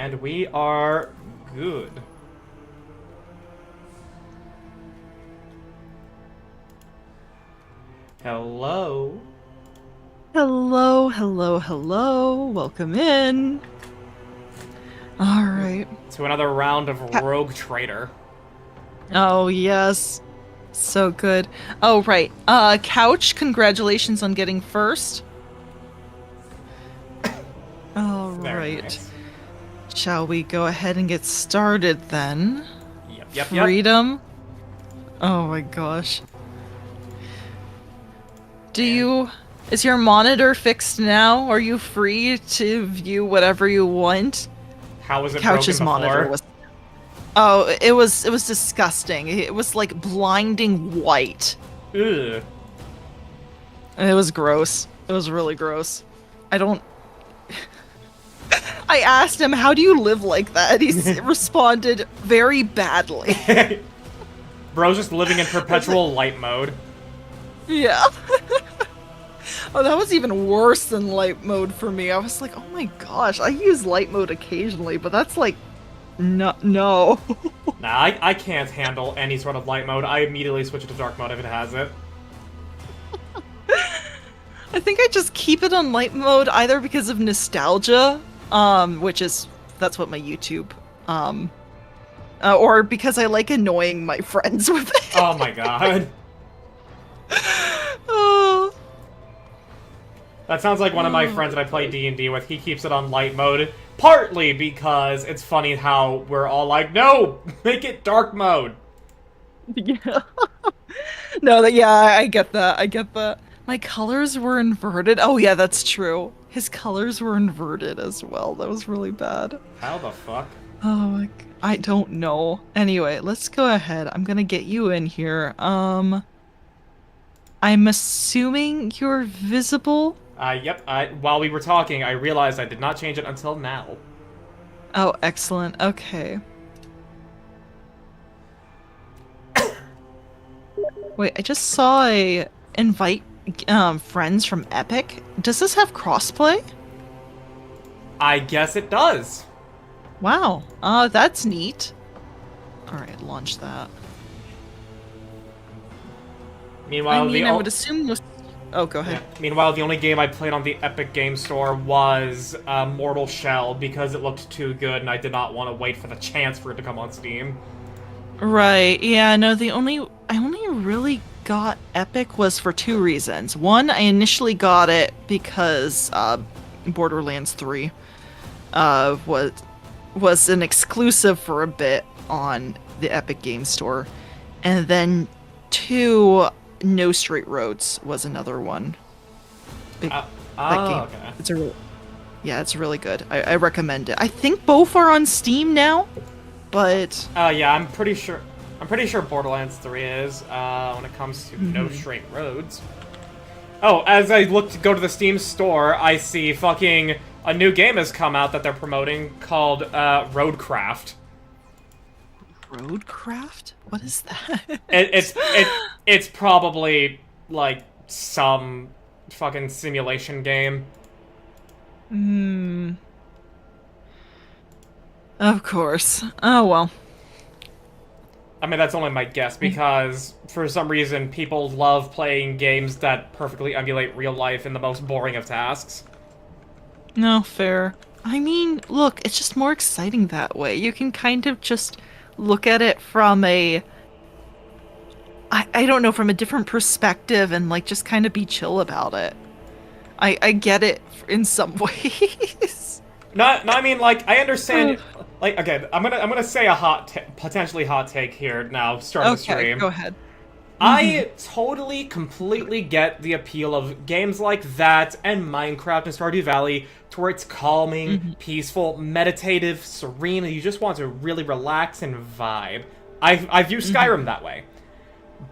And we are good. Hello. Hello, hello, hello. Welcome in. All right. To another round of Ca- Rogue Trader. Oh, yes. So good. Oh, right. Couch, congratulations on getting first. All Very right. nice. Shall we go ahead and get started then? Yep. Freedom. Oh my gosh. Do And you, is your monitor fixed now? Are you free to view whatever you want? how was it broken Couch's monitor before? was Oh, it was disgusting. It was like blinding white. Ugh. It was gross. It was really gross. I don't I asked him, "How do you live like that?" Responded very badly. Bro's just living in perpetual light mode. Yeah. Oh, that was even worse than light mode for me. I was like, "Oh my gosh, I use light mode occasionally, but that's like no." Nah, I can't handle any sort of light mode. I immediately switch it to dark mode if it has it. I think I just keep it on light mode either because of nostalgia, which is that's what my YouTube, or because I like annoying my friends with Oh it. my god. Oh, That sounds like one of my friends that I play D&D with. He keeps it on light mode, partly because it's funny how we're all like, no, make it dark mode. yeah. No, that yeah, I get that. I get that. My colors were inverted. Oh yeah, that's true. His colors were inverted as well. That was really bad. How the fuck? I don't know. Anyway, let's go ahead. I'm gonna get you in here. I'm assuming you're visible. Yep, while we were talking, I realized I did not change it until now. Oh, excellent. Okay. Wait, I just saw a invite friends from Epic. Does this have crossplay? I guess it does. Wow. That's neat. All right, launch that. I Meanwhile, mean, I would assume most. Oh, go ahead. Meanwhile, the only game I played on the Epic Game Store was Mortal Shell because it looked too good and I did not want to wait for the chance for it to come on Steam. Right. Yeah, no, I only really got Epic was for two reasons. One, I initially got it because Borderlands 3 was an exclusive for a bit on the Epic Game Store. And then two, No Straight Roads was another one. Big, that game. Okay. Yeah, it's really good. I recommend it. I think both are on Steam now, but Yeah, I'm pretty sure. I'm pretty sure Borderlands 3 is when it comes to No Straight Roads. Oh, as I look to go to the Steam store, I see fucking a new game has come out that they're promoting called Roadcraft. Roadcraft? What is that? It's probably like some fucking simulation game. Hmm. Of course. Oh well. I mean, that's only my guess because for some reason people love playing games that perfectly emulate real life in the most boring of tasks. No, fair. I mean, look, it's just more exciting that way. You can kind of just look at it from I don't know, from a different perspective and like just kind of be chill about it. I get it in some ways. No, I mean, like, I understand. Like, okay, I'm gonna say a potentially hot take here now. Start the Okay, stream. go ahead. I totally, completely get the appeal of games like that and Minecraft and Stardew Valley, to where it's calming, peaceful, meditative, serene, and you just want to really relax and vibe. I view Skyrim that way,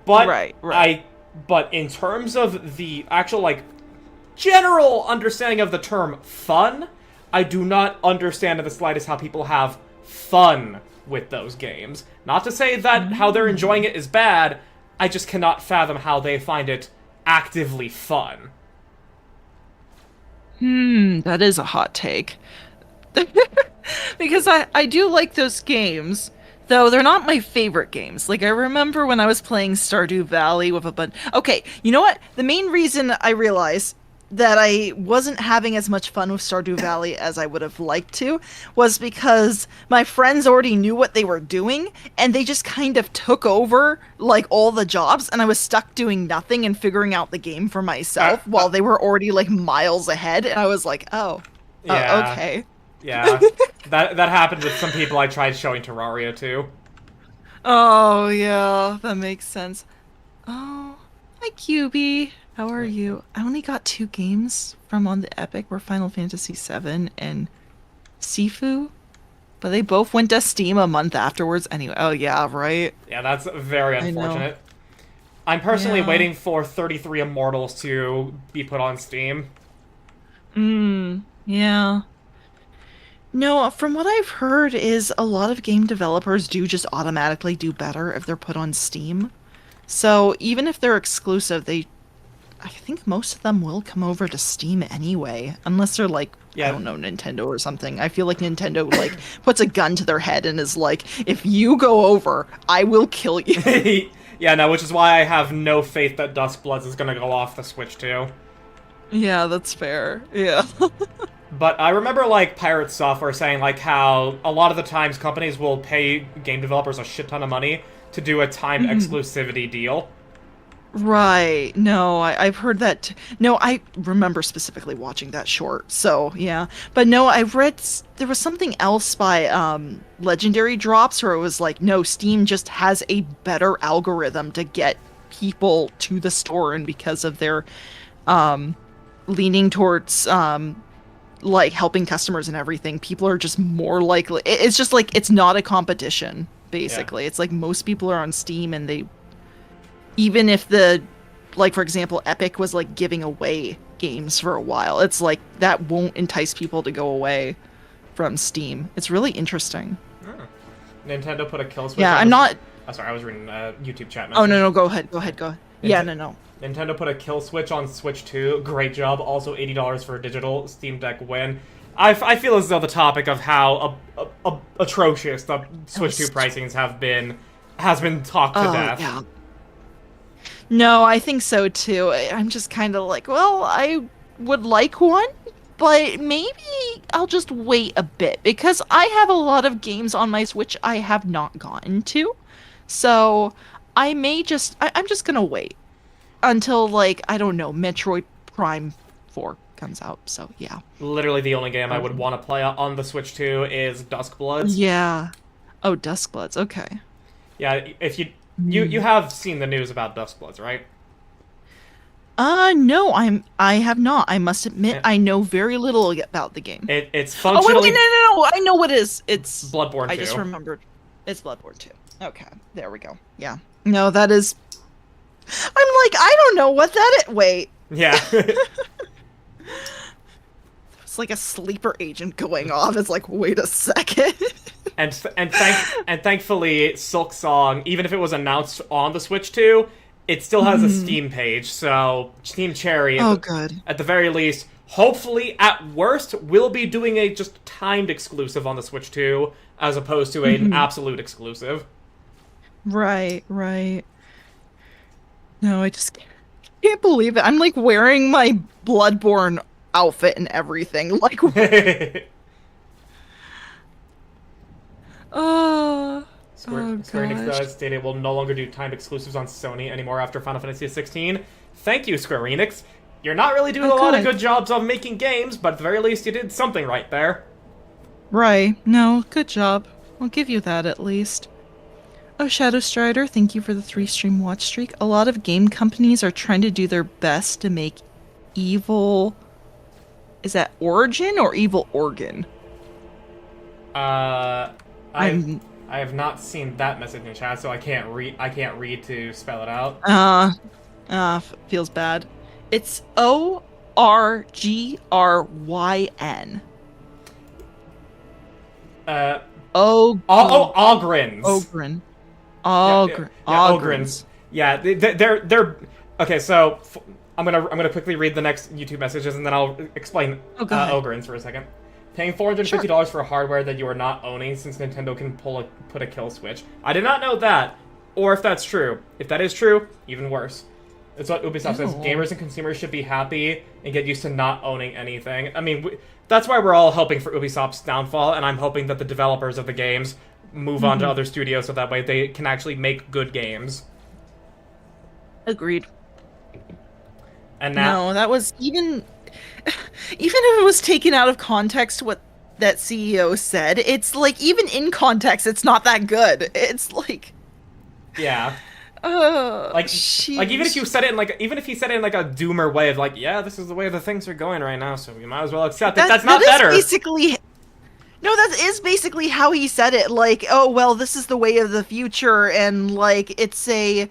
but Right. but in terms of the actual like general understanding of the term fun, I do not understand in the slightest how people have fun with those games. Not to say that how they're enjoying it is bad, I just cannot fathom how they find it actively fun. That is a hot take. Because I do like those games, though they're not my favorite games. Like, I remember when I was playing Stardew Valley with a bunch. Okay, you know what? The main reason I realized that I wasn't having as much fun with Stardew Valley as I would have liked to was because my friends already knew what they were doing, and they just kind of took over, like, all the jobs, and I was stuck doing nothing and figuring out the game for myself while they were already, like, miles ahead, and I was like, oh, Yeah. okay. Yeah. That happened with some people I tried showing Terraria to. Oh, yeah, that makes sense. Oh, hi, QB. How are you? I only got 2 games from on the Epic were Final Fantasy VII and Sifu, but they both went to Steam a month afterwards anyway. Oh, yeah, right? Yeah, that's very I know. unfortunate. I'm personally Yeah. waiting for 33 Immortals to be put on Steam. Yeah. No, from what I've heard is a lot of game developers do just automatically do better if they're put on Steam. So even if they're exclusive, I think most of them will come over to Steam anyway, unless they're like, I Yeah. don't know, Nintendo or something. I feel like Nintendo like puts a gun to their head and is like, if you go over, I will kill you. Yeah, no, which is why I have no faith that Duskbloods is gonna go off the Switch too. Yeah, that's fair. Yeah. But I remember, like, Pirate Software saying, like, how a lot of the times companies will pay game developers a shit ton of money to do a timed exclusivity deal. Right. No, I've heard that. No, I remember specifically watching that short. So, yeah. But no, I read there was something else by Legendary Drops where it was like, no, Steam just has a better algorithm to get people to the store, and because of their leaning towards like helping customers and everything, people are just more likely. It's just like it's not a competition, basically. Yeah. It's like most people are on Steam, and they, even if the, like, for example, Epic was like giving away games for a while, it's like that won't entice people to go away from Steam. It's really interesting. Oh. Nintendo put a kill switch Yeah, on I'm the... not. Oh, sorry, I was reading a YouTube chat message. Oh, no, go ahead. Yeah, no. Nintendo put a kill switch on Switch 2. Great job. Also $80 for a digital Steam Deck win. I feel as though the topic of how atrocious the Switch 2 pricings has been talked to death. Yeah. No, I think so too. I'm just kind of like, well, I would like one, but maybe I'll just wait a bit because I have a lot of games on my Switch I have not gotten to. So I may I'm just gonna wait until, like, I don't know, Metroid Prime 4 comes out. So yeah. Literally the only game I would want to play on the Switch 2 is Duskbloods. Yeah. Oh, Duskbloods. Okay. Yeah, if you have seen the news about Duskbloods, right? No, I have not. I must admit, I know very little about the game. It's Oh, functionally... wait, no. I know what it is. It's Bloodborne 2. I just remembered. It's Bloodborne 2. Okay, there we go. Yeah. No, that is... I'm like, I don't know what that is. Wait. Yeah. It's like a sleeper agent going off. It's like, wait a second. and thankfully, Silksong, even if it was announced on the Switch 2, it still has a Steam page, so Team Cherry, Good. At the very least, hopefully, at worst, will be doing a just timed exclusive on the Switch 2, as opposed to an absolute exclusive. Right. No, I just can't believe it. I'm like wearing my Bloodborne outfit and everything. Like, Square Enix stated it will no longer do timed exclusives on Sony anymore after Final Fantasy 16. Thank you, Square Enix. You're not really doing a lot of good jobs of making games, but at the very least you did something right there. Right. No, good job. I'll give you that at least. Oh, Shadow Strider, thank you for the 3-stream watch streak. A lot of game companies are trying to do their best to make Evil... Is that Origin or Evil Organ? I have not seen that message in chat, so I can't read to spell it out. Feels bad. It's Orgryn. Ogrins. Ogrin. Ogrins. Yeah, they're okay. So I'm gonna quickly read the next YouTube messages and then I'll explain Ogrins for a second. Paying $450 for hardware that you are not owning, since Nintendo can put a kill switch. I did not know that, or if that's true. If that is true, even worse. It's what Ubisoft says. Gamers and consumers should be happy and get used to not owning anything. I mean, that's why we're all hoping for Ubisoft's downfall, and I'm hoping that the developers of the games move on to other studios so that way they can actually make good games. Agreed. And now... No, that was even if it was taken out of context what that CEO said, it's like, even in context, it's not that good. It's like... Yeah. Like even if you said it in even if he said it in like a doomer way of like, yeah, this is the way the things are going right now, so we might as well accept it. That's not better. Basically, no, that is basically how he said it. Like, oh well, this is the way of the future, and like it's a,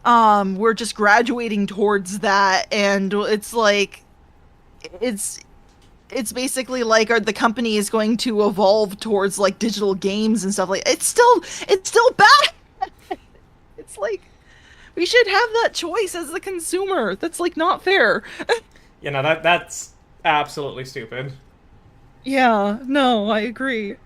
we're just graduating towards that, and it's like, it's basically like the company is going to evolve towards like digital games and stuff like. It's still bad. It's like, we should have that choice as the consumer. That's like not fair. You know, that's absolutely stupid. Yeah, no, I agree.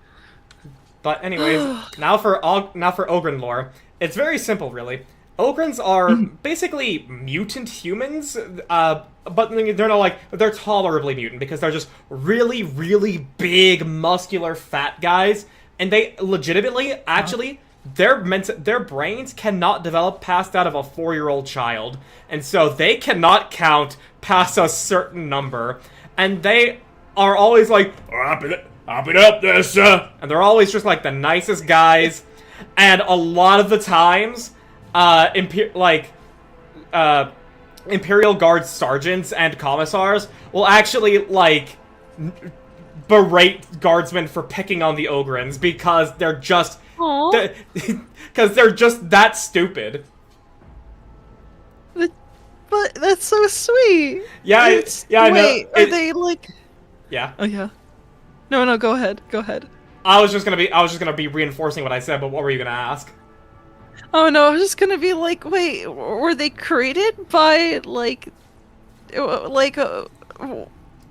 But anyways, now for Ogren lore. It's very simple, really. Ogrens are basically mutant humans, but they're not like, they're tolerably mutant because they're just really, really big, muscular, fat guys, and they legitimately, actually, their brains cannot develop past that of a 4-year-old child, and so they cannot count past a certain number, and they are always like, hop it up there, sir, and they're always just like the nicest guys, and a lot of the times, Imperial Guard sergeants and commissars will actually, like, berate guardsmen for picking on the Ogrens because they're just... Because they're just that stupid. But that's so sweet. Yeah, I know. Wait, are they like... Yeah. Oh, yeah. No, go ahead. I was just gonna be reinforcing what I said, but what were you gonna ask? Oh no, I was just gonna be like, wait, were they created by,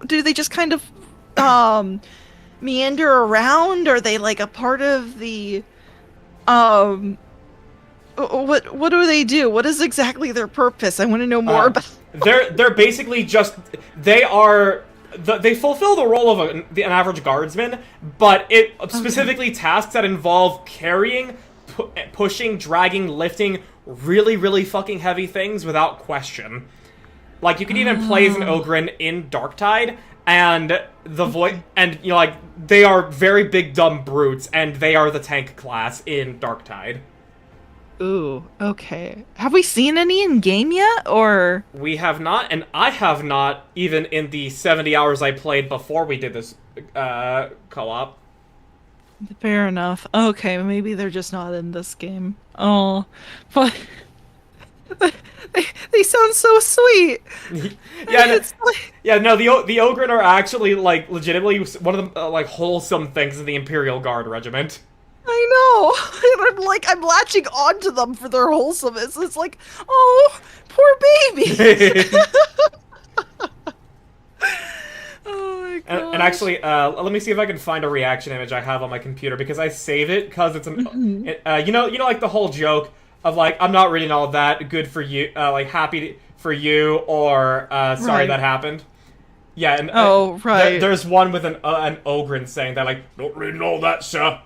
do they just kind of, meander around? Are they, like, a part of the, what do they do? What is exactly their purpose? I want to know more about... They're basically just, they fulfill the role of an average guardsman, but it specifically tasks that involve carrying, pushing, dragging, lifting really, really fucking heavy things without question. Like, you can even play as an Ogren in Darktide, and and, you know, like, they are very big, dumb brutes, and they are the tank class in Darktide. Ooh, okay. Have we seen any in game yet, or...? We have not, and I have not, even in the 70 hours I played before we did this, co-op. Fair enough. Okay, maybe they're just not in this game. Oh, but... they sound so sweet. No, the Ogren are actually, like, legitimately one of the, like, wholesome things in the Imperial Guard regiment. I know! And I'm latching onto them for their wholesomeness. It's like, oh, poor baby! Oh my god. And actually, let me see if I can find a reaction image I have on my computer, because I save it, because it's an, you know, like, the whole joke of, like, I'm not reading all of that, good for you, like, happy for you, or, sorry that happened. Yeah, and there's one with an Ogren saying that, like, not reading all that, sir.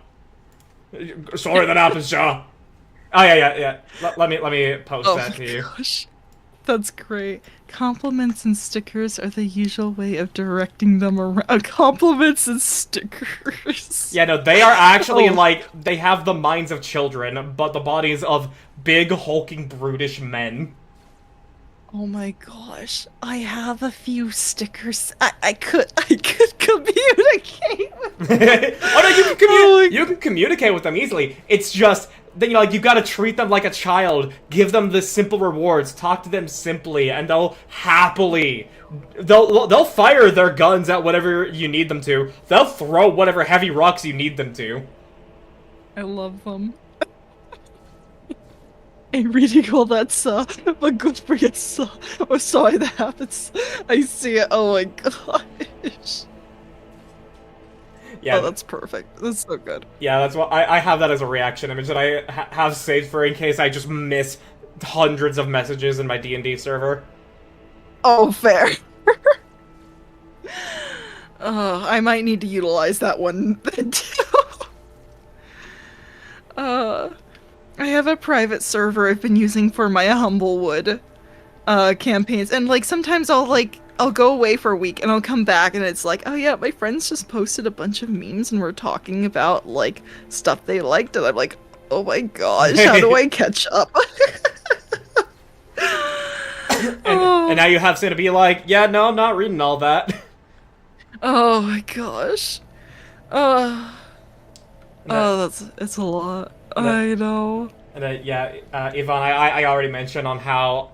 Sorry that happened, sir. Oh, yeah. Let me post that to you. Gosh. That's great. Compliments and stickers are the usual way of directing them around. Compliments and stickers. Yeah, no, they are actually, like, they have the minds of children, but the bodies of big, hulking, brutish men. Oh my gosh, I have a few stickers. I could communicate with them. Oh no, you can communicate with them easily. It's just that, you know, like, you gotta treat them like a child, give them the simple rewards, talk to them simply, and they'll happily, they'll fire their guns at whatever you need them to. They'll throw whatever heavy rocks you need them to. I love them. I'm reading all that stuff, but good for you, so I'm sorry that happens. I see it. Oh my gosh. Yeah, Oh, that's perfect. That's so good. yeah, that's what I have that as a reaction image that I have saved for in case I just miss hundreds of messages in my D&D server. Oh, fair. I might need to utilize that one then too. Uh, I have a private server I've been using for my Humblewood campaigns, and like sometimes I'll go away for a week and I'll come back and it's like, oh yeah, my friends just posted a bunch of memes and we're talking about like stuff they liked, and I'm like, oh my gosh, how do I catch up? And now you have to be like, yeah, no, I'm not reading all that. Oh my gosh. It's a lot. I know. And yeah, Yvonne, I already mentioned on how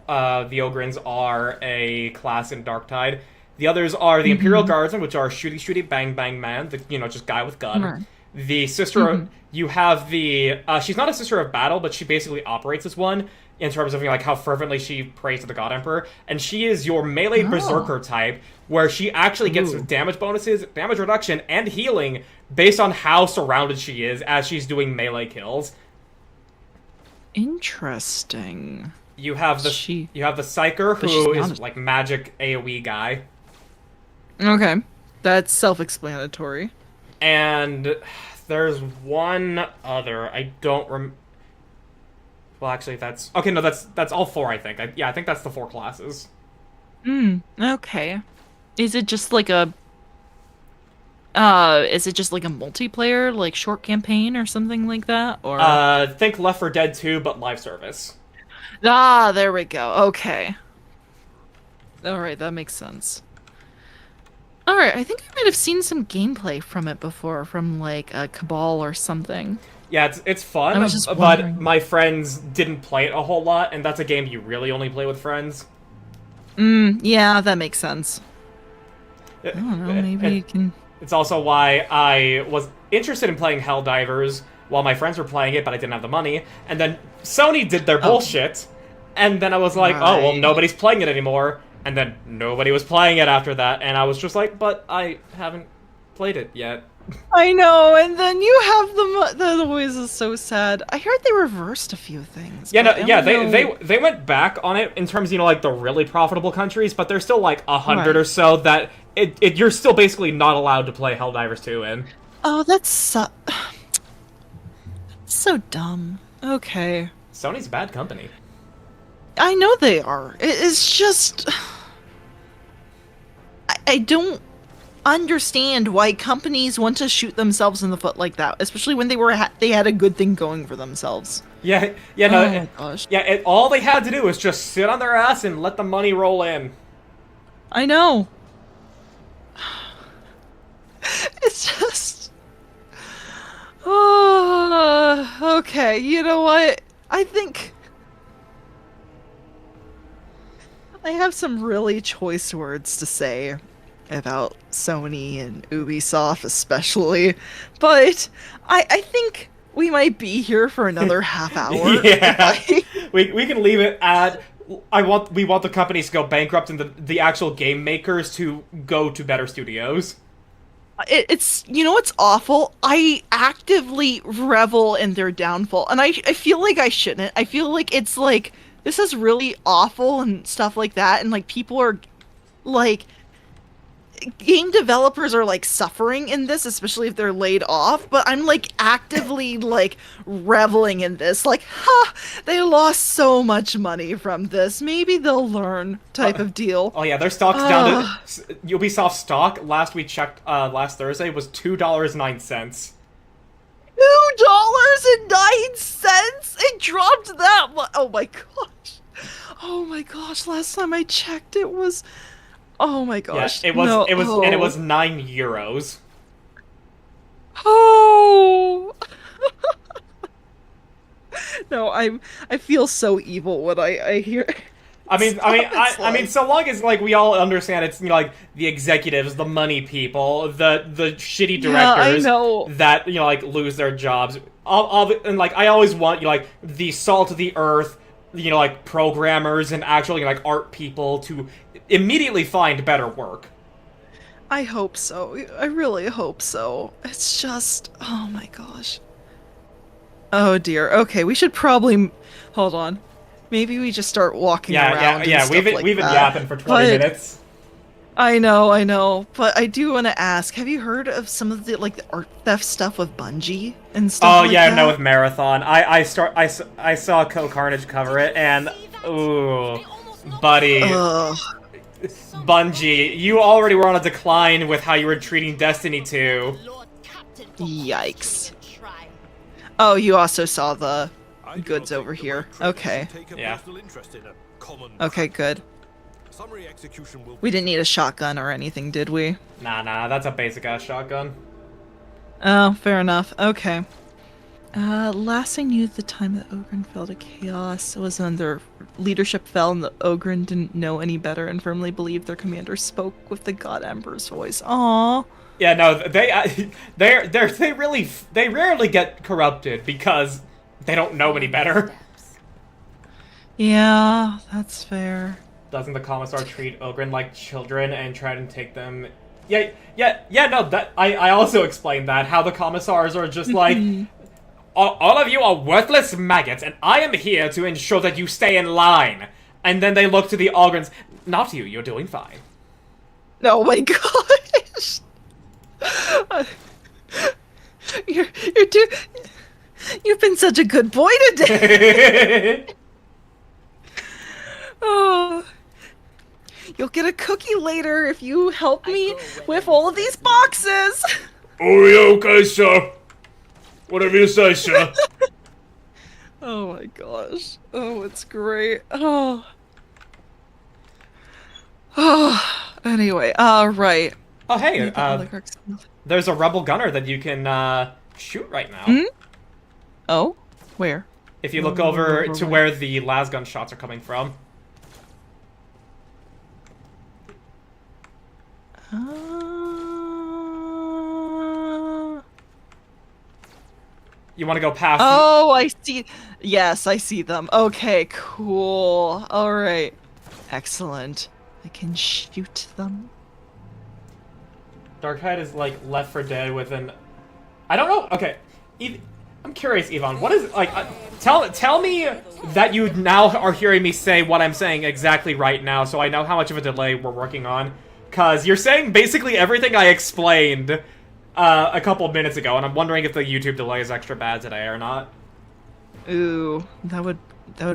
the Ogrins are a class in Darktide. The others are the Imperial Guardsmen, which are shooty shooty bang bang man, the just guy with gun. Right. The sister, you have the she's not a sister of battle, but she basically operates as one in terms of like how fervently she prays to the God Emperor, and she is your melee berserker type, where she actually gets damage bonuses, damage reduction, and healing based on how surrounded she is as she's doing melee kills. Interesting. You have the Psyker, who is like magic AoE guy. Okay. That's self-explanatory. And there's one other. I don't well, actually, that's... Okay, no, that's all four, I think. I think that's the four classes. Okay. Is it just like a... multiplayer, like, short campaign or something like that? Or think Left 4 Dead 2, but live service. Ah, there we go. Okay. Alright, that makes sense. Alright, I think I might have seen some gameplay from it before, from, like, a Cabal or something. Yeah, it's fun, I was just but wondering. my friends didn't play it a whole lot, and that's a game you really only play with friends. Yeah, that makes sense. I don't know, maybe you can... It's also why I was interested in playing Helldivers while my friends were playing it, but I didn't have the money. And then Sony did their bullshit, and then I was like, oh, well, nobody's playing it anymore. And then nobody was playing it after that, and I was just like, but I haven't played it yet. I know, and then you have the voice is so sad. I heard they reversed a few things. Yeah, they went back on it in terms of, like the really profitable countries, but there's still like 100 or so that you're still basically not allowed to play Helldivers 2 in. Oh, that's so dumb. Okay. Sony's a bad company. I know they are. It's just I don't understand why companies want to shoot themselves in the foot like that, especially when they had a good thing going for themselves. No. Oh my gosh. Yeah, all they had to do was just sit on their ass and let the money roll in. I know. It's just... okay, you know what? I think... I have some really choice words to say about Sony and Ubisoft especially, but I think we might be here for another half hour. Yeah, we can leave it at we want the companies to go bankrupt and the actual game makers to go to better studios. It's what's awful? I actively revel in their downfall, and I feel like I shouldn't. I feel like it's like this is really awful and stuff like that, and like people are like game developers are like suffering in this, especially if they're laid off, but I'm like actively like reveling in this, like, they lost so much money from this, maybe they'll learn type of deal. Oh yeah, their stock's down to Ubisoft stock last we checked last Thursday was $2.09. $2.09? It dropped that much. Oh my gosh, last time I checked it was... Oh my gosh. Yeah, it was 9 euros. Oh. No, I feel so evil when I hear. I mean, so long as like we all understand, it's like the executives, the money people, the shitty directors that like lose their jobs. And like I always want like the salt of the earth, like programmers and actually like art people to immediately find better work. I hope so. I really hope so. It's just, oh my gosh. Oh dear. Okay, we should probably hold on. Maybe we just start walking around. And We've stuff like been that. yapping for 20 minutes. I know. But I do want to ask, have you heard of some of the like the art theft stuff with Bungie and stuff Oh like yeah, that? no, with Marathon. I saw Co Carnage cover it, and ooh, buddy, Ugh. Bungie, you already were on a decline with how you were treating Destiny 2. Yikes. Oh, you also saw the goods over here. Okay. Yeah. Okay, good. We didn't need a shotgun or anything, did we? Nah, that's a basic ass shotgun. Oh, fair enough. Okay. Last I knew at the time that Ogren fell to chaos was when their leadership fell and the Ogren didn't know any better and firmly believed their commander spoke with the God Emperor's voice. Aww. Yeah, no, they rarely get corrupted because they don't know any better. Yeah, that's fair. Doesn't the Commissar treat Ogren like children and try to take them? Yeah, no, that I also explained that, how the Commissars are just like, all of you are worthless maggots, and I am here to ensure that you stay in line. And then they look to the Ogrens, not you, you're doing fine. Oh my gosh! You've been such a good boy today! Oh... You'll get a cookie later if you help me with all of these boxes! Oh, yeah, okay, sir. Whatever you say, sir. Oh my gosh. Oh, it's great. Oh. Oh. Anyway, right. Oh, hey, there's a rebel gunner that you can, shoot right now. Hmm? Oh? Where? If you look over to where the lasgun shots are coming from. You want to go past? Oh, I see. Yes, I see them. Okay, cool. All right. Excellent. I can shoot them. Darkhead is like Left 4 Dead with an... I don't know. Okay. I'm curious, Yvonne. What is... like? Tell me that you now are hearing me say what I'm saying exactly right now, so I know how much of a delay we're working on. Because you're saying basically everything I explained a couple minutes ago, and I'm wondering if the YouTube delay is extra bad today or not. Ooh, that would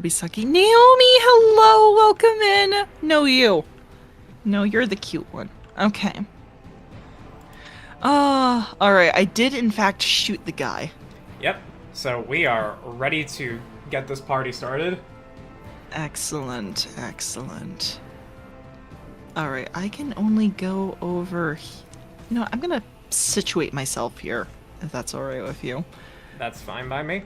be sucky. Naomi, hello, welcome in. No, you. No, you're the cute one. Okay. Alright, I did in fact shoot the guy. Yep, so we are ready to get this party started. Excellent, excellent. Alright, I can only go over... You know, I'm gonna situate myself here, if that's alright with you. That's fine by me.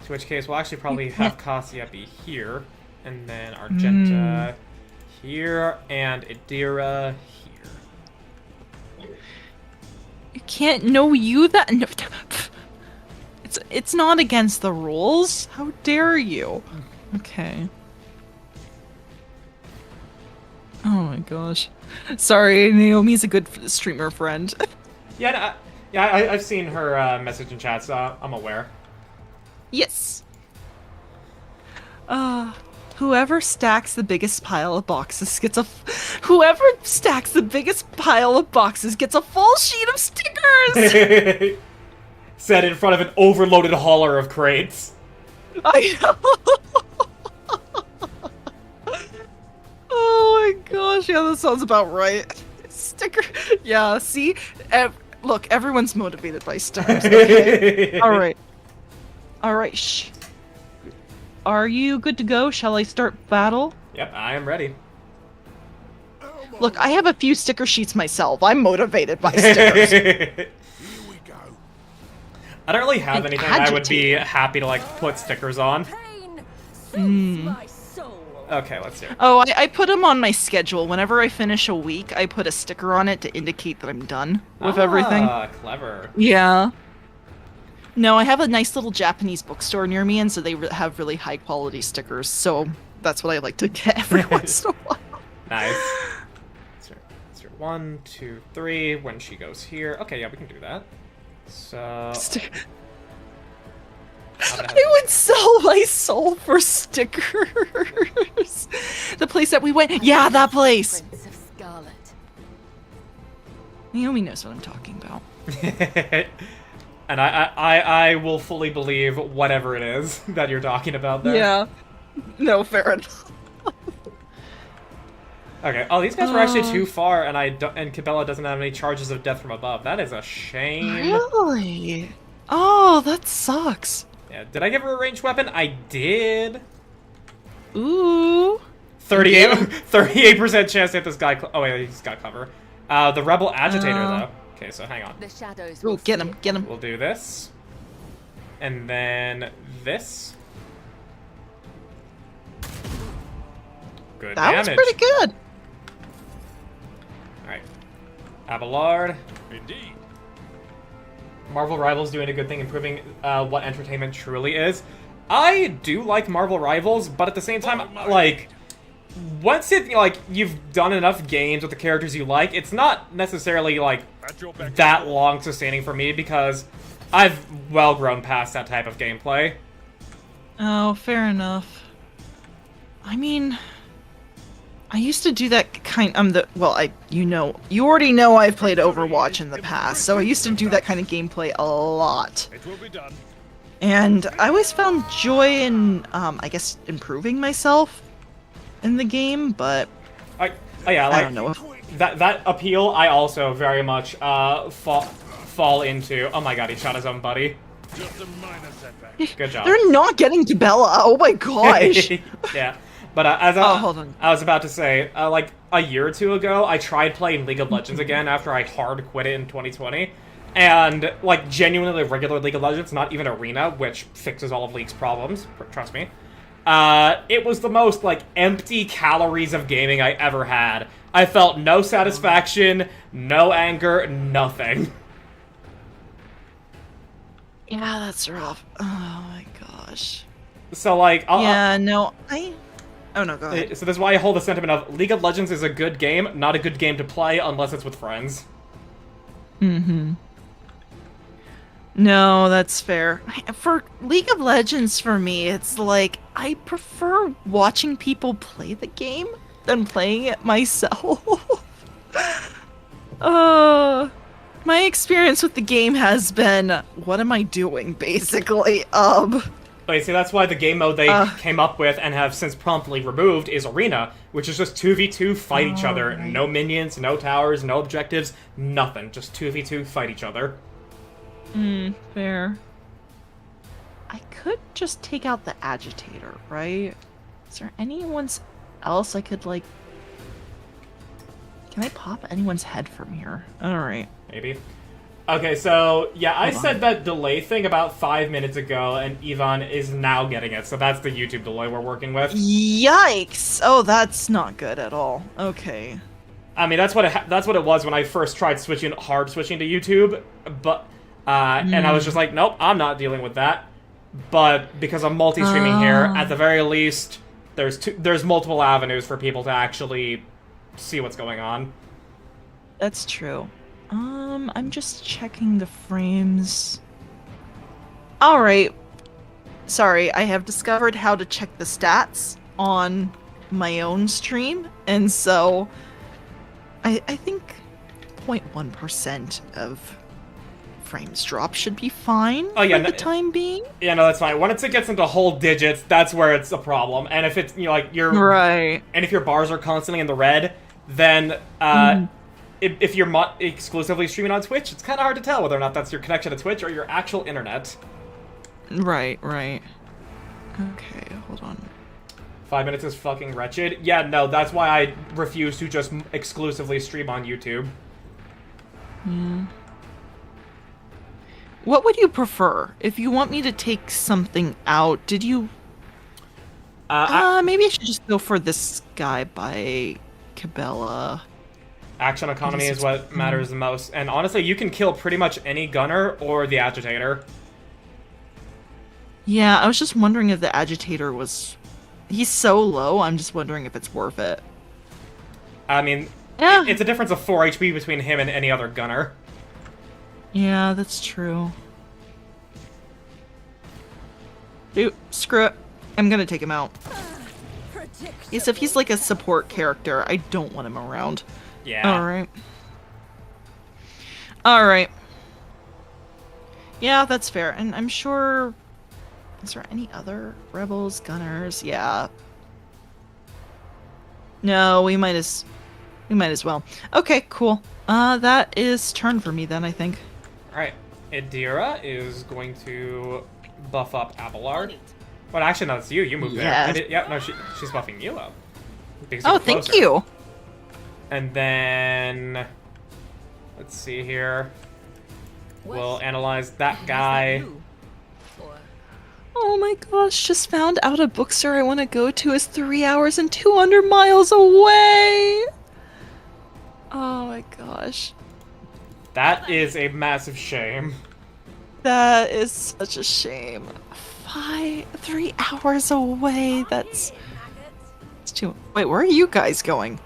To which case, we'll actually probably have Cassia be here, and then Argenta here, and Idira here. You can't know you that... No, it's not against the rules. How dare you? Okay. Oh my gosh. Sorry, Naomi's a good streamer friend. Yeah, I've seen her message in chat, so I'm aware. Yes. Whoever stacks the biggest pile of boxes gets a... Whoever stacks the biggest pile of boxes gets a full sheet of stickers! Set in front of an overloaded hauler of crates. I know. Oh my gosh, yeah, that sounds about right. Sticker... Yeah, see? Look, everyone's motivated by stickers, okay? Alright. Alright, shh. Are you good to go? Shall I start battle? Yep, I am ready. Look, I have a few sticker sheets myself. I'm motivated by stickers. Here we go. I don't really have anything I would be happy to, like, put stickers on. Okay, let's do it. Oh, I put them on my schedule. Whenever I finish a week, I put a sticker on it to indicate that I'm done with everything. Ah, clever. Yeah. No, I have a nice little Japanese bookstore near me, and so they have really high quality stickers, so that's what I like to get every once in a while. Nice. 1, 2, 3. When she goes here. Okay, yeah, we can do that. So... I would sell my soul for stickers. The place that we went. Yeah, that place. Prince of Scarlet. Naomi knows what I'm talking about. And I will fully believe whatever it is that you're talking about there. Yeah. No, fair enough. Okay. Oh, these guys were actually too far, and Cabela doesn't have any charges of death from above. That is a shame. Really? Oh, that sucks. Yeah. Did I give her a ranged weapon? I did. Ooh. 38% chance to hit this guy. Oh wait, he's got cover. The rebel agitator though. Okay, so hang on. The shadows. Ooh, get him, get him. We'll do this, and then this. Good That damage. was pretty good. All right, Abelard. Indeed. Marvel Rivals doing a good thing, improving what entertainment truly is. I do like Marvel Rivals, but at the same time, like, once you've done enough games with the characters you like, it's not necessarily like that long sustaining for me because I've well grown past that type of gameplay. Oh, fair enough. I mean, I used to do that kind. You already know I've played Overwatch in the past, so I used to do that kind of gameplay a lot. It will be done. And I always found joy in, I guess, improving myself in the game, but I don't know. That appeal, I also very much fall into. Oh my god, he shot his own buddy. Just a minor setback. Good job. They're not getting to Bella. Oh my gosh. Yeah, but as hold on. I was about to say, like a year or two ago, I tried playing League of Legends again after I hard quit it in 2020, and like genuinely regular League of Legends, not even Arena, which fixes all of League's problems. Trust me. It was the most like empty calories of gaming I ever had. I felt no satisfaction, no anger, nothing. Yeah, that's rough. Oh my gosh. So like, Oh no, Oh no, go ahead. So this is why I hold the sentiment of League of Legends is a good game, not a good game to play unless it's with friends. Mm-hmm. No, that's fair. For League of Legends, for me, it's like, I prefer watching people play the game than playing it myself. My experience with the game has been, what am I doing, basically? Wait, see, that's why the game mode they came up with and have since promptly removed is Arena, which is just 2v2 fight each other. Right. No minions, no towers, no objectives, nothing. Just 2v2 fight each other. Fair. I could just take out the agitator, right? Is there anyone else I could, like... Can I pop anyone's head from here? Alright. Maybe. Okay, so, yeah, I said that delay thing about 5 minutes ago, and Ivan is now getting it, so that's the YouTube delay we're working with. Yikes! Oh, that's not good at all. Okay. I mean, that's what it was when I first tried hard switching to YouTube, but... and I was just like, nope, I'm not dealing with that. But because I'm multi-streaming here, at the very least, there's multiple avenues for people to actually see what's going on. That's true. I'm just checking the frames. Alright. Sorry, I have discovered how to check the stats on my own stream, and so I think 0.1% of frames drop should be fine for the time being. Yeah, no, that's fine. Once it gets into whole digits, that's where it's a problem. And if it's, right, and if your bars are constantly in the red, then if you're exclusively streaming on Twitch, it's kind of hard to tell whether or not that's your connection to Twitch or your actual internet. Right. Okay, hold on. 5 minutes is fucking wretched. Yeah, no, that's why I refuse to just exclusively stream on YouTube. What would you prefer? If you want me to take something out, did you... maybe I should just go for this guy by Cabela. Action economy is what matters the most. And honestly, you can kill pretty much any gunner or the agitator. Yeah, I was just wondering if the agitator was... He's so low, I'm just wondering if it's worth it. I mean, Yeah. it's a difference of 4 HP between him and any other gunner. Yeah, that's true. Dude, screw it. I'm gonna take him out. Yes, if he's like a support character, I don't want him around. Yeah. Alright. Alright. Yeah, that's fair. And I'm sure... Is there any other rebels, gunners? Yeah. No, we might as well. Okay, cool. That is turn for me then, I think. Alright. Idira is going to buff up Abelard. But actually, no, it's you. You moved Yes. there. Yeah, no, she's buffing you up. Because Oh, you're thank closer. you. And then... Let's see here. We'll analyze that guy. Oh my gosh, just found out a bookstore I want to go to is 3 hours and 200 miles away! Oh my gosh. That is a massive shame. That is such a shame. 3 hours away, that's too... Wait, where are you guys going?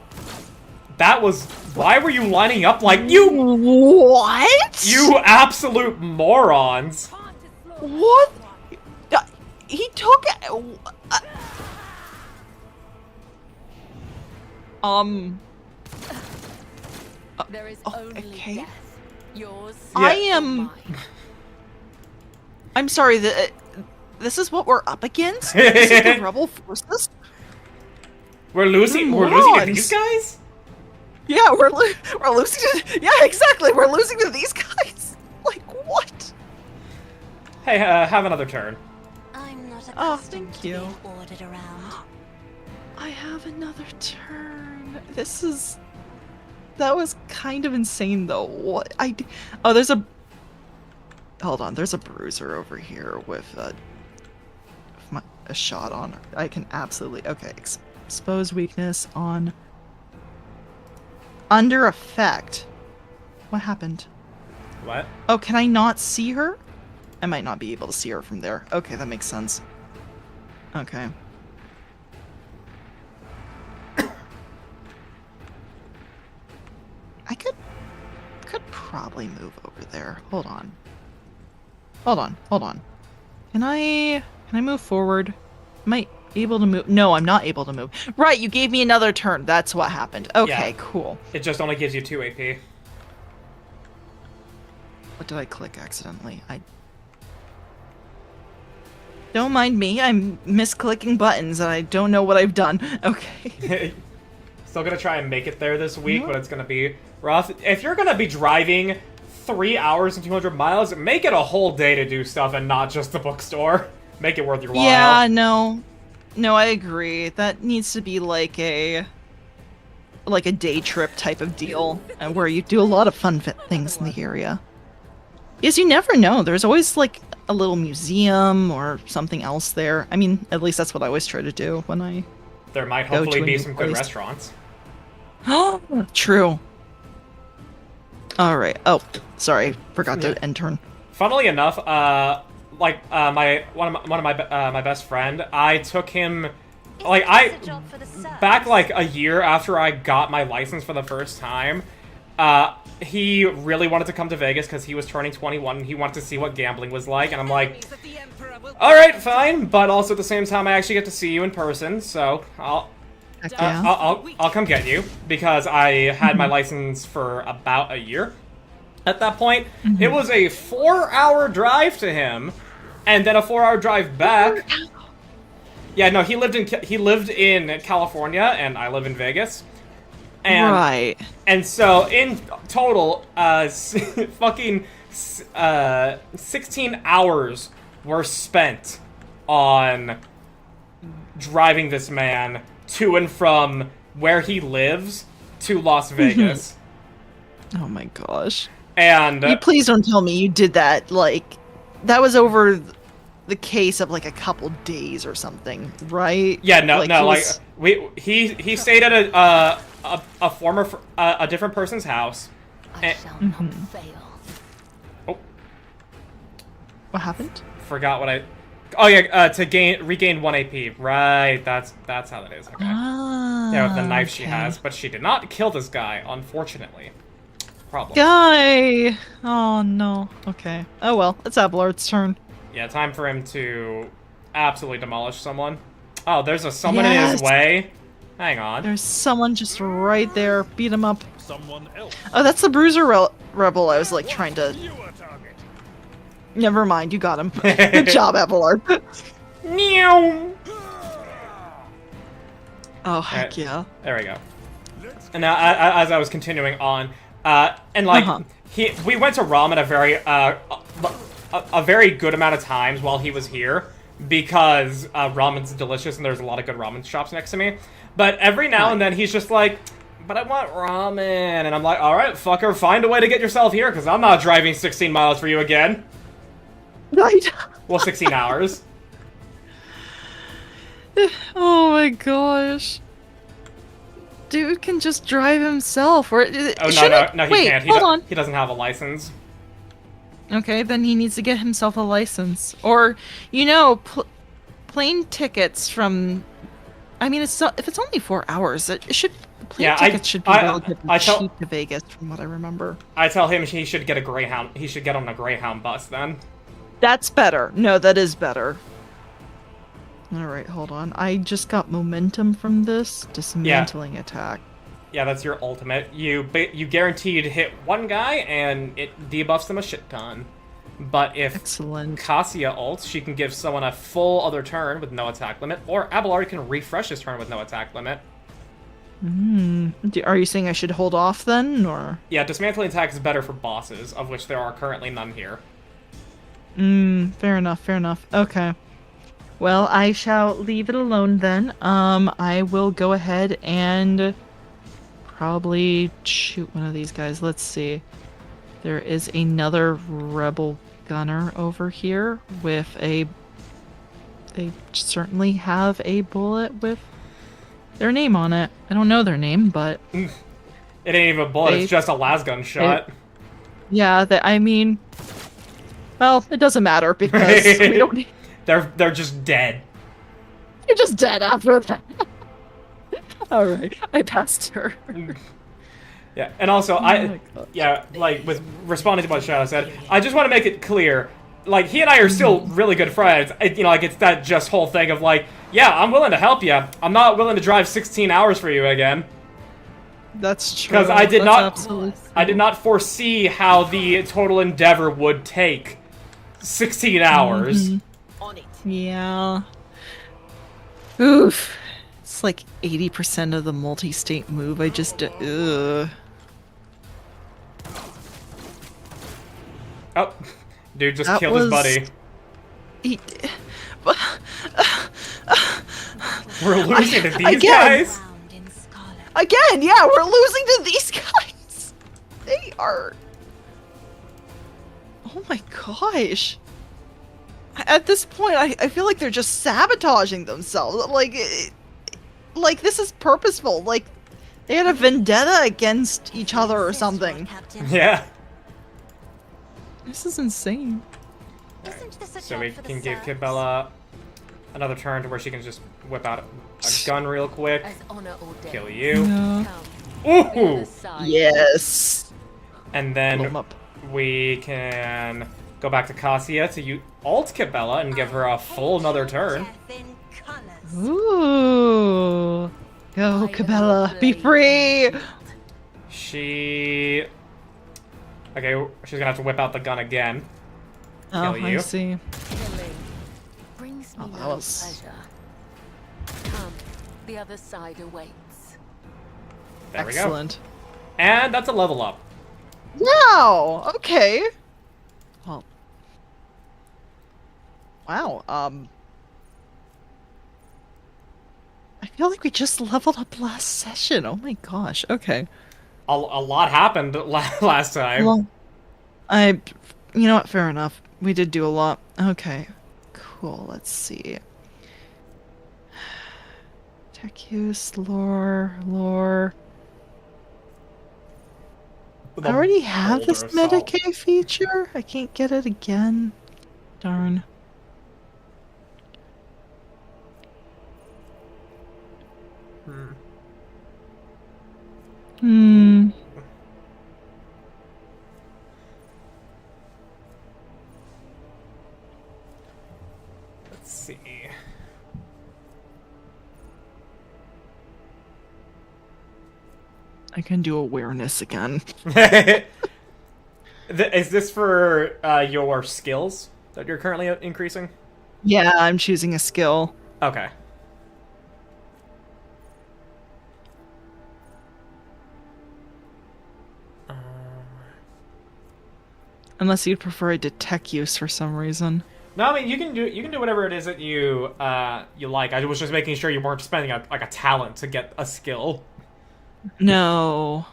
That was... Why were you lining up like you... What? You absolute morons! What? He took... There is Oh, only okay. death. Yours. I Yeah. am... Mine. I'm sorry, this is what we're up against? This is the rebel forces? We're losing to Morons. these guys? Yeah, we're losing to... Yeah, exactly, we're losing to these guys! Like, what? Hey, have another turn. I'm not Oh, accustomed thank to you. being ordered around. I have another turn. This is... That was kind of insane, though. What? Oh, there's a... Hold on, there's a bruiser over here with a shot on her. I can absolutely... Okay, expose weakness on... Under effect. What happened? What? Oh, can I not see her? I might not be able to see her from there. Okay, that makes sense. Okay. I could probably move over there. Hold on. Can I move forward? Am I able to move? No, I'm not able to move. Right, you gave me another turn. That's what happened. Okay, Yeah. cool. It just only gives you 2 AP. What did I click accidentally? Don't mind me. I'm misclicking buttons and I don't know what I've done. Okay. Still gonna try and make it there this week, No. but it's gonna be rough. If you're gonna be driving 3 hours and 200 miles, make it a whole day to do stuff and not just the bookstore. Make it worth your while. Yeah, no. No, I agree. That needs to be like a day trip type of deal, and where you do a lot of fun things in the area. Because you never know. There's always like a little museum or something else there. I mean, at least that's what I always try to do when I... There might Go to hopefully a be new some good place. restaurants. True. Alright. Oh, sorry. Forgot to end turn. Funnily enough, one of my best friend, I took him, like, Is this a job for the service? back like a year after I got my license for the first time, he really wanted to come to Vegas because he was turning 21 and he wanted to see what gambling was like, and I'm like, alright, fine, but also at the same time I actually get to see you in person, so Heck yeah. I'll come get you, because I had my license for about a year at that point. It was a 4-hour drive to him, and then a 4-hour drive back. Yeah, no, he lived in California, and I live in Vegas. And, Right. And so, in total, fucking 16 hours were spent on driving this man to and from where he lives to Las Vegas. Oh my gosh. And You please don't tell me you did that, like, that was over the case of, like, a couple days or something, right? yeah, no, Like, no, he like was- he stayed at a different person's house. I shall not fail. Oh, What happened? forgot what I Oh yeah, to regain 1 AP. Right, that's how that is. Okay. Ah, Yeah, with the knife she okay. has, but she did not kill this guy, unfortunately. Problem. Guy! Oh no. Okay. Oh well, it's Abelard's turn. Yeah, time for him to absolutely demolish someone. Oh, there's someone in his Yes! way. Hang on. There's someone just right there. Beat him up. Someone else. Oh, that's the Bruiser Rebel I was like trying to... You are target. Never mind, you got him. Good job, Abelard. Meow. Oh, heck Right. yeah. There we go. And now, as I was continuing on, and like we went to ramen a very good amount of times while he was here because ramen's delicious and there's a lot of good ramen shops next to me. But every now and then he's just like, "But I want ramen," and I'm like, "All right, fucker, find a way to get yourself here because I'm not driving 16 miles for you again." Right. Well, 16 hours. Oh my gosh. Dude can just drive himself, or Oh no, shouldn't- no, he wait, can't. hold on. He doesn't have a license. Okay, then he needs to get himself a license, or you know, plane tickets from. I mean, if it's only 4 hours, it should. Plane tickets should be relatively cheap to Vegas, from what I remember. I tell him he should get a Greyhound. He should get on a Greyhound bus then. That's better. No, that is better. Alright, hold on. I just got momentum from this. Dismantling attack. Yeah, that's your ultimate. You guaranteed hit one guy, and it debuffs them a shit ton. But if Excellent. Cassia ults, she can give someone a full other turn with no attack limit, or Abelard can refresh his turn with no attack limit. Are you saying I should hold off then, or? Yeah, dismantling attack is better for bosses, of which there are currently none here. Fair enough, fair enough. Okay. Well, I shall leave it alone then. I will go ahead and probably shoot one of these guys. Let's see. There is another rebel gunner over here with a... They certainly have a bullet with their name on it. I don't know their name, but... It ain't even a bullet, it's just a lasgun shot. Yeah, I mean... Well, it doesn't matter because we don't need... They're just dead. You're just dead after that. Alright, I passed her. Yeah, and also, like, with responding to what Shadow said, I just want to make it clear, like, he and I are still really good friends. It's that just whole thing of, like, yeah, I'm willing to help you. I'm not willing to drive 16 hours for you again. That's true. Because I did absolutely not foresee how the total endeavor would take 16 hours. On it. Yeah. Oof. It's like 80% of the multi-state move. I just, Oh, dude just killed his buddy. He... We're losing to these Again. guys? Round in scarlet. Again, yeah, we're losing to these guys. They are... Oh my gosh. At this point, I feel like they're just sabotaging themselves. Like this is purposeful. Like, they had a vendetta against each other or something. Captain. Yeah. This is insane. Isn't this a So job we for the can give serfs? Kibella another turn to where she can just whip out a gun real quick. As honor ordained. Kill you. Yeah. Come, the Ooh! other side. Yes. And Blow 'em then up. we can go back to Cassia to ult Kibella and give her a full another turn. Death in colours. Ooh. Go, Cabela. Be free. Okay, she's gonna have to whip out the gun again. Oh, Kill I you. see. Killing brings me Oh, that no was- pleasure. Come, the other side awaits. There Excellent. we go. And that's a level up. Wow. Okay. Well. Wow. I feel like we just leveled up last session. Oh my gosh. Okay. A lot happened last time. Well, you know what? Fair enough. We did do a lot. Okay. Cool. Let's see. Tech use, lore. I already have this Boulder assault. Medicaid feature. I can't get it again. Darn. Hmm. Let's see. I can do awareness again. Is this for your skills that you're currently increasing? Yeah, I'm choosing a skill. Okay. Unless you'd prefer I detect use for some reason. No, I mean you can do whatever it is that you like. I was just making sure you weren't spending a talent to get a skill. No.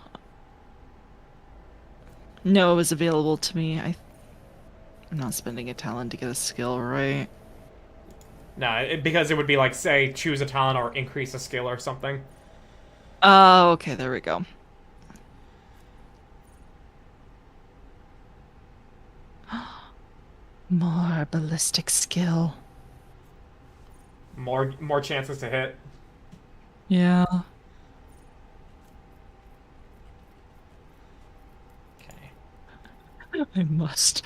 No, it was available to me. I'm not spending a talent to get a skill, right? No, because it would be like, say, choose a talent or increase a skill or something. Oh, okay, there we go. More ballistic skill. More chances to hit. Yeah. Okay. I must.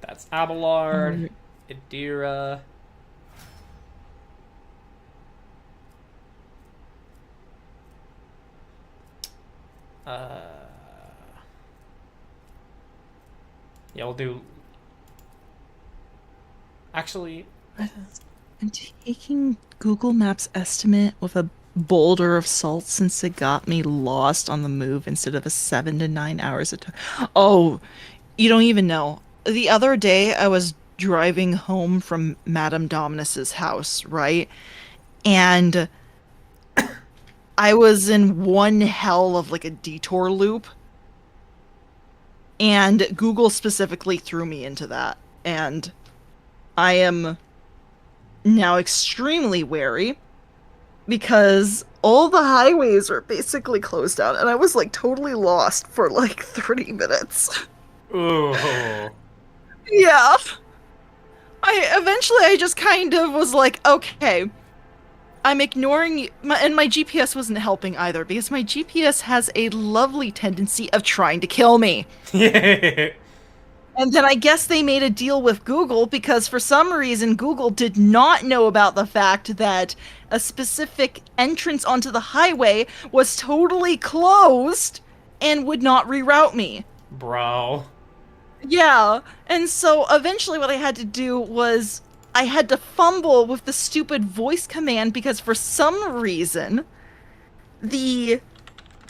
That's Abelard, Oh. Idira. Yeah, we'll do. Actually, I'm taking Google Maps estimate with a boulder of salt since it got me lost on the move instead of a 7 to 9 hours a time. Oh, you don't even know. The other day I was driving home from Madame Dominus's house, right? And I was in one hell of like a detour loop. And Google specifically threw me into that. And I am now extremely wary because all the highways are basically closed down and I was like totally lost for like 30 minutes. ooh. Yeah. I just kind of was like, okay, I'm ignoring and my GPS wasn't helping either because my GPS has a lovely tendency of trying to kill me. And then I guess they made a deal with Google because for some reason Google did not know about the fact that a specific entrance onto the highway was totally closed and would not reroute me. Bro. Yeah, and so eventually what I had to do was I had to fumble with the stupid voice command because for some reason like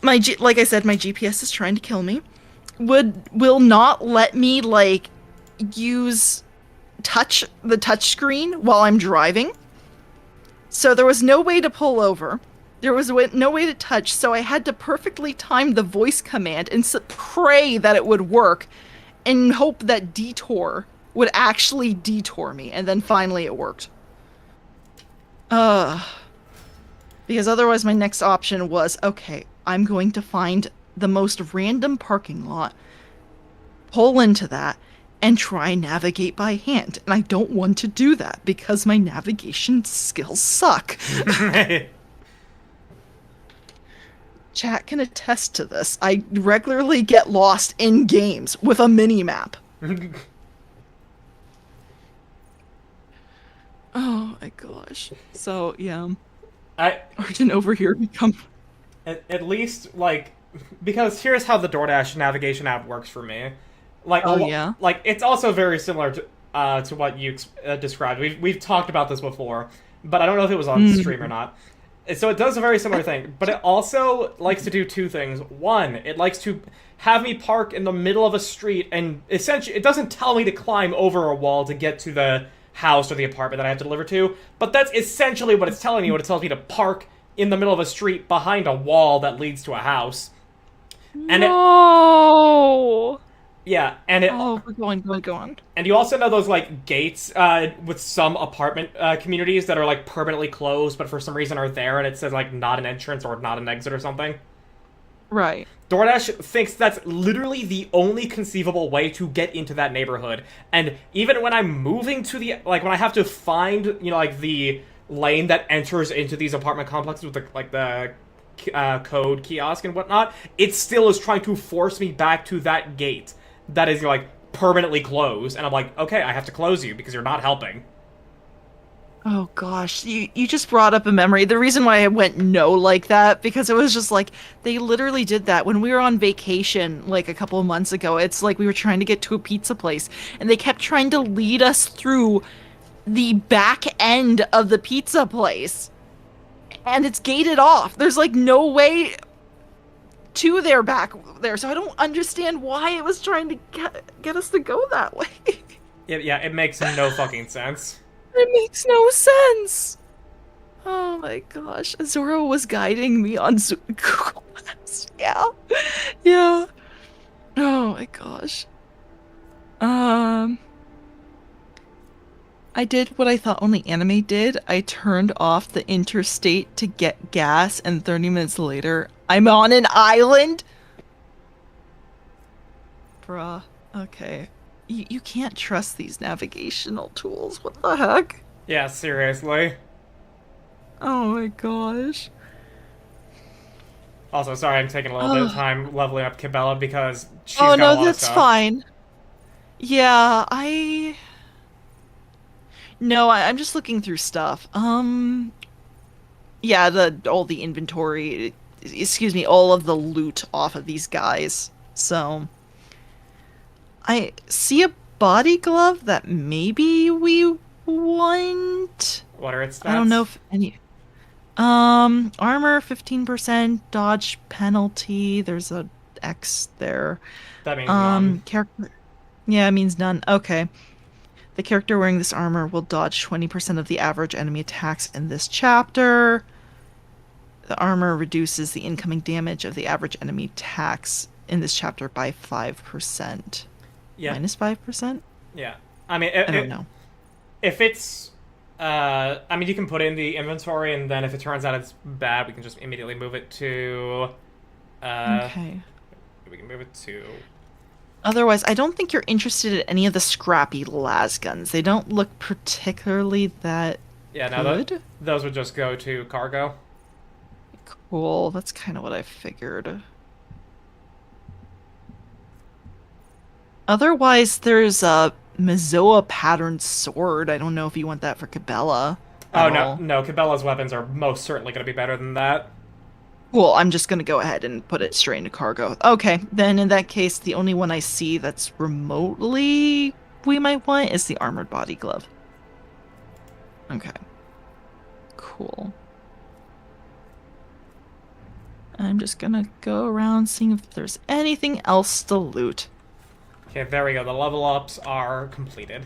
I said, my GPS is trying to kill me. Will not let me like use the touch screen while I'm driving. So there was no way to pull over. There was no way to touch, so I had to perfectly time the voice command and pray that it would work and hope that detour would actually detour me, and then finally it worked. Because otherwise my next option was, okay, I'm going to find the most random parking lot, pull into that, and try navigate by hand. And I don't want to do that because my navigation skills suck. Chat can attest to this. I regularly get lost in games with a mini-map. Oh my gosh. So, yeah. Arjun over here become... At least, like, because here's how the DoorDash navigation app works for me. Like, yeah? like it's also very similar to what you described. We've talked about this before, but I don't know if it was on stream or not. So it does a very similar thing, but it also likes to do two things. One, it likes to have me park in the middle of a street, and essentially, it doesn't tell me to climb over a wall to get to the house or the apartment that I have to deliver to, but that's essentially what it's telling me. What it tells me to park in the middle of a street behind a wall that leads to a house. And no! Yeah, and it... Oh, go on. And you also know those, like, gates with some apartment communities that are, like, permanently closed, but for some reason are there, and it says, like, not an entrance or not an exit or something? Right. DoorDash thinks that's literally the only conceivable way to get into that neighborhood. And even when I'm moving to the... Like, when I have to find, you know, like, the lane that enters into these apartment complexes with the code kiosk and whatnot, it still is trying to force me back to that gate that is like permanently closed, and I'm like, okay, I have to close you because you're not helping. Oh gosh, you just brought up a memory. The reason why I went no like that, because it was just like, they literally did that when we were on vacation like a couple of months ago. It's like we were trying to get to a pizza place, and they kept trying to lead us through the back end of the pizza place. And it's gated off. There's like no way to their back there, so I don't understand why it was trying to get us to go that way. Yeah, it makes no fucking sense. It makes no sense. Oh my gosh. Zoro was guiding me on Google Maps. Yeah. Yeah. Oh my gosh. I did what I thought only anime did. I turned off the interstate to get gas, and 30 minutes later, I'm on an island? Bruh. Okay. You can't trust these navigational tools. What the heck? Yeah, seriously. Oh my gosh. Also, sorry, I'm taking a little bit of time leveling up Cabela because she's Oh got a no, lot of that's stuff. fine. Yeah, No, I'm just looking through stuff. Yeah, all the inventory, excuse me, all of the loot off of these guys. So, I see a body glove that maybe we want. What are its stats? I don't know if any. Armor 15%, dodge penalty. There's a X there. That means none. Character. Yeah, it means none. Okay. The character wearing this armor will dodge 20% of the average enemy attacks in this chapter. The armor reduces the incoming damage of the average enemy attacks in this chapter by 5%. Yeah. Minus 5%? Yeah. I mean, I don't know. If it's... I mean, you can put it in the inventory, and then if it turns out it's bad, we can just immediately move it to... Okay. We can move it to... Otherwise, I don't think you're interested in any of the scrappy las guns. They don't look particularly that Yeah, no, good. Those would just go to cargo. Cool. That's kind of what I figured. Otherwise, there's a Mizoa patterned sword. I don't know if you want that for Cabela. Oh, no, Cabela's weapons are most certainly going to be better than that. Cool, I'm just gonna go ahead and put it straight into cargo. Okay, then in that case, the only one I see that's remotely we might want is the armored body glove. Okay. Cool. I'm just gonna go around seeing if there's anything else to loot. Okay, there we go. The level ups are completed.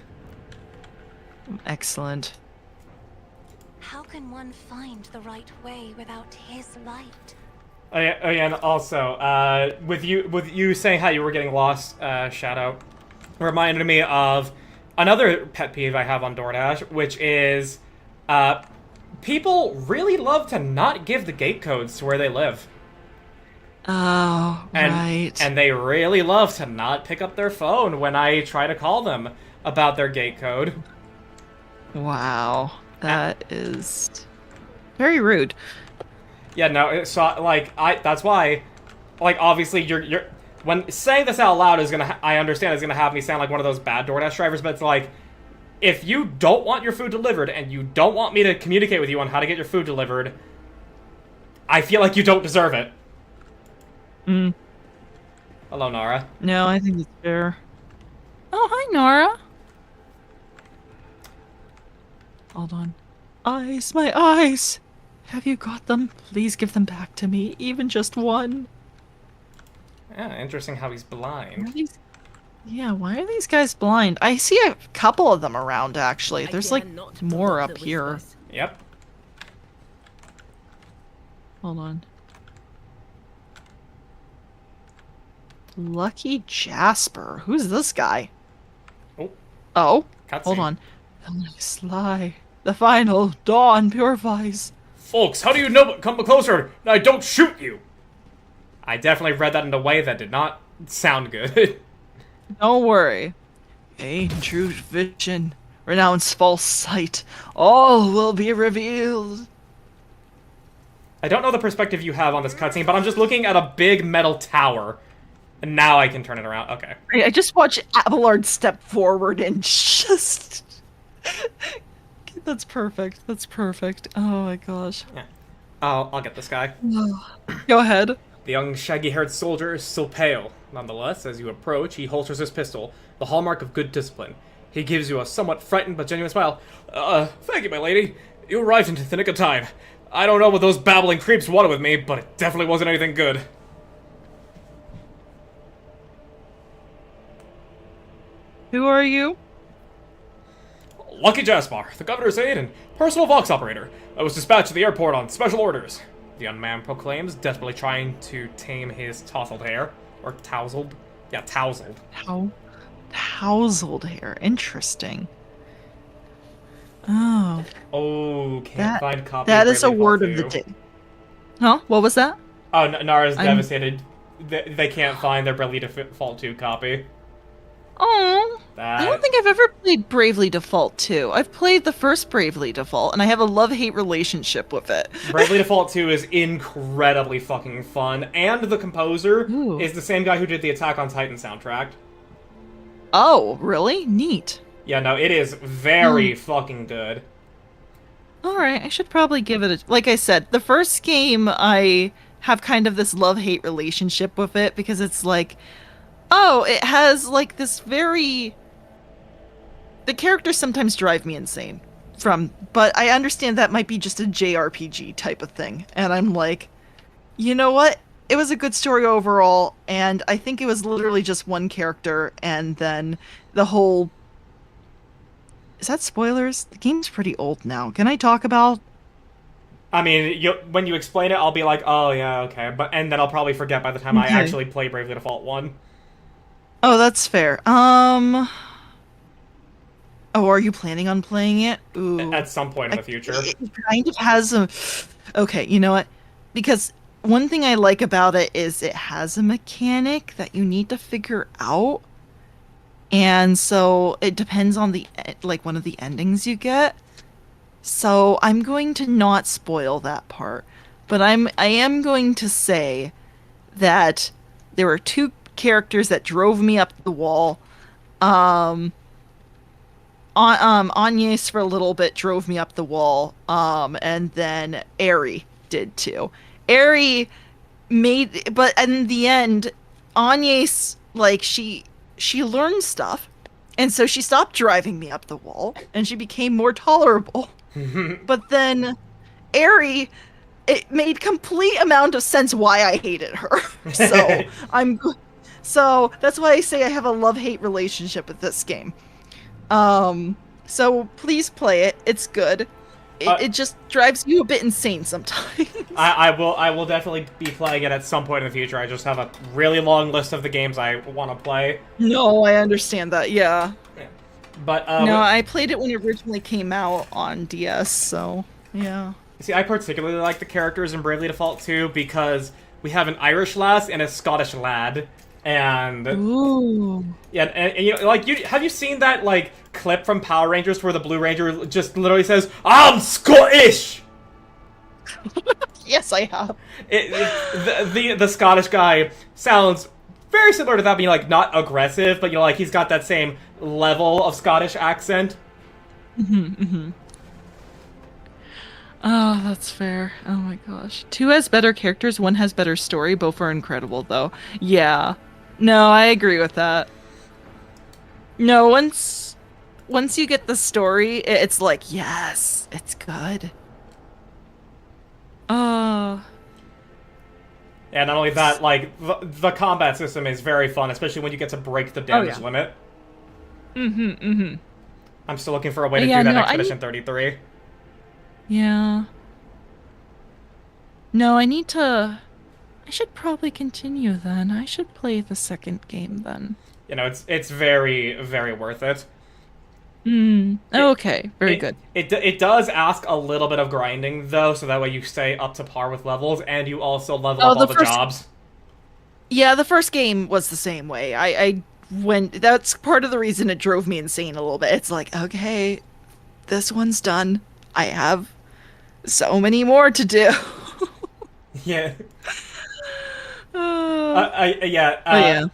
Excellent. How can one find the right way without his light? Oh yeah, and also, with you saying how you were getting lost, Shadow, reminded me of another pet peeve I have on DoorDash, which is, people really love to not give the gate codes to where they live. Oh, right. And they really love to not pick up their phone when I try to call them about their gate code. Wow. That is very rude. Yeah, no, so, like, that's why, like, obviously, you're, when saying this out loud is gonna, I understand it's gonna have me sound like one of those bad DoorDash drivers, but it's like, if you don't want your food delivered, and you don't want me to communicate with you on how to get your food delivered, I feel like you don't deserve it. Hello, Nara. No, I think it's fair. Oh, hi, Nora. Hold on. Eyes, my eyes! Have you got them? Please give them back to me, even just one. Yeah, interesting how he's blind. Yeah, why are these guys blind? I see a couple of them around, actually. There's, like, more up here. Yep. Hold on. Lucky Jasper. Who's this guy? Oh. Oh, Cutscene. hold on. The next lie. The final dawn purifies. Folks, how do you know? Come closer. I don't shoot you. I definitely read that in a way that did not sound good. Don't worry. Ancient vision. Renounce false sight. All will be revealed. I don't know the perspective you have on this cutscene, but I'm just looking at a big metal tower. And now I can turn it around. Okay. I just watch Abelard step forward and just... That's perfect. That's perfect. Oh my gosh. Yeah. I'll get this guy. Go ahead. The young, shaggy-haired soldier is still pale. Nonetheless, as you approach, he holsters his pistol, the hallmark of good discipline. He gives you a somewhat frightened but genuine smile. Thank you, my lady. You arrived into the nick of time. I don't know what those babbling creeps wanted with me, but it definitely wasn't anything good. Who are you? Lucky Jaspar, the governor's aide and personal Vox operator. I was dispatched to the airport on special orders. The young man proclaims, desperately trying to tame his tousled hair. Or tousled? Yeah, tousled. Tousled hair. Interesting. Oh. Oh, can't find copy. That of is a Bravely word Default of the 2. day. Huh? What was that? Oh, Nara's devastated. They can't find their Bravely Default 2 copy. Oh, I don't think I've ever played Bravely Default 2. I've played the first Bravely Default, and I have a love-hate relationship with it. Bravely Default 2 is incredibly fucking fun, and the composer Ooh. is the same guy who did the Attack on Titan soundtrack. Oh, really? Neat. Yeah, no, it is very fucking good. Alright, I should probably give it a... Like I said, the first game, I have kind of this love-hate relationship with it, because it's like... Oh, it has, like, this very... The characters sometimes drive me insane. But I understand that might be just a JRPG type of thing. And I'm like, you know what? It was a good story overall, and I think it was literally just one character, and then the whole... Is that spoilers? The game's pretty old now. Can I talk about... I mean, when you explain it, I'll be like, oh, yeah, okay. And then I'll probably forget by the time I actually play Bravely Default 1. Oh, that's fair. Oh, are you planning on playing it? Ooh. At some point in the future. It kind of has a... Okay, you know what? Because one thing I like about it is it has a mechanic that you need to figure out. And so it depends on one of the endings you get. So I'm going to not spoil that part. But I am going to say that there were two characters that drove me up the wall. Agnes for a little bit drove me up the wall. And then Eri did too. Eri but in the end, Agnes, like, she learned stuff, and so she stopped driving me up the wall, and she became more tolerable. But then Eri, it made complete amount of sense why I hated her. So that's why I say I have a love-hate relationship with this game. So please play it. It's good. It just drives you a bit insane sometimes. I will definitely be playing it at some point in the future. I just have a really long list of the games I want to play. No, I understand that, yeah. But no, I played it when it originally came out on DS, so yeah. See, I particularly like the characters in Bravely Default 2 because we have an Irish lass and a Scottish lad. And ooh. Yeah, and you know, like, have you seen that like clip from Power Rangers where the Blue Ranger just literally says, "I'm Scottish"? Yes, I have. The Scottish guy sounds very similar to that, being like not aggressive, but you know, like he's got that same level of Scottish accent. Oh, that's fair. Oh my gosh. Two has better characters, one has better story. Both are incredible, though. Yeah. No, I agree with that. No, once you get the story, it's like, yes, it's good. Yeah, not only that, like, the combat system is very fun, especially when you get to break the damage limit. I'm still looking for a way to do that Expedition 33. Yeah. No, I should probably continue then. I should play the second game then. You know, it's very, very worth it. Okay, very good. It does ask a little bit of grinding, though, so that way you stay up to par with levels, and you also level up all the jobs. Yeah, the first game was the same way. I that's part of the reason it drove me insane a little bit. It's like, okay, this one's done. I have so many more to do. Yeah. Uh, Yeah. oh yeah.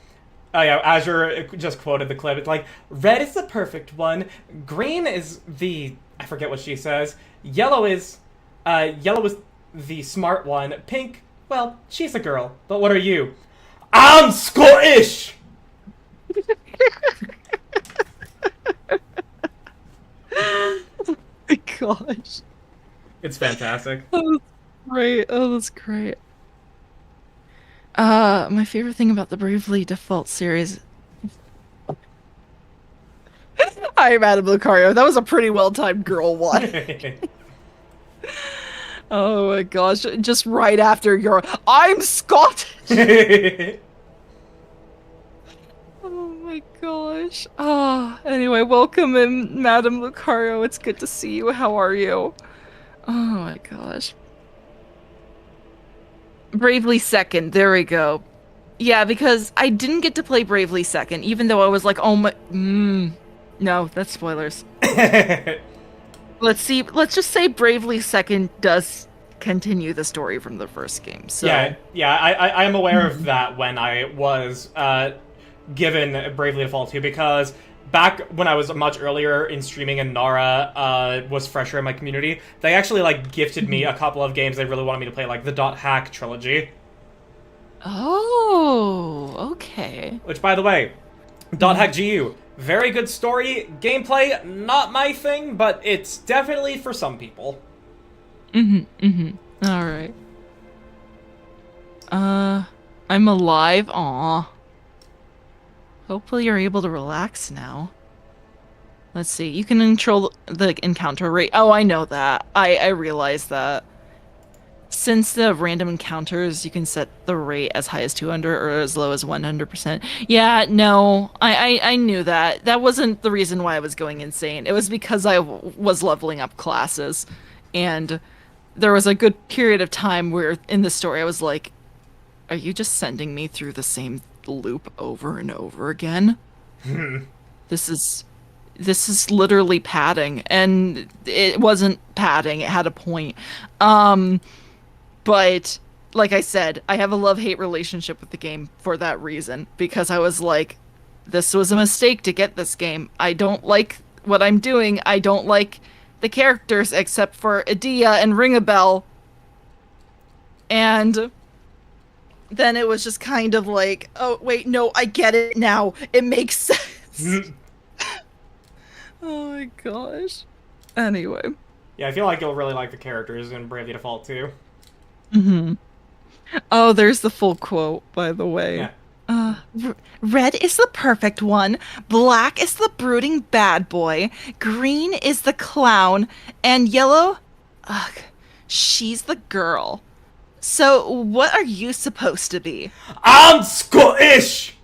Oh yeah, Azure just quoted the clip. It's like, red is the perfect one. Green is the... I forget what she says. Yellow is the smart one. Pink, well, she's a girl. But what are you? I'm Scottish! Oh my gosh. It's fantastic. Oh, that's great. Oh, that's great. My favorite thing about the Bravely Default series. Hi, Madame Lucario. That was a pretty well-timed girl one. Oh my gosh. Just right after your I'm Scottish! Oh my gosh. Ah, anyway, welcome in, Madame Lucario. It's good to see you. How are you? Oh my gosh. Bravely Second. There we go. Yeah, because I didn't get to play Bravely Second, even though I was like, oh my... No, that's spoilers. Let's see. Let's just say Bravely Second does continue the story from the first game. So yeah, I am aware of that when I was given Bravely Default 2, because back when I was much earlier in streaming and Nara was fresher in my community, they actually like gifted me a couple of games they really wanted me to play, like the .hack trilogy. Oh, okay. Which, by the way, .hack GU, very good story. Gameplay, not my thing, but it's definitely for some people. Alright. I'm alive. Aw. Hopefully you're able to relax now. Let's see. You can control the encounter rate. Oh, I know that. I realize that. Since the random encounters, you can set the rate as high as 200 or as low as 100%. Yeah, no. I knew that. That wasn't the reason why I was going insane. It was because I was leveling up classes. And there was a good period of time where in the story I was like, are you just sending me through the same loop over and over again? This is literally padding, and it wasn't padding, it had a point. But like I said, I have a love-hate relationship with the game for that reason, because I was like, this was a mistake to get this game. I don't like what I'm doing. I don't like the characters except for Adia and Ring a Bell. And then it was just kind of like, oh, wait, no, I get it now. It makes sense. Oh my gosh. Anyway. Yeah, I feel like you'll really like the characters in Bravely Default 2. Oh, there's the full quote, by the way. Yeah. Red is the perfect one, black is the brooding bad boy, green is the clown, and yellow, ugh, she's the girl. So, what are you supposed to be? I'm Scottish!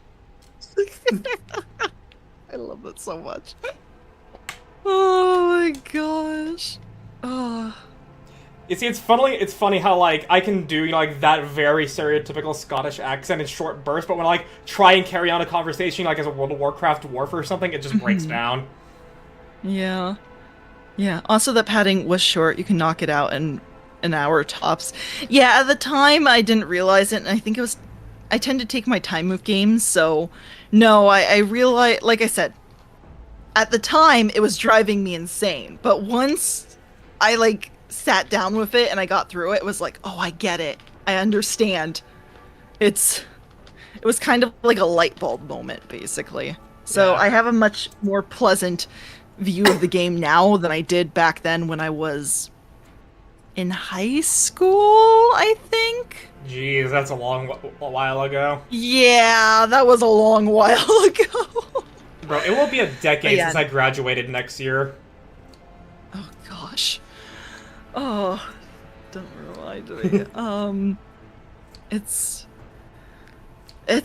I love that so much. Oh my gosh. Oh. You see, it's funny how, like, I can do, you know, like, that very stereotypical Scottish accent in short bursts, but when I, like, try and carry on a conversation, like, as a World of Warcraft dwarf or something, it just breaks down. Yeah. Yeah. Also, that padding was short. You can knock it out in an hour tops. Yeah, at the time, I didn't realize it, and I think it was... I tend to take my time with games, so... No, I realized... Like I said, at the time, it was driving me insane, but once I, like, sat down with it and I got through it, it was like, oh, I get it. I understand. It was kind of like a light bulb moment, basically. So Yeah. I have a much more pleasant view of the game now than I did back then when I was in high school, I think. Jeez, that's a while ago. Yeah, that was a long while ago. Bro, it will be a decade Yeah. since I graduated next year. Oh gosh. Oh, don't remind me. It's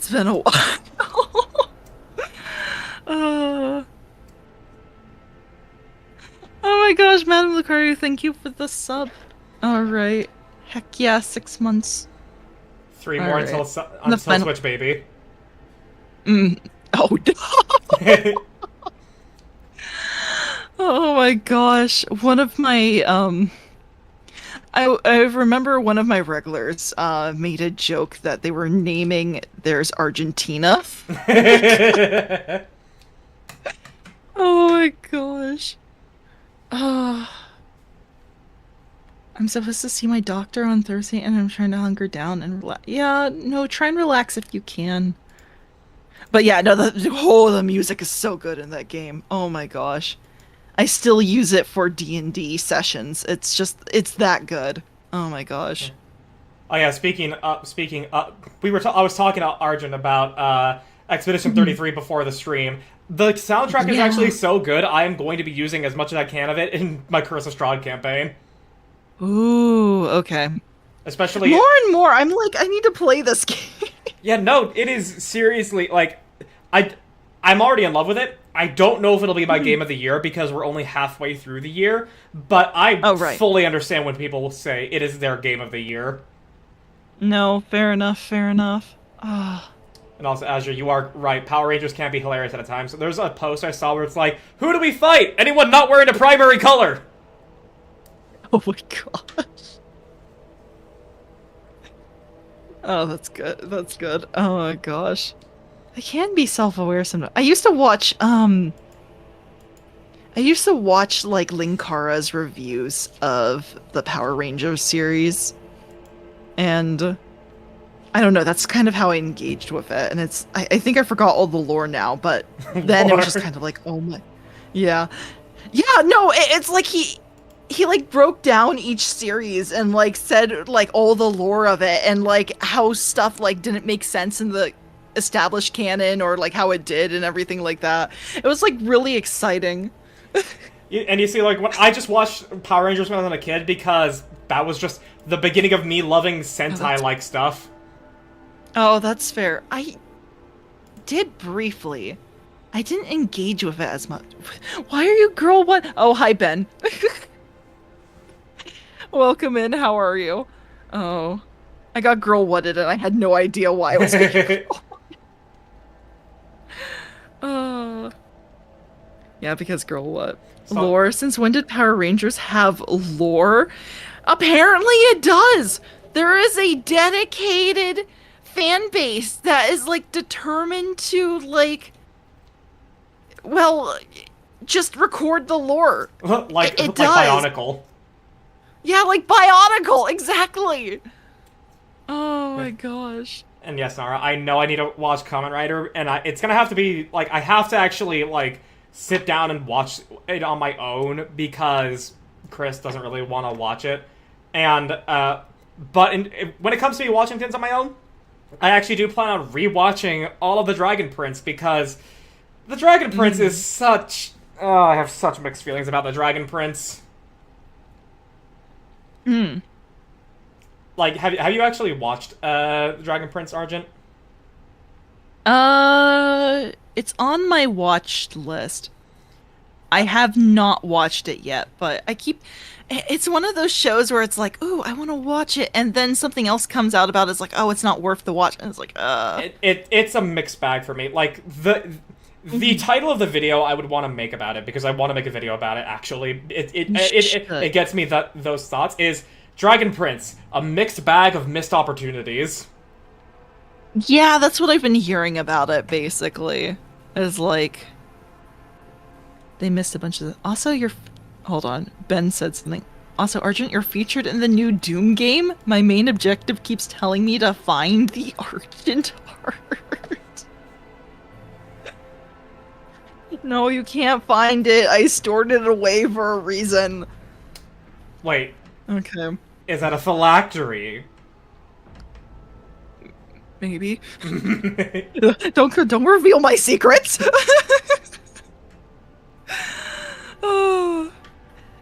been a while. Oh my gosh, Madame Lucario, thank you for the sub. Alright. Heck yeah, 6 months. 3 more Alright. until The final- Switch, baby. Oh, oh my gosh. One of my, I remember one of my regulars, made a joke that they were naming theirs Argentina. Oh my gosh. Oh. I'm supposed to see my doctor on Thursday and I'm trying to hunker down and relax. Yeah, no, try and relax if you can. But yeah, no, the music is so good in that game. Oh my gosh. I still use it for D&D sessions. It's that good. Oh my gosh. Oh yeah, I was talking to Arjun about Expedition 33 before the stream. The soundtrack is actually so good, I am going to be using as much as I can of it in my Curse of Strahd campaign. Ooh, okay. Especially more and more, I'm like, I need to play this game. Yeah, no, it is seriously, like, I'm already in love with it. I don't know if it'll be my game of the year because we're only halfway through the year, but I fully understand when people say it is their game of the year. No, fair enough, fair enough. Ah. And also, Azure, you are right. Power Rangers can't be hilarious at a time. So there's a post I saw where it's like, who do we fight? Anyone not wearing a primary color? Oh my gosh. Oh, that's good. That's good. Oh my gosh. I can be self-aware sometimes. I used to watch like Linkara's reviews of the Power Rangers series. And I don't know, that's kind of how I engaged with it. And I think I forgot all the lore now, but then it was just kind of like, oh my. Yeah. Yeah, no, it's like he like broke down each series and like said like all the lore of it and like how stuff like didn't make sense in the established canon or like how it did and everything like that. It was like really exciting. And you see, like, when I just watched Power Rangers when I was a kid because that was just the beginning of me loving Sentai-like stuff. Oh, that's fair. I did briefly. I didn't engage with it as much. Why are you girl what? Oh, hi, Ben. Welcome in. How are you? Oh, I got girl whatted and I had no idea why I was getting yeah, because girl what? Stop. Lore. Since when did Power Rangers have lore? Apparently it does. There is a dedicated fan base that is like determined to like, well, just record the lore. like it does. Like Bionicle. Yeah, like Bionicle, exactly. Oh my gosh. And yes, Nara, I know I need to watch Kamen Rider, and it's gonna have to be, like, I have to actually, like, sit down and watch it on my own, because Chris doesn't really want to watch it. And, but when it comes to me watching things on my own, I actually do plan on rewatching all of the Dragon Prince, because the Dragon Prince is such... Oh, I have such mixed feelings about the Dragon Prince. Like, have you actually watched Dragon Prince, Argent? It's on my watched list. I have not watched it yet, but it's one of those shows where it's like, ooh, I want to watch it, and then something else comes out about it. It's like, oh, it's not worth the watch, and it's like, It's a mixed bag for me. Like, the title of the video I would want to make about it, because I want to make a video about it, actually. It gets me those thoughts, is Dragon Prince, a mixed bag of missed opportunities. Yeah, that's what I've been hearing about it, basically. Is like, they missed a bunch of... Also, hold on. Ben said something. Also, Argent, you're featured in the new Doom game? My main objective keeps telling me to find the Argent heart. No, you can't find it. I stored it away for a reason. Wait. Okay. Is that a phylactery? Maybe. Don't reveal my secrets. Oh.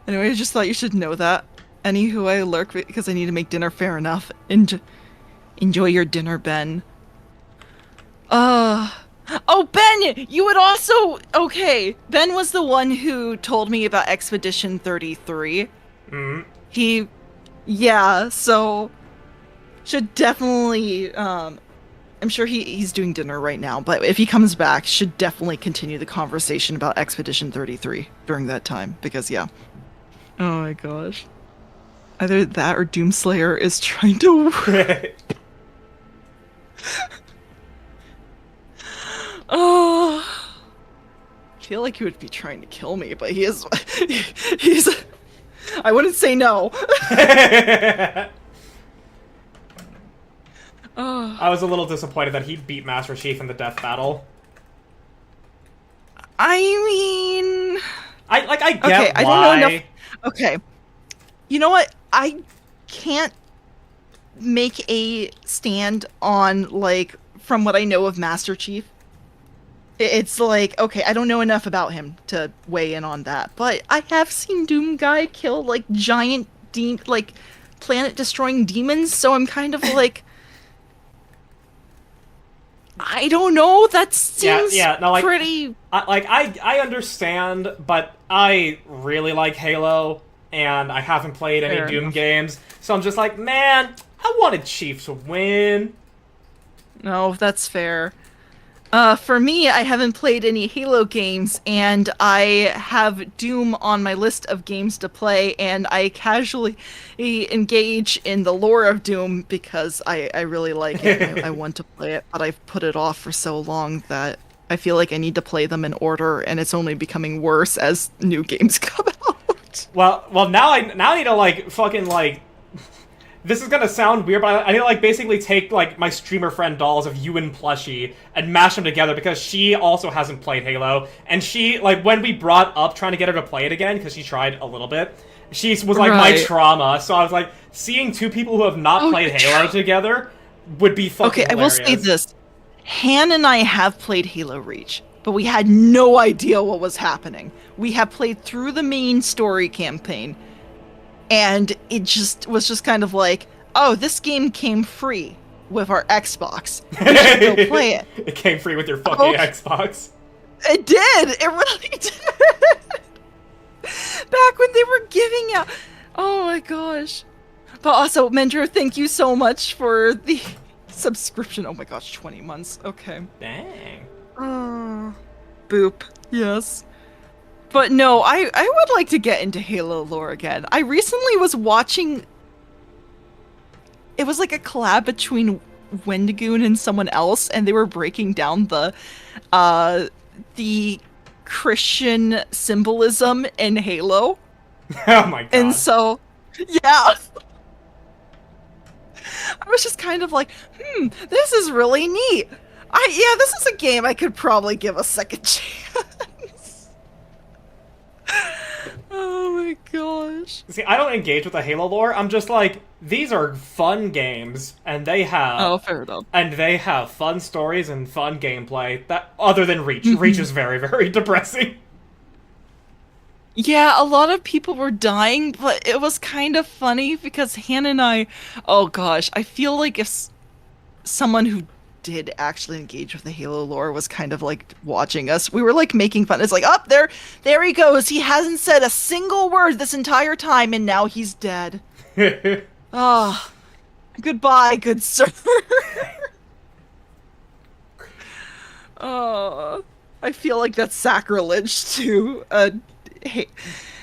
Anyway, I just thought you should know that. Anywho, I lurk because I need to make dinner. Fair enough. Enjoy your dinner, Ben. Oh, Ben, you would also... Okay, Ben was the one who told me about Expedition 33. Yeah, so... Should definitely, I'm sure he's doing dinner right now, but if he comes back, should definitely continue the conversation about Expedition 33 during that time, because yeah. Oh my gosh. Either that or Doomslayer is trying to... Oh... I feel like he would be trying to kill me, but he's... I wouldn't say no. Oh. I was a little disappointed that he beat Master Chief in the death battle. I mean... I get okay, why. I don't know enough... Okay. You know what? I can't make a stand on, like, from what I know of Master Chief. It's like, okay, I don't know enough about him to weigh in on that. But I have seen Doom Guy kill, like, giant, like, planet-destroying demons, so I'm kind of like... I don't know, that seems no, like, pretty... I understand, but I really like Halo, and I haven't played any Fair Doom enough. games, so I'm just like, man, I wanted Chief to win. No, that's fair. For me, I haven't played any Halo games, and I have Doom on my list of games to play, and I casually engage in the lore of Doom because I really like it. I want to play it, but I've put it off for so long that I feel like I need to play them in order, and it's only becoming worse as new games come out. Well, now I need to, like, fucking, like... This is gonna sound weird, but I need to, like, basically take, like, my streamer friend dolls of you and Plushie and mash them together because she also hasn't played Halo. And she, like, when we brought up trying to get her to play it again, because she tried a little bit, she was, like, my trauma. So I was like, seeing two people who have not played Halo together would be fucking hilarious. I will say this. Han and I have played Halo Reach, but we had no idea what was happening. We have played through the main story campaign, and it was just kind of like, oh, this game came free with our Xbox. We should go play it. It came free with your fucking Xbox. It did! It really did! Back when they were giving out... Oh my gosh. But also, Mendro, thank you so much for the subscription. Oh my gosh, 20 months. Okay. Dang. Boop. Yes. But no, I would like to get into Halo lore again. I recently was watching... It was like a collab between Wendigoon and someone else, and they were breaking down the Christian symbolism in Halo. Oh my god. And so, yeah. I was just kind of like, this is really neat. This is a game I could probably give a second chance. Oh my gosh. See, I don't engage with the Halo lore. I'm just like, these are fun games, and they have... Oh, fair enough. And they have fun stories and fun gameplay, that other than Reach. Reach is very, very depressing. Yeah, a lot of people were dying, but it was kind of funny because Hannah and I... Oh gosh, I feel like if someone who did actually engage with the Halo lore was kind of like watching us, we were like making fun. It's like, oh, there he goes. He hasn't said a single word this entire time, and now he's dead. Oh, goodbye, good sir. Oh, I feel like that's sacrilege to a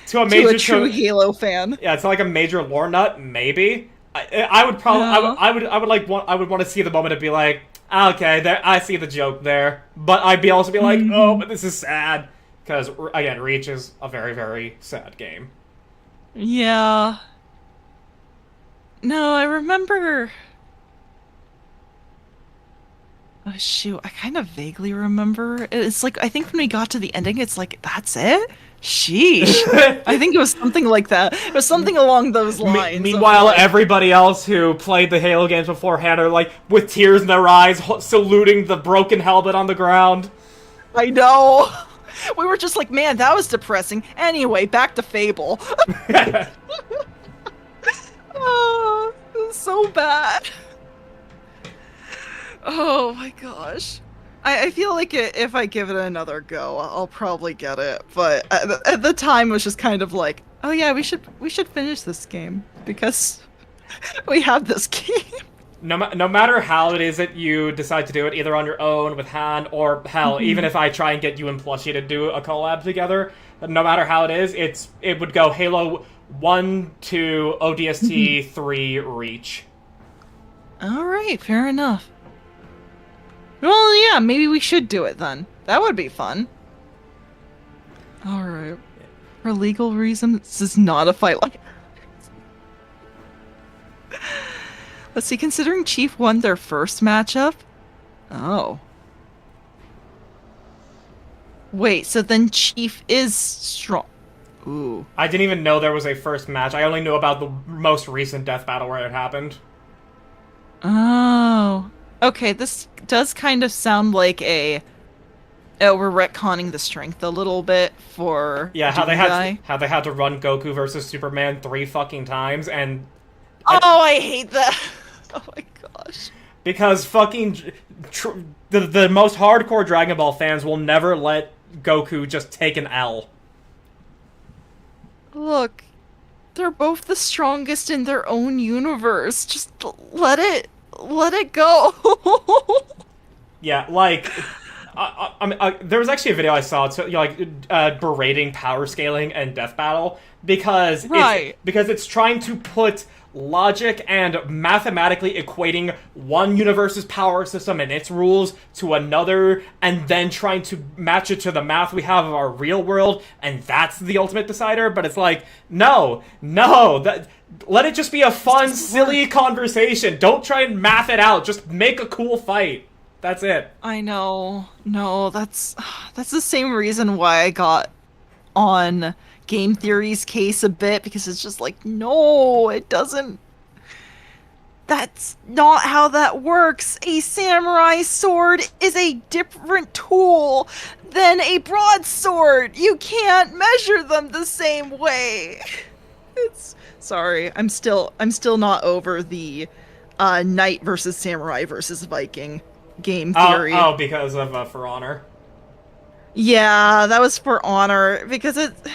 true Halo fan. Yeah, it's not like a major lore nut. Maybe I would probably I would want to see the moment and be like, okay, there, I see the joke there, but I'd also be like, oh, but this is sad because again, Reach is a very, very sad game. Yeah. No, I remember. Oh shoot, I kind of vaguely remember. It's like, I think when we got to the ending, it's like, that's it? Sheesh. I think it was something like that. It was something along those lines. Meanwhile, everybody else who played the Halo games beforehand are like, with tears in their eyes, saluting the broken helmet on the ground. I know. We were just like, man, that was depressing. Anyway, back to Fable. Oh, it was so bad. Oh my gosh. I feel like if I give it another go, I'll probably get it. But at the time, it was just kind of like, oh yeah, we should finish this game because we have this game. no matter how it is that you decide to do it, either on your own with Han, or hell, even if I try and get you and Plushie to do a collab together, no matter how it is, it would go Halo 1, 2, ODST, 3, Reach. Alright, fair enough. Well, yeah, maybe we should do it then. That would be fun. Alright. For legal reasons, this is not a fight like... Let's see, considering Chief won their first matchup? Oh. Wait, so then Chief is strong. Ooh. I didn't even know there was a first match. I only knew about the most recent death battle where it happened. Oh. Okay, this does kind of sound like a... Oh, we're retconning the strength a little bit for Yeah, how Doom they had to run Goku versus Superman 3 fucking times, and Oh, I hate that. Oh my gosh. because fucking the most hardcore Dragon Ball fans will never let Goku just take an L. Look, they're both the strongest in their own universe. Just let it go. Yeah, like I mean, there was actually a video I saw, berating power scaling and death battle because it's trying to put logic and mathematically equating one universe's power system and its rules to another, and then trying to match it to the math we have of our real world, and that's the ultimate decider. But it's like, no, let it just be a fun, silly conversation. Don't try and math it out. Just make a cool fight. That's it. I know. No, that's the same reason why I got on Game Theory's case a bit, because it's just like, no, it doesn't. That's not how that works. A samurai sword is a different tool than a broadsword. You can't measure them the same way. Sorry, I'm still not over the knight versus samurai versus Viking game theory. Oh, because of For Honor. Yeah, that was For Honor, because it's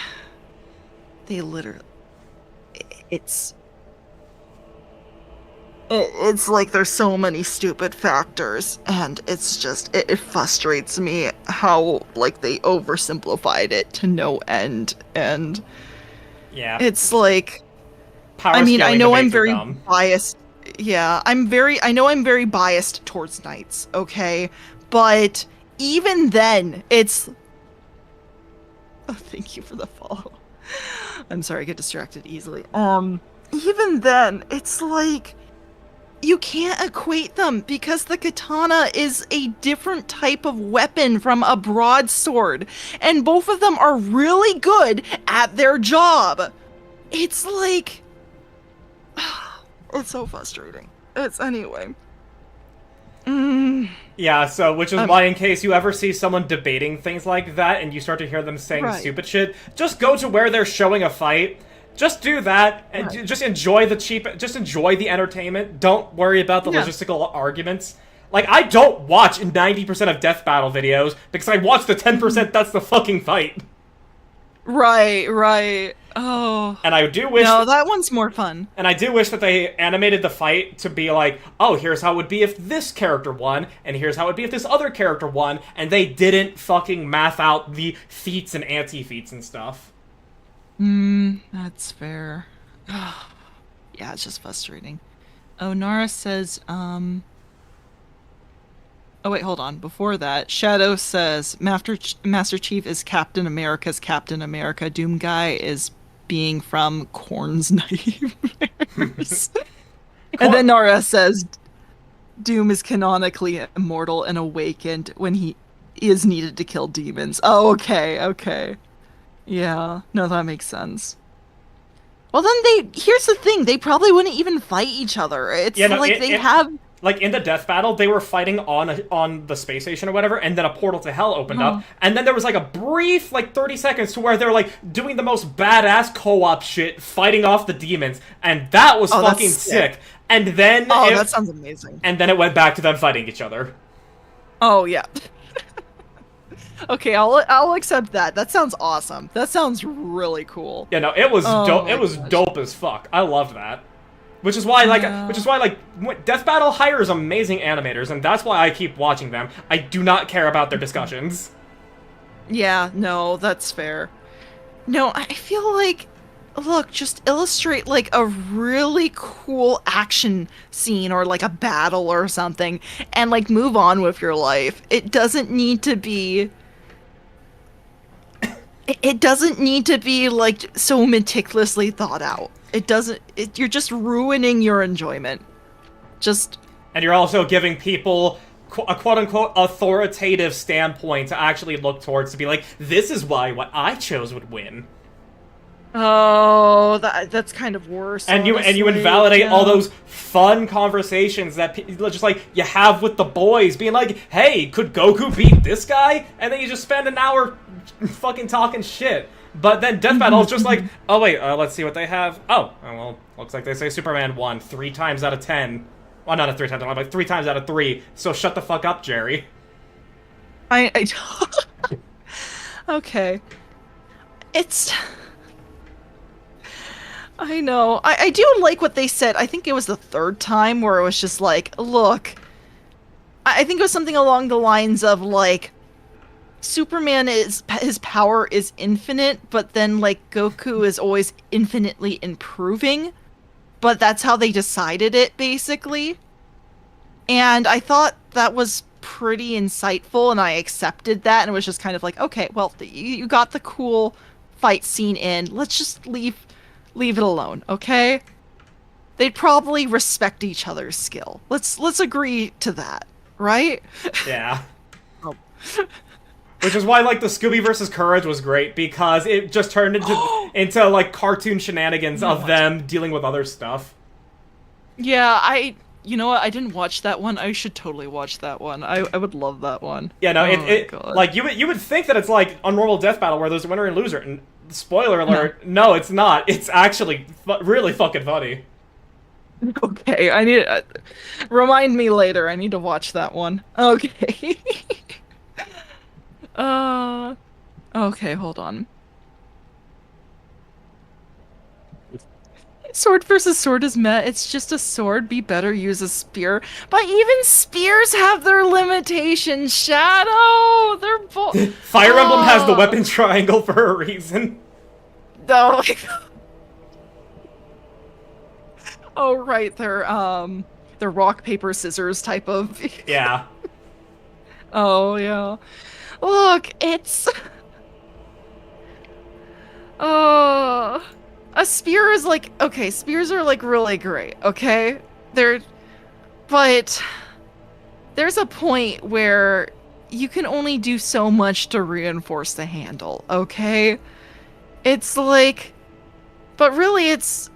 like there's so many stupid factors, and it's just, it frustrates me how, like, they oversimplified it to no end, and yeah, it's like, power I mean, I know I'm very dumb. biased. Yeah, I know I'm very biased towards knights, okay? But even then, it's... Oh, thank you for the follow. I'm sorry, I get distracted easily. Even then, it's like, you can't equate them, because the katana is a different type of weapon from a broadsword, and both of them are really good at their job. It's like... It's so frustrating. Anyway. Yeah, so, which is why, in case you ever see someone debating things like that and you start to hear them saying Right. stupid shit, just go to where they're showing a fight. Just do that, and just enjoy the entertainment. Don't worry about the logistical arguments. Like, I don't watch 90% of death battle videos, because I watch the 10% that's the fucking fight. Right. Oh. And I do wish... No, that one's more fun. And I do wish that they animated the fight to be like, oh, here's how it would be if this character won, and here's how it would be if this other character won, and they didn't fucking math out the feats and anti-feats and stuff. That's fair. Yeah, it's just frustrating. Oh, Nara says, Oh, wait, hold on. Before that, Shadow says, Master Chief is Captain America's Captain America. Doom Guy is being from Korn's Nightmares. And then Nara says, Doom is canonically immortal and awakened when he is needed to kill demons. Oh, okay. Yeah, no, that makes sense. Well, then here's the thing, they probably wouldn't even fight each other. It's have... Like, in the death battle, they were fighting on the space station or whatever, and then a portal to hell opened up, and then there was, like, a brief, 30 seconds to where they were, doing the most badass co-op shit, fighting off the demons, and that was fucking sick. And then... that sounds amazing. And then it went back to them fighting each other. Oh, yeah. Okay, I'll accept that. That sounds awesome. That sounds really cool. Yeah, no, it was dope. It was dope as fuck. I loved that. Which is why, Yeah. Death Battle hires amazing animators, and that's why I keep watching them. I do not care about their discussions. Yeah, no, that's fair. No, I feel like, look, just illustrate like a really cool action scene or like a battle or something and like move on with your life. It doesn't need to be it doesn't need to be like so meticulously thought out. It doesn't you're just ruining your enjoyment. Just And you're also giving people a quote-unquote authoritative standpoint to actually look towards, to be like, this is why what I chose would win. oh, that's kind of worse. And you honestly. invalidate Yeah. all those fun conversations that just like you have with the boys, being like, "Hey, could Goku beat this guy?" And then you just spend an hour fucking talking shit. But then Death Battle is just like, "Oh wait, let's see what they have." Oh, well, looks like they say Superman won 3 times out of 10. Well, not 3 times out of 10, but 3 times out of 3. So shut the fuck up, Jerry. I okay. It's I know. I do like what they said. I think it was the third time where it was just like, look, I think it was something along the lines of like, Superman his power is infinite, but then like Goku is always infinitely improving. But that's how they decided it, basically. And I thought that was pretty insightful, and I accepted that, and it was just kind of like, okay, well, you got the cool fight scene in. Let's just leave it alone, okay? They'd probably respect each other's skill. Let's agree to that, right? Yeah. Oh. Which is why, like, the Scooby versus Courage was great, because it just turned into like, cartoon shenanigans of them dealing with other stuff. Yeah, you know what? I didn't watch that one. I should totally watch that one. I would love that one. Yeah, no, God. like, you would think that it's like a normal Death Battle where there's a winner and loser, and spoiler alert, no, it's not. It's actually really fucking funny. Okay, I need remind me later. I need to watch that one. Okay. Okay, hold on. Sword versus sword is met. It's just a sword. Be better, use a spear. But even spears have their limitations, Shadow! They're both... Fire Emblem has the weapon triangle for a reason. No. Oh, right. They're rock, paper, scissors type of... Yeah. Oh, yeah. Look, it's... A spear is like... Okay, spears are like really great, okay? But... There's a point where you can only do so much to reinforce the handle, okay? It's like... But really, it's...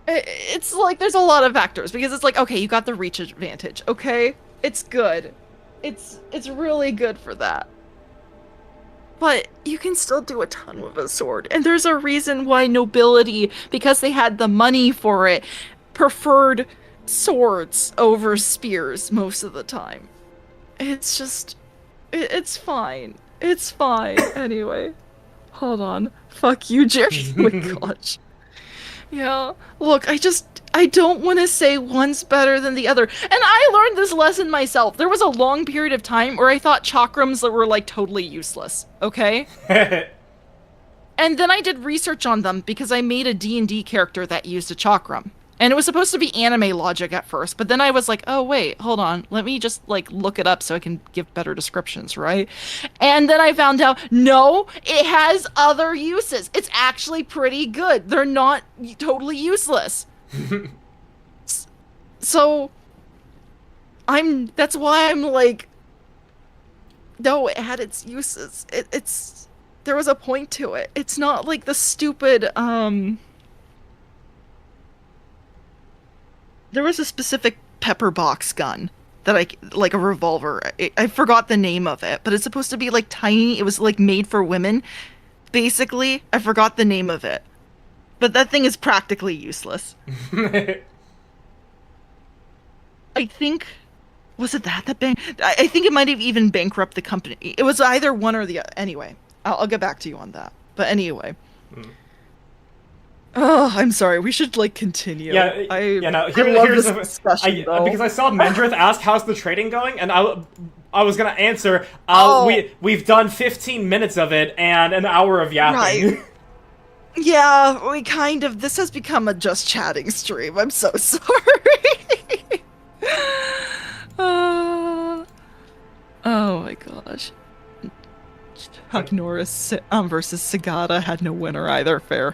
It's like there's a lot of factors, because it's like, okay, you got the reach advantage, okay? It's good. It's really good for that. But you can still do a ton with a sword. And there's a reason why nobility, because they had the money for it, preferred swords over spears most of the time. It's just... It's fine. It's fine. Anyway. Hold on. Fuck you, Jerry. Oh my gosh. Yeah. Look, I don't want to say one's better than the other. And I learned this lesson myself. There was a long period of time where I thought chakrams were, like, totally useless. Okay? And then I did research on them because I made a D&D character that used a chakram. And it was supposed to be anime logic at first, but then I was like, oh wait, hold on, let me just like look it up so I can give better descriptions, right? And then I found out, no, it has other uses. It's actually pretty good. They're not totally useless. So, that's why I'm like, no, it had its uses. There was a point to it. It's not like the stupid, there was a specific pepper box gun that like a revolver. I forgot the name of it, but it's supposed to be like tiny. It was like made for women, basically. I forgot the name of it, but that thing is practically useless. I think, was it that I think it might have even bankrupted the company. It was either one or the other. Anyway, I'll get back to you on that. But anyway. Oh, I'm sorry. We should like continue. Yeah, I yeah. No, I love here's this discussion though. because I saw Mendrith ask how's the trading going, and I was gonna answer. Oh. We've done 15 minutes of it and an hour of yapping. Right. Yeah, we kind of. This has become a just chatting stream. I'm so sorry. Oh my gosh. Chuck Norris versus Sagata had no winner either. Fair.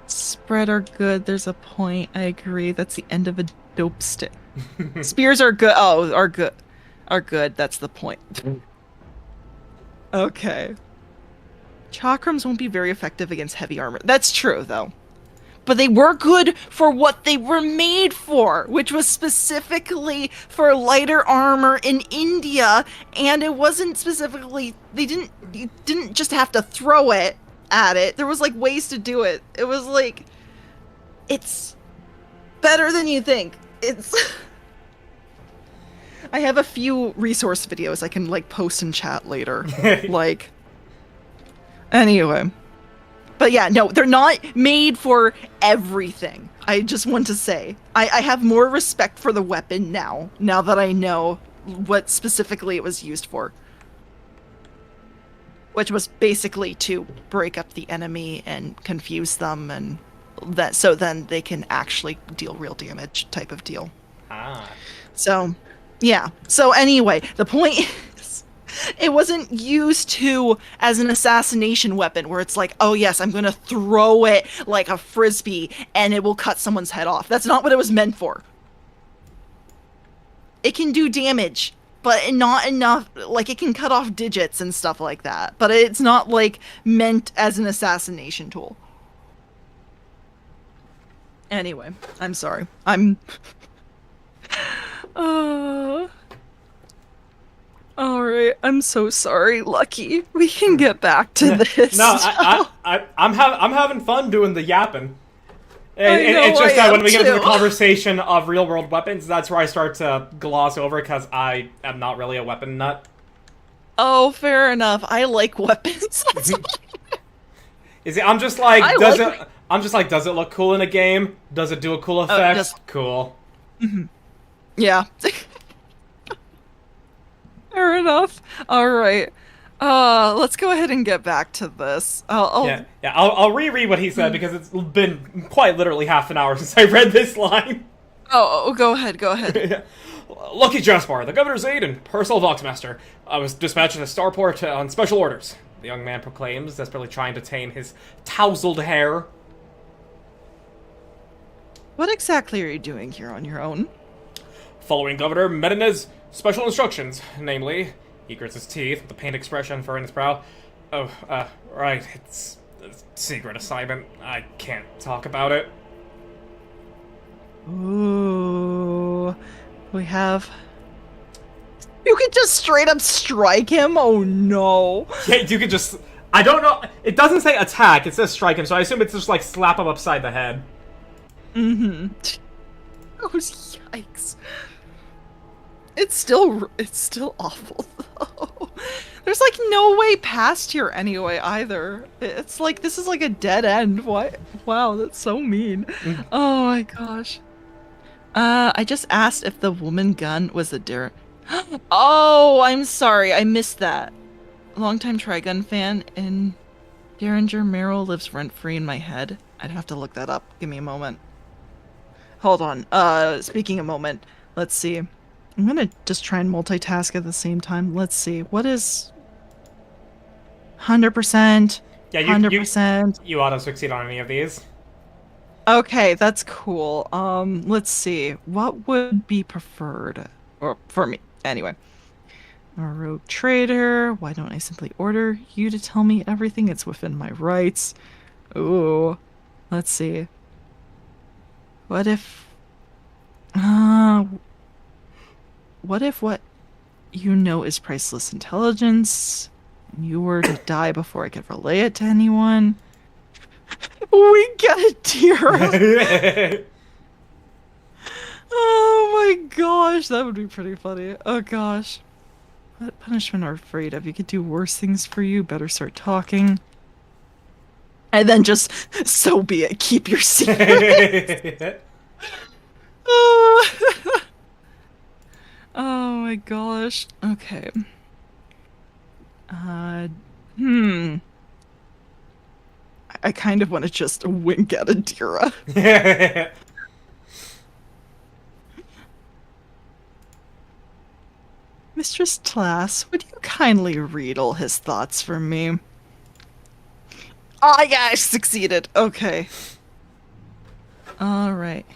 Spread are good. There's a point. I agree. That's the end of a dope stick. Spears are good. Oh, are good. Are good. That's the point. Okay. Chakrams won't be very effective against heavy armor. That's true, though. But they were good for what they were made for, which was specifically for lighter armor in India, and it wasn't specifically, you didn't just have to throw it at it. There was like ways to do it. It was like, it's better than you think. It's I have a few resource videos I can like post in chat later. Like, anyway. But yeah, no, they're not made for everything. I just want to say. I have more respect for the weapon now that I know what specifically it was used for. Which was basically to break up the enemy and confuse them, and that so then they can actually deal real damage type of deal. Ah. So, yeah. So anyway, the point is, it wasn't used as an assassination weapon where it's like, oh yes, I'm gonna throw it like a frisbee and it will cut someone's head off. That's not what it was meant for. It can do damage, but not enough, like it can cut off digits and stuff like that. But it's not like meant as an assassination tool. Anyway, I'm sorry. Alright, I'm so sorry, Lucky. We can get back to this. No, I'm having fun doing the yapping. It's just I that am when we get into the too. conversation of real world weapons, that's where I start to gloss over because I am not really a weapon nut. Oh, fair enough. I like weapons. That's all. Is it? I'm just like, I does it look cool in a game? Does it do a cool effect? just- Cool. Yeah. Fair enough. Alright. Let's go ahead and get back to this. I'll reread what he said because it's been quite literally half an hour since I read this line. Oh, go ahead. Lucky Jaspar, the governor's aide and personal Voxmaster. I was dispatched to the starport on special orders. The young man proclaims, desperately trying to tame his tousled hair. What exactly are you doing here on your own? Following Governor Medina's special instructions, namely, he grits his teeth with a pained expression furrowing his brow. Oh, right, it's a secret assignment. I can't talk about it. Ooh. We have... You could just straight up strike him? Oh no. Yeah, you could just... I don't know. It doesn't say attack, it says strike him, so I assume it's just like slap him upside the head. Mm-hmm. Oh, yikes. It's still awful, though. There's, like, no way past here anyway, either. It's like, this is like a dead end. What? Wow, that's so mean. Oh my gosh. I just asked if the woman gun was a Derek. Oh, I'm sorry, I missed that. Longtime Trigun fan, and Derringer Merrill lives rent-free in my head. I'd have to look that up. Give me a moment. Hold on. Speaking of moment, let's see. I'm gonna just try and multitask at the same time. Let's see. What is 100%? Yeah, 100%. you auto succeed on any of these. Okay, that's cool. Let's see. What would be preferred? Or for me, anyway. A rogue trader. Why don't I simply order you to tell me everything? It's within my rights. Ooh. Let's see. What if... what you know is priceless intelligence, and you were to die before I could relay it to anyone? We get it, dear! Oh my gosh, that would be pretty funny. Oh gosh. What punishment are you afraid of? You could do worse things for you. Better start talking. And then just, so be it, keep your secret. Oh, oh my gosh. Okay. Uh, hmm. I kind of want to just wink at Adira. Mistress Class, would you kindly read all his thoughts for me? Oh yeah, I succeeded. Okay. Alright.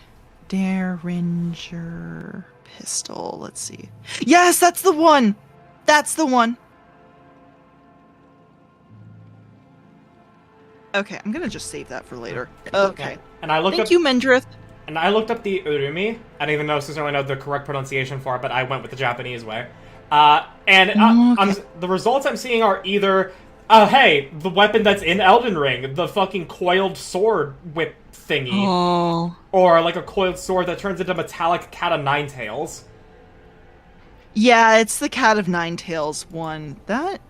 Derringer pistol. Let's see. Yes, that's the one! That's the one! Okay, I'm gonna just save that for later. Okay. And I looked Thank up, you, Mendrith. And I looked up the urumi. I don't even necessarily know the correct pronunciation for it, but I went with the Japanese way. The results I'm seeing are either, hey, the weapon that's in Elden Ring, the fucking coiled sword whip thingy, Oh. or like a coiled sword that turns into metallic cat of nine tails. Yeah, it's the Cat of Nine Tails one. That...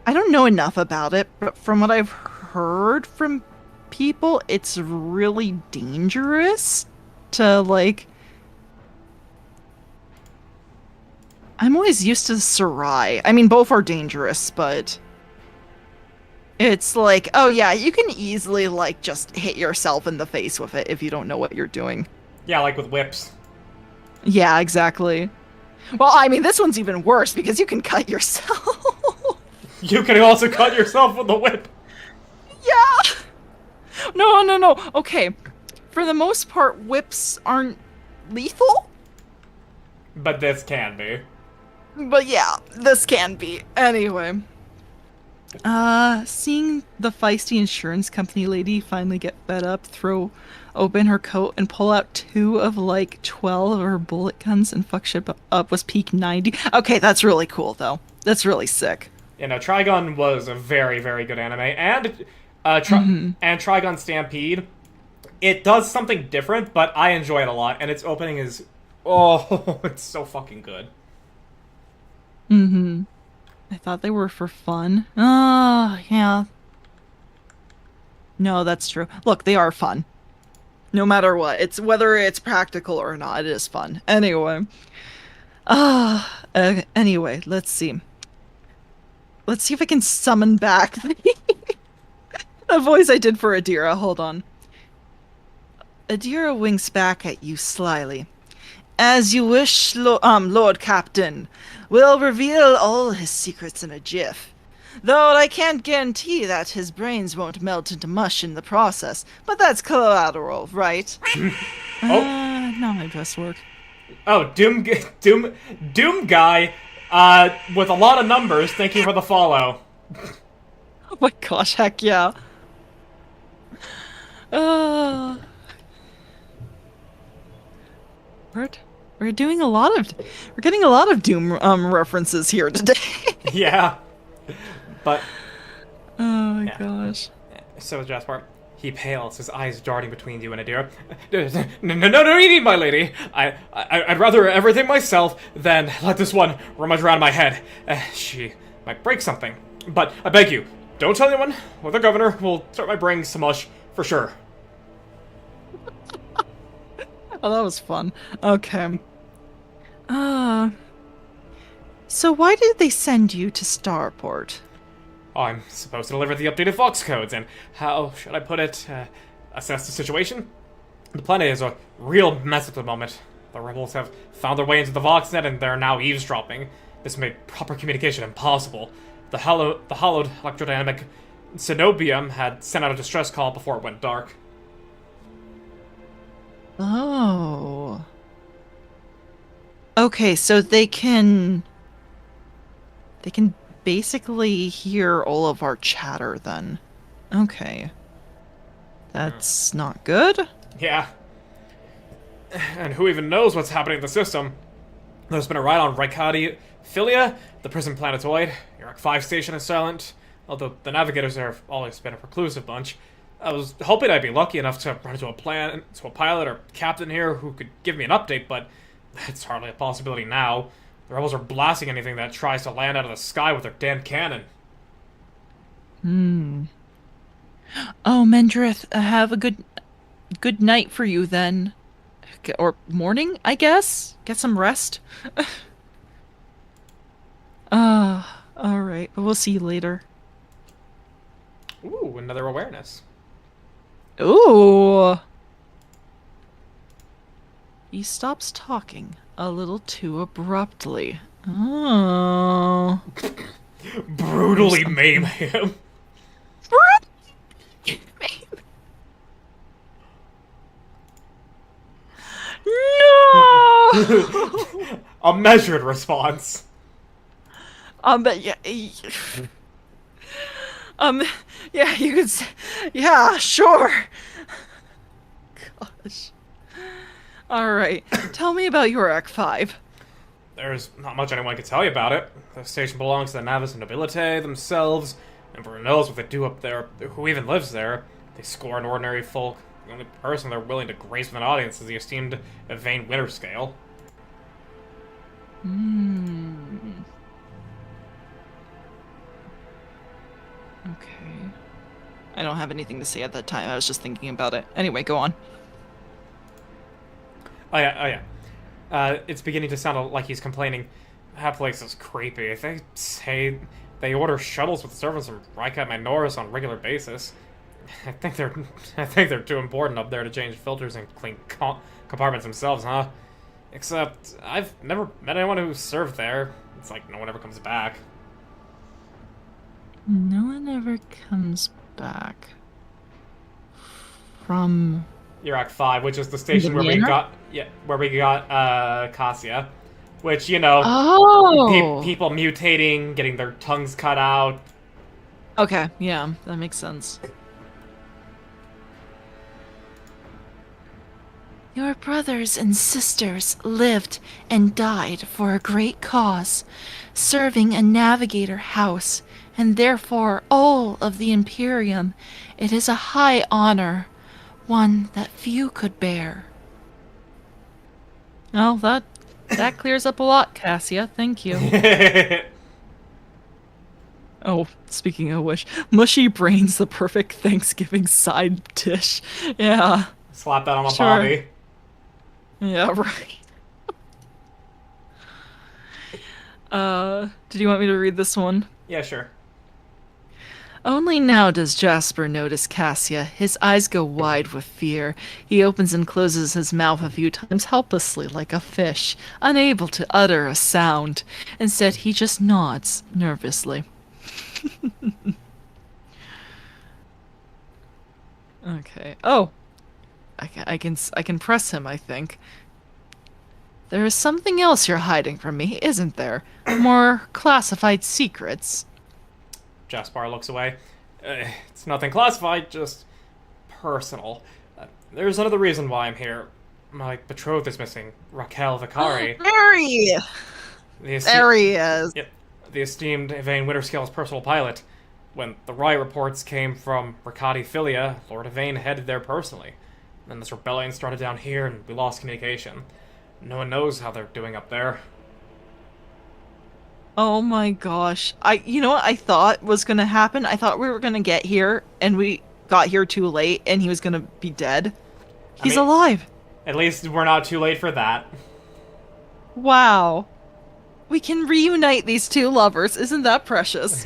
I don't know enough about it, but from what I've heard from people, it's really dangerous to, like... I'm always used to Sarai. I mean, both are dangerous, but... It's like, oh yeah, you can easily, like, just hit yourself in the face with it if you don't know what you're doing. Yeah, like with whips. Yeah, exactly. Well, I mean, this one's even worse because you can cut yourself. You can also cut yourself with the whip. Yeah! No, no, no. Okay. For the most part, whips aren't lethal. But this can be. But yeah, this can be. Anyway. Seeing the feisty insurance company lady finally get fed up, throw open her coat and pull out 2 of like 12 of her bullet guns and fuck shit up was peak 90. Okay, that's really cool though. That's really sick. You know, Trigun was a very, very good anime, and Trigun Stampede, it does something different, but I enjoy it a lot, and its opening is, oh, it's so fucking good. Mm-hmm. I thought they were for fun. Oh, yeah. No, that's true. Look, they are fun. No matter what. It's whether it's practical or not, it is fun. Anyway. Anyway, let's see. Let's see if I can summon back the voice I did for Adira. Hold on. Adira winks back at you slyly. As you wish, Lord Captain. We'll reveal all his secrets in a jiff. Though I can't guarantee that his brains won't melt into mush in the process, but that's collateral, right? Not my best work. Oh, Doom guy, with a lot of numbers, thank you for the follow. Oh my gosh, heck yeah. We're getting a lot of Doom references here today. Yeah. But oh my gosh. So Jasper, he pales, his eyes darting between you and Adira. No, you need my lady. I'd rather everything myself than let this one rummage around my head. She might break something. But I beg you, don't tell anyone, or the governor will start my brains to mush for sure. Oh, that was fun. Okay. So why did they send you to Starport? Oh, I'm supposed to deliver the updated Fox codes, and how should I put it? Assess the situation? The planet is a real mess at the moment. The rebels have found their way into the Voxnet, and they're now eavesdropping. This made proper communication impossible. The hallowed electrodynamic Cenobium had sent out a distress call before it went dark. Oh. Okay, so they can basically hear all of our chatter then. Okay. That's not good. Yeah. And who even knows what's happening in the system? There's been a raid on Raikadi, Philia, the prison planetoid. Iraq 5 station is silent, although the navigators there have always been a reclusive bunch. I was hoping I'd be lucky enough to run into a pilot or captain here who could give me an update, but it's hardly a possibility now. The rebels are blasting anything that tries to land out of the sky with their damn cannon. Hmm. Oh, Mendrith, have a good night for you then. Or morning, I guess? Get some rest. All right. We'll see you later. Ooh, another awareness. Ooh. He stops talking a little too abruptly. Oh. Brutally maim him. No! A measured response. But yeah, yeah, you could say, yeah, sure. Gosh. All right, tell me about your Act 5. There's not much anyone can tell you about it. The station belongs to the Navis Nobilite themselves, and who knows what they do up there, who even lives there. They scorn ordinary folk. The only person they're willing to grace with an audience is the esteemed Vane Winterscale. Hmm. Okay. I don't have anything to say at that time. I was just thinking about it. Anyway, go on. Oh yeah. It's beginning to sound like he's complaining. That place is creepy. They say they order shuttles with servants from Rika Manoris on a regular basis. I think they're too important up there to change filters and clean compartments themselves, huh? Except I've never met anyone who served there. It's like no one ever comes back. No one ever comes back from... You're Act 5, which is the station where we got Cassia, which, you know, Oh! people mutating, getting their tongues cut out. Okay, yeah, that makes sense. Your brothers and sisters lived and died for a great cause, serving a navigator house, and therefore all of the Imperium. It is a high honor, one that few could bear. Oh, that clears up a lot, Cassia. Thank you. Oh, speaking of which, mushy brain's the perfect Thanksgiving side dish. Yeah. Slap that on my Sure. body. Yeah, right. Did you want me to read this one? Yeah, sure. Only now does Jasper notice Cassia. His eyes go wide with fear. He opens and closes his mouth a few times helplessly like a fish, unable to utter a sound. Instead, he just nods nervously. Okay. Oh, I can press him, I think. There is something else you're hiding from me, isn't there? More classified secrets. Jaspar looks away. It's nothing classified, just personal. There's another reason why I'm here. My betrothed is missing, Raquel Vicari. There he is. Yep, the esteemed Vane Winterscale's personal pilot. When the riot reports came from Riccati Filia, Lord Vane headed there personally. Then this rebellion started down here, and we lost communication. No one knows how they're doing up there. Oh my gosh. You know what I thought was gonna happen? I thought we were gonna get here, and we got here too late, and he was gonna be dead. He's alive. At least we're not too late for that. Wow. We can reunite these two lovers. Isn't that precious?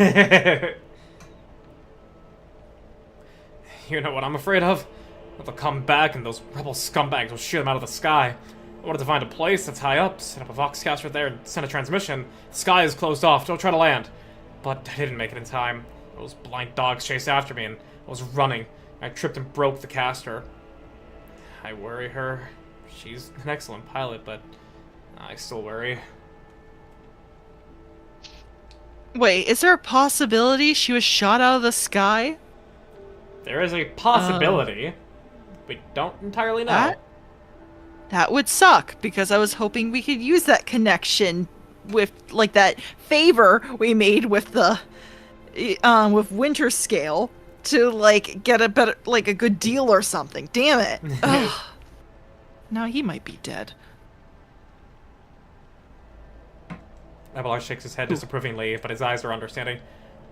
You know what I'm afraid of? That they'll come back and those rebel scumbags will shoot them out of the sky. I wanted to find a place that's high up, set up a voxcaster there, and send a transmission. The sky is closed off, don't try to land. But I didn't make it in time. Those blind dogs chased after me, and I was running. I tripped and broke the caster. I worry her. She's an excellent pilot, but I still worry. Wait, is there a possibility she was shot out of the sky? There is a possibility. We don't entirely know. That would suck, because I was hoping we could use that connection with, like, that favor we made with the, with Winterscale to, like, get a better, like, a good deal or something. Damn it. Ugh. Now he might be dead. Abelard shakes his head disapprovingly, but his eyes are understanding.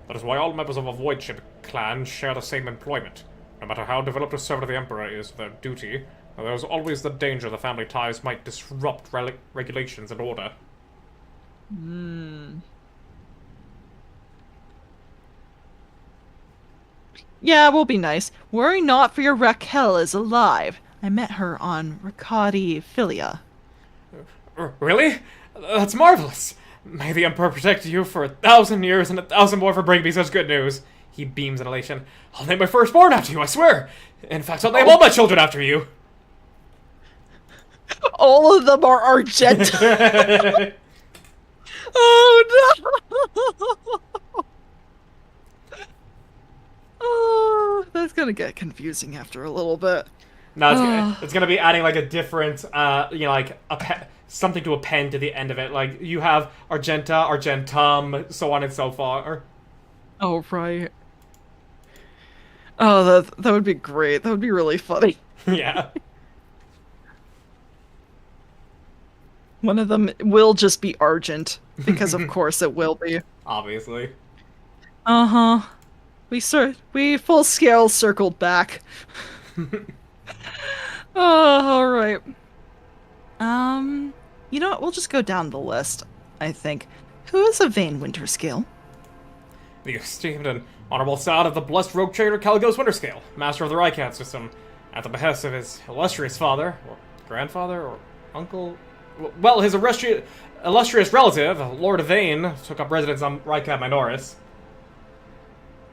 That is why all members of a Void Ship clan share the same employment. No matter how developed a servant of the Emperor is their duty, there is always the danger the family ties might disrupt regulations and order. Yeah, we'll be nice. Worry not, for your Raquel is alive. I met her on Riccardi Filia. Really? That's marvelous! May the Emperor protect you for 1,000 years and 1,000 more for bringing me such good news. He beams in elation. I'll name my firstborn after you, I swear! In fact, I'll name all my children after you! All of them are Argenta. Oh no! Oh, that's gonna get confusing after a little bit. No, it's gonna be adding like a different, like something to append to the end of it. Like you have Argenta, Argentum, so on and so forth. Oh right. Oh, that would be great. That would be really funny. Yeah. One of them will just be Argent, because of course it will be. Obviously. Uh-huh. We full scale circled back. Oh, alright. You know what, we'll just go down the list, I think. Who is a Vane Winterscale? The esteemed and honorable son of the blessed rogue trader Caligos Winterscale, master of the Rycat system, at the behest of his illustrious father, or grandfather, or uncle. Well, his illustrious relative, Lord Vane, took up residence on Rycat Minoris.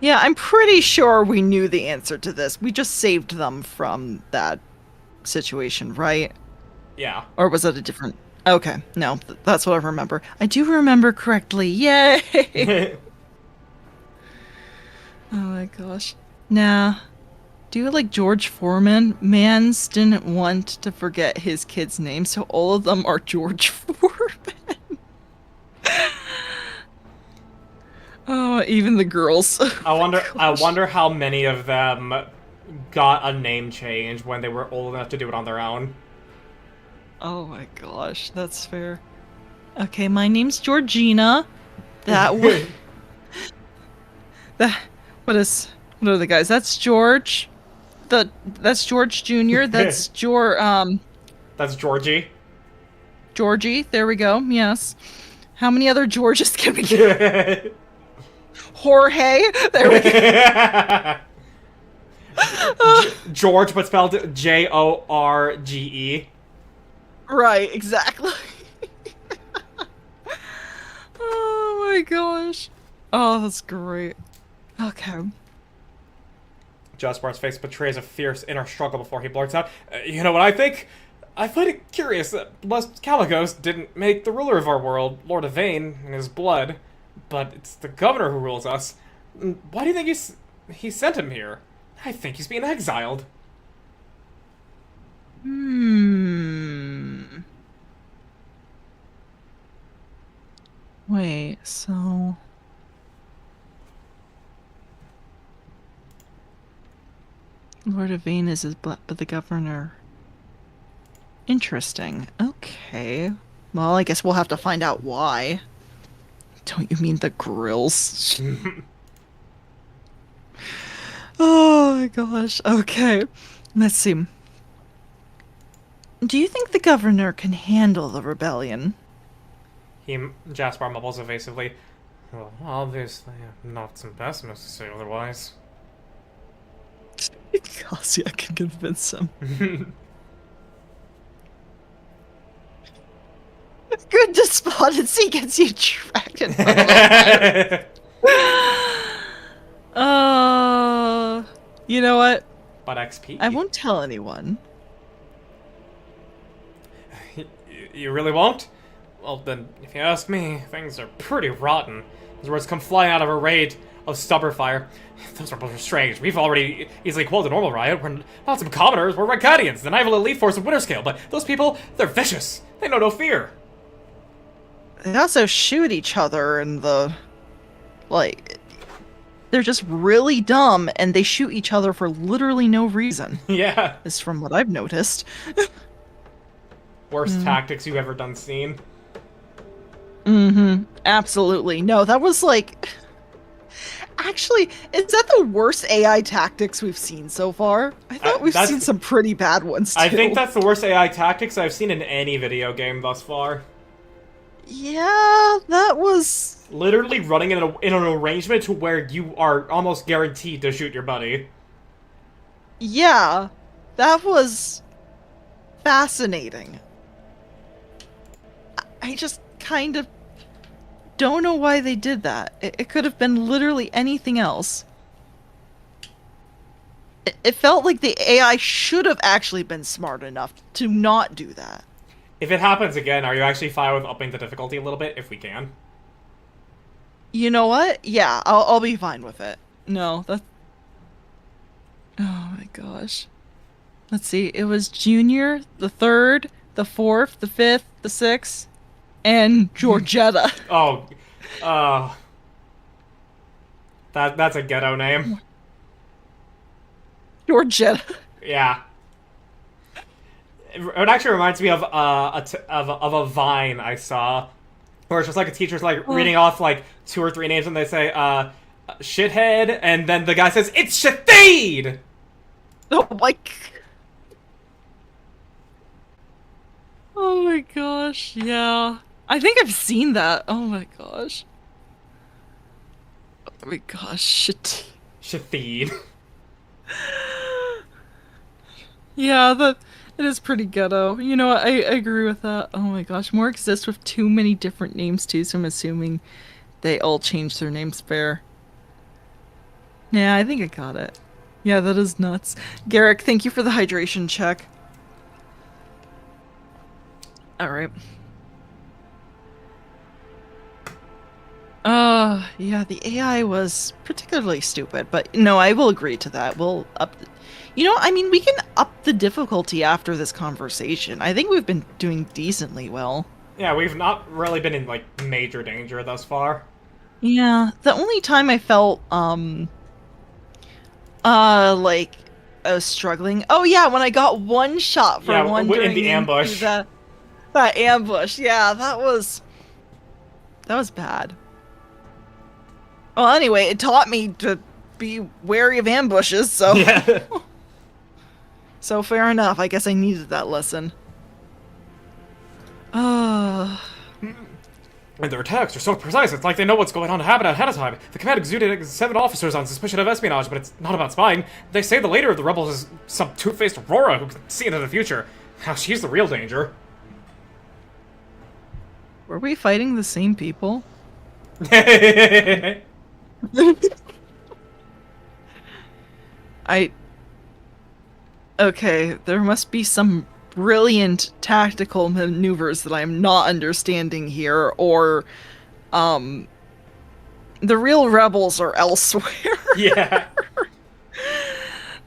Yeah, I'm pretty sure we knew the answer to this. We just saved them from that situation, right? Yeah. Or was it a different... Okay, no, that's what I remember. I do remember correctly. Yay! Oh my gosh. Nah. Do you like George Foreman? Mans didn't want to forget his kid's name, so all of them are George Foreman. Oh, even the girls. I wonder how many of them got a name change when they were old enough to do it on their own. Oh my gosh, that's fair. Okay, my name's Georgina. That one. What are the guys? That's George. That's George Jr. That's That's Georgie. Georgie. There we go. Yes. How many other Georges can we get? Jorge. There we go. George, but spelled Jorge. Right. Exactly. Oh my gosh. Oh, that's great. Okay. Jaspar's face betrays a fierce inner struggle before he blurts out, you know what I think? I find it curious that blessed Caligos didn't make the ruler of our world, Lord Vane, in his blood, but it's the governor who rules us. Why do you think he sent him here? I think he's being exiled. Wait, so... Lord of Vane is his blood, but the governor... Interesting. Okay. Well, I guess we'll have to find out why. Don't you mean the grills? Oh my gosh. Okay. Let's see. Do you think the governor can handle the rebellion? Jaspar mumbles evasively. Well, obviously, I'm not some pessimist to say otherwise. Cassia can convince him. Good despondency gets you trapped in you know what? But XP? I won't tell anyone. You really won't? Well, then, if you ask me, things are pretty rotten. His words come flying out of a raid of stubber fire. Those rebels are strange. We've already easily quelled a normal riot. We're not some commoners, we're Ricadians, the naval elite force of Winterscale, but those people, they're vicious. They know no fear. They also shoot each other and they're just really dumb and they shoot each other for literally no reason. Yeah. Is from what I've noticed. Worst tactics you've ever done seen. Absolutely. No, that was like... Actually, is that the worst AI tactics we've seen so far? I thought we've seen some pretty bad ones, too. I think that's the worst AI tactics I've seen in any video game thus far. Yeah, that was... Literally running in an arrangement to where you are almost guaranteed to shoot your buddy. Yeah, that was fascinating. I just kind of don't know why they did that. It could have been literally anything else. It felt like the AI should have actually been smart enough to not do that. If it happens again, are you actually fine with upping the difficulty a little bit, if we can? You know what? Yeah, I'll be fine with it. No, that's... Oh my gosh. Let's see, it was Junior, the 3rd, the 4th, the 5th, the 6th, and Georgetta. Oh, that's a ghetto name. Georgetta. Yeah. It actually reminds me of a Vine I saw, where it's just like a teacher's like reading off like 2 or 3 names, and they say shithead, and then the guy says it's Shatheed. Oh my. Oh my gosh, yeah. I think I've seen that. Oh my gosh. Oh my gosh, shit. Shatheed. Yeah, it is pretty ghetto. You know what, I agree with that. Oh my gosh, more exist with too many different names too, so I'm assuming they all changed their names fair. Yeah, I think I got it. Yeah, that is nuts. Garrick, thank you for the hydration check. Alright. Yeah, the AI was particularly stupid, but no, I will agree to that. We'll up... You know, I mean, we can up the difficulty after this conversation. I think we've been doing decently well. Yeah, we've not really been in, like, major danger thus far. Yeah, the only time I felt, like, I was struggling... Oh yeah, when I got one shot for wandering in the ambush. That ambush, yeah, that was bad. Well, anyway, it taught me to be wary of ambushes, so... Yeah. So fair enough, I guess I needed that lesson. And their attacks are so precise, it's like they know what's going on to happen ahead of time. The command exuded 7 officers on suspicion of espionage, but it's not about spying. They say the leader of the rebels is some two-faced Aurora who can see into the future. Now she's the real danger. Were we fighting the same people? Okay, there must be some brilliant tactical maneuvers that I'm not understanding here, or, the real rebels are elsewhere. Yeah.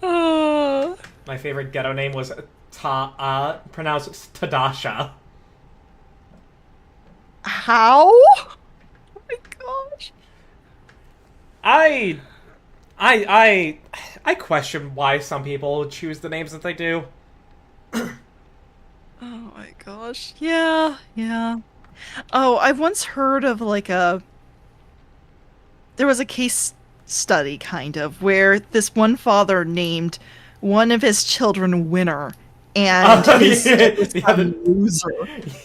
My favorite ghetto name was pronounced Tadasha. How? Oh my gosh. I question why some people choose the names that they do. Oh my gosh. Yeah, yeah. Oh, I once heard of like there was a case study kind of where this one father named one of his children Winner, and his loser.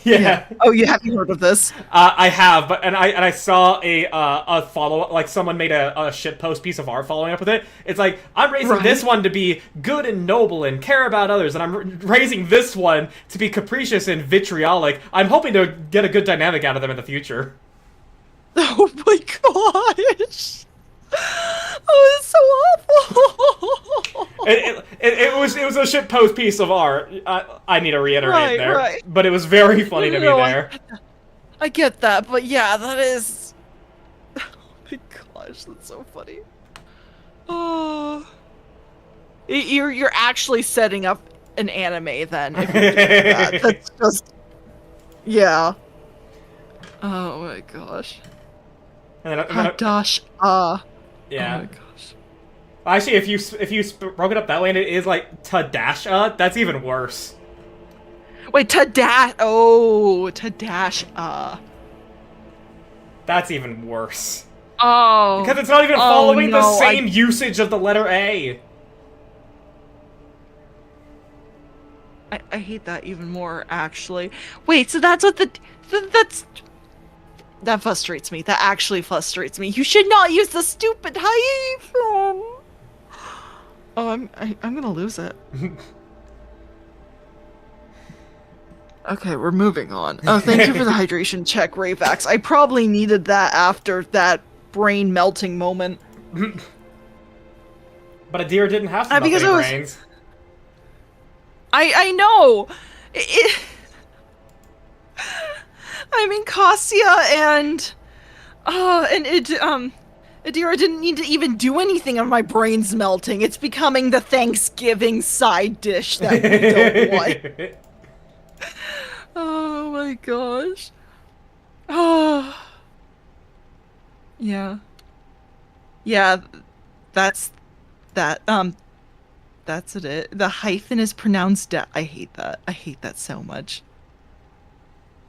Yeah. Oh, have you heard of this? I have, but I saw a follow up, like someone made a shitpost piece of art following up with it. It's like, I'm raising this one to be good and noble and care about others, and I'm raising this one to be capricious and vitriolic. I'm hoping to get a good dynamic out of them in the future. Oh my gosh. Oh, it's so awful. It was a shitpost piece of art. I need to reiterate there, right. but it was very funny to me there. I get that, but yeah, that is. Oh my gosh, that's so funny. Oh, you're actually setting up an anime then. If you're doing that. That's just. Yeah. Oh my gosh. And then, Hadash. Yeah. Oh my gosh. Actually, if you broke it up that way and it is like Tadasha, that's even worse. Wait, Tadash. Oh, Tadash. That's even worse. Oh. Because it's not even following the no, same usage of the letter A. I hate that even more, actually. Wait, so that's what that's... That frustrates me. That actually frustrates me. You should not use the stupid hyphen! Oh, I'm gonna lose it. Okay, we're moving on. Oh, thank you for the hydration check, Rayvax. I probably needed that after that brain melting moment. But a deer didn't have to melt because any I was- brains. I know! I mean, Cassia and Adira didn't need to even do anything on my brains melting. It's becoming the Thanksgiving side dish that we don't want. Oh my gosh. Oh. Yeah. Yeah, that's that. That's it. The hyphen is pronounced I hate that. I hate that so much.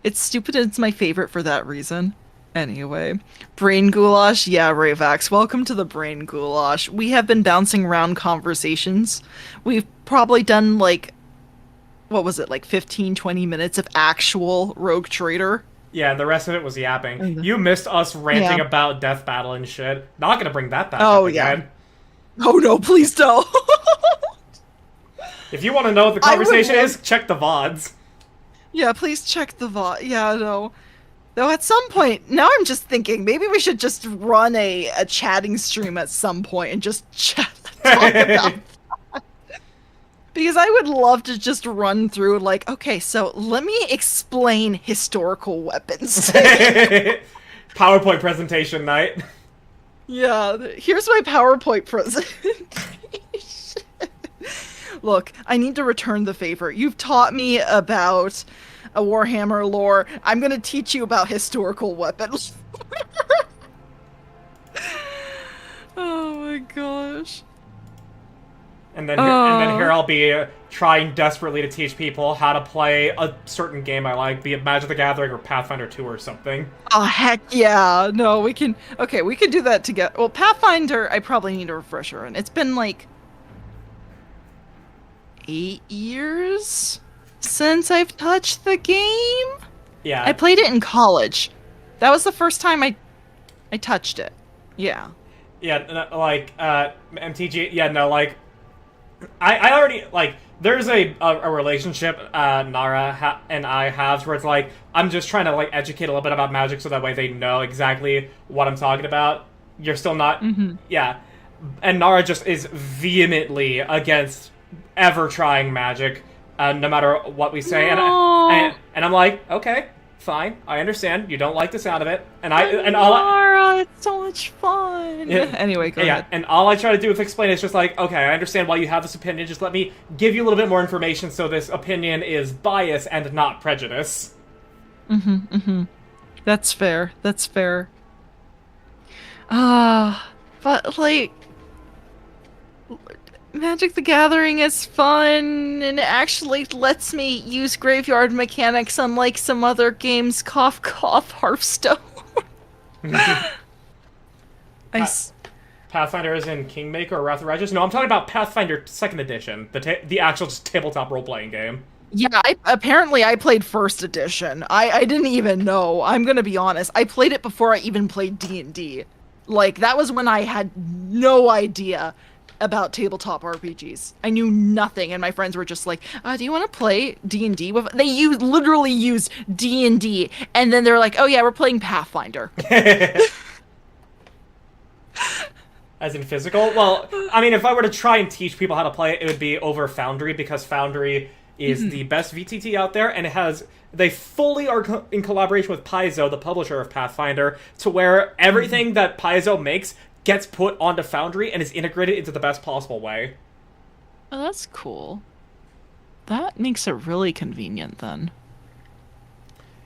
It's stupid and it's my favorite for that reason. Anyway. Brain goulash? Yeah, Rayvax. Welcome to the brain goulash. We have been bouncing around conversations. We've probably done, like, what was it, like 15, 20 minutes of actual Rogue Trader? Yeah, and the rest of it was yapping. You missed us ranting about Death Battle and shit. Not gonna bring that back up again. Oh no, please don't. If you want to know what the conversation is, check the VODs. Yeah, please check the VOD. Yeah, no. Though at some point, now I'm just thinking, maybe we should just run a chatting stream at some point and just talk about that. Because I would love to just run through, like, okay, so let me explain historical weapons. PowerPoint presentation night. Yeah, here's my PowerPoint presentation. Look, I need to return the favor. You've taught me about a Warhammer lore. I'm gonna teach you about historical weapons. Oh my gosh. And then here I'll be trying desperately to teach people how to play a certain game I like, be it Magic the Gathering or Pathfinder 2 or something. Oh, heck yeah. No, we can... Okay, we can do that together. Well, Pathfinder, I probably need a refresher on. It's been, like, 8 years since I've touched the game? Yeah. I played it in college. That was the first time I touched it. Yeah. Yeah, like, MTG, yeah, no, like, I already, like, there's a relationship Nara and I have where it's like, I'm just trying to, like, educate a little bit about Magic so that way they know exactly what I'm talking about. You're still not... Mm-hmm. Yeah. And Nara just is vehemently against ever trying Magic, no matter what we say. No. And I'm like, okay, fine, I understand. You don't like the sound of it. Nara, it's so much fun. Yeah. Anyway, go ahead. And all I try to do with explain is just like, okay, I understand why you have this opinion. Just let me give you a little bit more information so this opinion is bias and not prejudice. That's fair. That's fair. But, like... Magic the Gathering is fun, and it actually lets me use graveyard mechanics unlike some other games. Cough, cough, Hearthstone. Pathfinder is in Kingmaker or Wrath of the Righteous? No, I'm talking about Pathfinder 2nd Edition, the actual just tabletop role-playing game. Yeah, apparently I played 1st edition. I didn't even know. I'm gonna be honest. I played it before I even played D&D. Like, that was when I had no idea about tabletop RPGs. I knew nothing, and my friends were just like, do you want to play D&D with... They literally used D&D, and then they're like, oh yeah, we're playing Pathfinder. As in physical? Well, I mean, if I were to try and teach people how to play it, it would be over Foundry, because Foundry is the best VTT out there, and it has... They fully are in collaboration with Paizo, the publisher of Pathfinder, to where everything that Paizo makes gets put onto Foundry and is integrated into the best possible way. Oh, that's cool. That makes it really convenient, then.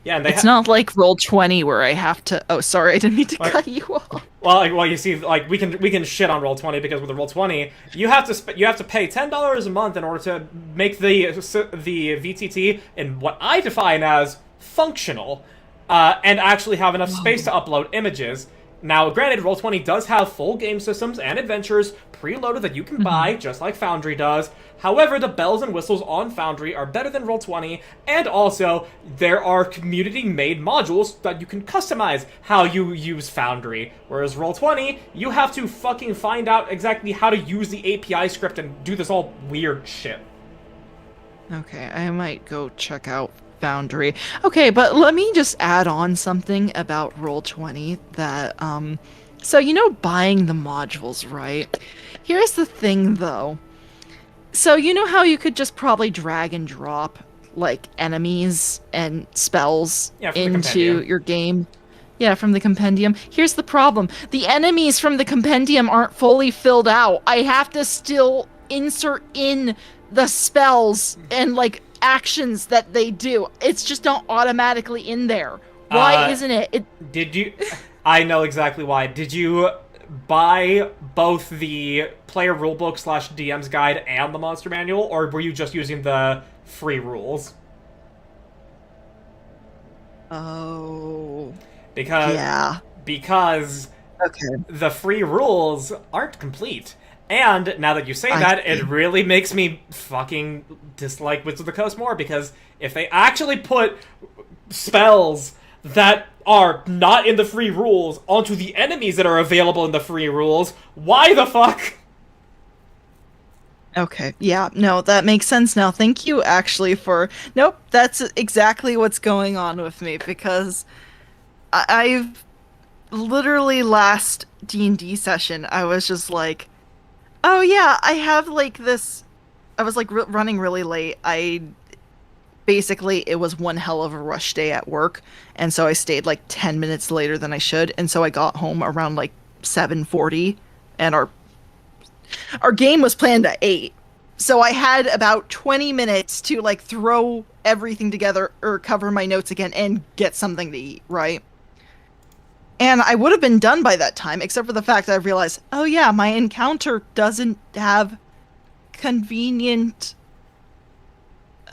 Yeah, and it's not like Roll20 where I have to... Oh, sorry, I didn't mean to cut you off. Well, you see, like, we can shit on Roll20 because with the Roll20, you have to pay $10 a month in order to make the VTT in what I define as functional, and actually have enough space to upload images. Now, granted, Roll20 does have full game systems and adventures preloaded that you can buy, just like Foundry does. However, the bells and whistles on Foundry are better than Roll20, and also, there are community-made modules that you can customize how you use Foundry. Whereas Roll20, you have to fucking find out exactly how to use the API script and do this all weird shit. Okay, I might go check out Foundry. Okay, but let me just add on something about Roll20 that, so you know buying the modules, right? Here's the thing, though. So you know how you could just probably drag and drop, like, enemies and spells into your game? Yeah, from the compendium. Here's the problem. The enemies from the compendium aren't fully filled out. I have to still insert in the spells and, like, actions that they do. It's just not automatically in there. Why isn't it? Did you... I know exactly why. Did you buy both the player rulebook / DM's guide and the monster manual, or were you just using the free rules? Oh. Because okay, the free rules aren't complete. And now that you say that, it really makes me fucking dislike Wizards of the Coast more, because if they actually put spells that are not in the free rules onto the enemies that are available in the free rules, why the fuck? Okay, yeah, no, that makes sense now. Thank you, actually, for... Nope, that's exactly what's going on with me, because I've... Literally last D&D session, I was just like, oh yeah, I have, like, this... I was, like, running really late. Basically, it was one hell of a rush day at work, and so I stayed, like, 10 minutes later than I should, and so I got home around, like, 7:40, and our game was planned at 8. So I had about 20 minutes to, like, throw everything together, or cover my notes again, and get something to eat, right? And I would have been done by that time, except for the fact that I realized, oh yeah, my encounter doesn't have convenient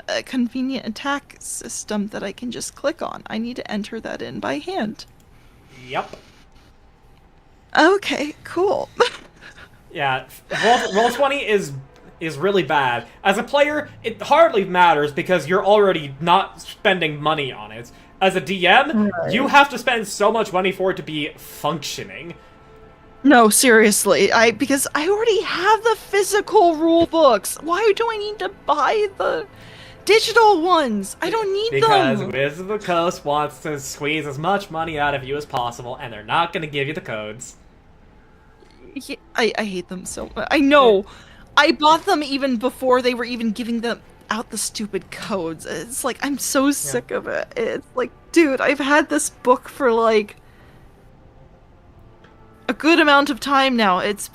attack system that I can just click on. I need to enter that in by hand. Yep. Okay, cool. Yeah, Roll20 is really bad. As a player, it hardly matters because you're already not spending money on it. As a DM, you have to spend so much money for it to be functioning. No, seriously, because I already have the physical rule books. Why do I need to buy the digital ones? I don't need them. Because Wizards of the Coast wants to squeeze as much money out of you as possible, and they're not going to give you the codes. Yeah, I hate them so much. I know. I bought them even before they were even giving them out the stupid codes. It's like, I'm so sick of it. It's like, dude, I've had this book for, like, a good amount of time now. It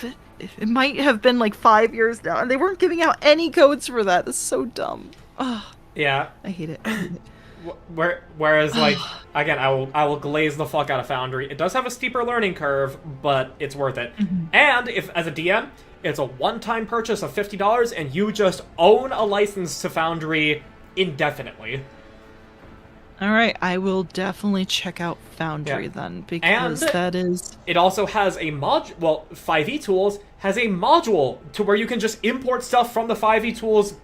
might have been, like, 5 years now, and they weren't giving out any codes for that. It's so dumb. Ugh. Yeah. I hate it. Whereas, like, again, I will glaze the fuck out of Foundry. It does have a steeper learning curve, but it's worth it. And if, as a DM, it's a one-time purchase of $50, and you just own a license to Foundry indefinitely. Alright, I will definitely check out Foundry then, because that is... It also has a mod... Well, 5e Tools has a module to where you can just import stuff from the 5e Tools,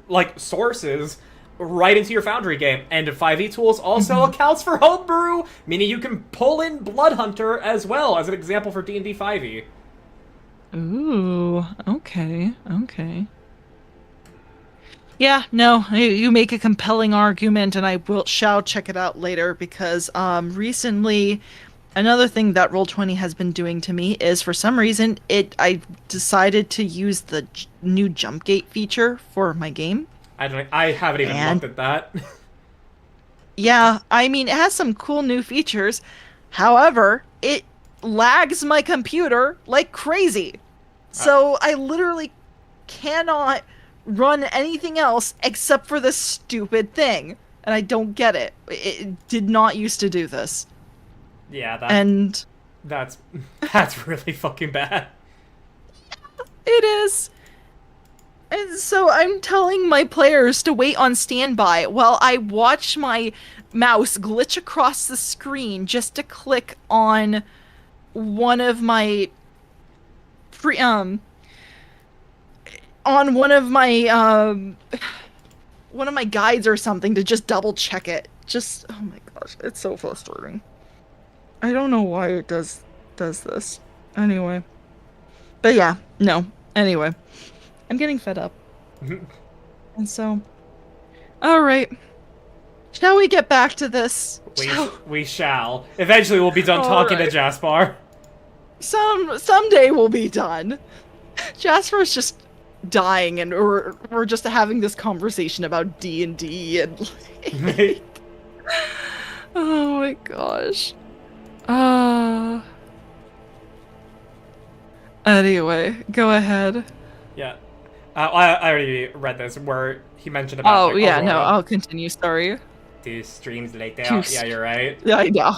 like, sources right into your Foundry game. And 5e Tools also accounts for homebrew, meaning you can pull in Blood Hunter as well, as an example for D&D 5e. Ooh, okay. Yeah, no, you make a compelling argument, and I shall check it out later, because recently, another thing that Roll20 has been doing to me is, for some reason, I decided to use the new jump gate feature for my game. I haven't even looked at that. Yeah, I mean, it has some cool new features. However, it lags my computer like crazy. So I literally cannot run anything else except for this stupid thing. And I don't get it. It did not used to do this. Yeah, that's really fucking bad. It is. And so I'm telling my players to wait on standby while I watch my mouse glitch across the screen just to click on one of my on one of my guides or something to just double check it. Just, oh my gosh, it's so frustrating. I don't know why it does this. Anyway. But yeah, no. Anyway. I'm getting fed up. And so, alright. Shall we get back to this? We shall. Eventually we'll be done talking to Jaspar. Someday we'll be done. Jasper's just dying, and we're just having this conversation about D&D and like, oh my gosh. Anyway, go ahead. Yeah. I already read this where he mentioned about. Oh yeah, no, I'll continue. Sorry. 2 streams later. Yeah, you're right. Yeah, I know.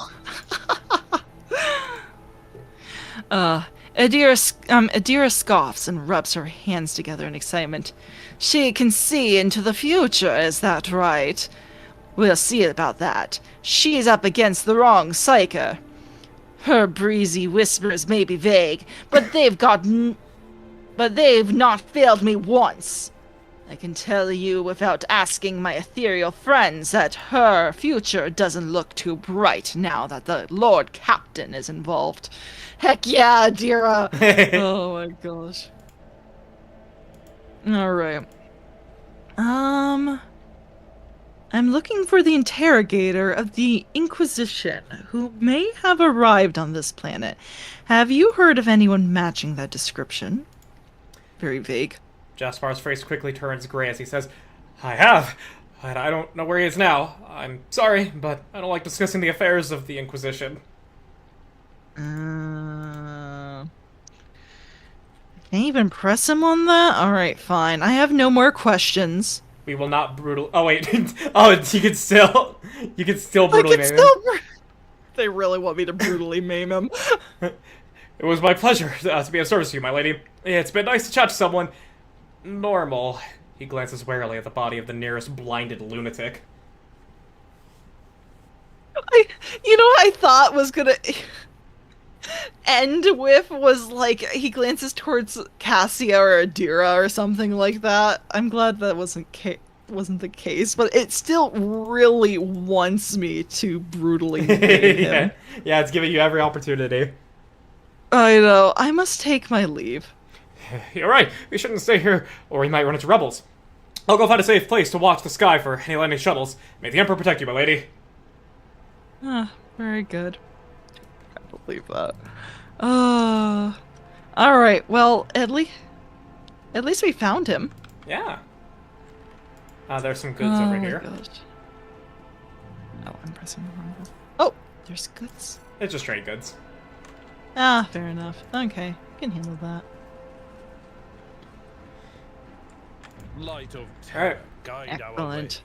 Adira scoffs and rubs her hands together in excitement. She can see into the future, is that right? We'll see about that. She's up against the wrong psyker. Her breezy whispers may be vague, but they've not failed me once. I can tell you without asking my ethereal friends that her future doesn't look too bright now that the Lord Captain is involved. Heck yeah, Adira! Oh my gosh. Alright. I'm looking for the interrogator of the Inquisition, who may have arrived on this planet. Have you heard of anyone matching that description? Very vague. Jaspar's face quickly turns gray as he says, I have, but I don't know where he is now. I'm sorry, but I don't like discussing the affairs of the Inquisition. Can't even press him on that? Alright, fine. I have no more questions. We will not brutal. Oh wait, oh you can still brutally maim him. They really want me to brutally maim him. It was my pleasure to be of service to you, my lady. It's been nice to chat to someone normal. He glances warily at the body of the nearest blinded lunatic. You know what I thought was gonna end with was like he glances towards Cassia or Adira or something like that. I'm glad that wasn't the case, but it still really wants me to brutally maim him. Yeah, it's giving you every opportunity. I know. I must take my leave. You're right. We shouldn't stay here, or we might run into rebels. I'll go find a safe place to watch the sky for any landing shuttles. May the Emperor protect you, my lady. Ah, very good. I believe that. Alright, well, at least we found him. Yeah. There's some goods over here. Gosh. Oh, I'm pressing the wrong button. Oh, there's goods. It's just trade goods. Ah, fair enough. Okay, I can handle that. Light of Alright. guide our way. Excellent.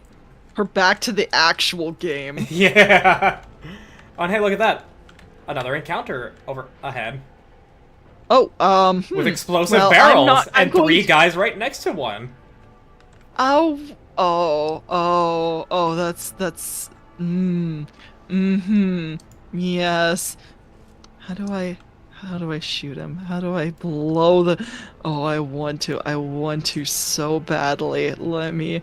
We're back to the actual game. Yeah. Oh, and hey, look at that. Another encounter over ahead. Oh, With explosive well, barrels I'm and 3 guys right next to one. Oh, that's, yes. How do I shoot him? How do I blow the, oh, I want to so badly. Let me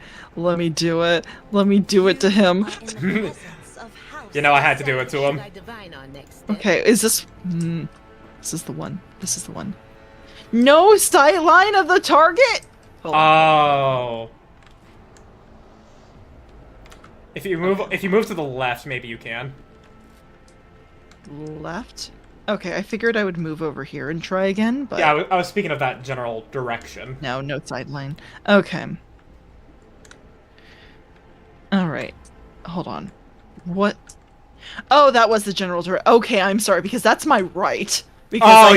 do it. Let me do it to him. You know I had to do it to him. Okay, is this, this is the one. This is the one. No sight line of the target? Oh. If you move to the left, maybe you can. Left? Okay, I figured I would move over here and try again, but... Yeah, I was speaking of that general direction. No sideline. Okay. Alright. Hold on. What? Oh, that was the general direction. Okay, I'm sorry, because that's my right. Oh,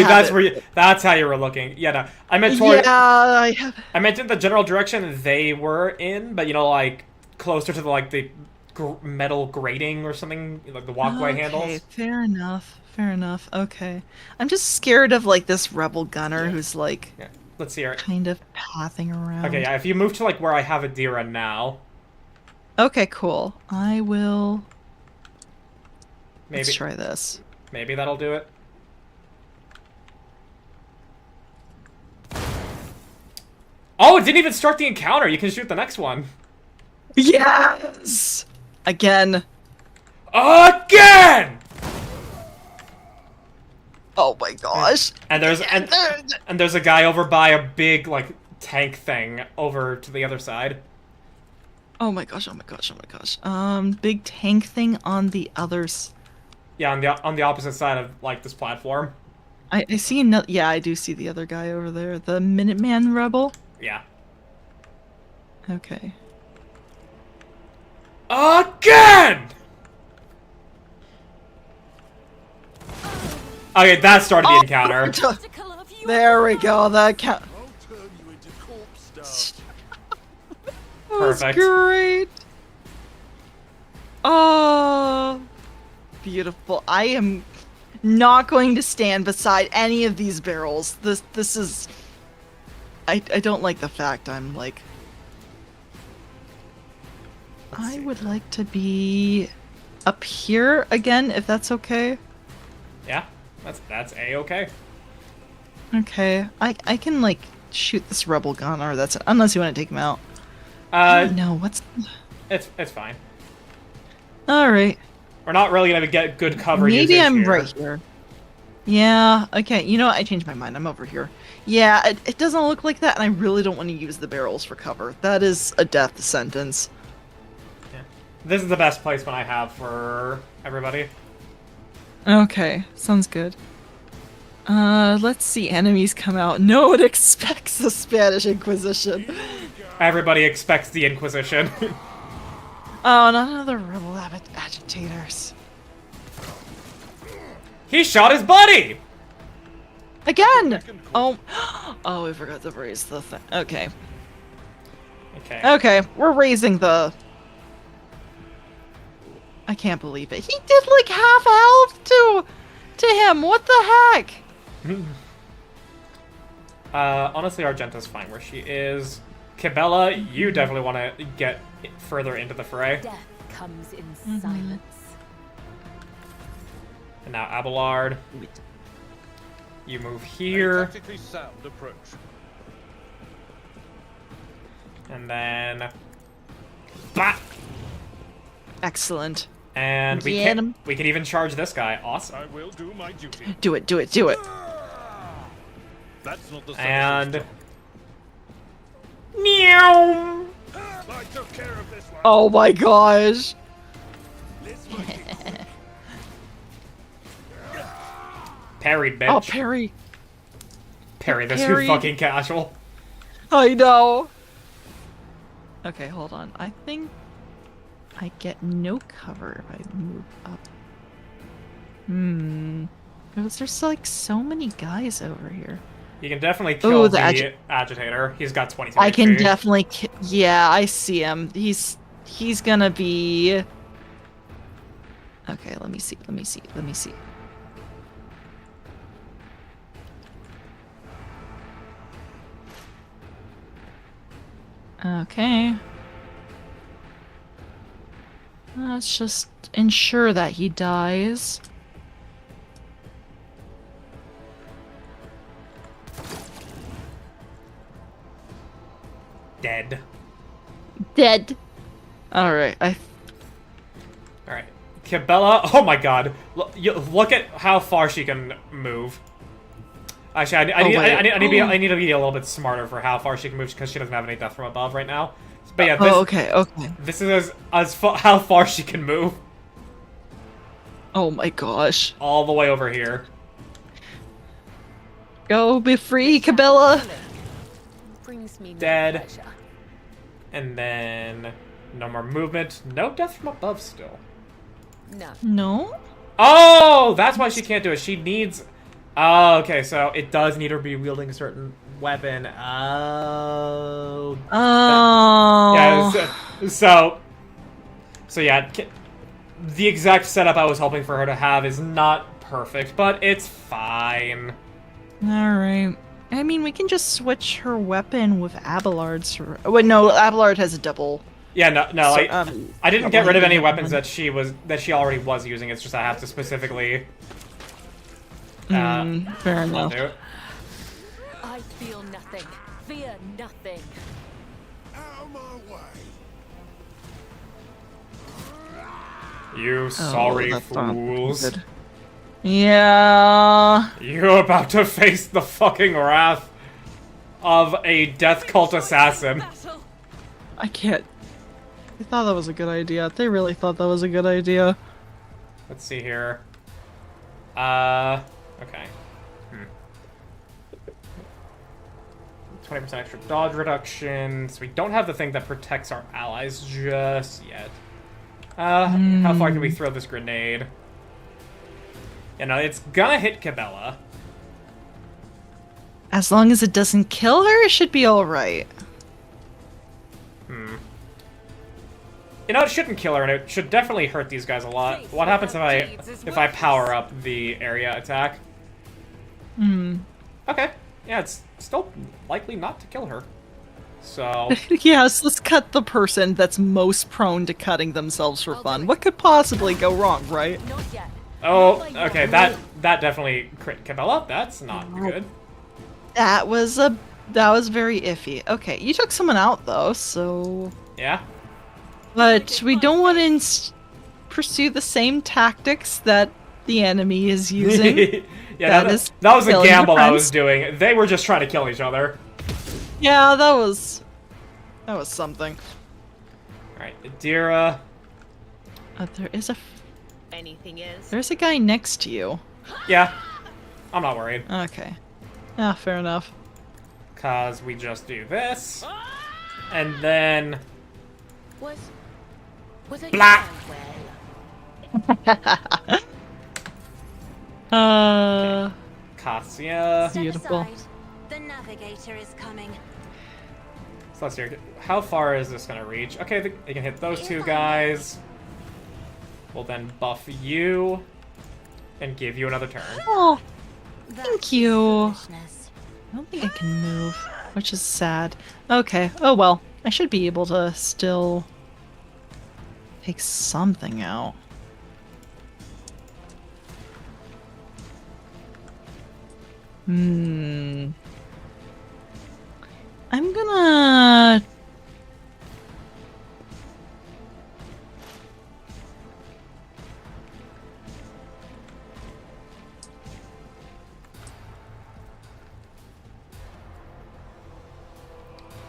that's how you were looking. Yeah, no. I meant toward... Yeah, I meant in the general direction they were in, but, you know, like, closer to the, like, the metal grating or something, like the walkway handles. Okay, fair enough. Fair enough. Okay. I'm just scared of, like, this rebel gunner who's, like... Yeah. Let's see here. Kind of pathing around. Okay, yeah, if you move to, like, where I have Adira now... Okay, cool. I will... Maybe. Let's try this. Maybe that'll do it. Oh, it didn't even start the encounter. You can shoot the next one. Yes! Again. Again! Oh my gosh. And there's a guy over by a big, like, tank thing over to the other side. Oh my gosh, oh my gosh, oh my gosh. Big tank thing on the others. Yeah, on the opposite side of, like, this platform. I see another. Yeah, I do see the other guy over there. The Minuteman Rebel. Yeah. Okay. Again! Okay, that started the encounter. Spectacle of you There we go. That count. I'll turn you into corpse stuff. That was Perfect. great. Oh, beautiful. I am not going to stand beside any of these barrels. This is. I don't like the fact I'm like. I would like to be up here again, if that's okay. Yeah, that's A-okay. Okay, I can like shoot this rebel gunner. That's unless you want to take him out. No, what's? It's fine. All right. We're not really gonna get good cover. Maybe usage I'm here. right here. Yeah. Okay. You know what? I changed my mind. I'm over here. Yeah. It doesn't look like that, and I really don't want to use the barrels for cover. That is a death sentence. Yeah. This is the best placement I have for everybody. Okay. Sounds good. Let's see. Enemies come out. No one expects the Spanish Inquisition. Everybody expects the Inquisition. Oh, not another rebel agitators. He shot his buddy! Again! Oh, oh, we forgot to raise the thing. Okay. Okay. Okay, we're raising the... I can't believe it. He did like half health to him. What the heck? Honestly, Argenta's fine where she is. Cabela, you definitely want to get further into the fray. death comes in silence. And now Abelard, you move A here, tactically sound approach. and then... Bah! Excellent. And we Get him. can even charge this guy. Awesome. I will do my duty. Do it, do it, do it. That's not the sound And... of Meow! I took care of this one. Oh my gosh. Let's make it quick. Parried, bitch. Oh, parry. Parry this, you parried. fucking casual. I know. Okay, hold on. I think I get no cover if I move up. Because there's like so many guys over here. You can definitely kill Ooh, the the agitator. He's got 22 I can HP. definitely yeah, I see him. He's gonna be... Okay, let me see. Okay. Let's just ensure that he dies. Dead. Dead. Alright, Alright. Cabela, oh my god. Look at how far she can move. Actually, I need to be a little bit smarter for how far she can move because she doesn't have any death from above right now. But yeah, this, okay. this is how far she can move. Oh my gosh. All the way over here. Go be free, Cabela! Brings me no Dead. pleasure. And then no more movement. No death from above still. No. No? Oh, that's why she can't do it. She needs... Oh, okay, so it does need her to be wielding a certain weapon. Oh. Oh. Yeah, so yeah, the exact setup I was hoping for her to have is not perfect, but it's fine. Alright. I mean, we can just switch her weapon with Abelard's. Wait, no, Abelard has a double. Yeah, no, So, I didn't get double rid of any handed weapons weapon. that she already was using. It's just I have to specifically. Fair enough. Do it. I feel nothing. Fear nothing. Out of my way. You sorry that's not fools. good. Yeah. You're about to face the fucking wrath of a death cult assassin. Battle. I can't. I thought that was a good idea. They really thought that was a good idea. Let's see here. Okay. 20% extra dodge reduction. So we don't have the thing that protects our allies just yet. How far can we throw this grenade? You know, it's gonna hit Cabela. As long as it doesn't kill her, it should be alright. You know, it shouldn't kill her, and it should definitely hurt these guys a lot. What happens if I power up the area attack? Okay. Yeah, it's still likely not to kill her. So... Yes, let's cut the person that's most prone to cutting themselves for fun. What could possibly go wrong, right? Not yet. Oh, okay, that definitely crit Cabela. That's not good. That was very iffy. Okay, you took someone out though, so... Yeah? But we don't want to pursue the same tactics that the enemy is using. Yeah, that was a killing your gamble I was friends. doing. They were just trying to kill each other. Yeah, that was something. Alright, Adira. Anything is. There's a guy next to you. Yeah, I'm not worried. Okay. Yeah, fair enough. Cause we just do this. And then... Was it Blah. well? Cassia. Step Beautiful. aside. The navigator is coming. So let's see. How far is this gonna reach? Okay, they can hit those two guys. We'll then buff you. And give you another turn. Oh, That thank is you. foolishness. I don't think I can move, which is sad. Okay. Oh well, I should be able to still take something out. I'm gonna...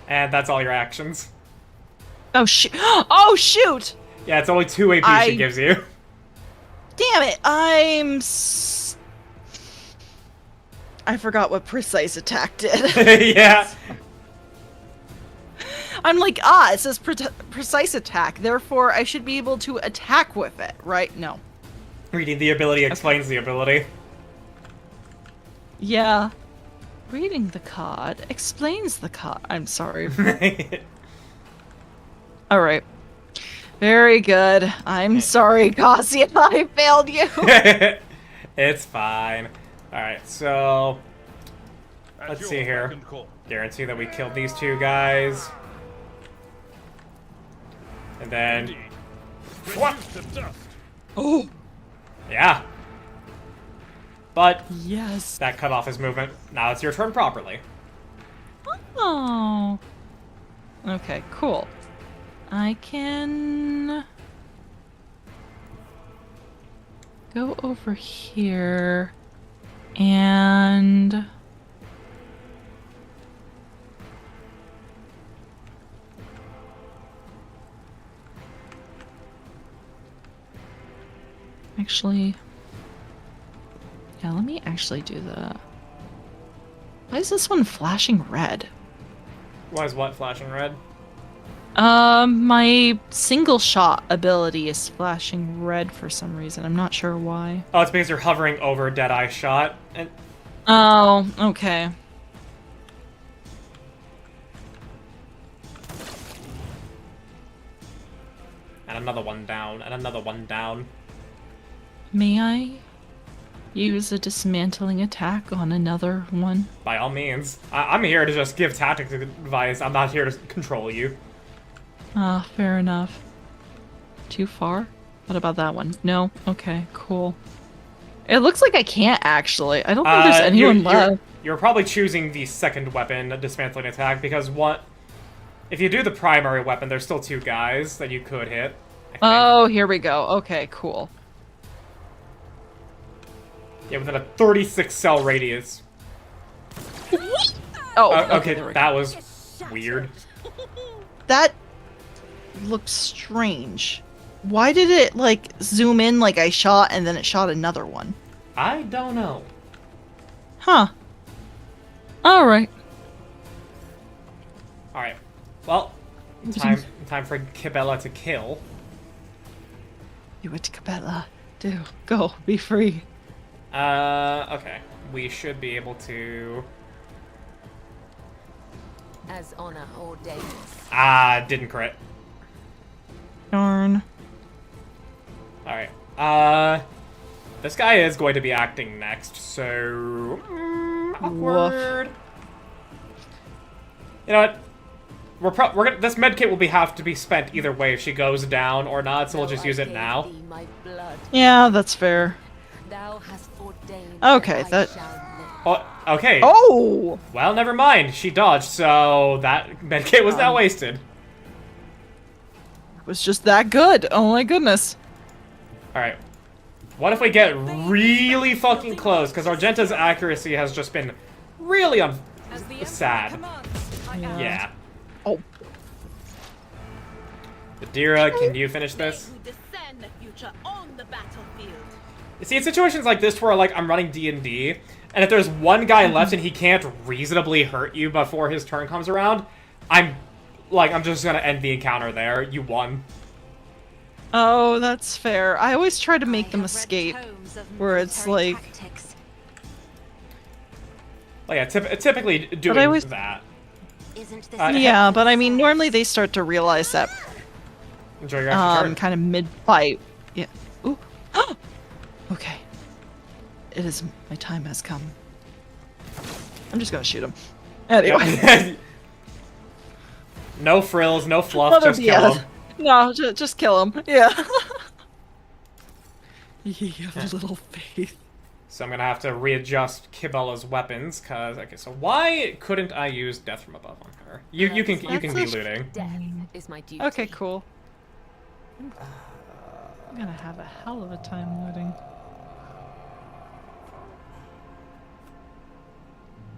And that's all your actions. Oh shoot! Oh shoot! Yeah, it's only 2 AP I- she gives you. Damn it! I forgot what precise attack did. Yeah. I'm like, it says precise attack, therefore I should be able to attack with it, right? No. Reading the ability explains the ability. Yeah. Reading the card explains the card. I'm sorry. Alright. Very good. I'm sorry, Cassia, I failed you. It's fine. Alright, so... At Let's your see here. beck and call. Guarantee that we killed these two guys. And then... What? Reduce to dust. Oh, Yeah. But yes. that cut off his movement. Now it's your turn properly. Oh. Okay, cool. I can go over here and actually, yeah, let me actually do that. Why is this one flashing red? Why is what flashing red? My single shot ability is flashing red for some reason. I'm not sure why. Oh, it's because you're hovering over Deadeye Shot. And Oh, okay. and another one down, and another one down. May I use a dismantling attack on another one? By all means. I'm here to just give tactics advice. I'm not here to control you. Ah, fair enough. Too far? What about that one? No? Okay, cool. It looks like I can't actually. I don't think there's anyone left. you're probably choosing the second weapon, dismantling attack, because if you do the primary weapon, there's still 2 guys that you could hit. I think. Oh, here we go. Okay, cool. Yeah, within a 36 cell radius. Oh, Okay, there we go. that was weird. That looks strange. Why did it, like, zoom in like I shot and then it shot another one? I don't know. Huh. Alright. Alright. Well, time for Kibella to kill. You went to Cabela. Do. Go. Be free. Okay. We should be able to... As honor ordains. Didn't crit. Darn. Alright. This guy is going to be acting next, so... awkward. You know what? We're gonna... This medkit will have to be spent either way if she goes down or not, so we'll just use it now. My blood. Yeah, that's fair. Thou hast ordained Okay, I that- shall live. Oh, okay. Oh! Well, never mind. She dodged, so that medkit was now wasted. It was just that good. Oh my goodness. Alright. What if we get really fucking close? Because Argenta's accuracy has just been really sad. Yeah. Oh. Adira, can you finish this? Who discern the future on the battlefield. You see, in situations like this where, like, I'm running D&D, and if there's one guy left and he can't reasonably hurt you before his turn comes around, I'm just gonna end the encounter there. You won. Oh, that's fair. I always try to make them escape. Where it's like... Well, yeah, typically doing I always- that. Isn't this Yeah, but I mean, normally they start to realize that, Enjoy your action turn. kind of mid-fight. Yeah. Ooh. Okay. It is... My time has come. I'm just gonna shoot him. Anyway. Yep. No frills, no fluff, Let him just be kill out. him. No, just kill him. Yeah. You have little faith. So I'm gonna have to readjust Kibella's weapons, cause okay. So why couldn't I use Death from Above on her? You can be That's a- looting. Death is my duty. Okay, cool. I'm gonna have a hell of a time looting.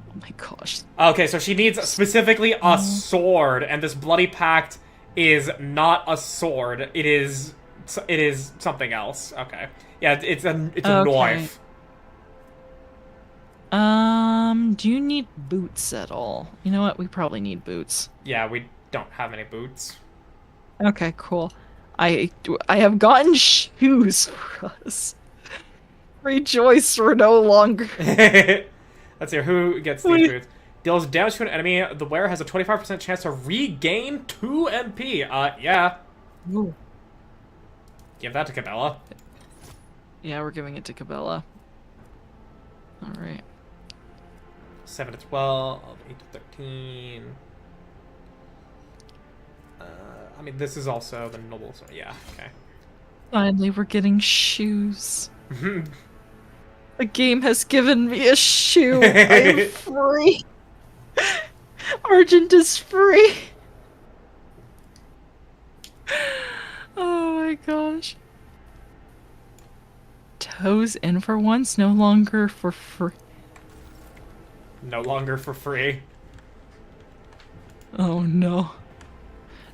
Oh my gosh. Okay, so she needs specifically a sword, and this Bloody Pact is not a sword. It is something else. Okay, yeah, it's a Okay. knife. Do you need boots at all? You know what? We probably need boots. Yeah, we don't have any boots. Okay, cool. I have gotten shoes for us. Rejoice, we're no longer. Let's see who gets these boots. Deals damage to an enemy. The wearer has a 25% chance to regain 2 MP. Yeah. Ooh. Give that to Cabela. Yeah, we're giving it to Cabela. Alright. 7 to 12, 8 to 13. I mean, this is also the noble, so yeah, okay. Finally, we're getting shoes. The game has given me a shoe. I'm free. Argent is free. Oh my gosh. Toes in for once, no longer for free. No longer for free. Oh no.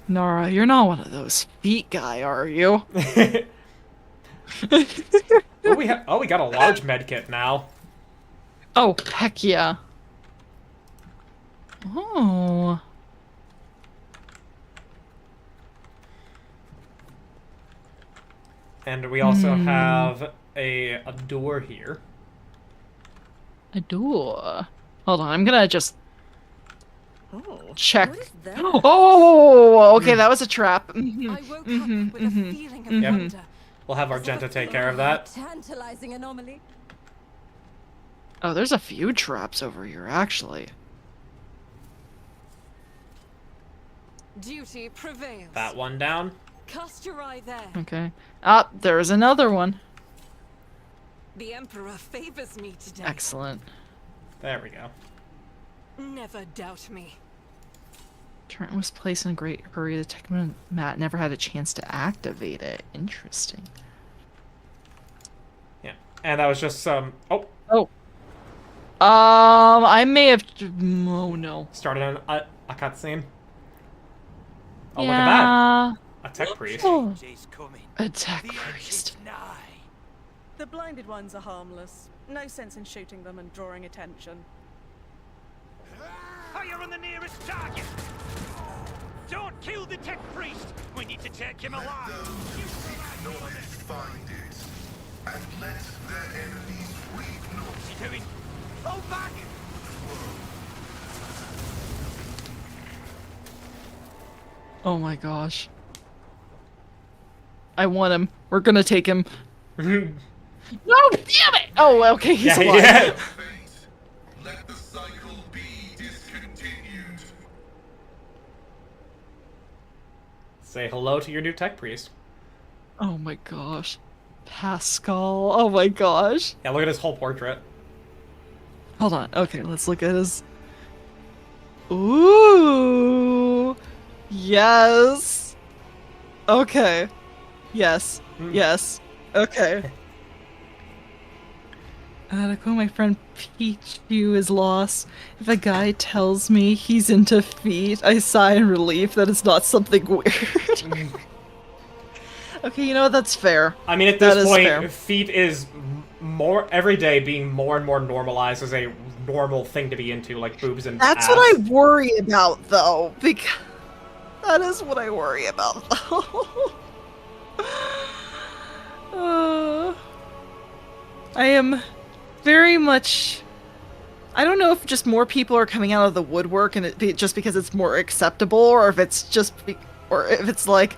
Nara, you're not one of those feet guy, are you? Oh, we got a large medkit now. Oh, heck yeah. Oh. And we also have a door here. A door. Hold on, I'm gonna just check. What is that? Oh, okay, that was a trap. Mhm. I woke up with a feeling of Yep. wonder. We'll have Argenta take care of that. Tantalizing anomaly. Oh, there's a few traps over here, actually. Duty prevails. That one down. Cast your eye there. Okay. Ah, there's another one. The Emperor favors me today. Excellent. There we go. Never doubt me. Trent was placed in a great hurry. The tech mat never had a chance to activate it. Interesting. Yeah. And that was just some... Oh, Oh. I may have... Oh, no. started a cutscene. Oh, yeah. look at that. A tech priest. Oh. Change is coming. A tech The end priest. is nigh. The blinded ones are harmless. No sense in shooting them and drawing attention. Fire on the nearest target! Don't kill the tech priest! We need to take him alive! Knowledge find it, and let their enemies weep no What's he doing? Fall back! Oh my gosh. I want him. We're gonna take him. No, damn it! Oh, okay, he's alive. Yeah. fate. Let the cycle be discontinued. Say hello to your new tech priest. Oh my gosh. Pascal. Oh my gosh. Yeah, look at his whole portrait. Hold on. Okay, let's look at his... Ooh. Yes. Okay. Yes. Yes. Okay. To quote my friend Pichu is lost. If a guy tells me he's into feet, I sigh in relief that it's not something weird. Okay, you know what? That's fair. I mean, at That this is point, fair. feet is more every day being more and more normalized as a normal thing to be into, like boobs and That's ass. what I worry about, though, because that is what I worry about, though. I am very much... I don't know if just more people are coming out of the woodwork and just because it's more acceptable, or if it's just... or if it's like,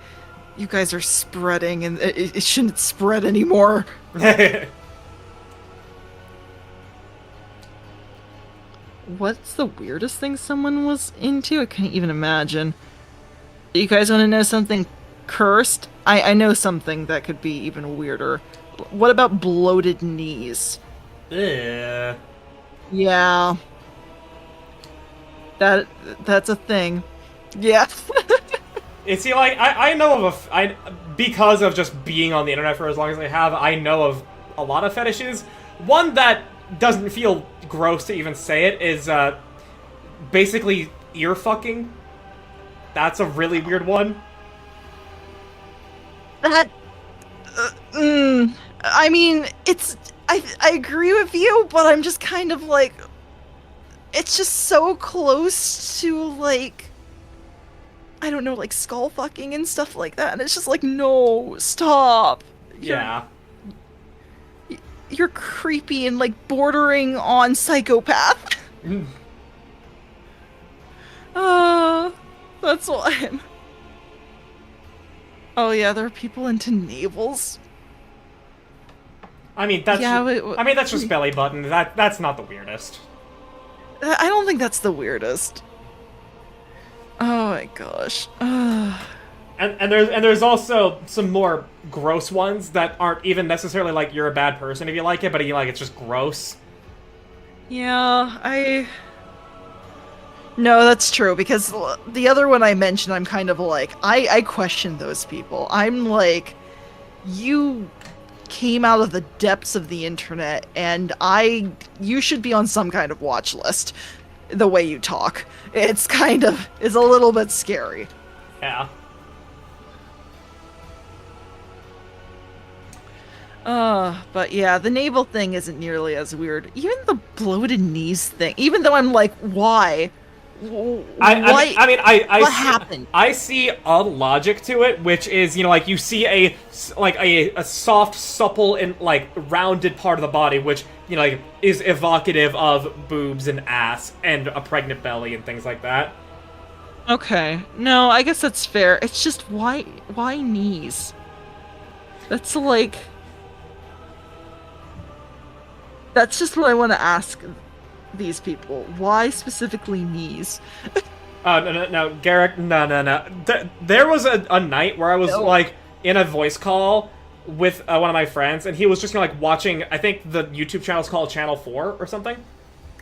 you guys are spreading and it shouldn't spread anymore. What's the weirdest thing someone was into? I can't even imagine. You guys want to know something cursed? I know something that could be even weirder. What about bloated knees? Ugh. Yeah. That's a thing. Yeah. You see, like, I know of because of just being on the internet for as long as I have, I know of a lot of fetishes. One that doesn't feel gross to even say it is, basically ear fucking. That's a really weird one. That... I mean, it's... I agree with you, but I'm just kind of like... It's just so close to, like... I don't know, like skull fucking and stuff like that, and it's just like, no, stop. Yeah. You're creepy and, like, bordering on psychopath. That's why I'm... Oh yeah, there are people into navels. I mean, that's Yeah, that's just belly button. That's not the weirdest. I don't think that's the weirdest. Oh my gosh. And there's also some more gross ones that aren't even necessarily like you're a bad person if you like it, but it's just gross. Yeah, No, that's true, because the other one I mentioned, I'm kind of like, I question those people. I'm like, you came out of the depths of the internet, and you should be on some kind of watch list, the way you talk. It's a little bit scary. Yeah. But yeah, the navel thing isn't nearly as weird. Even the bloated knees thing, even though I'm like, why? What happened? I see a logic to it, which is, like you see a soft, supple, and like rounded part of the body, which is evocative of boobs and ass and a pregnant belly and things like that. Okay, no, I guess that's fair. It's just why knees? That's like, that's just what I want to ask these people. Why specifically knees? No, Garrick, no. There was a night where I was, like, in a voice call with one of my friends, and he was just, watching, I think the YouTube channel is called Channel 4 or something,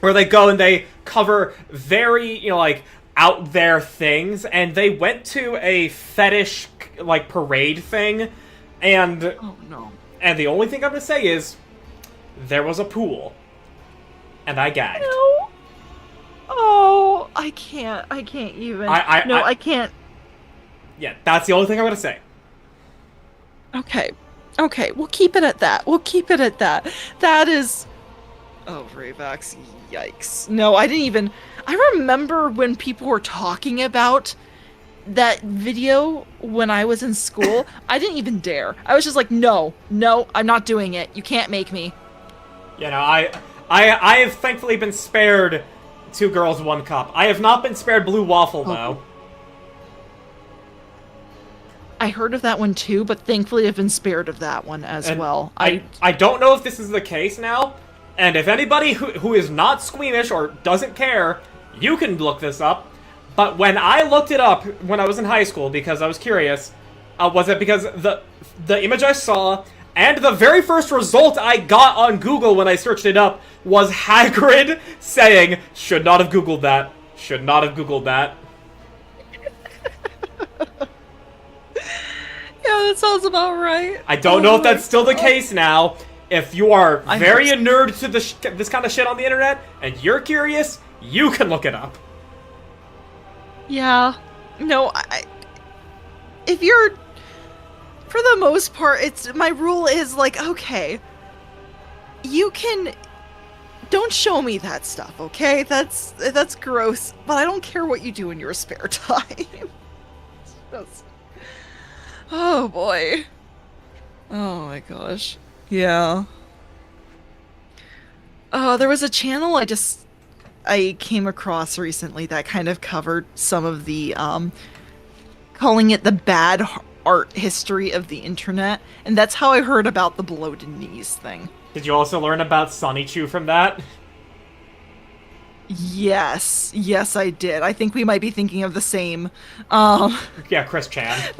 where they go and they cover very, like, out there things, and they went to a fetish, like, parade thing, and... Oh, no. And the only thing I'm gonna say is, there was a pool. And I gagged. No. Oh, I can't even. I can't. Yeah, that's the only thing I'm gonna say. Okay, we'll keep it at that. That is... Oh, Rayvax, yikes. No, I didn't even... I remember when people were talking about that video when I was in school. I didn't even dare. I was just like, no, I'm not doing it. You can't make me. You know, I have thankfully been spared 2 girls, 1 cup. I have not been spared Blue Waffle, though. I heard of that one too, but thankfully I've been spared of that one as well. I don't know if this is the case now, and if anybody who is not squeamish or doesn't care, you can look this up. But when I looked it up when I was in high school, because I was curious, was it because the image I saw and the very first result I got on Google when I searched it up was Hagrid saying, "Should not have Googled that. Should not have Googled that." Yeah, that sounds about right. I don't know if that's still the case now. If you are very inured to this kind of shit on the internet, and you're curious, you can look it up. Yeah. No, if you're... For the most part, my rule is like, okay, you can... Don't show me that stuff, okay? That's gross, but I don't care what you do in your spare time. Oh boy. Oh my gosh. Yeah. There was a channel I came across recently that kind of covered some of the, calling it the bad art history of the internet, and that's how I heard about the bloated knees thing. Did you also learn about Sonichu from that? Yes, I did. I think we might be thinking of the same, Yeah, Chris Chan.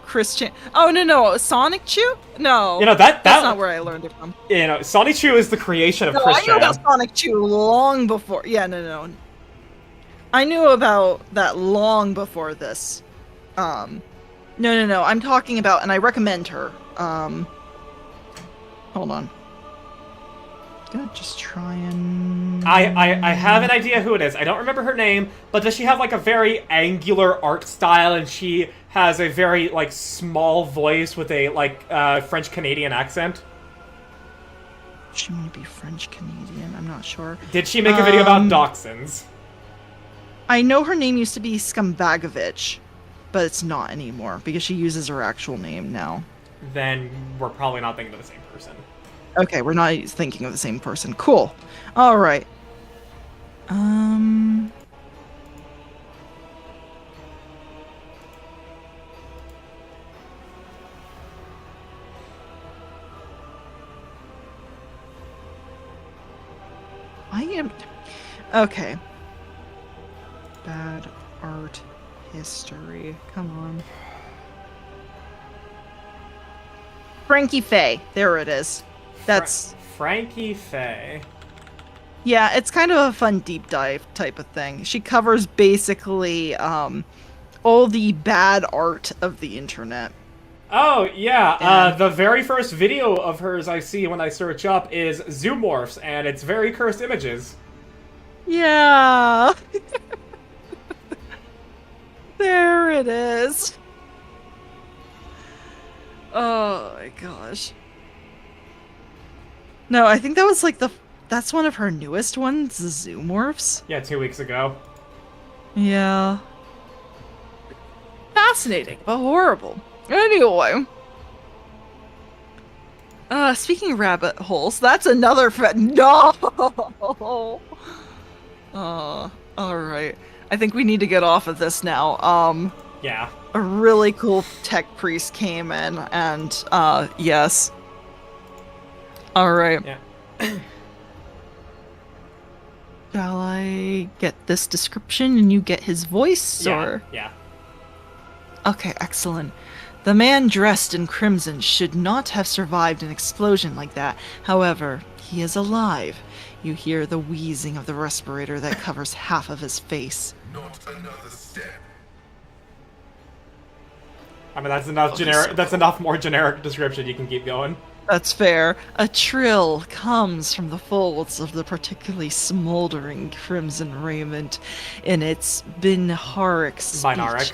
Chris Chan. Oh, no, Sonic Chew? No. You know, that's not where I learned it from. You know, Sonichu is the creation of Chris Chan. I knew about Sonic Chew long before. Yeah, no. I knew about that long before this. No. I'm talking about, and I recommend her. Hold on. Gonna just try and... I have an idea who it is. I don't remember her name, but does she have, like, a very angular art style, and she has a very, like, small voice with a, like, French-Canadian accent? She might be French-Canadian, I'm not sure. Did she make a video about dachshunds? I know her name used to be Scumbagovich, but it's not anymore, because she uses her actual name now. Then we're probably not thinking of the same person. Okay, we're not thinking of the same person. Cool. All right. Okay. Bad art history. Come on. Frankie Faye. There it is. That's... Frankie Faye. Yeah, it's kind of a fun deep dive type of thing. She covers basically all the bad art of the internet. Oh, yeah. The very first video of hers I see when I search up is Zoomorphs, and it's very cursed images. Yeah. There it is. Oh my gosh. No, I think that was like that's one of her newest ones, the Zoomorphs. Yeah, 2 weeks ago. Yeah. Fascinating, but horrible. Anyway. Speaking of rabbit holes, that's another no! Alright. I think we need to get off of this now. Yeah. A really cool tech priest came in, and, yes. Alright. Yeah. Shall I get this description and you get his voice, or? Yeah. Okay, excellent. The man dressed in crimson should not have survived an explosion like that. However, he is alive. You hear the wheezing of the respirator that covers half of his face. Not another step. I mean, that's enough generic. That's enough more generic description. You can keep going. That's fair. A trill comes from the folds of the particularly smoldering crimson raiment in its binaric speech. Binaric.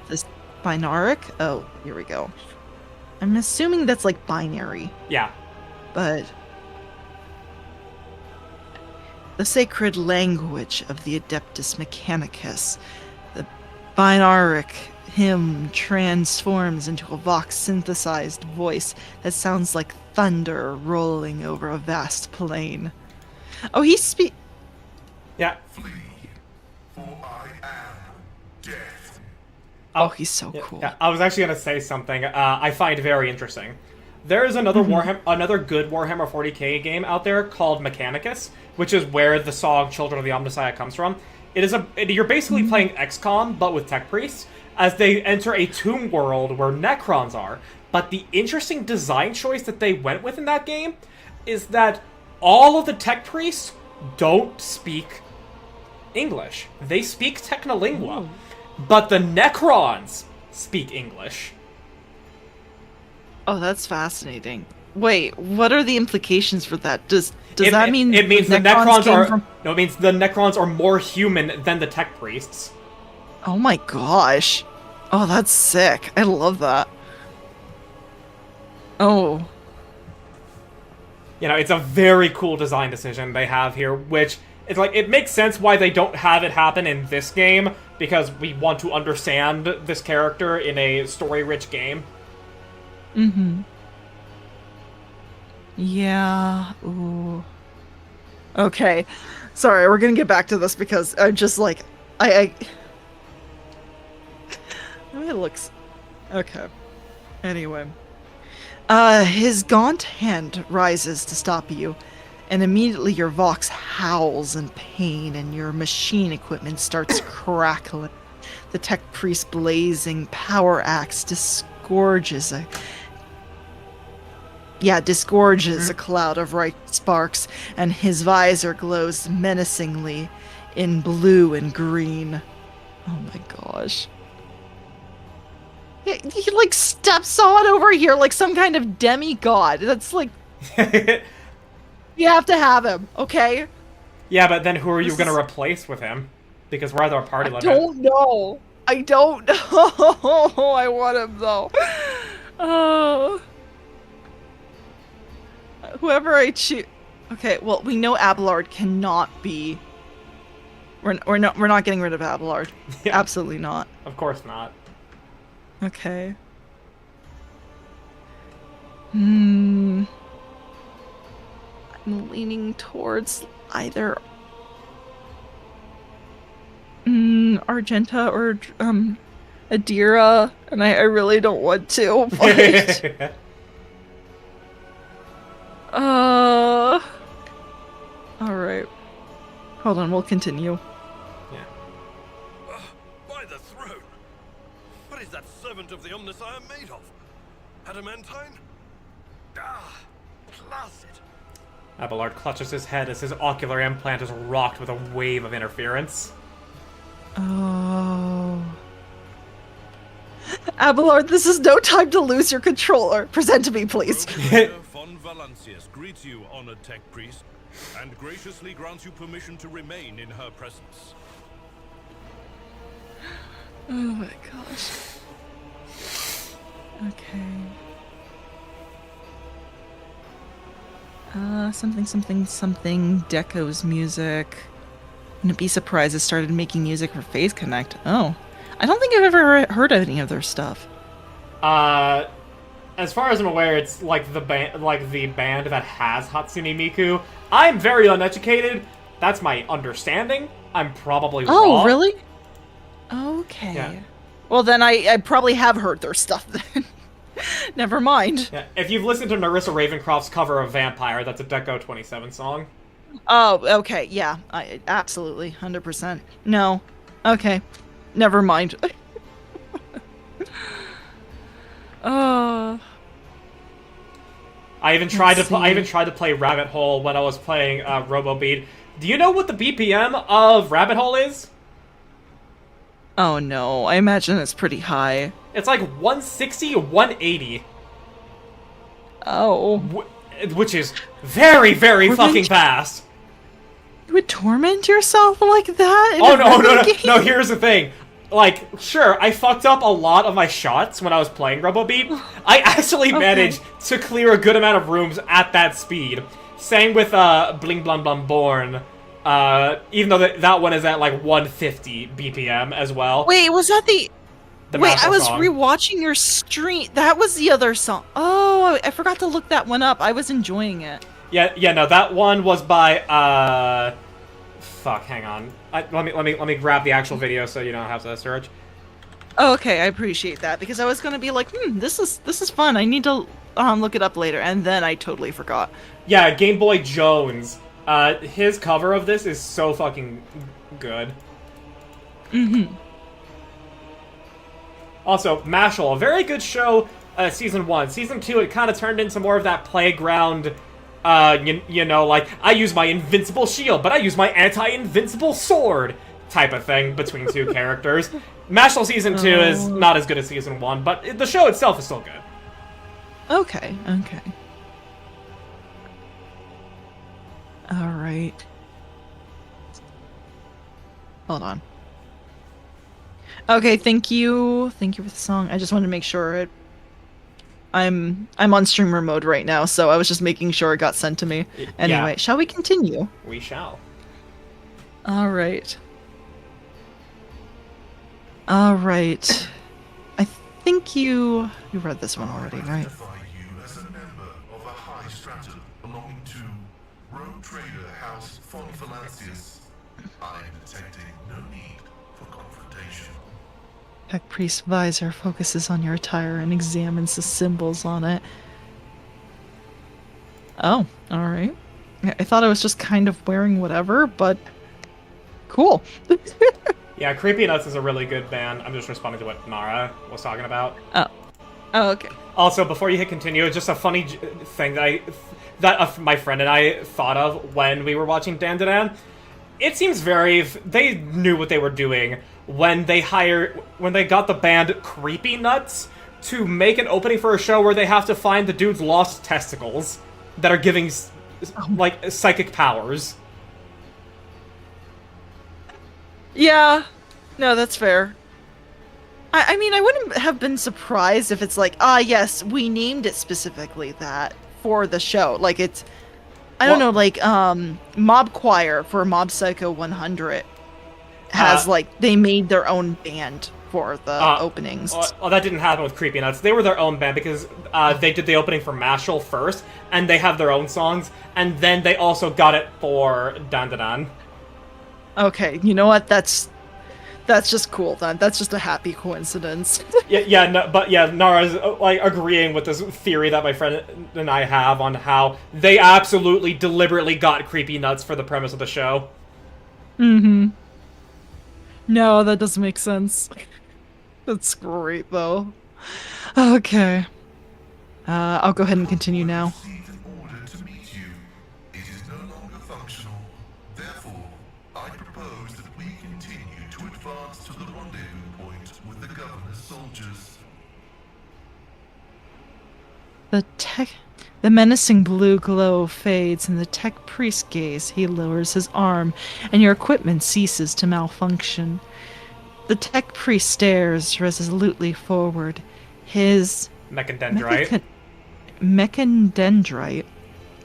This binaric? Oh, here we go. I'm assuming that's like binary, Yeah. but the sacred language of the Adeptus Mechanicus, the binaric hymn transforms into a vox-synthesized voice that sounds like thunder rolling over a vast plain. Oh, Yeah. Flee, for I am death. Oh, he's so cool. Yeah, I was actually gonna say something I find very interesting. There is another another good Warhammer 40k game out there called Mechanicus, which is where the song "Children of the Omnissiah" comes from. You're basically playing XCOM but with tech priests as they enter a tomb world where Necrons are. But the interesting design choice that they went with in that game is that all of the tech priests don't speak English. They speak Technolingua. But the Necrons speak English. Oh, that's fascinating. Wait, what are the implications for that? Does that mean it means the Necrons came are from... no? It means the Necrons are more human than the tech priests. Oh my gosh. Oh, that's sick. I love that. Oh. You know, it's a very cool design decision they have here, which it's like it makes sense why they don't have it happen in this game because we want to understand this character in a story-rich game. Mm-hmm. Yeah. Ooh. Okay. Sorry, we're gonna get back to this because I'm just like I it looks okay. Anyway. His gaunt hand rises to stop you, and immediately your Vox howls in pain and your machine equipment starts crackling. The tech priest's blazing power axe disgorges a cloud of bright sparks, and his visor glows menacingly in blue and green. Oh my gosh. He like steps on over here like some kind of demigod. That's like... You have to have him, okay? Yeah, but then who are you going to replace with him? Because we're at our party limit. I don't know. I don't know. I want him though. Whoever I choose. Okay, well we know Abelard cannot be. We're not getting rid of Abelard. Yeah. Absolutely not. Of course not. Okay. I'm leaning towards either Argenta or Adira, and I really don't want to. But... Alright. Hold on, we'll continue. Yeah. By the throne! What is that servant of the Omnissiah made of? Adamantine? Ah, placid. Abelard clutches his head as his ocular implant is rocked with a wave of interference. Oh. Abelard, this is no time to lose your controller. Present to me, please. Von Valancius greets you, honored tech priest, and graciously grants you permission to remain in her presence. Oh my gosh. Okay. Something, Deco's music. Wouldn't be surprised it started making music for Phase Connect. Oh. I don't think I've ever heard any of their stuff. As far as I'm aware, it's like the band that has Hatsune Miku. I'm very uneducated. That's my understanding. I'm probably wrong. Oh, really? Okay. Yeah. Well, then I probably have heard their stuff then. Never mind. Yeah. If you've listened to Narissa Ravencroft's cover of Vampire, that's a Deco 27 song. Oh, okay. Yeah, absolutely. 100%. No. Okay. Never mind. I even tried to play Rabbit Hole when I was playing Robo Beat. Do you know what the BPM of Rabbit Hole is? Oh no, I imagine it's pretty high. It's like 160 or 180. Oh. Which is very, very fucking fast. You would torment yourself like that? Oh, no, here's the thing. Like, sure, I fucked up a lot of my shots when I was playing RoboBeat. I actually managed to clear a good amount of rooms at that speed. Same with Bling Blum Blum Born. Even though that one is at like 150 BPM as well. Wait, was that the... Wait, I was song. rewatching your stream. That was the other song. Oh, I forgot to look that one up. I was enjoying it. Yeah, no, that one was by, fuck, hang on. Let me grab the actual video so you don't have to search. Oh, okay, I appreciate that, because I was gonna be like, this is fun. I need to look it up later, and then I totally forgot. Yeah, Game Boy Jones. His cover of this is so fucking good. Mm-hmm. Also, Mashal, a very good show, Season 1. Season 2, it kind of turned into more of that playground, you know, like, I use my invincible shield, but I use my anti-invincible sword type of thing between two characters. Mashal Season 2 is not as good as Season 1, but the show itself is still good. Okay. Alright. Hold on. Okay, thank you. Thank you for the song. I just wanted to make sure I'm on streamer mode right now, so I was just making sure it got sent to me. Anyway, Yeah. Shall we continue? We shall. Alright. I think you read this one already, right? Identify you as a member of a high stratum belonging to Rogue Trader House von Valancius. I am detecting no need for confrontation. Tech Priest visor focuses on your attire and examines the symbols on it. Oh, alright. I thought I was just kind of wearing whatever, but cool. Yeah, Creepy Nuts is a really good band. I'm just responding to what Nara was talking about. Oh, okay. Also, before you hit continue, just a funny thing that my friend and I thought of when we were watching Dan Dan. It seems they knew what they were doing when they got the band Creepy Nuts to make an opening for a show where they have to find the dude's lost testicles that are giving like psychic powers. Yeah. No, that's fair. I mean, I wouldn't have been surprised if it's like, yes, we named it specifically that for the show. Like, it's... I don't know, like, Mob Choir for Mob Psycho 100 has, like, they made their own band for the openings. Well, that didn't happen with Creepy Nuts. They were their own band because they did the opening for Mashal first, and they have their own songs, and then they also got it for Dan Dan. Okay, you know what? That's just cool then. That's just a happy coincidence. Nara's like agreeing with this theory that my friend and I have on how they absolutely deliberately got Creepy Nuts for the premise of the show. Mm-hmm. No, that doesn't make sense. That's great though. Okay. I'll go ahead and continue now. Received an order to meet you. It is no longer functional. Therefore, I propose that we continue to advance to the rendezvous point with the governor's soldiers. The menacing blue glow fades in the tech priest gaze. He lowers his arm, and your equipment ceases to malfunction. The tech priest stares resolutely forward. His mechandendrite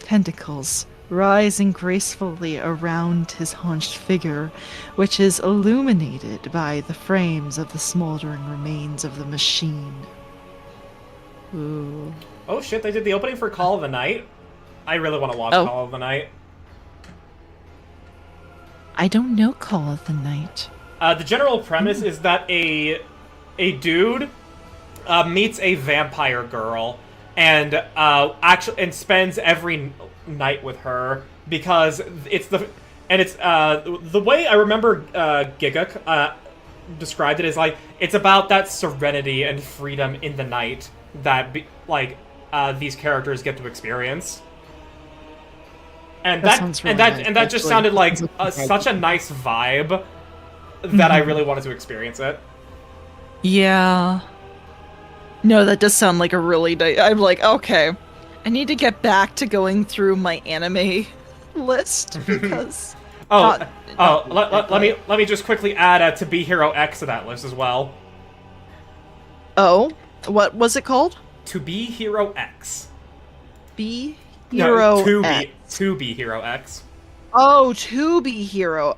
tentacles rising gracefully around his hunched figure, which is illuminated by the frames of the smoldering remains of the machine. Ooh. Oh shit, they did the opening for Call of the Night? I really want to watch Call of the Night. I don't know Call of the Night. The general premise is that a dude meets a vampire girl and spends every night with her because the way I remember Giga described it is like it's about that serenity and freedom in the night that these characters get to experience. And That that sounds really and nice, that just actually. sounded like Sounds like such a nice vibe that I really wanted to experience it. Yeah. No, that does sound like a really nice. I'm like, okay, I need to get back to going through my anime list because. Let me just quickly add To Be Hero X to that list as well. Oh, what was it called? To Be Hero X. Be Hero X. To Be Hero X. Oh, To Be Hero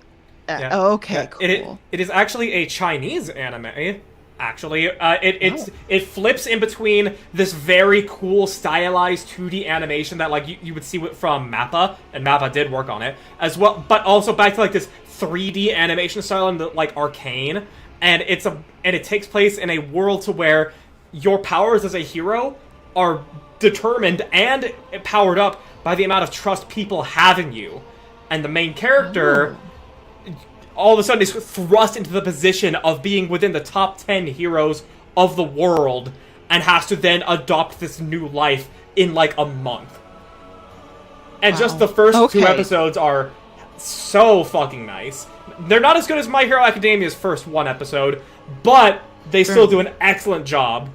X. Yeah. Okay, Yeah. cool. It is actually a Chinese anime. Actually, it flips in between this very cool stylized 2D animation that like you would see from Mappa, and Mappa did work on it as well, but also back to like this 3D animation style in the like Arcane, and it takes place in a world to where your powers as a hero are determined and powered up by the amount of trust people have in you, and the main character. All of a sudden is thrust into the position of being within the top 10 heroes of the world and has to then adopt this new life in like a month. And just the first two episodes are so fucking nice. They're not as good as My Hero Academia's first one episode, but they still do an excellent job.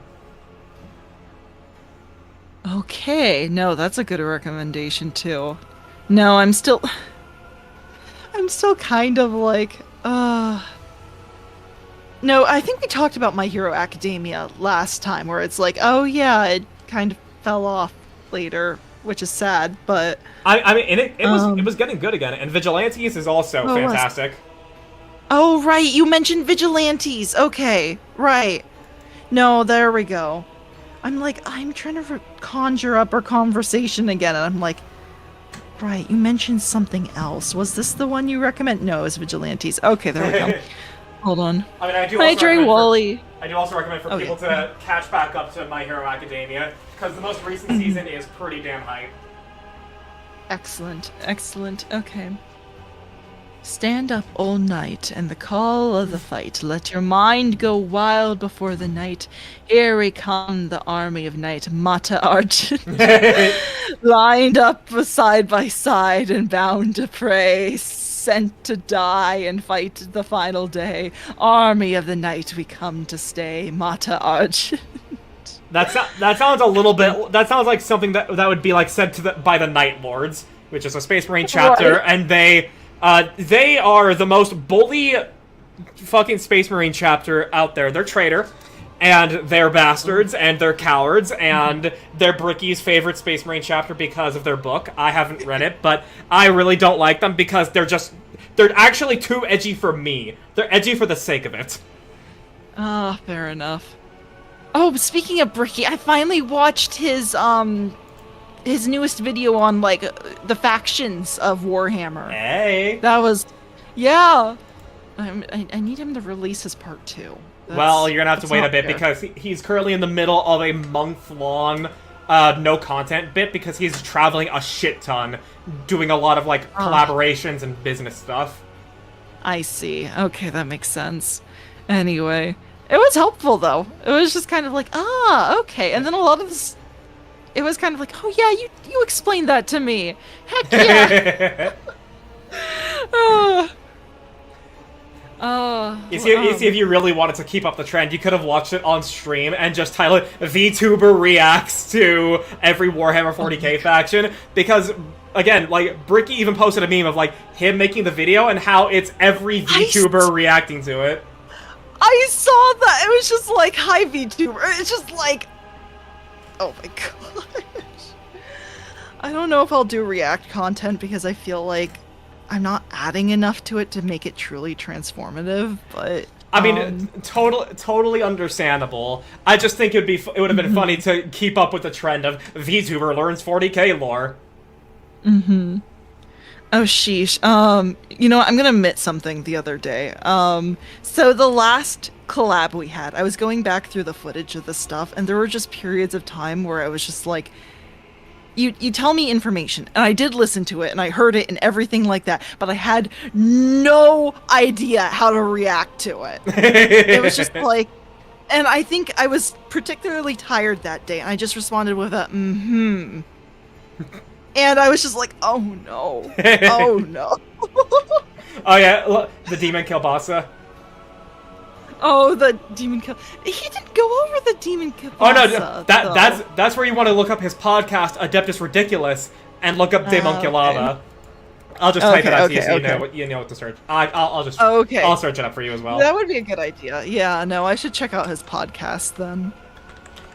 Okay, no, that's a good recommendation too. No, I'm still kind of like, no, I think we talked about My Hero Academia last time, where it's like, oh yeah, it kind of fell off later, which is sad, but... I mean, and it was getting good again, and Vigilantes is also fantastic. Oh, right, you mentioned Vigilantes, okay, right. No, there we go. I'm like, I'm trying to conjure up our conversation again, and I'm like, right, you mentioned something else. Was this the one you recommend? No, it was Vigilantes. Okay, there we go. Hold on. I mean, I do also recommend for people to catch back up to My Hero Academia, because the most recent season is pretty damn hype. Excellent, excellent. Okay. Stand up all night and the call of the fight. Let your mind go wild before the night. Here we come, the army of night. Mata Argent. Lined up side by side and bound to prey. Sent to die and fight the final day. Army of the night, we come to stay. Mata Argent. That sounds a little bit... That sounds like something that would be like said by the Night Lords, which is a Space Marine chapter, right. And they are the most bully fucking Space Marine chapter out there. They're traitor, and they're bastards, and they're cowards, and they're Bricky's favorite Space Marine chapter because of their book. I haven't read it, but I really don't like them because they're actually too edgy for me. They're edgy for the sake of it. Ah, fair enough. Oh, speaking of Bricky, I finally watched his newest video on, like, the factions of Warhammer. Hey! That was... Yeah! I need him to release his part 2. Well, you're gonna have to wait a bit, fair. because he's currently in the middle of a month-long no-content bit, because he's traveling a shit ton, doing a lot of, like, collaborations and business stuff. I see. Okay, that makes sense. Anyway, it was helpful, though. It was just kind of like, okay. And then a lot of this... It was kind of like, oh yeah, you explained that to me. Heck yeah. You see, if you really wanted to keep up the trend, you could have watched it on stream and just title it VTuber reacts to every Warhammer 40k faction, because again, like, Bricky even posted a meme of like him making the video and how it's every VTuber reacting to it. I saw that. It was just like, hi VTuber. It's just like, oh my gosh. I don't know if I'll do React content because I feel like I'm not adding enough to it to make it truly transformative, but... I mean, totally understandable. I just think it would have been funny to keep up with the trend of VTuber learns 40k lore. Mm-hmm. Oh, sheesh. You know what? I'm gonna admit something the other day. So the last collab we had, I was going back through the footage of the stuff, and there were just periods of time where I was just like, you tell me information, and I did listen to it, and I heard it and everything like that, but I had no idea how to react to it. It was just like, And I think I was particularly tired that day, and I just responded with a mm-hmm. And I was just like, oh no. Oh no. Oh yeah, look, the demon Kilbasa. Oh, the demon kill. He didn't go over the demon kill. Oh no, that's where you want to look up his podcast, Adeptus Ridiculous, and look up Demonculata. Okay. I'll just type it out okay, so okay. you know what to search. I'll just Okay. I'll search it up for you as well. That would be a good idea. Yeah, no, I should check out his podcast then.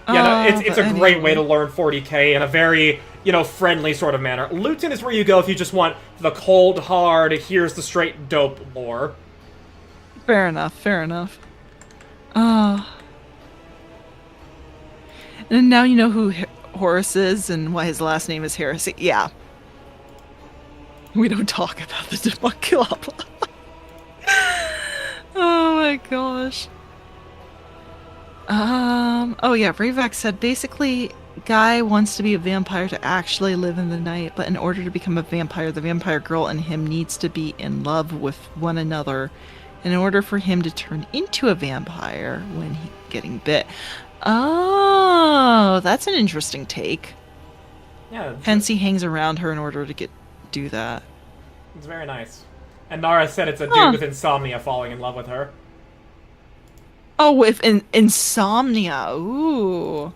Yeah, no, it's a But great way to anyway. learn 40k in a very, friendly sort of manner. Luton is where you go if you just want the cold, hard, here's the straight dope lore. Fair enough, fair enough. And now you know who Horus is and why his last name is Heresy. Yeah. We don't talk about the Demonculata. Oh my gosh. Oh yeah, Rayvax said basically guy wants to be a vampire to actually live in the night, but in order to become a vampire, the vampire girl and him needs to be in love with one another in order for him to turn into a vampire when he getting bit. Oh, that's an interesting take. Yeah, Hence he hangs around her in order to do that. it's very nice. And Nara said it's a dude Huh. with insomnia falling in love with her. Oh, with insomnia. Ooh.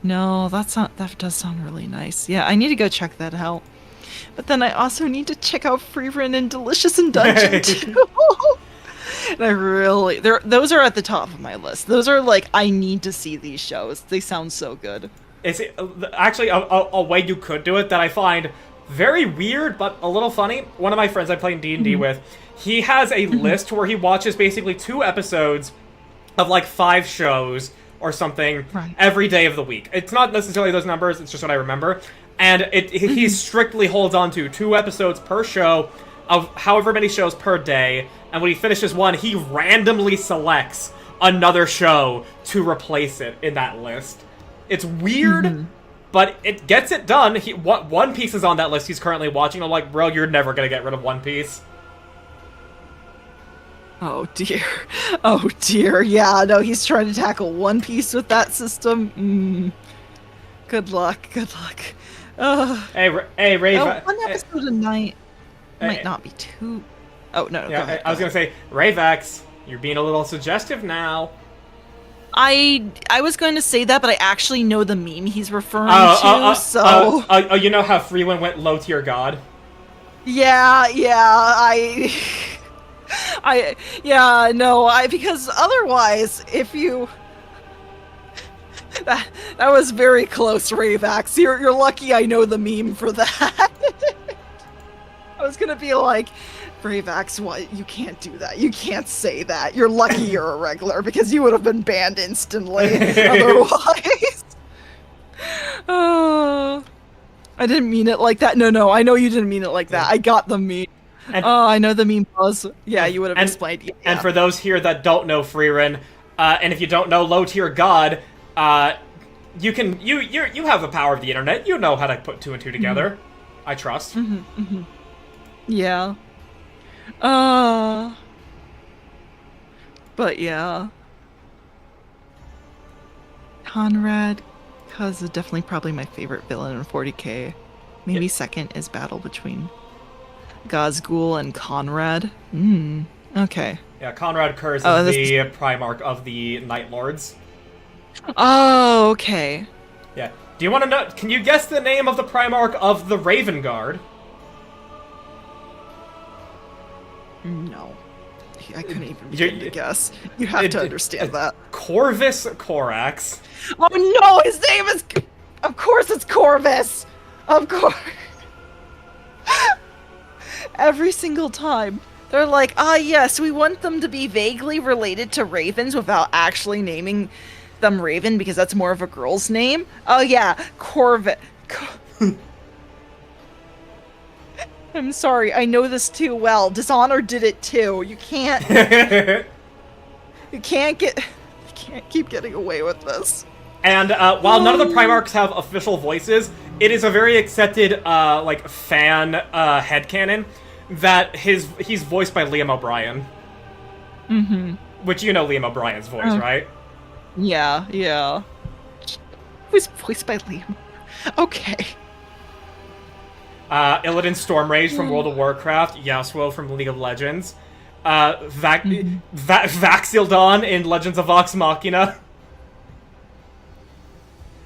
No, that does sound really nice. Yeah, I need to go check that out. But then I also need to check out Freerin and Delicious in Dungeon too. And I really, those are at the top of my list. Those are like, I need to see these shows. They sound so good. It's actually a way you could do it that I find very weird but a little funny. One of my friends I play in D&D with, he has a list where he watches basically 2 episodes of like 5 shows or something every day of the week. It's not necessarily those numbers, it's just what I remember. And he strictly holds on to 2 episodes per show of however many shows per day. And when he finishes one, he randomly selects another show to replace it in that list. It's weird, but it gets it done. One Piece is on that list he's currently watching. I'm like, bro, you're never gonna get rid of One Piece. Oh dear. Oh dear. Yeah, no, he's trying to tackle One Piece with that system. Good luck. Good luck. Hey, Ray. One episode a night might not be too... Oh, no, go ahead. I was gonna say, Rayvax, you're being a little suggestive now. I was going to say that, but I actually know the meme he's referring to, so... You know how Freeland went low tier god? Yeah, because otherwise, if you... That was very close, Rayvax. You're lucky I know the meme for that. I was gonna be like, Rayvax, what? You can't do that. You can't say that. You're lucky you're a regular, because you would have been banned instantly otherwise. Oh, I didn't mean it like that. No, I know you didn't mean it like that. I got the meme. I know the meme was. Yeah, you would have explained. Yeah. And for those here that don't know Freerin, and if you don't know low tier god, you have the power of the internet. You know how to put 2 and 2 together. I trust. Yeah. But yeah. Conrad is definitely probably my favorite villain in 40k. Maybe second is battle between Gazgul and Conrad. Okay. Yeah, Conrad Kurz is the Primarch of the Night Lords. Oh, okay. Yeah. Do you want to know? Can you guess the name of the Primarch of the Raven Guard? No. I couldn't even begin to guess. You have to understand that. Corvus Corax. Oh no, his name is... Of course it's Corvus! Of course. Every single time. They're like, yes, we want them to be vaguely related to ravens without actually naming them Raven because that's more of a girl's name. Oh yeah, Corvus. I'm sorry, I know this too well. Dishonored did it too. You can't... you can't keep getting away with this. And while none of the Primarchs have official voices, it is a very accepted, fan headcanon that he's voiced by Liam O'Brien. Which you know Liam O'Brien's voice, right? Yeah, yeah. Was voiced by Liam. Okay. Illidan Stormrage from World of Warcraft, Yasuo from League of Legends, Vax'ildan in Legends of Vox Machina.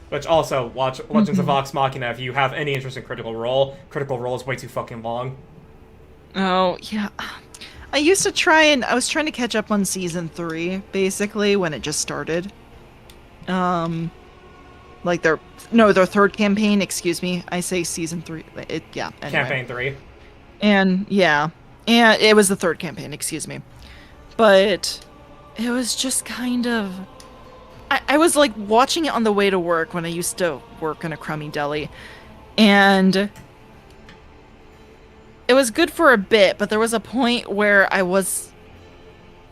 Which also, watch Legends of Vox Machina if you have any interest in Critical Role. Critical Role is way too fucking long. Oh, yeah. I used to I was trying to catch up on Season 3, basically, when it just started. Like their third campaign, excuse me. I say Season 3. Anyway. Campaign 3. And, yeah. And it was the third campaign, excuse me. But it was just kind of... I was, like, watching it on the way to work when I used to work in a crummy deli. And... it was good for a bit, but there was a point where I was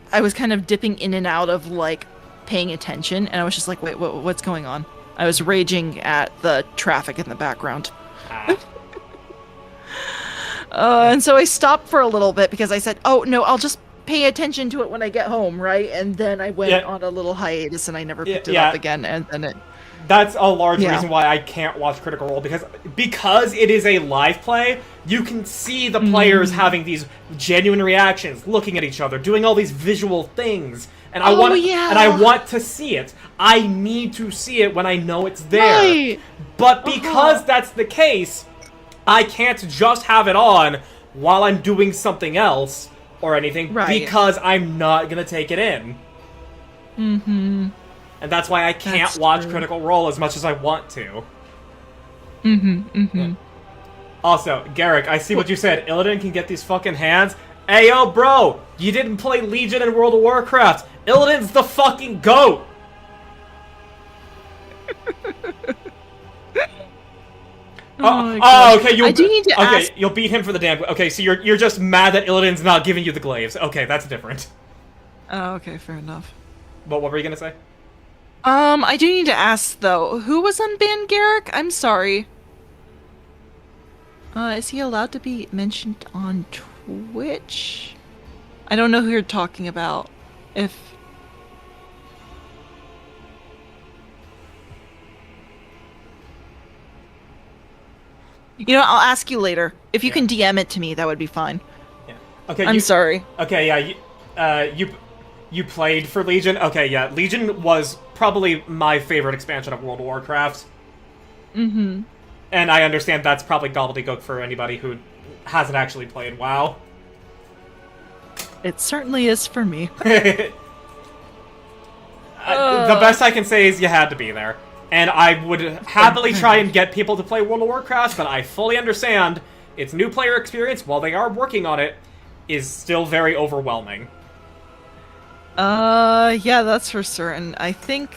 kind of dipping in and out of, like, paying attention, and I was just like, wait, what's going on? I was raging at the traffic in the background. And so I stopped for a little bit because I said, oh, no, I'll just pay attention to it when I get home, right? And then I went on a little hiatus, and I never picked it up again, and then it... That's a large reason why I can't watch Critical Role, because it is a live play, you can see the players having these genuine reactions, looking at each other, doing all these visual things, and I want to see it. I need to see it when I know it's there. Right. But because that's the case, I can't just have it on while I'm doing something else or anything, because I'm not gonna take it in. Mm-hmm. And that's why I can't watch Critical Role as much as I want to. Yeah. Also, Garrick, I see what you said. Illidan can get these fucking hands. Hey, yo, bro! You didn't play Legion in World of Warcraft! Illidan's the fucking GOAT! Okay, I do need to ask... you'll beat him for the damn... Okay, so you're just mad that Illidan's not giving you the glaives. Okay, that's different. Oh, okay, fair enough. But what were you gonna say? I do need to ask, though, who was unbanned Garrick? I'm sorry. Is he allowed to be mentioned on Twitch? I don't know who you're talking about. You know, I'll ask you later. If you can DM it to me, that would be fine. Yeah. Okay. I'm sorry. Okay, yeah, you played for Legion? Okay, yeah. Legion was probably my favorite expansion of World of Warcraft. Mm-hmm. And I understand that's probably gobbledygook for anybody who hasn't actually played WoW. It certainly is for me. The best I can say is you had to be there. And I would happily try and get people to play World of Warcraft, but I fully understand its new player experience, while they are working on it, is still very overwhelming. Yeah, that's for certain. I think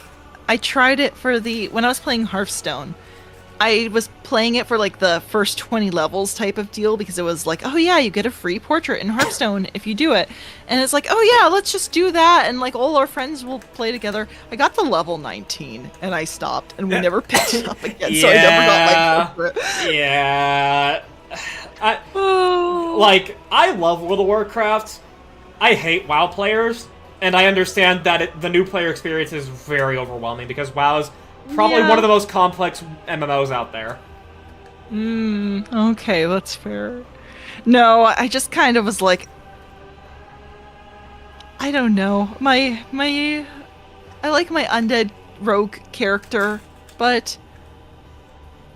I tried it for when I was playing Hearthstone. I was playing it for, like, the first 20 levels type of deal, because it was like, oh yeah, you get a free portrait in Hearthstone if you do it. And it's like, oh yeah, let's just do that, and, like, all our friends will play together. I got to level 19, and I stopped, and we never picked it up again, so I never got my portrait. Yeah. Like, I love World of Warcraft. I hate WoW players. And I understand that the new player experience is very overwhelming, because WoW is probably one of the most complex MMOs out there. Okay, that's fair. No, I just kind of was like... I don't know. I like my undead rogue character, but...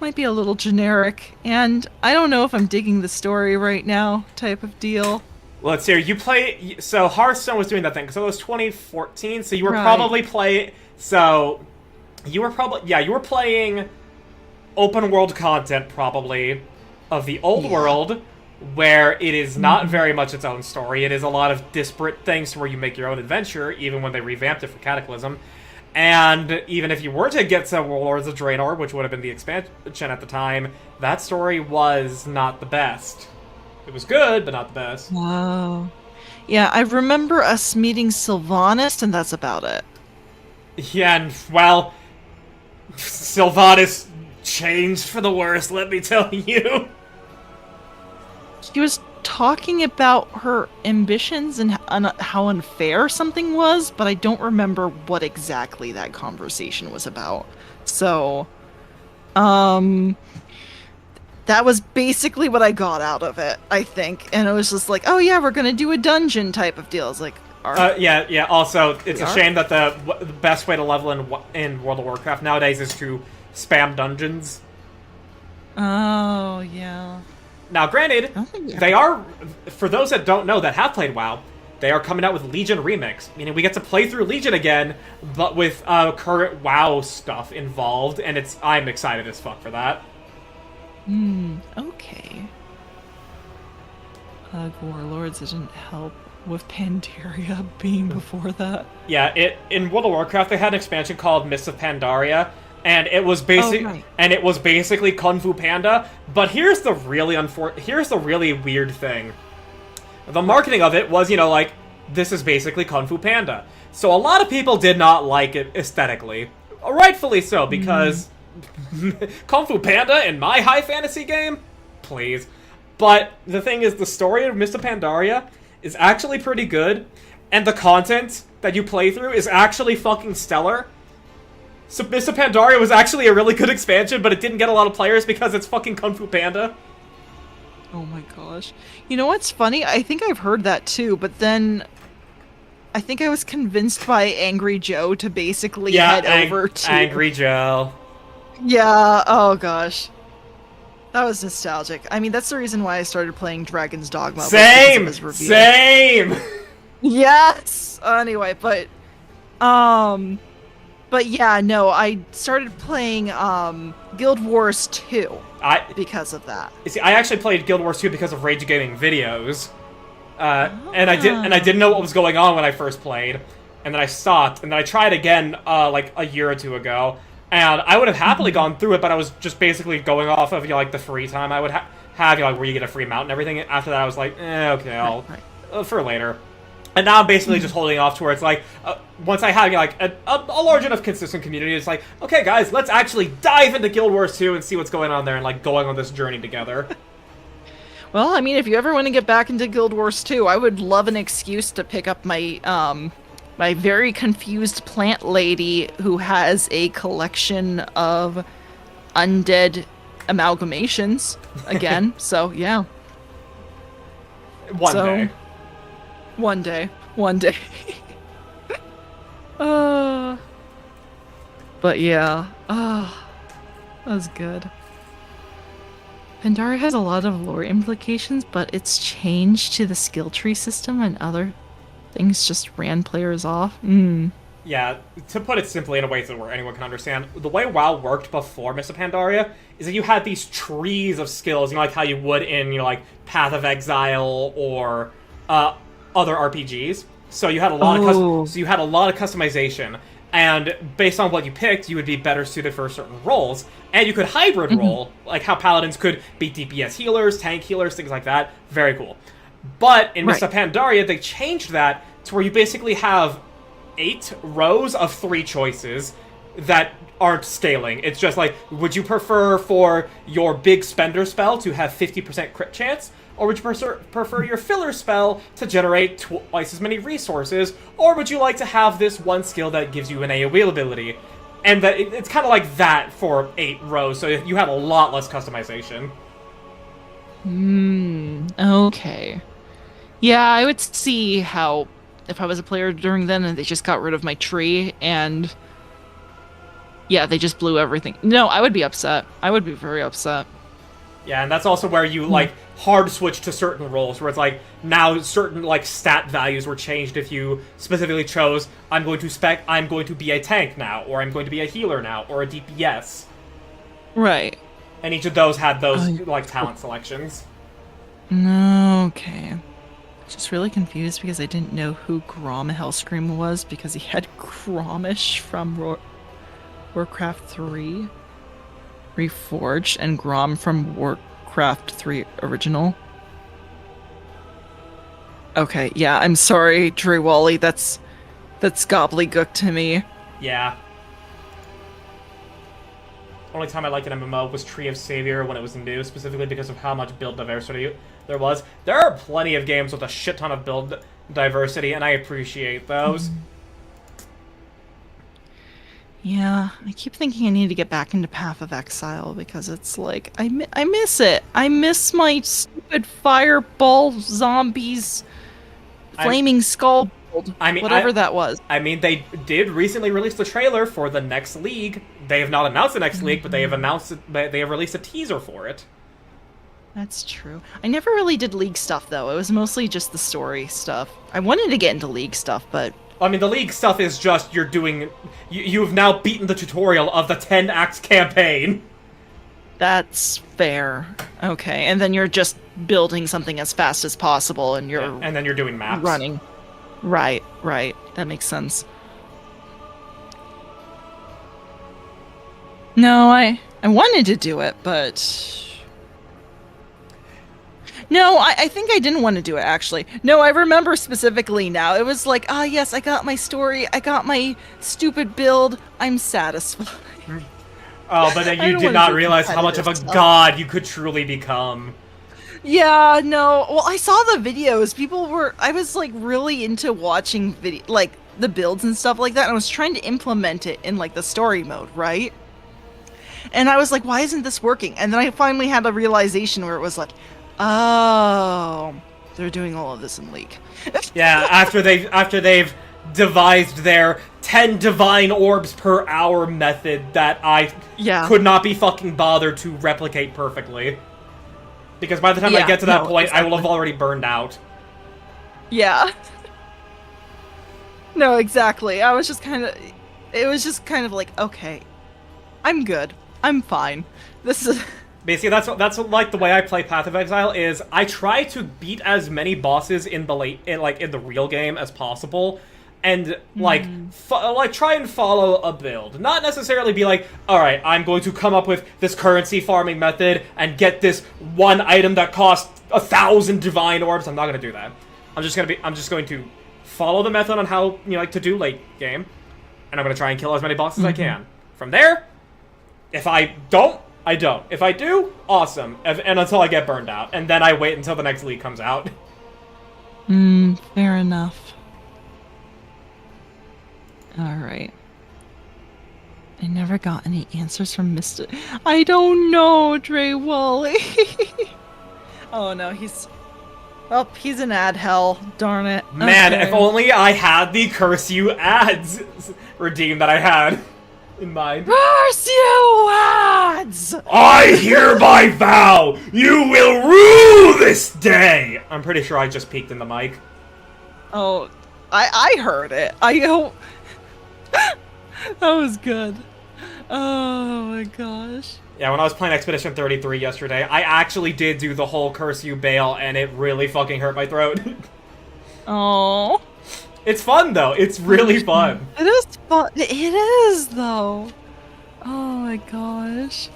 might be a little generic, and I don't know if I'm digging the story right now, type of deal. Let's see, so Hearthstone was doing that thing, so it was 2014, so you were probably playing, you were playing open world content, probably, of the old world, where it is not very much its own story. It is a lot of disparate things where you make your own adventure, even when they revamped it for Cataclysm. And even if you were to get some Warlords of Draenor, which would have been the expansion at the time, that story was not the best. It was good, but not the best. Wow. Yeah, I remember us meeting Sylvanas, and that's about it. Yeah, and, well, Sylvanas changed for the worse, let me tell you. talking about her ambitions and how unfair something was, but I don't remember what exactly that conversation was about. So, that was basically what I got out of it, I think. And it was just like, oh yeah, we're gonna do a dungeon type of deal. I was like, yeah. Also, it's We a are? shame that the best way to level in World of Warcraft nowadays is to spam dungeons. oh yeah. Now, granted, don't think we they are, for those that don't know that have played WoW, they are coming out with Legion Remix, meaning we get to play through Legion again, but with current WoW stuff involved, and I'm excited as fuck for that. Okay. Warlords didn't help with Pandaria being before that. Yeah, in World of Warcraft they had an expansion called Mists of Pandaria, and it was basically Kung Fu Panda. But here's the really weird thing. The marketing of it was, like, this is basically Kung Fu Panda. So a lot of people did not like it aesthetically. Rightfully so, because Kung Fu Panda in my high fantasy game? Please. But the thing is, the story of Mists of Pandaria is actually pretty good, and the content that you play through is actually fucking stellar. So Mists of Pandaria was actually a really good expansion, but it didn't get a lot of players because it's fucking Kung Fu Panda. Oh my gosh. You know what's funny? I think I've heard that too, but then I think I was convinced by Angry Joe to basically head over to Angry Joe. Yeah, oh gosh. That was nostalgic. I mean, that's the reason why I started playing Dragon's Dogma. was because of his review. Same! Yes! Anyway, but yeah, no, I started playing Guild Wars 2 because of that. You see, I actually played Guild Wars 2 because of Rage Gaming videos. And I didn't know what was going on when I first played. And then I stopped, and then I tried again like a year or two ago. And I would have happily gone through it, but I was just basically going off of like the free time I would have, like where you get a free mount and everything. After that, I was like, okay, I'll for later. And now I'm basically just holding off to where it's like, once I have like a large enough consistent community, it's like, okay, guys, let's actually dive into Guild Wars 2 and see what's going on there, and like going on this journey together. Well, I mean, if you ever want to get back into Guild Wars 2, I would love an excuse to pick up my my very confused plant lady who has a collection of undead amalgamations again. So, yeah. One day. One day. But yeah. That was good. Pandaria has a lot of lore implications, but its change to the skill tree system and other things just ran players off. Yeah, to put it simply in a way where anyone can understand, the way WoW worked before Mists of Pandaria is that you had these trees of skills, like how you would in, like, Path of Exile or other RPGs. So you had a lot of customization, and based on what you picked, you would be better suited for certain roles. And you could hybrid roll, like how paladins could be DPS healers, tank healers, things like that. Very cool. But in Mists of Pandaria, they changed that to where you basically have 8 rows of 3 choices that aren't scaling. It's just like, would you prefer for your big spender spell to have 50% crit chance? Or would you prefer your filler spell to generate twice as many resources? Or would you like to have this one skill that gives you an AoE ability? And that it's kind of like that for 8 rows, so you had a lot less customization. Okay. Yeah, I would see how, if I was a player during then and they just got rid of my tree and, yeah, they just blew everything. No, I would be upset. I would be very upset. Yeah, and that's also where you, like, hard switch to certain roles, where it's like, now certain, like, stat values were changed if you specifically chose, I'm going to be a tank now, or I'm going to be a healer now, or a DPS. Right. And each of those had those, like, talent selections. Okay. Just really confused because I didn't know who Grom Hellscream was because he had Gromish from Warcraft 3 Reforged and Grom from Warcraft 3 Original. Okay, yeah, I'm sorry, Dre Wally, that's gobbledygook to me. Yeah. only time I liked an MMO was Tree of Savior when it was new, specifically because of how much build diversity there was. There are plenty of games with a shit ton of build diversity, and I appreciate those. Yeah, I keep thinking I need to get back into Path of Exile because it's like I miss it. I miss my stupid fireball zombies, flaming skull build, whatever that was. I mean, they did recently release the trailer for the next League. They have not announced the next League, but they have announced it, they have released a teaser for it. That's true. I never really did League stuff though. It was mostly just the story stuff. I wanted to get into League stuff, but I mean, the League stuff is just you're doing. You have now beaten the tutorial of the 10-act campaign. That's fair. Okay, and then you're just building something as fast as possible, and you're and then you're doing maps. running. Right. That makes sense. No, I wanted to do it, but no, I think I didn't want to do it, actually. No, I remember specifically now. It was like, yes, I got my story, I got my stupid build, I'm satisfied. Oh, but then you did not realize how much of a god you could truly become. Yeah, no. Well, I saw the videos. I was, like, really into watching the builds and stuff like that, and I was trying to implement it in, like, the story mode, right? And I was like, why isn't this working? And then I finally had a realization where it was like, oh, they're doing all of this in League. Yeah, after they've devised their 10 divine orbs per hour method that I could not be fucking bothered to replicate perfectly. Because by the time I get to that point, exactly. I will have already burned out. Yeah. No, exactly. It was just kind of like, okay, I'm good. I'm fine. This is... Basically, that's like the way I play Path of Exile is I try to beat as many bosses in the real game as possible, and try and follow a build. Not necessarily be like, all right, I'm going to come up with this currency farming method and get this one item that costs 1,000 divine orbs. I'm not going to do that. I'm just going to follow the method on how to do late game, and I'm going to try and kill as many bosses as I can. From there, if I don't. I don't. If I do, awesome. And until I get burned out. And then I wait until the next League comes out. Fair enough. Alright. I never got any answers from Mr. I don't know, Dre Wally. Oh no, he's in ad hell. Darn it. Man, okay. If only I had the curse you ads redeemed that I had in mind. Curse you ads! I hereby vow you will rue this day! I'm pretty sure I just peeked in the mic. Oh, I heard it. I hope... That was good. Oh my gosh. Yeah, when I was playing Expedition 33 yesterday, I actually did do the whole curse you bail, and it really fucking hurt my throat. Oh. It's fun, though. It's really fun. It is fun. It is, though. Oh my gosh.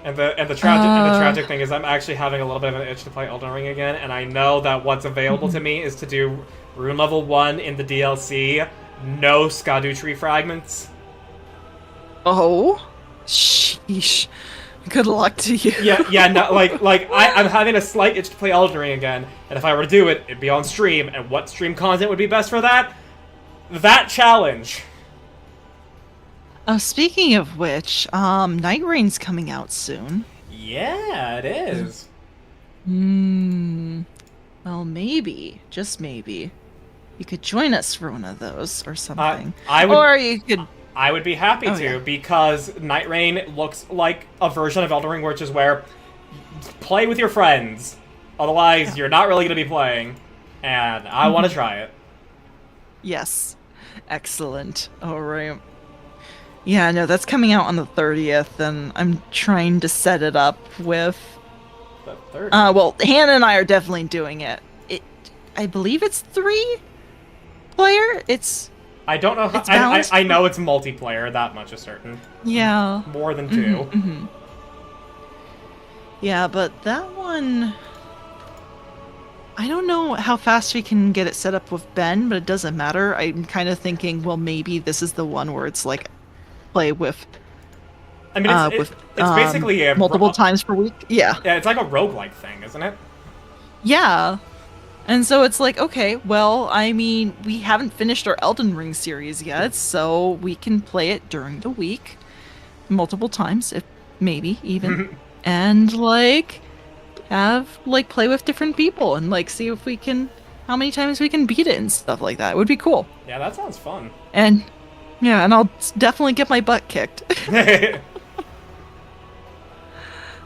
And the tragic thing is I'm actually having a little bit of an itch to play Elden Ring again, and I know that what's available to me is to do Rune Level 1 in the DLC, no Skadu Tree Fragments. Oh? Sheesh. Good luck to you. Yeah, no, I'm having a slight itch to play Elden Ring again, and if I were to do it, it'd be on stream, and what stream content would be best for that? That challenge. Oh, speaking of which, Night Rain's coming out soon. Yeah, it is. Well, maybe, just maybe, you could join us for one of those or something. Or you could... I would be happy to, because Night Rain looks like a version of Elden Ring, which is where play with your friends. Otherwise, you're not really going to be playing. And I want to try it. Yes. Excellent. Alright. Yeah, no, that's coming out on the 30th, and I'm trying to set it up with... The 30th? Well, Hannah and I are definitely doing it. I believe it's 3 player? I don't know how... I know it's multiplayer, that much is certain. Yeah. More than 2. Yeah, but that one... I don't know how fast we can get it set up with Ben, but it doesn't matter. I'm kind of thinking, well, maybe this is the one where it's like, play with I mean, it's basically a multiple times per week. Yeah. Yeah, it's like a roguelike thing, isn't it? Yeah. And so it's like, okay, well, I mean, we haven't finished our Elden Ring series yet, so we can play it during the week multiple times, if maybe even, and like have like play with different people and like see if we can how many times we can beat it and stuff like that. It would be cool. Yeah, that sounds fun. And yeah, and I'll definitely get my butt kicked.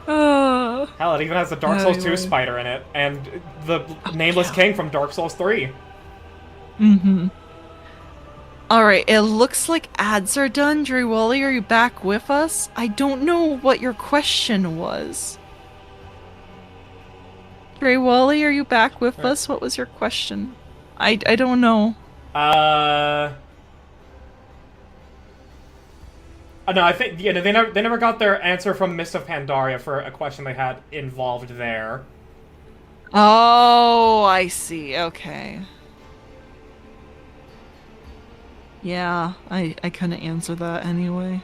Hell, it even has the Dark Souls 2 spider in it, and the Nameless King from Dark Souls 3. Alright, it looks like ads are done. Dre Wally, are you back with us? I don't know what your question was. Dre Wally, are you back with us? What was your question? I don't know. No, I think they never got their answer from Mist of Pandaria for a question they had involved there. Oh, I see. Okay. Yeah, I couldn't answer that anyway.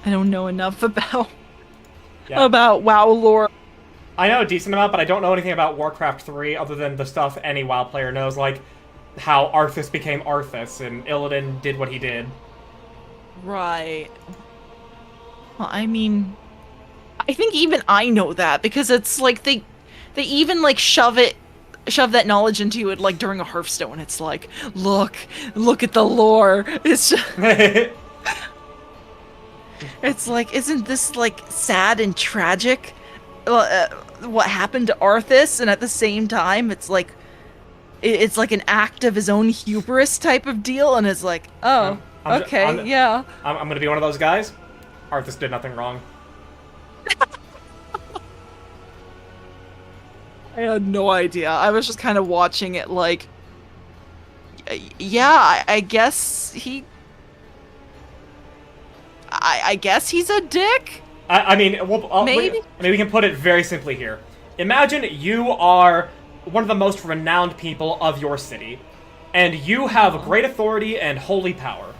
I don't know enough about WoW lore. I know a decent amount, but I don't know anything about Warcraft 3 other than the stuff any WoW player knows, like how Arthas became Arthas and Illidan did what he did. Right. Well, I mean, I think even I know that because it's like they even like shove that knowledge into you like during a Hearthstone. It's like, look at the lore. It's just, it's like, isn't this like sad and tragic? What happened to Arthas, and at the same time, it's like an act of his own hubris type of deal, and it's like, oh, yeah. I'm gonna be one of those guys. Arthas did nothing wrong. I had no idea. I was just kind of watching it like, yeah, I guess he... I guess he's a dick? I mean, maybe? We can put it very simply here. Imagine you are one of the most renowned people of your city, and you have great authority and holy power.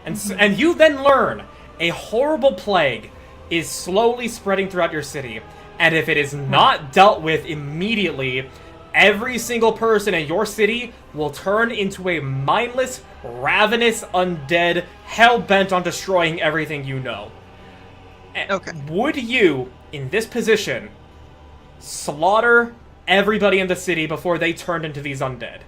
And you then learn a horrible plague is slowly spreading throughout your city, and if it is not dealt with immediately, every single person in your city will turn into a mindless, ravenous undead, hell-bent on destroying everything you know. Okay. Would you, in this position, slaughter everybody in the city before they turned into these undead?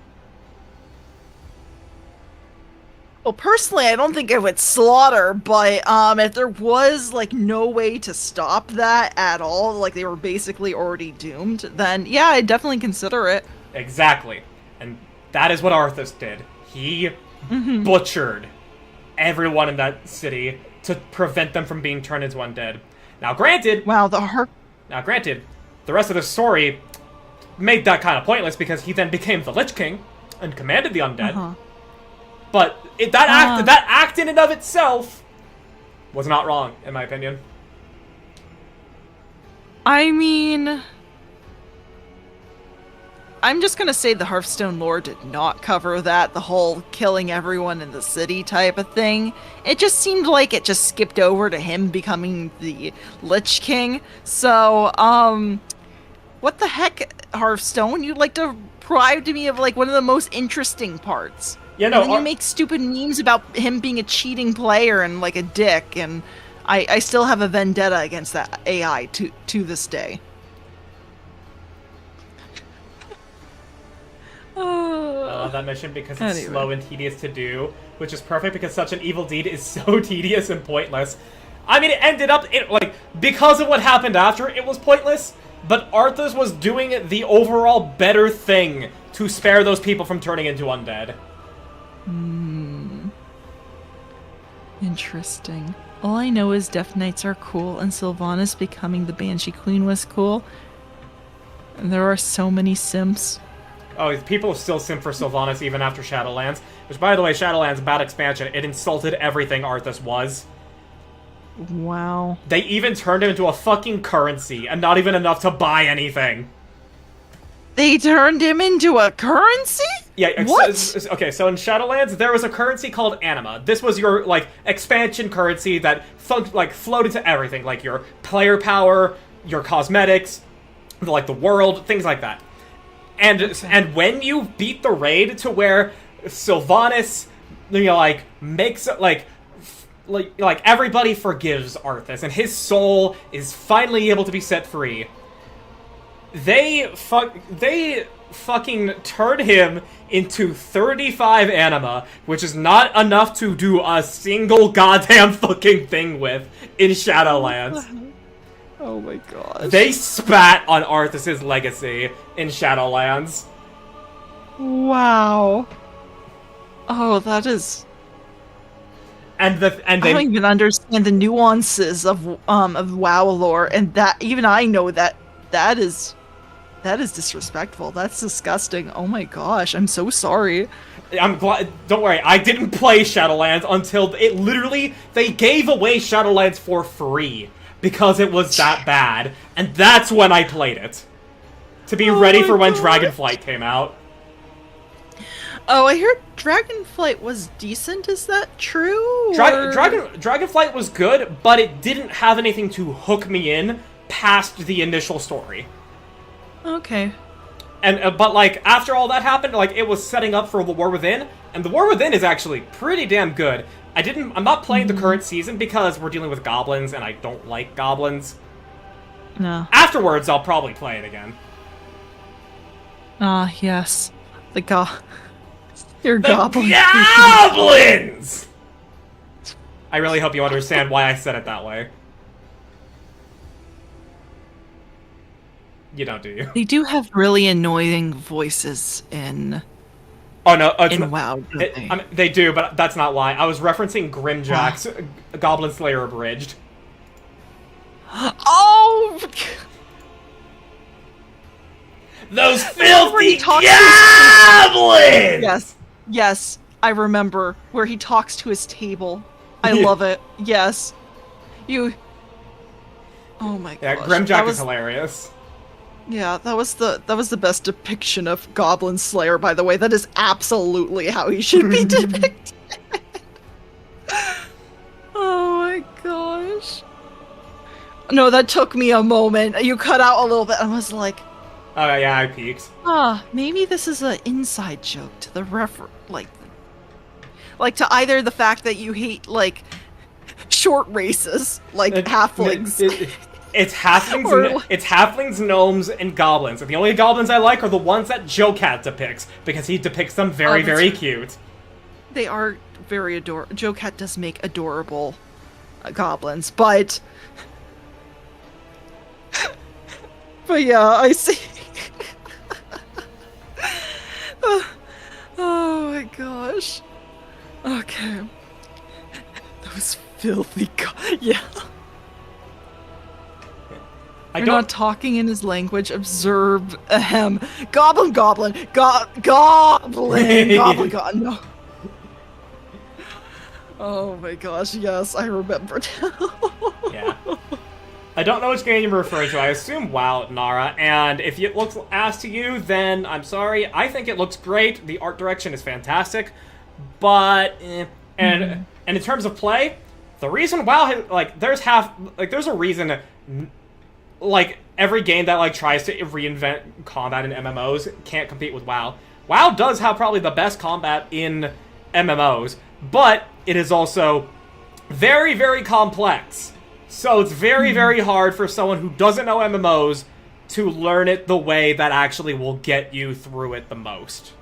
Well, personally, I don't think I would slaughter, but if there was like no way to stop that at all, like they were basically already doomed, then yeah, I'd definitely consider it. Exactly. And that is what Arthas did. He butchered everyone in that city to prevent them from being turned into undead. Now, granted... Wow, the rest of the story made that kind of pointless because he then became the Lich King and commanded the undead. But that act in and of itself was not wrong, in my opinion. I mean, I'm just gonna say the Hearthstone lore did not cover that, the whole killing everyone in the city type of thing. It just seemed like it just skipped over to him becoming the Lich King. So, what the heck, Hearthstone? You'd like to deprive me of like one of the most interesting parts. Yeah, no, and then you make stupid memes about him being a cheating player and like a dick, and I still have a vendetta against that AI to this day. I love that mission because it's slow and tedious to do, which is perfect because such an evil deed is so tedious and pointless. I mean, it ended up, because of what happened after, it was pointless, but Arthas was doing the overall better thing to spare those people from turning into undead. Interesting. All I know is Death Knights are cool, and Sylvanas becoming the Banshee Queen was cool. And there are so many simps. Oh, people still simp for Sylvanas even after Shadowlands. Which, by the way, Shadowlands, bad expansion. It insulted everything Arthas was. Wow. They even turned him into a fucking currency, and not even enough to buy anything. They turned him into a currency? Yeah, What? okay, so in Shadowlands, there was a currency called Anima. This was your, like, expansion currency that, floated to everything, like your player power, your cosmetics, like, the world, things like that. And when you beat the raid to where Sylvanas, like, makes, like, everybody forgives Arthas, and his soul is finally able to be set free, they fucking turn him into 35 anima, which is not enough to do a single goddamn fucking thing with in Shadowlands. Oh my gosh. They spat on Arthas' legacy in Shadowlands. Wow. Oh, that is... And I they don't even understand the nuances of WoW lore, and that even I know that is disrespectful. That's disgusting. Oh my gosh, I'm so sorry. I'm glad. Don't worry, I didn't play Shadowlands until it literally they gave away Shadowlands for free because it was that bad, and that's when I played it to be ready for when Dragonflight came out. Oh, I heard Dragonflight was decent. Is that true? Or... Dragonflight was good, but it didn't have anything to hook me in past the initial story. Okay. And but like after all that happened, like it was setting up for the War Within, and the War Within is actually pretty damn good. I'm not playing the current season because we're dealing with goblins, and I don't like goblins. No. Afterwards, I'll probably play it again. Ah, yes. Your goblins. Goblins! I really hope you understand why I said it that way. You don't, do you? They do have really annoying voices in... Oh no, it's in not, WoW, don't they? I mean, they do, but that's not why. I was referencing Grimjack's Goblin Slayer Abridged. Oh! Those filthy goblins! Yes, I remember where he talks to his table. I love it. Yes. Oh my gosh. Yeah, Grimjack is hilarious. Yeah, that was the best depiction of Goblin Slayer, by the way. That is absolutely how he should be depicted. Oh my gosh. No, that took me a moment. You cut out a little bit. I was like, oh yeah, I peeked. maybe this is an inside joke to the like to either the fact that you hate like short races, like halflings. It's halflings, it's halflings, gnomes, and goblins. And the only goblins I like are the ones that Joe-Cat depicts, because he depicts them very, very cute. They are very adorable. Joe-Cat does make adorable goblins, but... but yeah, I see. Oh my gosh. Okay. Those filthy yeah. You're not talking in his language. Observe ahem. Goblin. Goblin. No. Oh my gosh, yes, I remember now. Yeah. I don't know which game you're referring to. I assume WoW, Nara, and if it looks ass to you, then I'm sorry. I think it looks great. The art direction is fantastic, but and in terms of play, the reason WoW has, there's a reason. Like, every game that, like, tries to reinvent combat in MMOs can't compete with WoW. WoW does have probably the best combat in MMOs, but it is also very, very complex. So it's very, very hard for someone who doesn't know MMOs to learn it the way that actually will get you through it the most.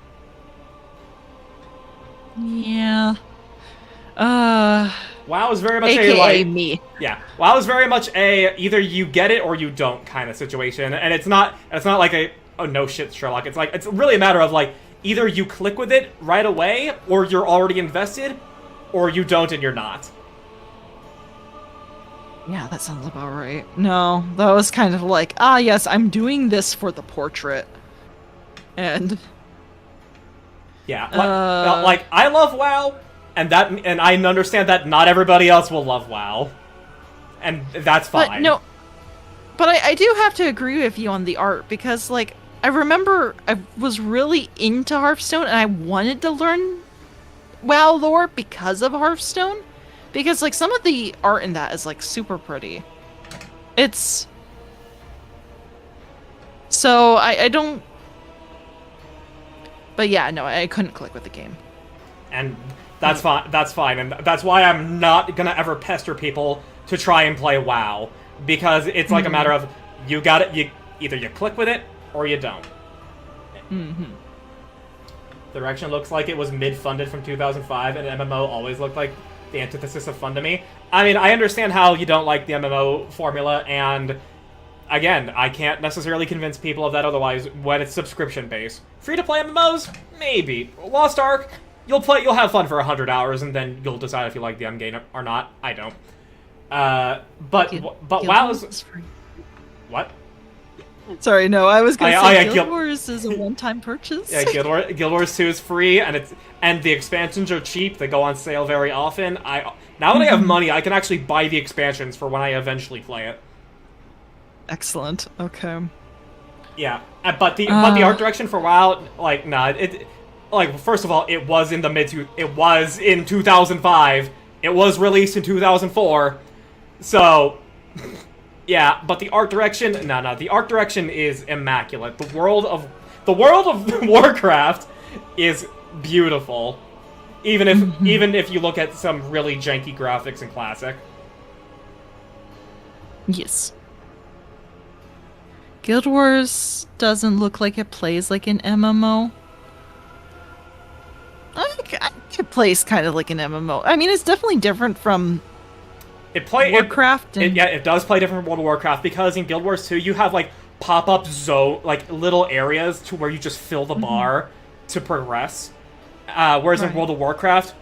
Yeah. WoW is very much AKA me. Yeah, WoW is very much a either you get it or you don't kind of situation, and it's not like a oh no shit Sherlock. It's really a matter of like either you click with it right away or you're already invested, or you don't and you're not. Yeah, that sounds about right. No, that was kind of like, yes, I'm doing this for the portrait, and yeah, like I love WoW. And I understand that not everybody else will love WoW, and that's fine. But no, but I do have to agree with you on the art, because like I remember I was really into Hearthstone and I wanted to learn WoW lore because of Hearthstone. Because, like, some of the art in that is, like, super pretty. It's... So, I don't... But yeah, no, I couldn't click with the game. And that's fine, and that's why I'm not gonna ever pester people to try and play WoW. Because it's like a matter of, either you click with it, or you don't. Mm-hmm. The Direction looks like it was mid-funded from 2005, and MMO always looked like the antithesis of fun to me. I mean, I understand how you don't like the MMO formula, and again, I can't necessarily convince people of that otherwise when it's subscription-based. Free-to-play MMOs? Maybe. Lost Ark? You'll have fun for 100 hours, and then you'll decide if you like the end game or not. I don't. But WoW is... What? Sorry, no, I was gonna say Guild Guild Wars is a one-time purchase. Yeah, Guild Wars 2 is free, and the expansions are cheap. They go on sale very often. Now that I have money, I can actually buy the expansions for when I eventually play it. Excellent. Okay. Yeah, but the art direction for WoW, like, nah, first of all, it was in 2005. It was released in 2004, so. Yeah, but the art direction, the art direction is immaculate. The world of Warcraft is beautiful, even if you look at some really janky graphics in Classic. Yes. Guild Wars doesn't look like it plays like an MMO. It plays kind of like an MMO. I mean, it's definitely different from Warcraft. It does play different from World of Warcraft, because in Guild Wars 2 you have like pop-up zone, like little areas to where you just fill the bar to progress. Whereas in World of Warcraft,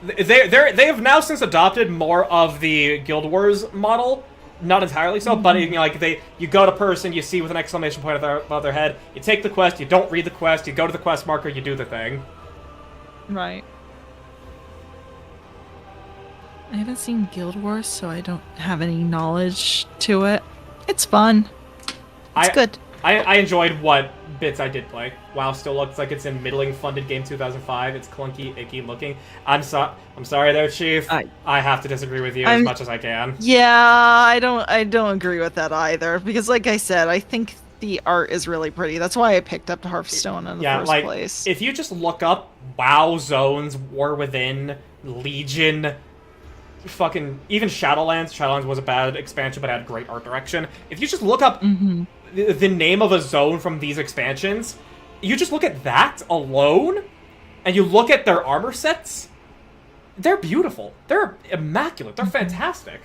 they have now since adopted more of the Guild Wars model. Not entirely so, but you go to person, you see with an exclamation point above their head, you take the quest, you don't read the quest, you go to the quest marker, you do the thing. Right. I haven't seen Guild Wars, so I don't have any knowledge to it. It's fun. It's good. I enjoyed what bits I did play. WoW still looks like it's in middling funded game 2005. It's clunky, icky looking. I'm sorry there, Chief. I have to disagree with you as much as I can. Yeah, I don't agree with that either, because like I said, I think the art is really pretty. That's why I picked up Hearthstone in the first place. If you just look up WoW zones, War Within, Legion, fucking even Shadowlands was a bad expansion but had great art direction. If you just look up the name of a zone from these expansions, you just look at that alone and you look at their armor sets, they're beautiful, they're immaculate, they're fantastic.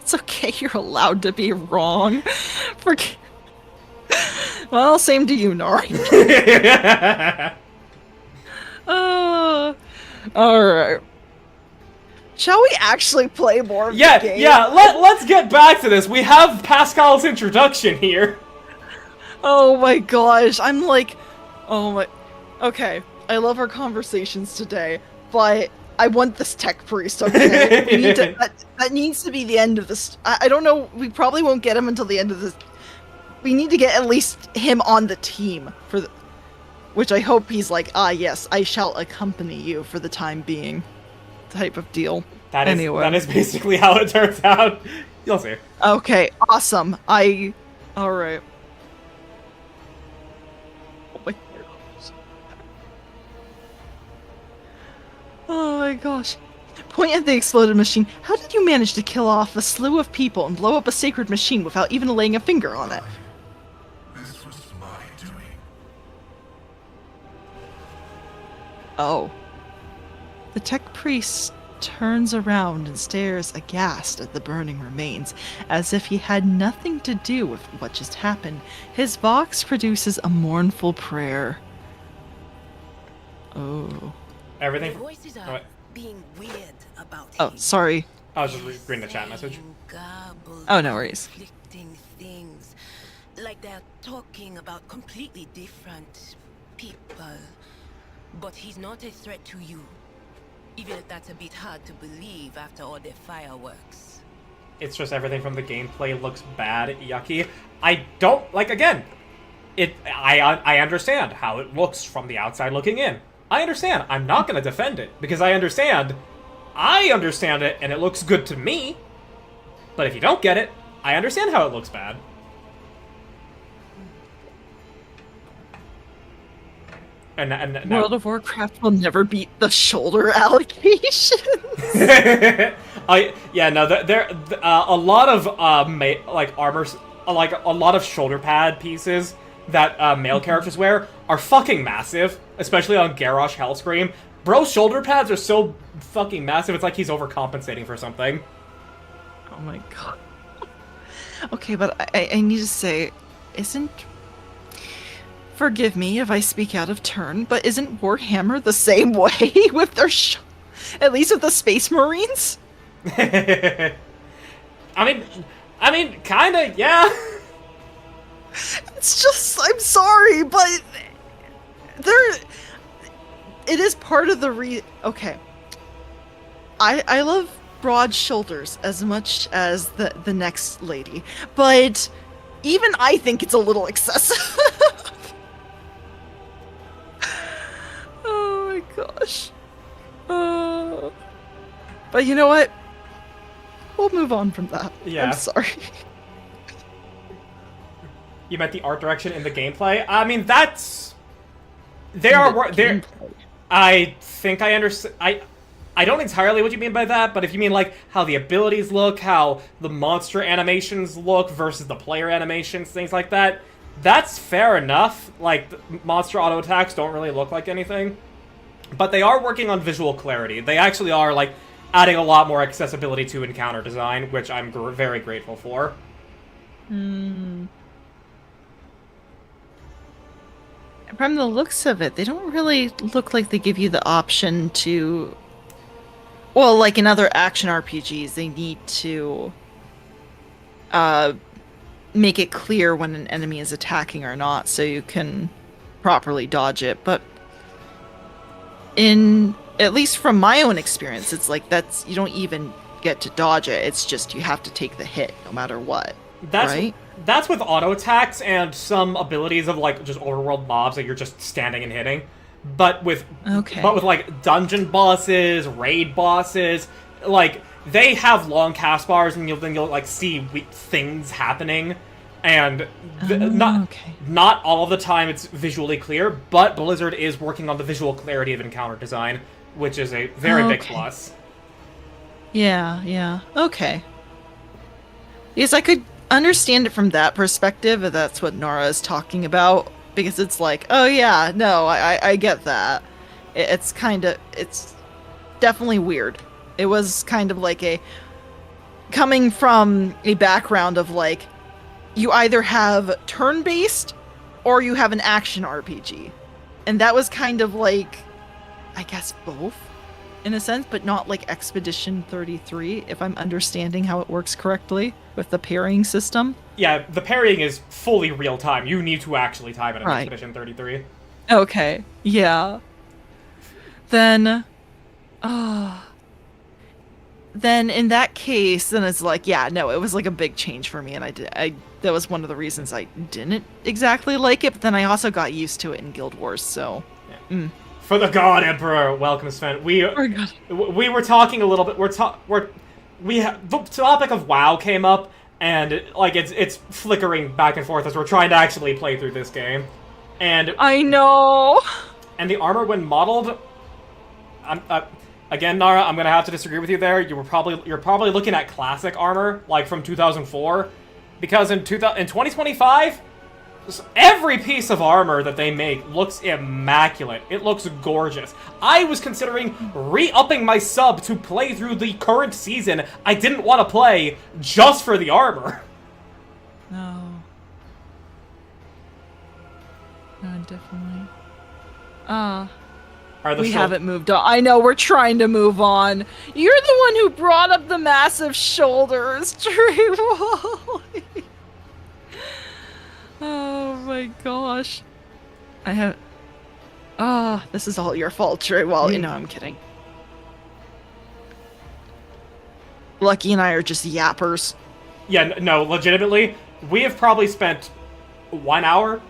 It's okay, you're allowed to be wrong. Well, same to you, Nori. Alright. Shall we actually play more of the game? Yeah, let's get back to this. We have Pascal's introduction here. Oh my gosh, I'm like... Oh my... Okay, I love our conversations today, but I want this tech priest, okay? We need to... That needs to be the end of this... I don't know, we probably won't get him until the end of this... We need to get at least him on the team, for the... Which I hope he's like, yes, I shall accompany you for the time being. Type of deal. That is basically how it turns out. You'll see. Okay, awesome. Alright. Oh my gosh. Point at the exploded machine. How did you manage to kill off a slew of people and blow up a sacred machine without even laying a finger on it? This was my doing. Oh. The tech priest turns around and stares aghast at the burning remains, as if he had nothing to do with what just happened. His vox produces a mournful prayer. Oh. Everything. Voices are being weird about Oh, sorry. I was just reading the chat message. Oh, no worries. Conflicting things, like they're talking about completely different people. But he's not a threat to you. Even if that's a bit hard to believe after all the fireworks. It's just everything from the gameplay looks bad, yucky. I don't, again, I understand how it looks from the outside looking in. I understand. I'm not going to defend it, because I understand it, and it looks good to me. But if you don't get it, I understand how it looks bad. And World of Warcraft will never beat the shoulder allocation. There a lot of armors, like a lot of shoulder pad pieces that male characters wear are fucking massive, especially on Garrosh Hellscream. Bro's shoulder pads are so fucking massive, it's like he's overcompensating for something. Oh my god. Okay, but I need to say, forgive me if I speak out of turn, but isn't Warhammer the same way with their at least with the Space Marines? I mean, kinda, yeah. It's just, I'm sorry, but it is part of the okay. I love broad shoulders as much as the next lady, but even I think it's a little excessive. Oh my gosh. But you know what? We'll move on from that. Yeah. I'm sorry. You meant the art direction in the gameplay? I mean, that's... There. I think I understand... I don't entirely what you mean by that, but if you mean, like, how the abilities look, how the monster animations look versus the player animations, things like that, that's fair enough. Like, the monster auto attacks don't really look like anything. But they are working on visual clarity. They actually are, like, adding a lot more accessibility to encounter design, which I'm very grateful for. From the looks of it, they don't really look like they give you the option to... Well, like in other action RPGs, they need to make it clear when an enemy is attacking or not, so you can properly dodge it. But at least from my own experience, it's like you don't even get to dodge it. It's just you have to take the hit no matter what. Right? That's with auto attacks and some abilities of like just overworld mobs that you're just standing and hitting. But with like dungeon bosses, raid bosses, like they have long cast bars, and you'll like see things happening, and not all of the time it's visually clear. But Blizzard is working on the visual clarity of encounter design, which is a very big plus. Yeah, okay. Because I could understand it from that perspective, if that's what Nara is talking about. Because it's like, oh yeah, no, I get that. It's definitely weird. It was kind of like coming from a background of like, you either have turn-based or you have an action RPG. And that was kind of like, I guess both, in a sense, but not like Expedition 33, if I'm understanding how it works correctly with the parrying system. Yeah, the parrying is fully real-time. You need to actually time it in Expedition 33. Okay, yeah. Then in that case, then it's like, yeah, no, it was like a big change for me, and that was one of the reasons I didn't exactly like it, but then I also got used to it in Guild Wars, so... Yeah. For the God Emperor, welcome, Sven. We were talking a little bit. The topic of WoW came up, and like it's flickering back and forth as we're trying to actually play through this game. And I know. And the armor, when modeled, again, Nara, I'm gonna have to disagree with you there. You're probably looking at classic armor, like from 2004, because in 2025. Every piece of armor that they make looks immaculate. It looks gorgeous. I was considering re-upping my sub to play through the current season I didn't want to play just for the armor. No. No, definitely. We haven't moved on. I know, we're trying to move on. You're the one who brought up the massive shoulders, Tree Wally. Oh my gosh. This is all your fault, Trey. Well, no, I'm kidding. Lucky and I are just yappers. Yeah, no, legitimately, we have probably spent 1 hour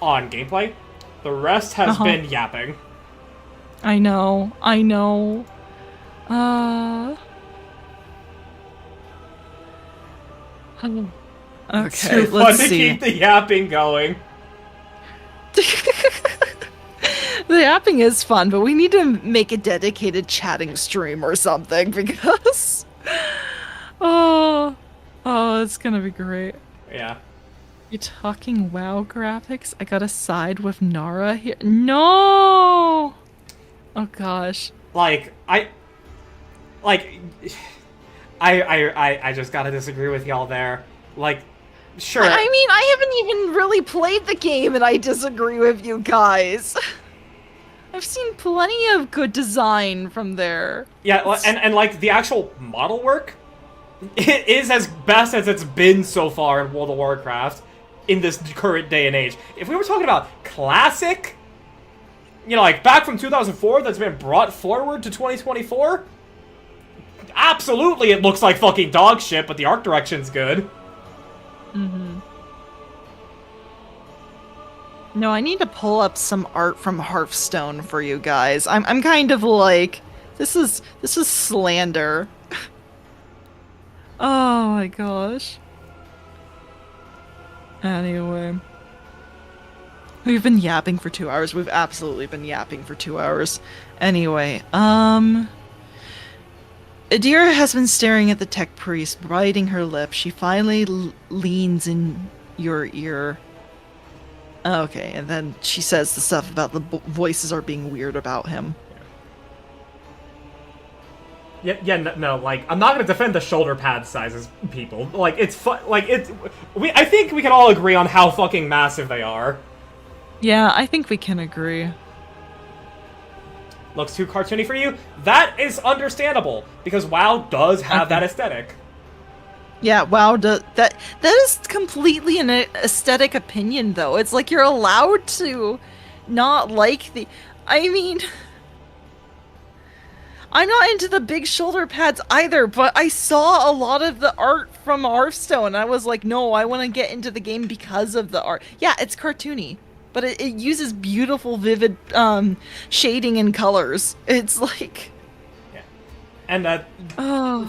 on gameplay. The rest has been yapping. I know. It's Okay, too fun let's to see. keep the yapping going. The yapping is fun, but we need to make a dedicated chatting stream or something because oh, it's gonna be great. Yeah. You're talking WoW graphics? I gotta side with Nara here. No! Oh gosh. I just gotta disagree with y'all there. Like, sure. I mean, I haven't even really played the game and I disagree with you guys. I've seen plenty of good design from there. Yeah, and like the actual model work, it is as best as it's been so far in World of Warcraft in this current day and age. If we were talking about classic, you know, like back from 2004 that's been brought forward to 2024, absolutely it looks like fucking dog shit, but the art direction's good. No, I need to pull up some art from Hearthstone for you guys. I'm kind of like, this is slander. Oh my gosh. Anyway. We've been yapping for 2 hours. We've absolutely been yapping for 2 hours. Anyway, Adira has been staring at the tech priest, biting her lip. She finally leans in your ear. Okay, and then she says the stuff about the voices are being weird about him. No, like, I'm not gonna defend the shoulder pad sizes, people. Like, it's I think we can all agree on how fucking massive they are. Yeah, I think we can agree. Looks too cartoony for you? That is understandable, because WoW does have that aesthetic. Yeah, WoW does that is completely an aesthetic opinion though. It's like you're allowed to not like the I mean I'm not into the big shoulder pads either, but I saw a lot of the art from Hearthstone and I was like, no, I want to get into the game because of the art. Yeah, it's cartoony, but it uses beautiful, vivid shading and colors. It's like... And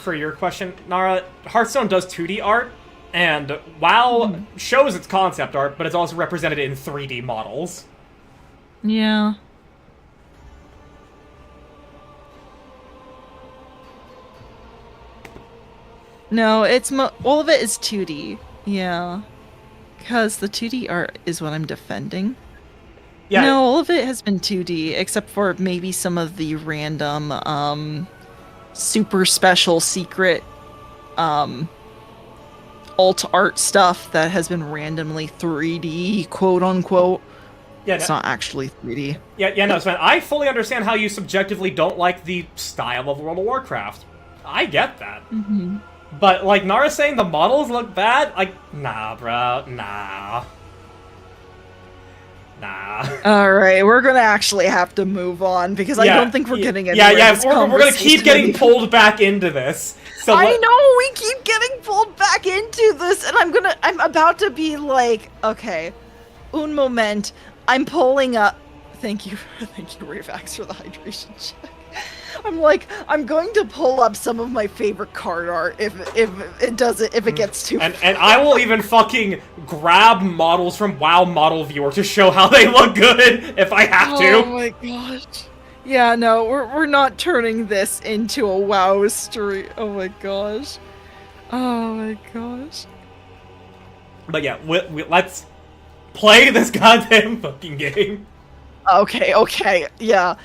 for your question, Nara, Hearthstone does 2D art, and WoW shows its concept art, but it's also represented in 3D models. Yeah. No, it's all of it is 2D. Yeah. Because the 2D art is what I'm defending. Yeah. No, all of it has been 2D, except for maybe some of the random, super special secret, alt art stuff that has been randomly 3D, quote unquote. Yeah, it's not actually 3D. Yeah, no, Sven, I fully understand how you subjectively don't like the style of World of Warcraft. I get that. Mm-hmm. But, like, Nara's saying the models look bad? Like, nah, bro, nah. Alright, we're gonna actually have to move on, because I don't think we're getting anywhere. We're gonna keep getting pulled back into this. So I know, we keep getting pulled back into this, and I'm about to be like, okay, un moment, I'm pulling up, thank you, Ravax, for the hydration check. I'm going to pull up some of my favorite card art if it gets too and I will even fucking grab models from WoW Model Viewer to show how they look good if I have to. Oh my gosh. Yeah, no, we're not turning this into a WoW stream. Oh my gosh. Oh my gosh. But yeah, let's play this goddamn fucking game. Okay, yeah.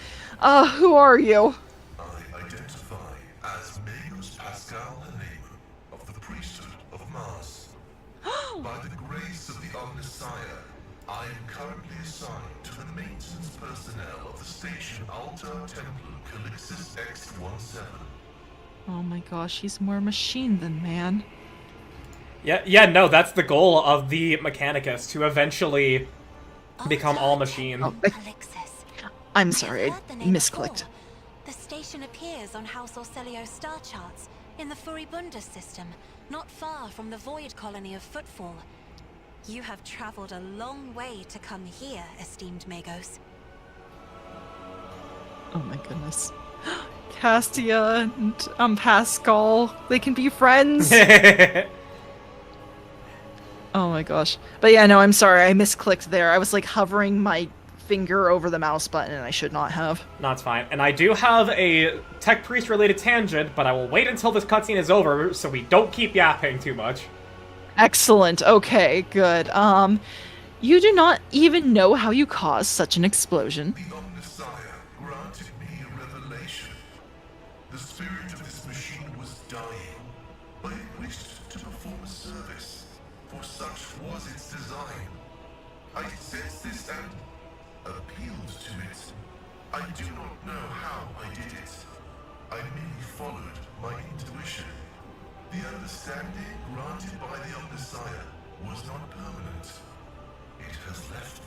Who are you? I identify as Magus Pascal Haneman of the priesthood of Mars. By the grace of the Omnissiah, I am currently assigned to the maintenance personnel of the station Altar Temple Calixis X-17. Oh my gosh, he's more machine than man. Yeah, no, that's the goal of the Mechanicus, to eventually become all machine. Oh, I'm sorry, I misclicked. The station appears on House Orcelio's star charts in the Furibunda system, not far from the void colony of Footfall. You have traveled a long way to come here, esteemed Magos. Oh my goodness. Castia and Pascal, they can be friends. Oh my gosh. But yeah, no, I'm sorry, I misclicked there. I was like hovering my finger over the mouse button and I should not have. No, it's fine. And I do have a Tech Priest related tangent, but I will wait until this cutscene is over so we don't keep yapping too much. Excellent. Okay, good. You do not even know how you caused such an explosion. The Omnissiah granted me a revelation. The spirit of this machine was dying, but it wished to perform a service, for such was its design. I sensed this and appealed to it. I do not know how I did it. I merely followed my intuition. The understanding granted by the Omnissiah was not permanent. It has left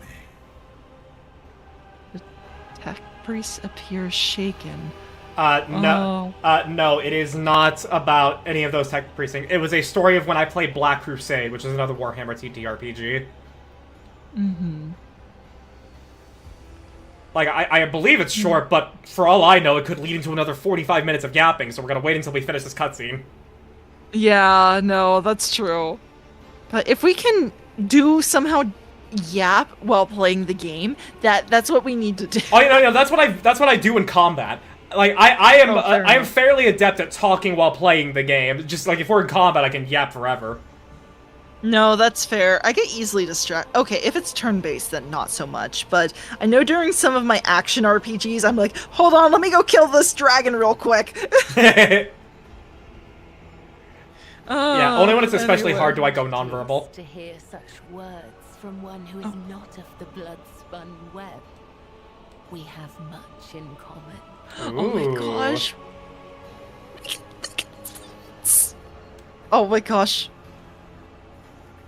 me. Tech Priest appears shaken. No, no, it is not about any of those Tech Priest things. It was a story of when I played Black Crusade, which is another Warhammer TTRPG. Mm-hmm. Like, I believe it's short, but for all I know, it could lead into another 45 minutes of yapping, so we're gonna wait until we finish this cutscene. Yeah, no, that's true. But if we can somehow yap while playing the game, that's what we need to do. Oh, yeah, that's what I do in combat. Like, I am fairly adept at talking while playing the game. Just, like, if we're in combat, I can yap forever. No, that's fair. I get easily distracted. Okay, if it's turn-based, then not so much. But I know during some of my action RPGs, I'm like, hold on, let me go kill this dragon real quick. Yeah, only when it's especially hard do I go nonverbal. To hear such words from one who is not of the blood-spun web. We have much in common. Oh my gosh. Oh my gosh.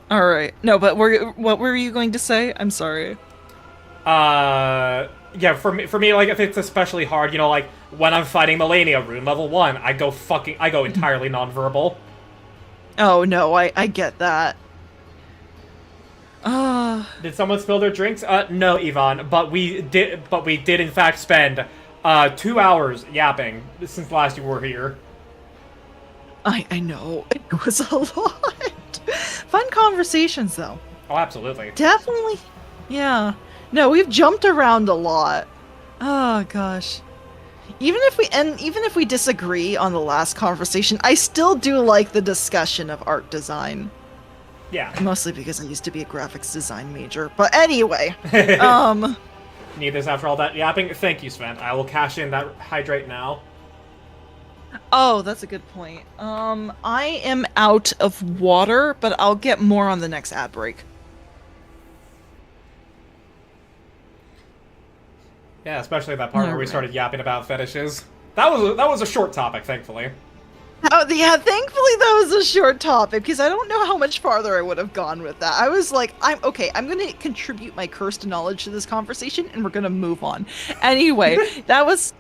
Alright. No, but what were you going to say? I'm sorry. Yeah, for me, like, if it's especially hard, you know, like, when I'm fighting Melania Rune level 1, I go entirely nonverbal. Oh no, I get that. Did someone spill their drinks? No, Yvonne, but we did in fact spend 2 hours yapping since last you were here. I know. It was a lot. Fun conversations though. Oh, absolutely. Definitely. Yeah. No, we've jumped around a lot. Oh gosh. Even if we disagree on the last conversation, I still do like the discussion of art design. Yeah. Mostly because I used to be a graphics design major. But anyway, Need this after all that yapping? Thank you, Sven. I will cash in that hydrate now. Oh, that's a good point. I am out of water, but I'll get more on the next ad break. Yeah, especially that part where we started yapping about fetishes. That was a short topic, thankfully. Oh, yeah, thankfully that was a short topic, because I don't know how much farther I would have gone with that. I was like, I'm going to contribute my cursed knowledge to this conversation, and we're going to move on. Anyway, that was...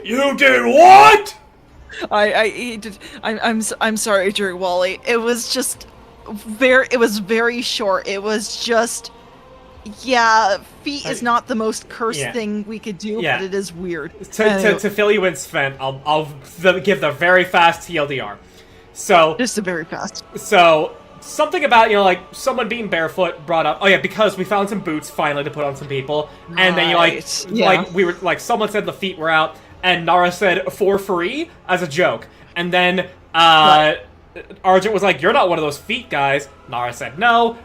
You did what?! I'm sorry, Drew Wally. It was just very short. It was just... Yeah, feet is not the most cursed thing we could do, but it is weird. To fill you in, Sven, I'll give the very fast TLDR. So just a very fast. So something about, you know, like someone being barefoot brought up. Oh yeah, because we found some boots finally to put on some people, and then like we were like someone said the feet were out, and Nara said for free as a joke, and then Argent was like, "You're not one of those feet guys." Nara said no.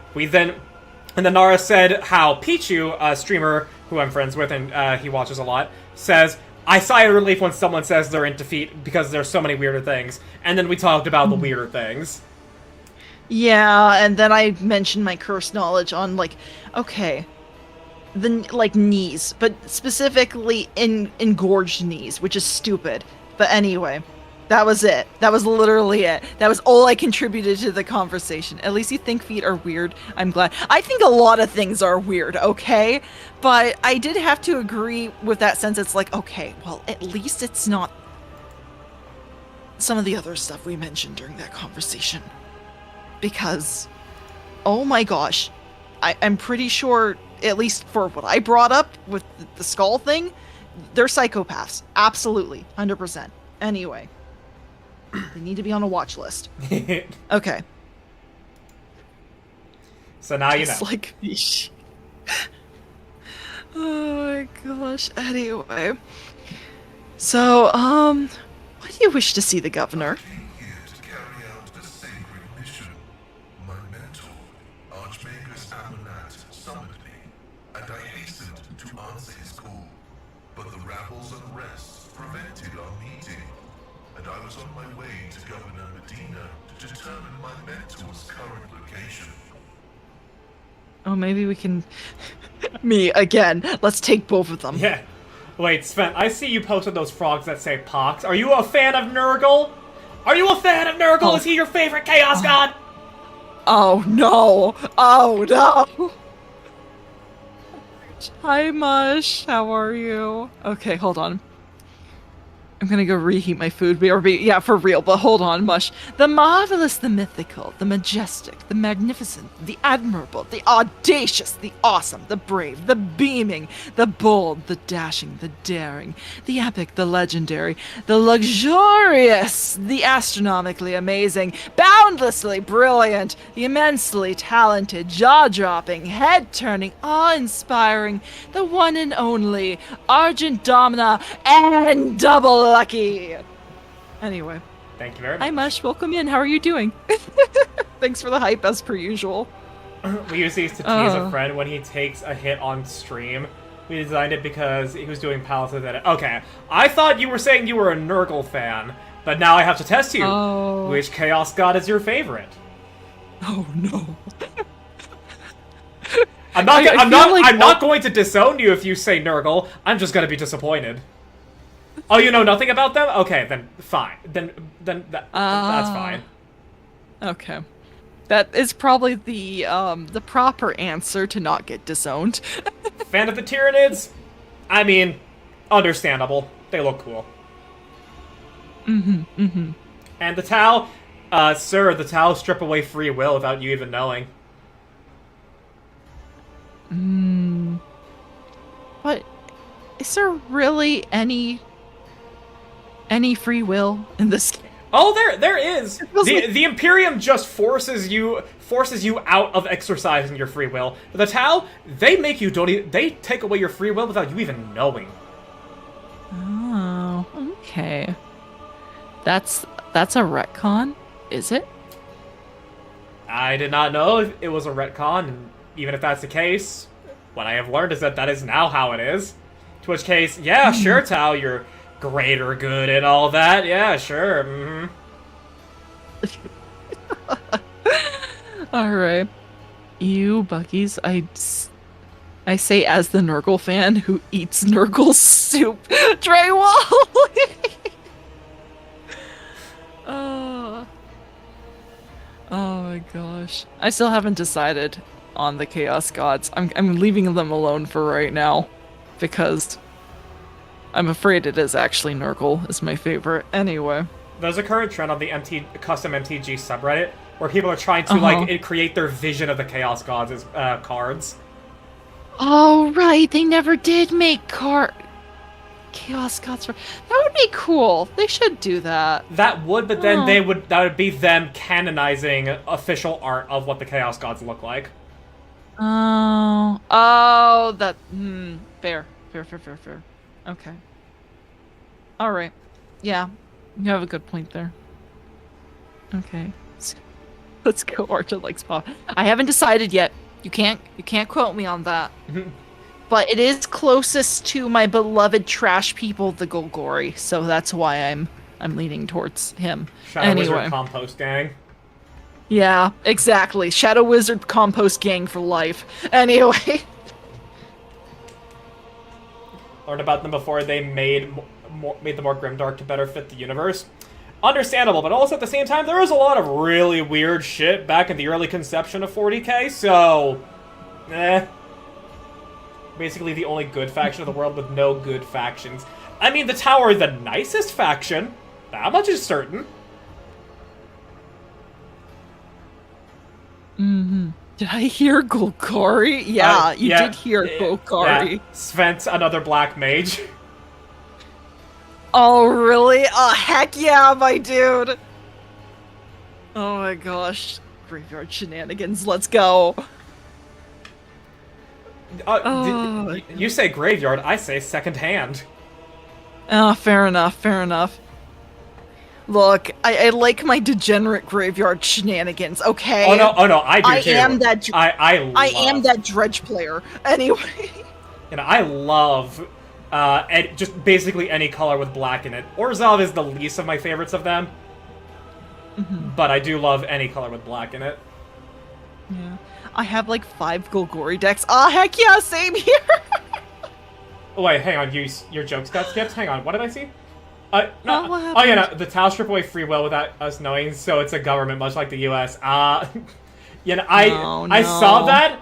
And then Nara said how Pichu, a streamer who I'm friends with and he watches a lot, says, I sigh of relief when someone says they're into feet because there's so many weirder things. And then we talked about the weirder things. Yeah, and then I mentioned my cursed knowledge on, like, okay, knees, but specifically engorged knees, which is stupid. But anyway, that was it. That was literally it. That was all I contributed to the conversation. At least you think feet are weird. I'm glad. I think a lot of things are weird, okay? But I did have to agree with that sense. It's like, okay, well, at least it's not some of the other stuff we mentioned during that conversation. Because oh my gosh. I'm pretty sure, at least for what I brought up with the skull thing, they're psychopaths. Absolutely. 100%. Anyway. They need to be on a watch list. Okay. So now you know. Just like... Oh my gosh. Anyway. So, what do you wish to see the governor? Came here to carry out a sacred mission. My mentor, Archmagus Amonat, summoned me, and I hastened to answer his call. But the rabble's unrest prevented our meeting, and I was on my way to Governor Medina to determine my mentor's current location. Oh, maybe we can... Me, again. Let's take both of them. Yeah. Wait, Sven, I see you posted those frogs that say Pox. Are you a fan of Nurgle? Are you a fan of Nurgle? Oh. Is he your favorite Chaos God? Oh, no. Oh, no. Hi, Mush. How are you? Okay, hold on. I'm gonna go reheat my food. Yeah, for real, but hold on, Mush. The marvelous, the mythical, the majestic, the magnificent, the admirable, the audacious, the awesome, the brave, the beaming, the bold, the dashing, the daring, the epic, the legendary, the luxurious, the astronomically amazing, boundlessly brilliant, the immensely talented, jaw-dropping, head-turning, awe-inspiring, the one and only, Argent Domina, and double lucky. Anyway. Thank you very much. Hi, Mush. Welcome in. How are you doing? Thanks for the hype, as per usual. We usually used to tease a friend when he takes a hit on stream. We designed it because he was doing palaces at it. Okay, I thought you were saying you were a Nurgle fan, but now I have to test you. Oh. Which Chaos God is your favorite? Oh, no. I'm not going to disown you if you say Nurgle. I'm just going to be disappointed. Oh, you know nothing about them? Okay, then fine. Then that's fine. Okay. That is probably the proper answer to not get disowned. Fan of the Tyranids? I mean, understandable. They look cool. And the Tau? Sir, the Tau strip away free will without you even knowing. But is there really any free will in this game? Oh, there is. The Imperium just forces you out of exercising your free will. The Tau, they make you they take away your free will without you even knowing. Oh, okay. That's a retcon, is it? I did not know if it was a retcon, and even if that's the case, what I have learned is that is now how it is. To which case, yeah, sure, Tau, you're greater good and all that. Yeah, sure. All right, you Buckies. I say as the Nurgle fan who eats Nurgle soup. Draywall. Oh my gosh. I still haven't decided on the Chaos Gods. I'm leaving them alone for right now because I'm afraid it is actually Nurgle is my favorite. Anyway. There's a current trend on the custom MTG subreddit where people are trying to create their vision of the Chaos Gods as cards. Oh right, they never did make Chaos Gods. That would be cool. They should do that. That would, but then that would be them canonizing official art of what the Chaos Gods look like. Oh, that fair. Okay. All right. Yeah, you have a good point there. Okay. Let's go Archer likes Pop. I haven't decided yet. You can't quote me on that. But it is closest to my beloved trash people, the Golgori, so that's why I'm leaning towards him. Shadow Wizard Compost Gang. Yeah, exactly. Shadow Wizard Compost Gang for life. Anyway. Learned about them before they made them more grimdark to better fit the universe. Understandable, but also at the same time, there was a lot of really weird shit back in the early conception of 40k, so... Basically the only good faction of the world with no good factions. I mean, the Tau are the nicest faction. That much is certain. Did I hear Golgari? Yeah, you yeah, did hear Golgari. Yeah. Svent, another black mage. Oh, really? Oh, heck yeah, my dude! Oh my gosh. Graveyard shenanigans, let's go. You say graveyard, I say second hand. Oh, fair enough, fair enough. Look, I like my degenerate graveyard shenanigans, okay? Oh no, I do too. I am that dredge player. Anyway. I love just basically any color with black in it. Orzhov is the least of my favorites of them. But I do love any color with black in it. Yeah. I have like 5 Golgari decks. Ah, heck yeah, same here! Oh, wait, hang on, your jokes got skipped? Hang on, what did I see? What oh yeah, no, the Tau strip away free will without us knowing, so it's a government, much like the U.S. I saw that,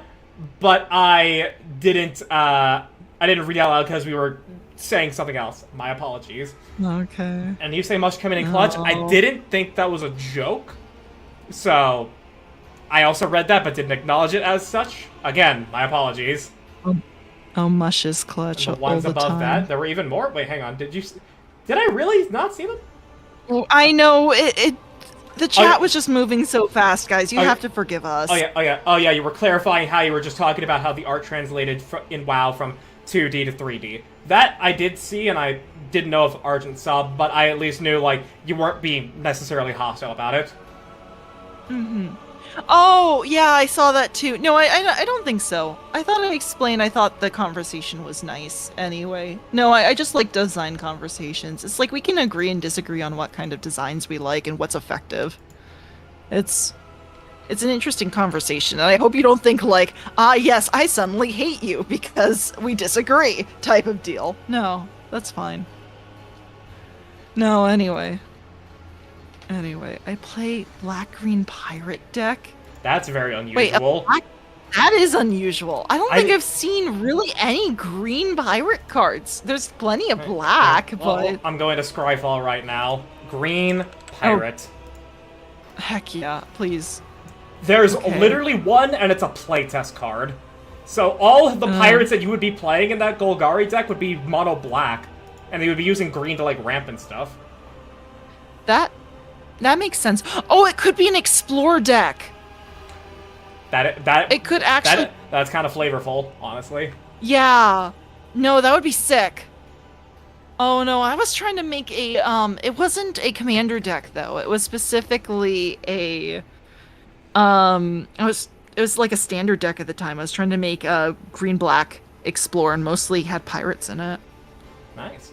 but I didn't read out loud because we were saying something else. My apologies. Okay. And you say must come in clutch. I didn't think that was a joke, so I also read that but didn't acknowledge it as such. Again, my apologies. Oh, mush is clutch And the ones all the above time. that, there were even more. Wait, hang on. Did I really not see them? Oh, I know the chat was just moving so fast, guys. You have to forgive us. Oh yeah. You were clarifying how you were just talking about how the art translated in WoW from 2D to 3D. That I did see, and I didn't know if Argent saw, but I at least knew like you weren't being necessarily hostile about it. Oh, yeah, I saw that too. No, I don't think so. I thought I explained. I thought the conversation was nice anyway. No, I just like design conversations. It's like we can agree and disagree on what kind of designs we like and what's effective. It's an interesting conversation, and I hope you don't think like, yes, I suddenly hate you because we disagree type of deal. No, that's fine. No, anyway, I play black-green pirate deck. That's very unusual. Wait, that is unusual. I don't think I've seen really any green pirate cards. There's plenty of black, but... I'm going to Scryfall right now. Green pirate. Oh. Heck yeah, please. There's literally one, and it's a playtest card. So all of the pirates that you would be playing in that Golgari deck would be mono black, and they would be using green to like ramp and stuff. That makes sense. Oh, it could be an explorer deck. That it could actually. That's kind of flavorful, honestly. Yeah. No, that would be sick. Oh no, I was trying to make a it wasn't a commander deck though. It was specifically a it was like a standard deck at the time. I was trying to make a green-black explorer and mostly had pirates in it. Nice.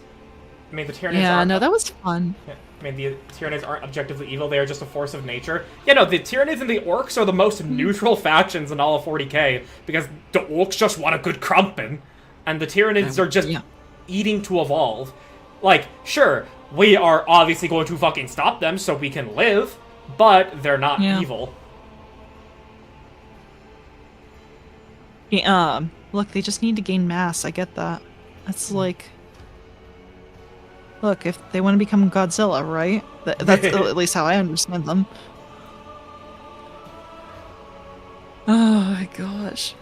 I mean, the Tyranids Yeah, aren't... no, that was fun. Yeah. I mean, the Tyranids aren't objectively evil, they are just a force of nature. Yeah, no, the Tyranids and the Orcs are the most neutral factions in all of 40k, because the Orcs just want a good crumpin', and the Tyranids are just eating to evolve. Like, sure, we are obviously going to fucking stop them so we can live, but they're not evil. Yeah, look, they just need to gain mass, I get that. That's like... Look, if they want to become Godzilla, right? That's at least how I understand them. Oh my gosh.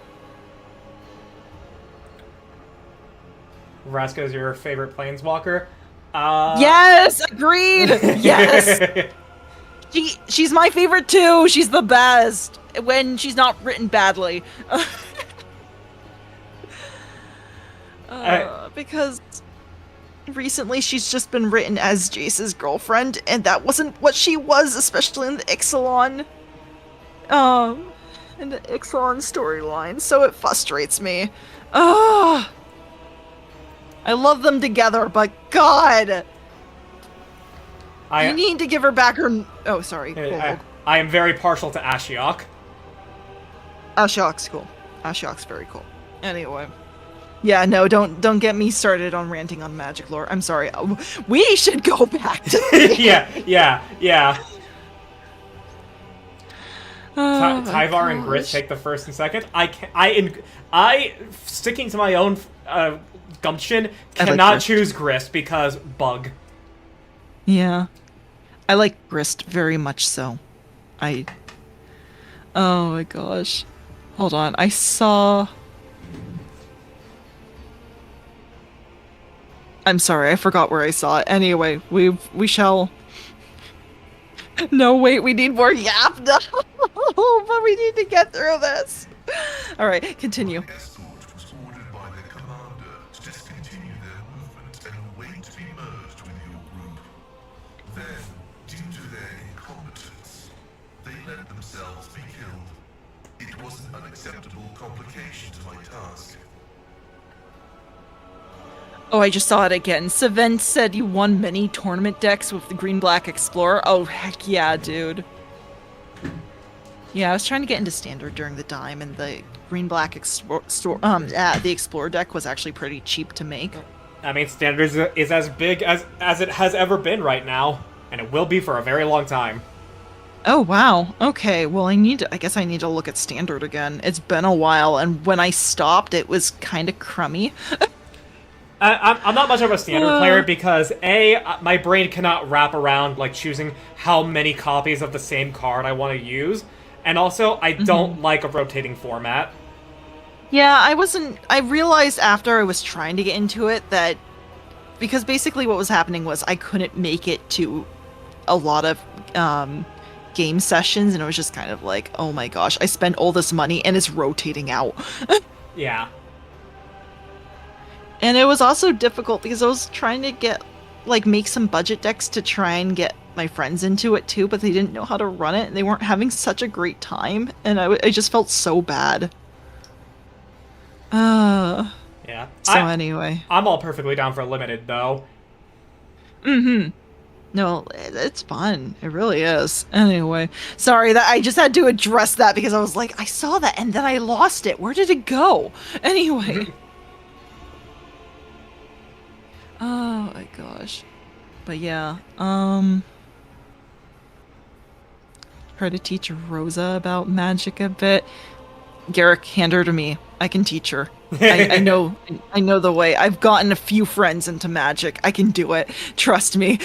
Vraska's your favorite planeswalker? Yes! Agreed! Yes! She's my favorite too! She's the best! When she's not written badly. Because recently she's just been written as Jace's girlfriend, and that wasn't what she was, especially in the Ixalan in the Ixalan storyline, so it frustrates me. I love them together, but God! You need to give her back her... Oh, sorry. I am very partial to Ashiok. Ashiok's cool. Ashiok's very cool. Anyway. Yeah, no, don't get me started on ranting on magic lore. I'm sorry. We should go back to yeah. Tyvar and Grit take the first and second. I sticking to my own gumption, cannot choose Grist because bug. Yeah. I like Grist very much so. Oh my gosh. Hold on, I saw... I'm sorry, I forgot where I saw it. Anyway, we shall... No, wait, we need more yap. No, but we need to get through this. All right, continue. The escort was ordered by their commander to discontinue their movement and await to be merged with your group. Then, due to their incompetence, they let themselves be killed. It was an unacceptable complication to my task. Oh, I just saw it again. Savent said you won many tournament decks with the Green-Black Explorer. Oh, heck yeah, dude. Yeah, I was trying to get into Standard during the time, and the Green-Black the Explorer deck was actually pretty cheap to make. I mean, Standard is as big as it has ever been right now, and it will be for a very long time. Oh, wow. Okay, well, I guess I need to look at Standard again. It's been a while, and when I stopped, it was kind of crummy. I'm not much of a Standard player because, A, my brain cannot wrap around, like, choosing how many copies of the same card I want to use, and also, I don't like a rotating format. Yeah, I realized after I was trying to get into it that, because basically what was happening was I couldn't make it to a lot of, game sessions, and it was just kind of like, oh my gosh, I spent all this money, and it's rotating out. Yeah. And it was also difficult because I was trying to make some budget decks to try and get my friends into it too, but they didn't know how to run it, and they weren't having such a great time, and I just felt so bad. Yeah. So anyway. I'm all perfectly down for limited, though. No, it's fun. It really is. Anyway. Sorry, that I just had to address that because I was like, I saw that, and then I lost it. Where did it go? Anyway. Oh my gosh. But yeah, try to teach Rosa about magic a bit. Garrick, hand her to me. I can teach her. I know the way. I've gotten a few friends into magic. I can do it. Trust me.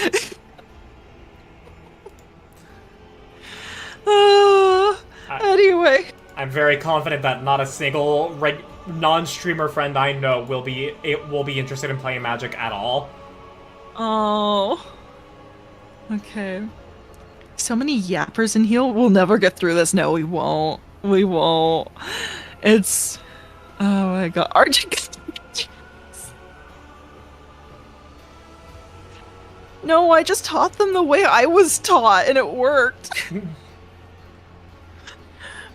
Anyway. I'm very confident that not a single non-streamer friend I know will be interested in playing Magic at all. Oh. Okay. So many yappers in here. We'll never get through this. No, we won't. We won't. It's... Oh my god. Arctic... No, I just taught them the way I was taught, and it worked.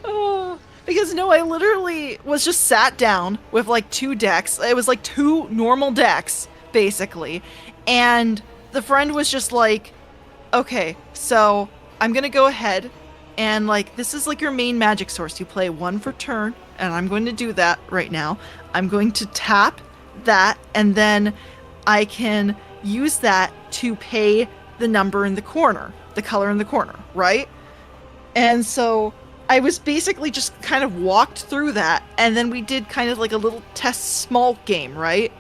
Oh... Because, no, I literally was just sat down with, like, 2 decks. It was, like, 2 normal decks, basically. And the friend was just like, okay, so I'm gonna go ahead and, like, this is, like, your main magic source. You play 1 for turn, and I'm going to do that right now. I'm going to tap that, and then I can use that to pay the number in the corner, the color in the corner, right? And so... I was basically just kind of walked through that, and then we did kind of like a little test small game, right?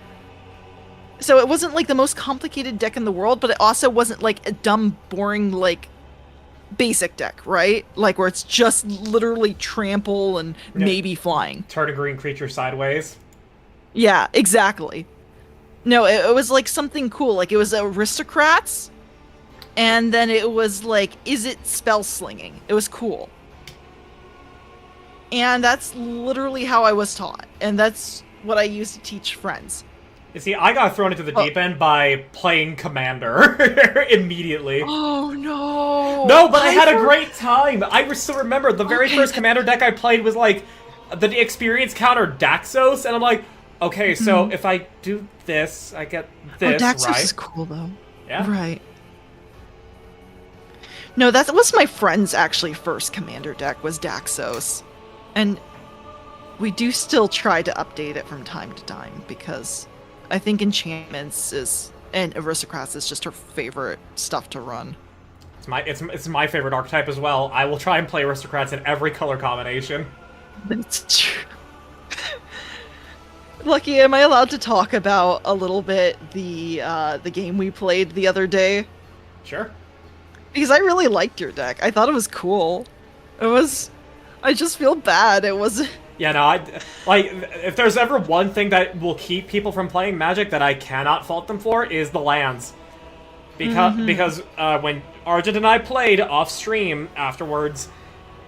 So it wasn't like the most complicated deck in the world, but it also wasn't like a dumb, boring, like, basic deck, right? Like where it's just literally trample and maybe flying. Turn a green creature sideways. Yeah, exactly. No, it was like something cool. Like it was aristocrats, and then it was like, is it spell slinging? It was cool. And that's literally how I was taught. And that's what I used to teach friends. You see, I got thrown into the deep end by playing Commander immediately. Oh, no! No, but I had a great time! I still remember the very first Commander deck I played was, like, the experience counter Daxos, and I'm like, okay, so if I do this, I get this, Daxos right? is cool, though. Yeah. Right. No, that was my friend's, actually, first Commander deck, was Daxos. And we do still try to update it from time to time, because I think enchantments and aristocrats is just her favorite stuff to run. It's my favorite archetype as well. I will try and play aristocrats in every color combination. That's true. Lucky, am I allowed to talk about a little bit the game we played the other day? Sure. Because I really liked your deck. I thought it was cool. I just feel bad. It Yeah, no, like, if there's ever one thing that will keep people from playing Magic that I cannot fault them for, is the lands. Because when Argent and I played off-stream afterwards,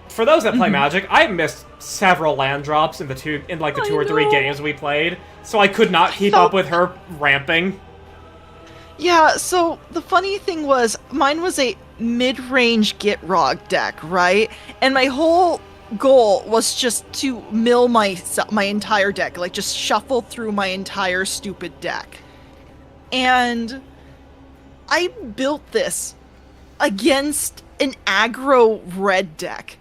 for those that play Magic, I missed several land drops in the two or three games we played, so I could not keep up with her ramping. Yeah, so the funny thing was, mine was a mid-range Gitrog deck, right? And my whole goal was just to mill my entire deck, like just shuffle through my entire stupid deck. And I built this against an aggro red deck.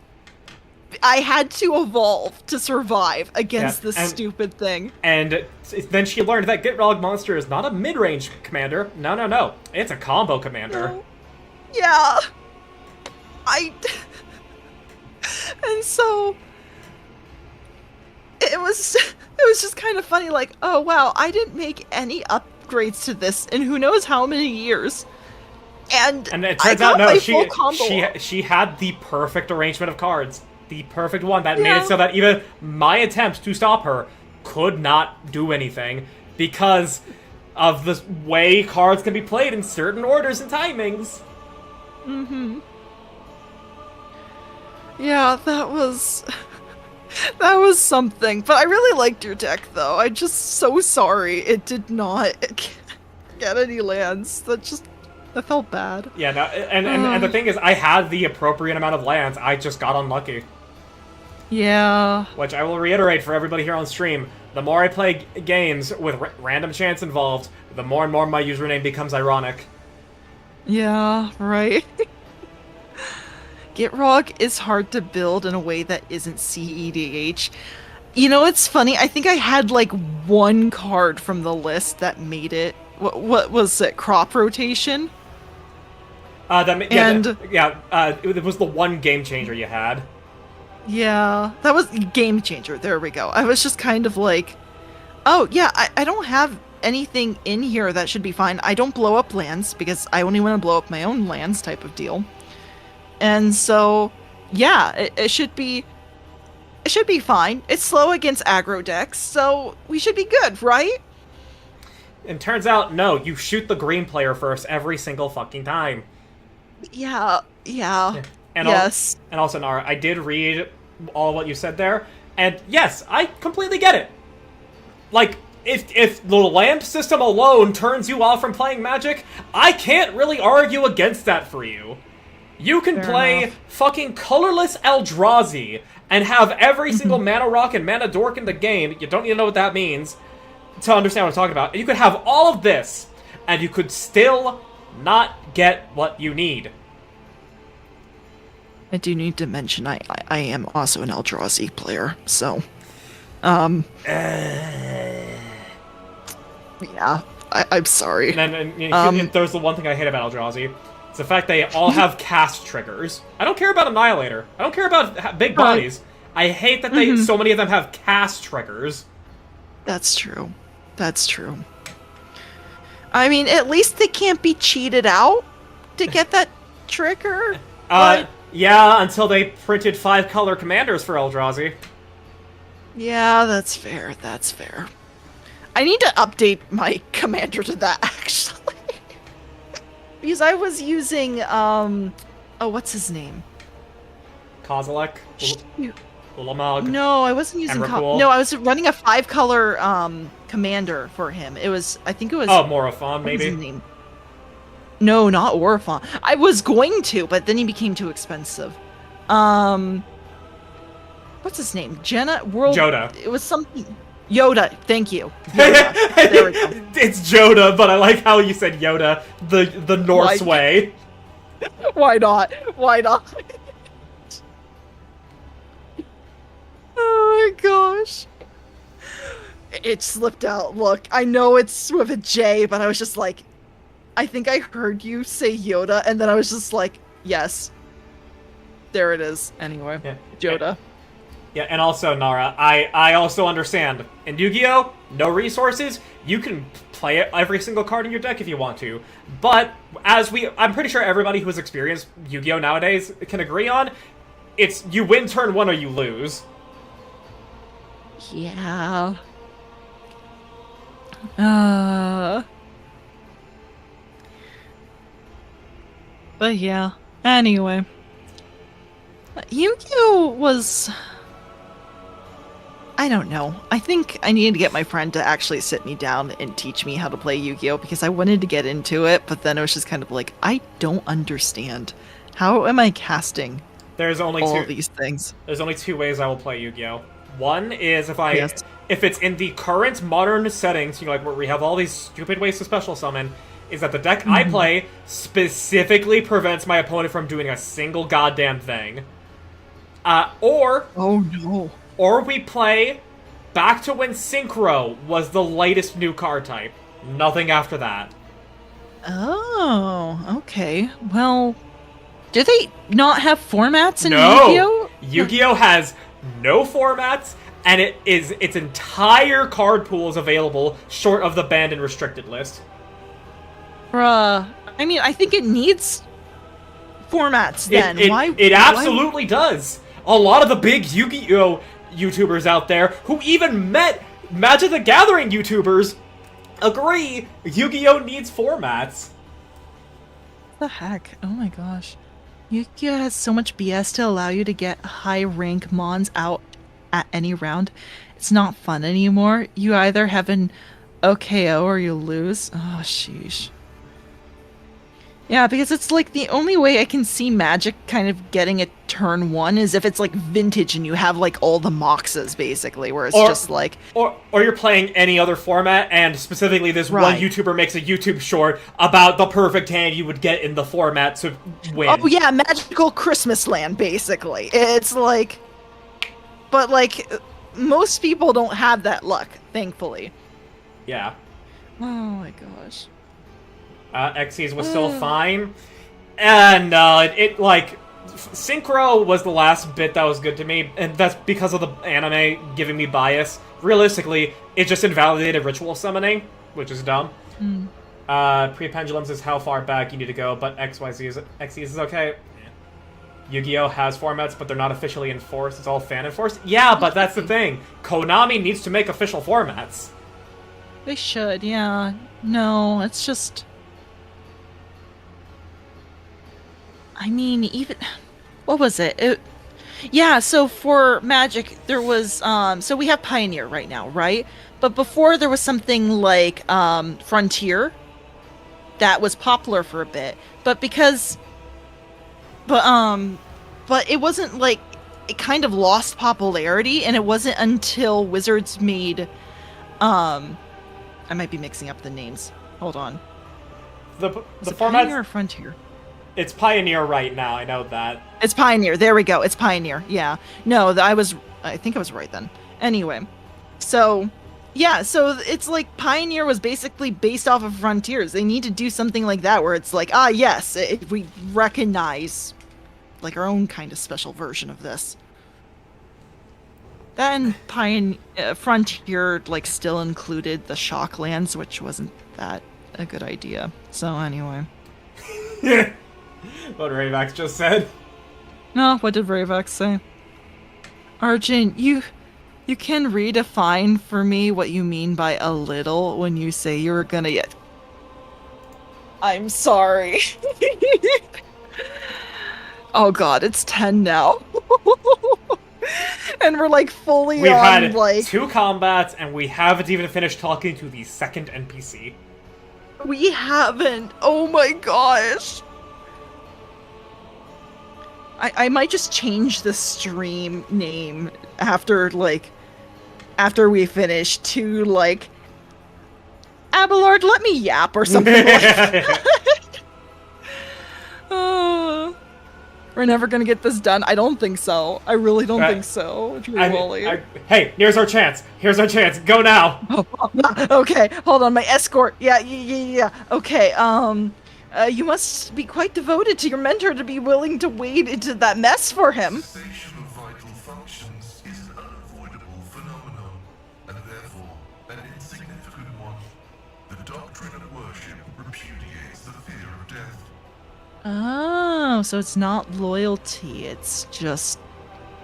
I had to evolve to survive against this stupid thing. And then she learned that Gitrog monster is not a mid-range commander. No. It's a combo commander. No. Yeah. And so it was just kind of funny, like, oh wow, I didn't make any upgrades to this in who knows how many years. And it turns out no, she had the perfect arrangement of cards. The perfect one that made it so that even my attempts to stop her could not do anything because of the way cards can be played in certain orders and timings. Mm-hmm. Yeah, that was something. But I really liked your deck, though. I'm just so sorry it did not get any lands. I felt bad. Yeah, no, and the thing is, I had the appropriate amount of lands. I just got unlucky. Yeah. Which I will reiterate for everybody here on stream. The more I play games with random chance involved, the more and more my username becomes ironic. Yeah, right. Gitrog is hard to build in a way that isn't CEDH. You know, it's funny. I think I had like one card from the list that made it. What was it? Crop rotation? It was the one game changer you had. Yeah, that was game changer. There we go. I was just kind of like, oh yeah, I don't have anything in here that should be fine. I don't blow up lands because I only want to blow up my own lands type of deal. And so, yeah, it should be fine. It's slow against aggro decks, so we should be good, right? And turns out, no, you shoot the green player first every single fucking time. Yeah. And yes. And also, Nara, I did read all what you said there, and yes, I completely get it. Like, if the lamp system alone turns you off from playing Magic, I can't really argue against that for you. You can play fucking colorless Eldrazi and have every single mana rock and mana dork in the game. You don't even know what that means to understand what I'm talking about. You could have all of this, and you could still not get what you need. I do need to mention I am also an Eldrazi player, so yeah, I'm sorry. And there's the one thing I hate about Eldrazi. It's the fact they all have cast triggers. I don't care about Annihilator. I don't care about big bodies. I hate that so many of them have cast triggers. That's true. I mean, at least they can't be cheated out to get that trigger. Yeah, until they printed 5-color commanders for Eldrazi. Yeah, that's fair. I need to update my commander to that, actually. Because I was using, what's his name? Kozilek? Ulamog? No, I wasn't using No, I was running a 5-color, commander for him. I think it was... Oh, Morophon, maybe? What was his name? No, not Orphon. I was going to, but then he became too expensive. What's his name? Joda. It was something... Yoda, thank you. Yoda. There we go. It's Joda, but I like how you said Yoda, the Norse way. Why not? Oh my gosh. It slipped out. Look, I know it's with a J, but I was just like, I think I heard you say Yoda, and then I was just like, yes. There it is. Anyway, Joda. Yeah, and also, Nara, I also understand. In Yu-Gi-Oh!, no resources, you can play every single card in your deck if you want to. But, I'm pretty sure everybody who has experienced Yu-Gi-Oh! Nowadays can agree on, it's you win turn 1 or you lose. Yeah. But yeah. Anyway. Yu-Gi-Oh! Was... I don't know. I think I need to get my friend to actually sit me down and teach me how to play Yu-Gi-Oh! Because I wanted to get into it, but then it was just kind of like, I don't understand. How am I casting There's only all two of these things? There's only two ways I will play Yu-Gi-Oh! One is Yes. if it's in the current modern settings, like where we have all these stupid ways to special summon, is that the deck I play specifically prevents my opponent from doing a single goddamn thing. Or Oh no. Or we play back to when Synchro was the latest new card type. Nothing after that. Oh, okay. Well, do they not have formats in No! Yu-Gi-Oh? Yu-Gi-Oh! Has no formats, and its entire card pool is available, short of the banned and restricted list. Bruh. I mean, I think it needs formats then. It absolutely does. A lot of the big Yu-Gi-Oh! YouTubers out there who even met Magic the Gathering YouTubers agree Yu-Gi-Oh! Needs formats. What the heck? Oh my gosh. Yu-Gi-Oh! Has so much BS to allow you to get high rank mons out at any round. It's not fun anymore. You either have an OKO or you lose. Oh, sheesh. Yeah, because it's like the only way I can see Magic kind of getting a turn one is if it's like vintage and you have like all the moxes basically, where it's just like... Or you're playing any other format, and specifically this one YouTuber makes a YouTube short about the perfect hand you would get in the format to win. Oh yeah, Magical Christmas Land, basically. It's like... But like, most people don't have that luck, thankfully. Yeah. Oh my gosh. Xyz was still fine. And, Synchro was the last bit that was good to me, and that's because of the anime giving me bias. Realistically, it just invalidated ritual summoning, which is dumb. Pre-pendulums is how far back you need to go, but Xyz is okay. Yu-Gi-Oh! Has formats, but they're not officially enforced. It's all fan-enforced. Yeah, but that's the thing. Konami needs to make official formats. They should, yeah. No, it's just... I mean, even... What was it? Yeah, so for Magic, there was... So we have Pioneer right now, right? But before there was something like Frontier that was popular for a bit. But because... But it wasn't like... It kind of lost popularity, and it wasn't until Wizards made... I might be mixing up the names. Hold on. The format... Pioneer or Frontier? It's Pioneer right now, I know that. It's Pioneer, there we go, it's Pioneer, yeah. No, I think I was right then. Anyway, so, yeah, so it's like Pioneer was basically based off of Frontiers. They need to do something like that where it's like, yes, we recognize, like, our own kind of special version of this. Then Frontier, like, still included the Shocklands, which wasn't that a good idea. So, anyway. What Ravax just said. No, what did Ravax say? Arjun, you can redefine for me what you mean by a little when you say you're gonna get... I'm sorry. Oh god, it's 10 now. And we're like fully We've on had like... 2 combats, and we haven't even finished talking to the second NPC. We haven't. Oh my gosh. I might just change the stream name after we finish to like Abelard, let me yap or something like that. We're never gonna get this done. I don't think so. I really don't think so. Hey, here's our chance. Here's our chance. Go now. Okay, hold on. My escort. Yeah. Okay. You must be quite devoted to your mentor to be willing to wade into that mess for him. Cessation of vital functions is an unavoidable phenomenon, and therefore an insignificant one. The doctrine of worship repudiates the fear of death. Oh, so it's not loyalty. It's just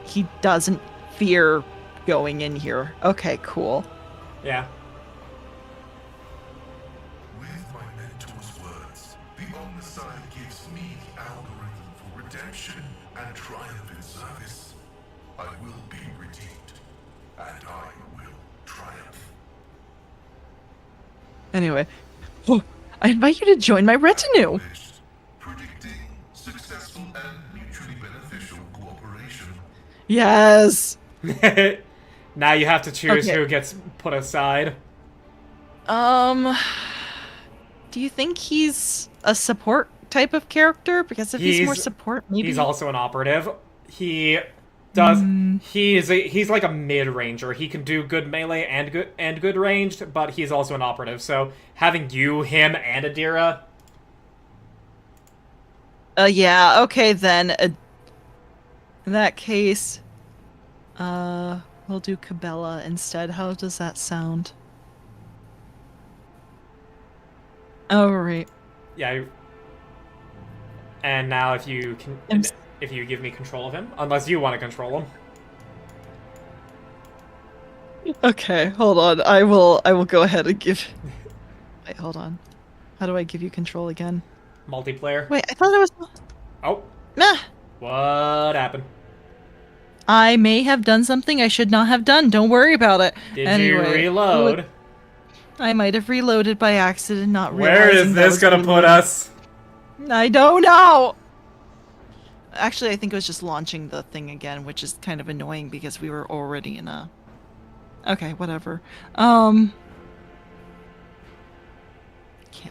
he doesn't fear going in here. Okay, cool. Yeah. With my mentor's words, the Omnissiah gives me the algorithm for redemption and triumph in service. I will be redeemed, and I will triumph. Anyway, I invite you to join my retinue. Predicting successful and mutually beneficial cooperation. Yes. Now you have to choose Okay. who gets put aside. Do you think he's a support type of character? Because if he's more support, maybe He's also an operative. He does. He's like a mid ranger. He can do good melee and good ranged, but he's also an operative. So having you, him, and Adira. Yeah, okay then. In that case, we'll do Cabela instead. How does that sound? Oh, right. Yeah. And now if you can, if you give me control of him, unless you want to control him. Okay, hold on. I will go ahead and give... Wait, hold on. How do I give you control again? Multiplayer. Wait, I thought it was... Oh. Nah. What happened? I may have done something I should not have done. Don't worry about it. Did you reload? I might have reloaded by accident, not Where realizing is that this was gonna reloading. put us? I don't know! Actually, I think it was just launching the thing again, which is kind of annoying because we were already in a... Okay, whatever. Can't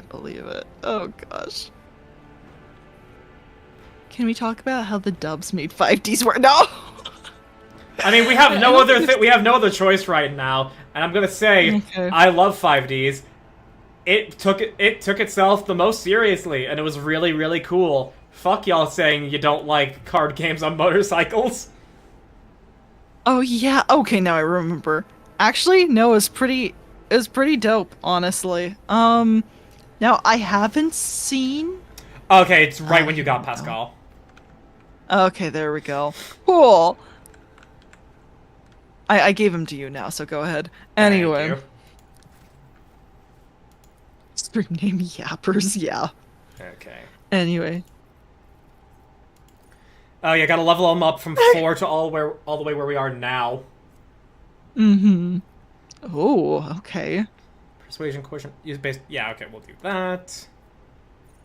believe it. Oh gosh. Can we talk about how the dubs made 5Ds work? No! I mean, we have no other we have no other choice right now, and I'm gonna say Okay. I love 5Ds. It took itself the most seriously, and it was really, really cool. Fuck y'all saying you don't like card games on motorcycles. Oh yeah, okay, now I remember. Actually, no, it was pretty dope, honestly. Now I haven't seen... Okay, it's right when you got Pascal. Okay, there we go. Cool. I gave him to you now, so go ahead. Anyway. Thank you. Stream name Yappers, yeah. Okay. Anyway. Oh yeah, gotta level them up from 4 to all the way where we are now. Mm-hmm. Oh, okay. Persuasion quotient use based. Yeah, okay, we'll do that.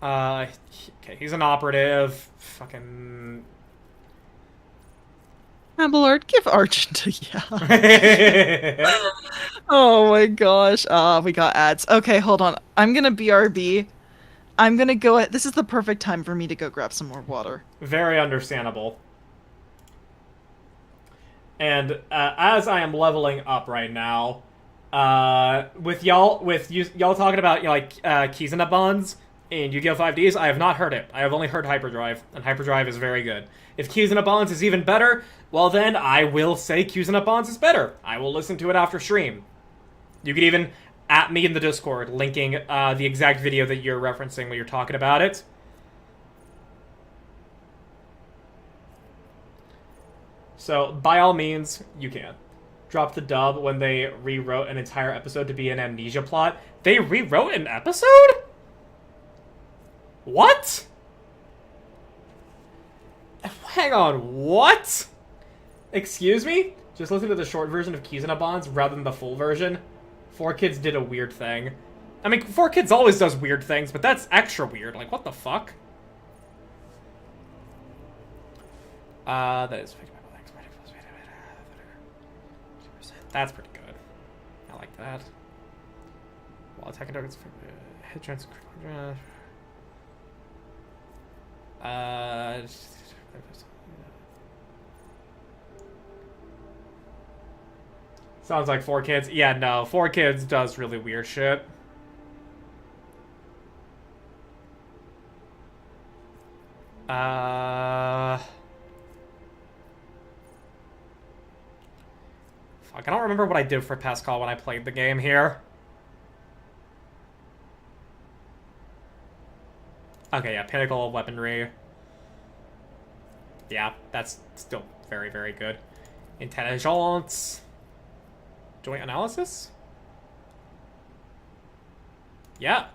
Okay, he's an operative. Fucking. Lord, give Argent a yeah. Oh my gosh. We got ads. Okay, hold on. I'm gonna BRB. I'm gonna go. This is the perfect time for me to go grab some more water. Very understandable. And as I am leveling up right now, with y'all talking about Kizuna bonds in Yu-Gi-Oh! 5Ds, I have not heard it. I have only heard Hyperdrive, and Hyperdrive is very good. If Kizuna bonds is even better, well then I will say Kizuna bonds is better. I will listen to it after stream. You could even at me in the Discord, linking the exact video that you're referencing when you're talking about it. So, by all means, you can. Drop the dub when they rewrote an entire episode to be an amnesia plot. They rewrote an episode? What? Hang on, what? Excuse me? Just listen to the short version of Kizuna Bonds rather than the full version. 4Kids did a weird thing. I mean, 4Kids always does weird things, but that's extra weird. Like, what the fuck? That is... That's pretty good. I like that. While attacking targets... Hit chance... Sounds like 4Kids. Yeah, no. 4Kids does really weird shit. Fuck, I don't remember what I did for Pascal when I played the game here. Okay, yeah, Pinnacle of Weaponry. Yeah, that's still very, very good. Intelligence. Joint analysis? Yeah.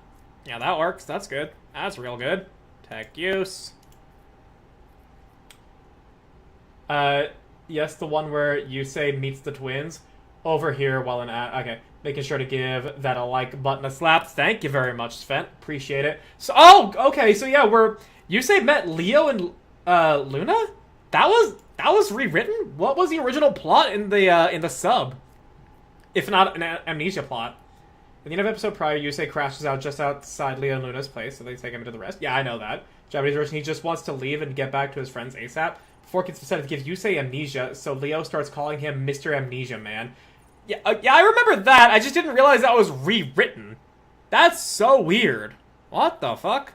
Yeah, that works. That's good. That's real good. Tech use. Yes, the one where Yusei meets the twins. Over here while in okay. Making sure to give that a like button a slap. Thank you very much, Sven. Appreciate it. So, oh, okay, so yeah, Yusei met Leo and, Luna? That was rewritten? What was the original plot in the sub? If not an amnesia plot. At the end of episode prior, Yusei crashes out just outside Leo and Luna's place, so they take him to the rest. Yeah, I know that. Japanese version, he just wants to leave and get back to his friends ASAP. 4Kids decided to give Yusei amnesia, so Leo starts calling him Mr. Amnesia Man. Yeah, yeah, I remember that. I just didn't realize that was rewritten. That's so weird. What the fuck?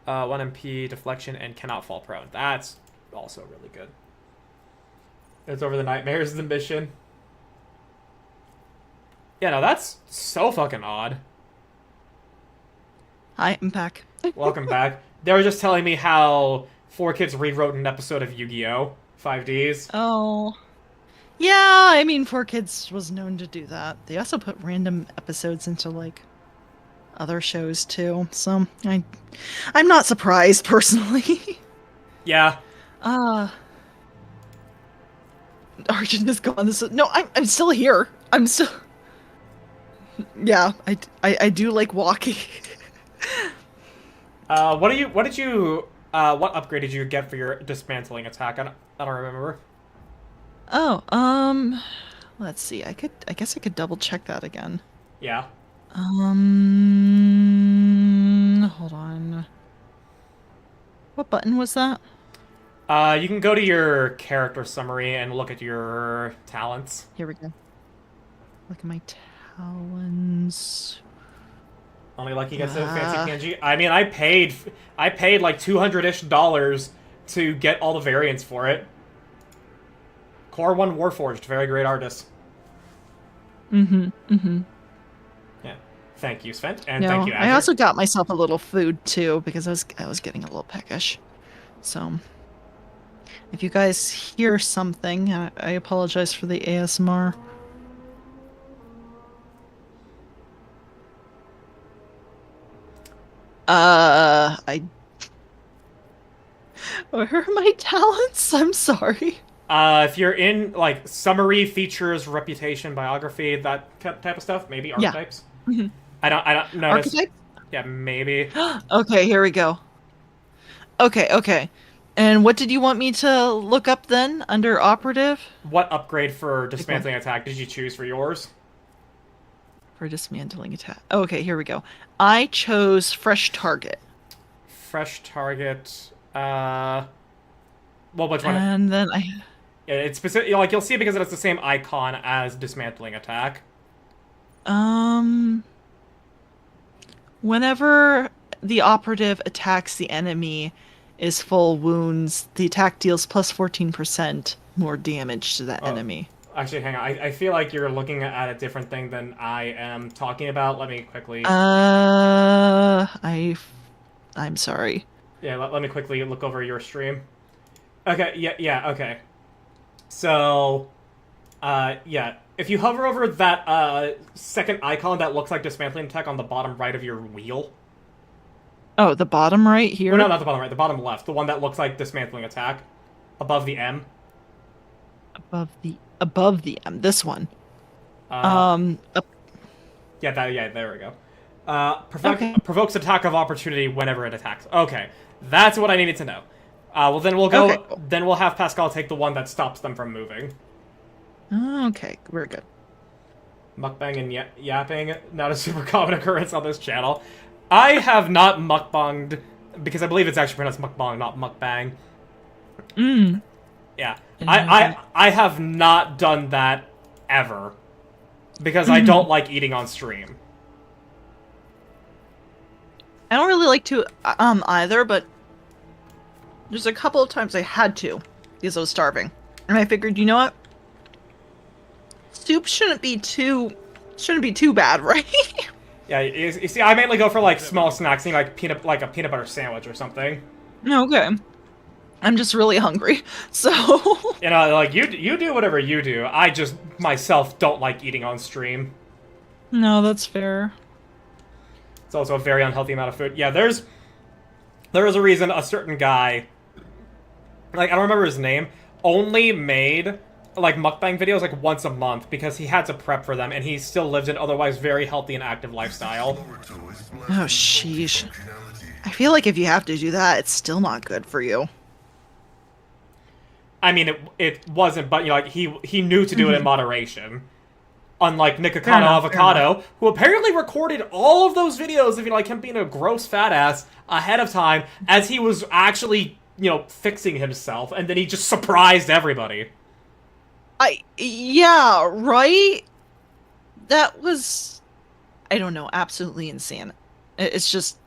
1 MP, deflection, and cannot fall prone. That's also really good. It's over the nightmares, the mission. Yeah, no, that's so fucking odd. Hi, I'm back. Welcome back. They were just telling me how 4Kids rewrote an episode of Yu-Gi-Oh! 5Ds. Oh. Yeah, I mean, 4Kids was known to do that. They also put random episodes into, like, other shows, too. So, I'm not surprised, personally. Yeah. Arjun is gone. No, I'm still here. I'm still... Yeah, I do like walking. What upgrade did you get for your dismantling attack? I don't remember. Oh, let's see. I guess I could double check that again. Yeah. Hold on. What button was that? You can go to your character summary and look at your talents. Here we go. Look at my talents. Only Lucky gets a fancy PNG. I mean, I paid like $200-ish to get all the variants for it. Core 1 Warforged, very great artist. Yeah. Thank you, Sven, and thank you, Azure. I also got myself a little food too because I was getting a little peckish. So, if you guys hear something, I apologize for the ASMR. Where are my talents? I'm sorry. If you're in, like, summary, features, reputation, biography, that type of stuff, maybe archetypes. Yeah. I don't notice. Archetypes? Yeah, maybe. Okay, here we go. Okay. And what did you want me to look up then, under operative? What upgrade for dismantling attack did you choose for yours? For dismantling attack. Okay, here we go. I chose fresh target. Fresh target. Well, which one? And then Yeah, it's specific. Like, you'll see it because it's the same icon as dismantling attack. Whenever the operative attacks the enemy is full wounds, the attack deals plus 14% more damage to that enemy. Actually, hang on. I feel like you're looking at a different thing than I am talking about. Let me quickly... I'm sorry. Yeah, let me quickly look over your stream. Okay, yeah, okay. So, yeah. If you hover over that, second icon that looks like dismantling attack on the bottom right of your wheel... Oh, the bottom right here? No, not the bottom right. The bottom left. The one that looks like dismantling attack. Above the M. Above the M. This one. Yeah, there we go. Provokes attack of opportunity whenever it attacks. Okay, that's what I needed to know. Well, then we'll go. Okay. Then we'll have Pascal take the one that stops them from moving. Okay, we're good. Mukbang and yapping, not a super common occurrence on this channel. I have not mukbanged because I believe it's actually pronounced mukbang, not mukbang. Yeah, I have not done that ever because I don't like eating on stream. I don't really like to either, but there's a couple of times I had to because I was starving, and I figured, you know what? Soup shouldn't be too bad, right? Yeah, you see, I mainly go for like small snacks, like a peanut butter sandwich or something. Okay. I'm just really hungry, so... You know, like, you do whatever you do. I just, myself, don't like eating on stream. No, that's fair. It's also a very unhealthy amount of food. Yeah, there is a reason a certain guy, like, I don't remember his name, only made, like, mukbang videos, like, once a month, because he had to prep for them, and he still lived an otherwise very healthy and active lifestyle. Oh, sheesh. I feel like if you have to do that, it's still not good for you. I mean, it wasn't, but, you know, like, he knew to do it in moderation. Unlike Nikocano Avocado, who apparently recorded all of those videos of, you know, like, him being a gross fat ass ahead of time as he was actually, you know, fixing himself, and then he just surprised everybody. Yeah, right? That was, I don't know, absolutely insane. It's just,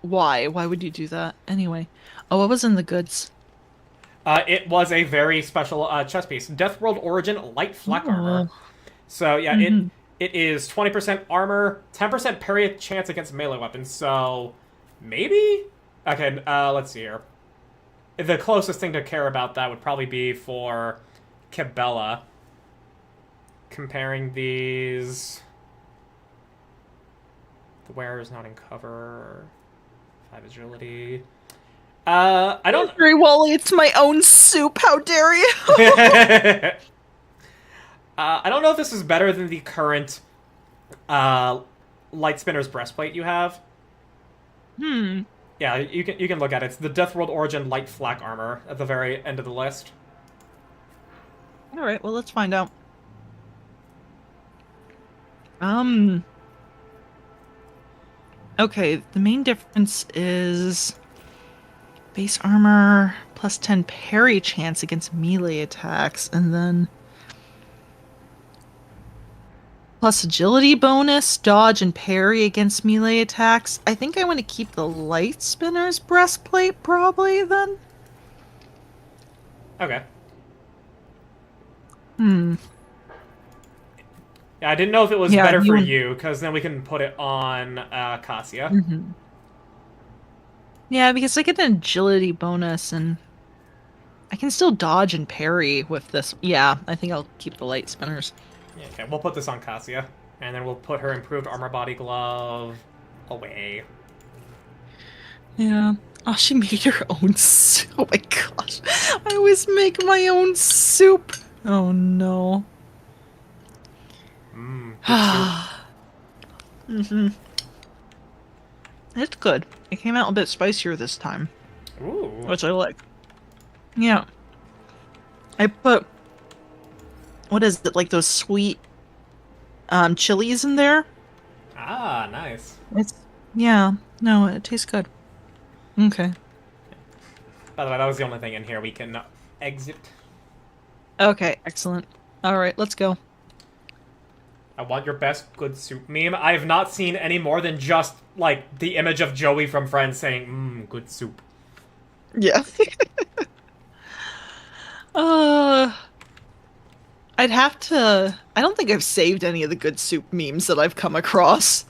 why? Why would you do that? Anyway. Oh, what was in the goods? It was a very special chess piece. Death World Origin Light Flak Armor. So, yeah, it is 20% armor, 10% parry chance against melee weapons, so maybe? Okay, let's see here. The closest thing to care about that would probably be for Cabela. Comparing these... The wearer is not in cover. 5 agility. I don't... Very well, it's my own soup, how dare you! I don't know if this is better than the current Light Spinner's breastplate you have. Yeah, you can look at it. It's the Death World Origin Light Flak Armor at the very end of the list. Alright, well, let's find out. Okay, the main difference is base armor plus 10 parry chance against melee attacks, and then plus agility bonus, dodge, and parry against melee attacks. I think I want to keep the Light Spinner's breastplate, probably, then. Okay. Yeah, I didn't know if it was better for you, because then we can put it on Cassia. Yeah, because I get an agility bonus, and I can still dodge and parry with this. Yeah, I think I'll keep the Light Spinners. Yeah, okay, we'll put this on Cassia, and then we'll put her improved armor body glove away. Yeah. Oh, she made her own soup. Oh my gosh. I always make my own soup. Oh no. It's good. It came out a bit spicier this time. Ooh. Which I like. Yeah. I put... What is it? Like those sweet chilies in there? Ah, nice. Yeah. No, it tastes good. Okay. By the way, that was the only thing in here we can exit. Okay, excellent. Alright, let's go. I want your best good soup meme. I have not seen any more than just, like, the image of Joey from Friends saying, good soup. Yeah. I'd have to... I don't think I've saved any of the good soup memes that I've come across.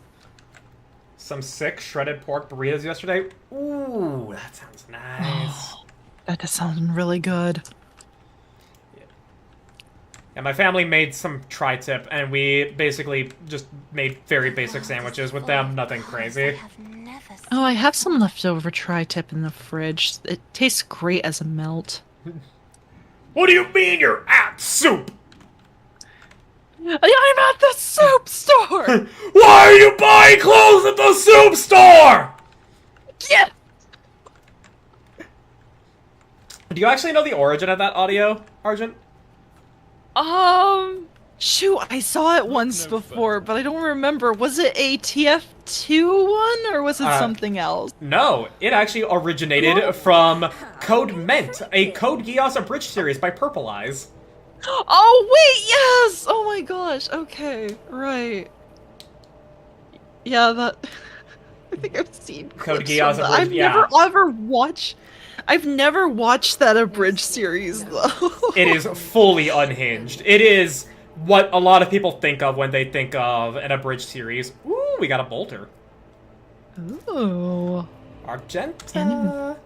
Some sick shredded pork burritos yesterday. Ooh, that sounds nice. That does sound really good. Yeah, my family made some tri-tip, and we basically just made very basic sandwiches with them. Nothing crazy. Oh, I have some leftover tri-tip in the fridge. It tastes great as a melt. What do you mean you're at soup? I'm at the soup store! Why are you buying clothes at the soup store? Yeah! Do you actually know the origin of that audio, Argent? Shoot, I saw it once before, but I don't remember. Was it a TF2 one, or was it something else? No, it actually originated from Code Ment, a Code Geass abridged series by Purple Eyes. Oh, wait, yes! Oh my gosh, okay, right. Yeah, that... I think I've seen Code clips Geass from that. I've never watched that abridged series, though. It is fully unhinged. It is what a lot of people think of when they think of an abridged series. Ooh, we got a bolter. Ooh. Argenta.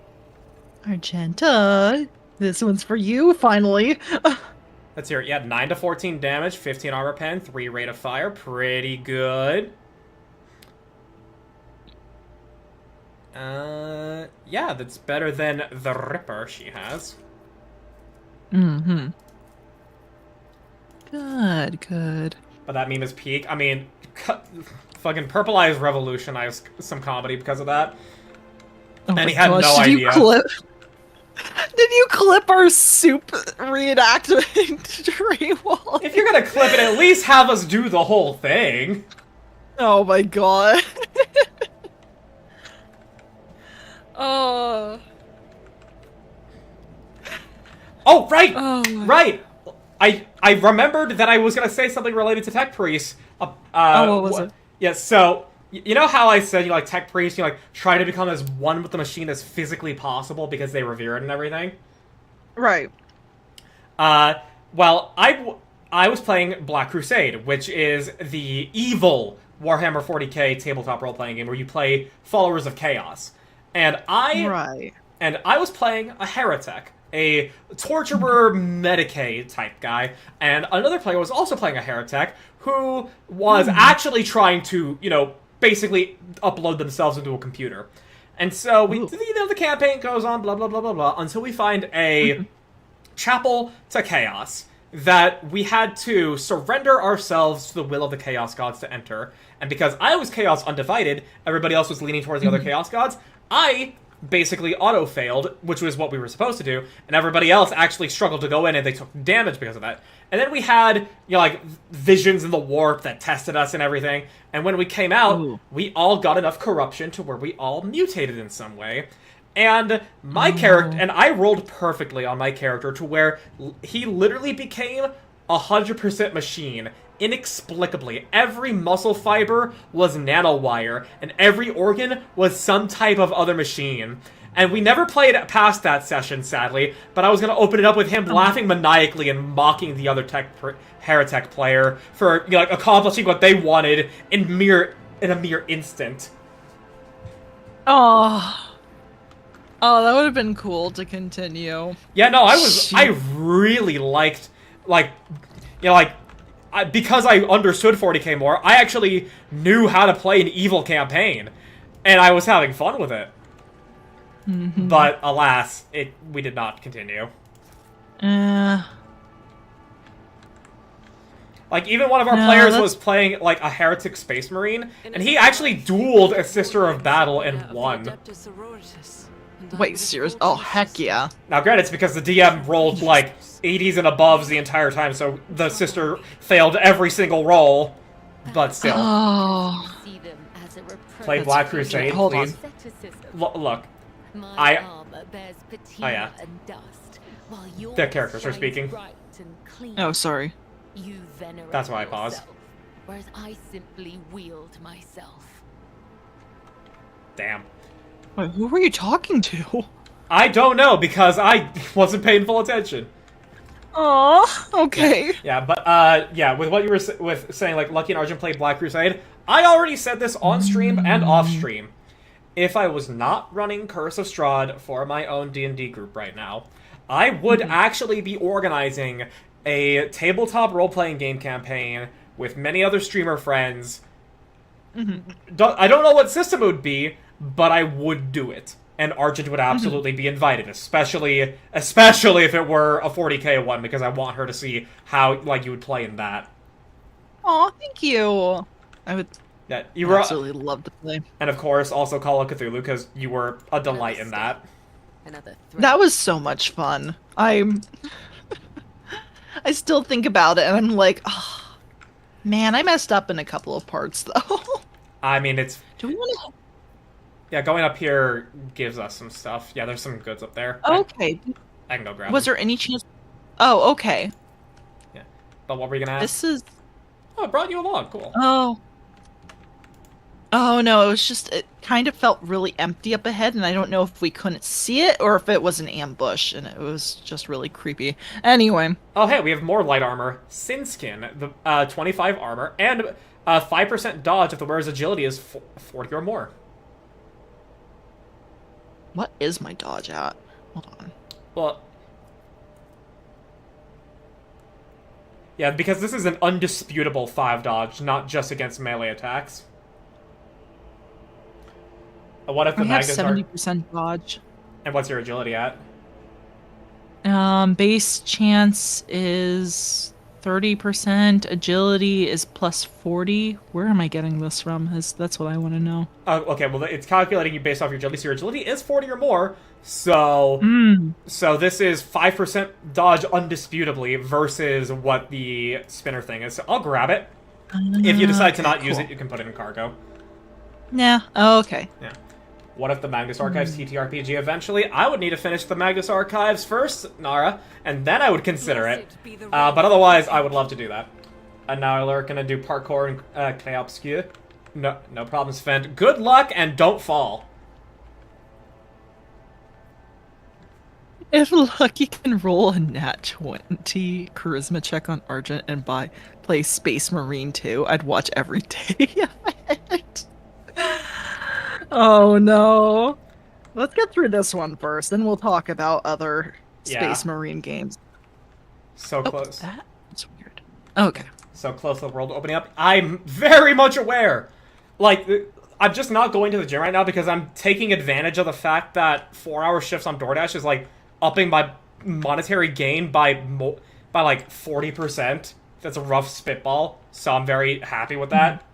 Argenta, this one's for you, finally. Let's hear it. Yeah, 9 to 14 damage, 15 armor pen, 3 rate of fire. Pretty good. Yeah, that's better than the Ripper she has. Mm-hmm. Good. But that meme is peak. I mean, fucking Purple Eyes revolutionized some comedy because of that. Oh And my he had gosh, no idea. Did you clip our soup reenactment Dream Wall? If you're gonna clip it, at least have us do the whole thing. Oh my god. Oh. Oh, right! Oh my- Right! I remembered that I was gonna say something related to Tech Priest. what was it? Yeah, so, you know how I said, Tech Priest, try to become as one with the machine as physically possible because they revere it and everything? Right. Well, I was playing Black Crusade, which is the evil Warhammer 40k tabletop role-playing game where you play Followers of Chaos. And I was playing a heretic, a torturer Medicaid type guy, and another player was also playing a heretic who was actually trying to, basically upload themselves into a computer. And so the campaign goes on, blah, blah, blah, blah, blah, until we find a chapel to Chaos that we had to surrender ourselves to the will of the Chaos Gods to enter. And because I was Chaos Undivided, everybody else was leaning towards the other Chaos Gods, I basically auto-failed, which was what we were supposed to do, and everybody else actually struggled to go in, and they took damage because of that. And then we had, visions in the warp that tested us and everything, and when we came out, we all got enough corruption to where we all mutated in some way. And my character, and I rolled perfectly on my character to where he literally became 100% machine. Inexplicably, every muscle fiber was nanowire, and every organ was some type of other machine. And we never played past that session, sadly, but I was going to open it up with him laughing maniacally and mocking the other heretic player for accomplishing what they wanted in a mere instant. Oh, that would have been cool to continue. Yeah, no, I really liked, because I understood 40k more, I actually knew how to play an evil campaign, and I was having fun with it. Mm-hmm. But alas, we did not continue. Even one of our players was playing a heretic space marine, and he actually dueled a sister of battle and won. Wait, serious? Oh, heck yeah. Now, granted, it's because the DM rolled 80s and above the entire time, so the sister failed every single roll. But still. Oh. Play Black Crusade, Hold please. on. Look. Oh yeah. The characters are speaking. Oh, sorry. That's why I paused. Whereas I simply wield myself. Damn. Wait, who were you talking to? I don't know, because I wasn't paying full attention. Oh, okay. Yeah, but, with what you were saying, Lucky and Argent played Black Crusade, I already said this on stream and off stream. If I was not running Curse of Strahd for my own D&D group right now, I would actually be organizing a tabletop role-playing game campaign with many other streamer friends. I don't know what system it would be, but I would do it. And Argent would absolutely be invited, especially if it were a 40k one, because I want her to see how you would play in that. Aw, thank you. I would absolutely love to play. And of course, also Call of Cthulhu, because you were a delight in that. That was so much fun. I still think about it, and I'm like, oh, man, I messed up in a couple of parts, though. I mean, it's... Do we want to... Yeah, going up here gives us some stuff. Yeah, there's some goods up there. Okay. I can go grab Was them. there any chance... Oh, okay. Yeah. But what were you gonna ask? This is... Oh, it brought you along. Cool. Oh. Oh, no, it was just... It kind of felt really empty up ahead, and I don't know if we couldn't see it, or if it was an ambush, and it was just really creepy. Anyway. Oh, hey, we have more light armor. Sin Skin, the 25 armor, and 5% dodge if the wearer's agility is 40 or more. What is my dodge at? Hold on. Well, yeah, because this is an undisputable 5 dodge, not just against melee attacks. What if the I have Magnus Arc... 70% dodge. And what's your agility at? Base chance is 30%. Agility is plus 40. Where am I getting this from? That's what I want to know. Okay, well, it's calculating you based off your agility, so your agility is 40 or more, so... So this is 5% dodge undisputably versus what the spinner thing is. So I'll grab it. If you decide to not use it, you can put it in cargo. Yeah, oh, okay. Yeah. What if the Magnus Archives TTRPG eventually? I would need to finish the Magnus Archives first, Nara, and then I would consider it. But otherwise, I would love to do that. And now we're gonna do parkour and Clé Obscure. No problem, Sven. Good luck and don't fall. If Lucky can roll a nat 20 charisma check on Argent and play Space Marine 2, I'd watch every day of it. Oh no. Let's get through this one first, then we'll talk about other Space Marine games. So close. That's weird. Okay. So close to the world opening up. I'm very much aware. Like, I'm just not going to the gym right now because I'm taking advantage of the fact that 4-hour shifts on DoorDash is, like, upping my monetary gain by like 40%. That's a rough spitball, so I'm very happy with that.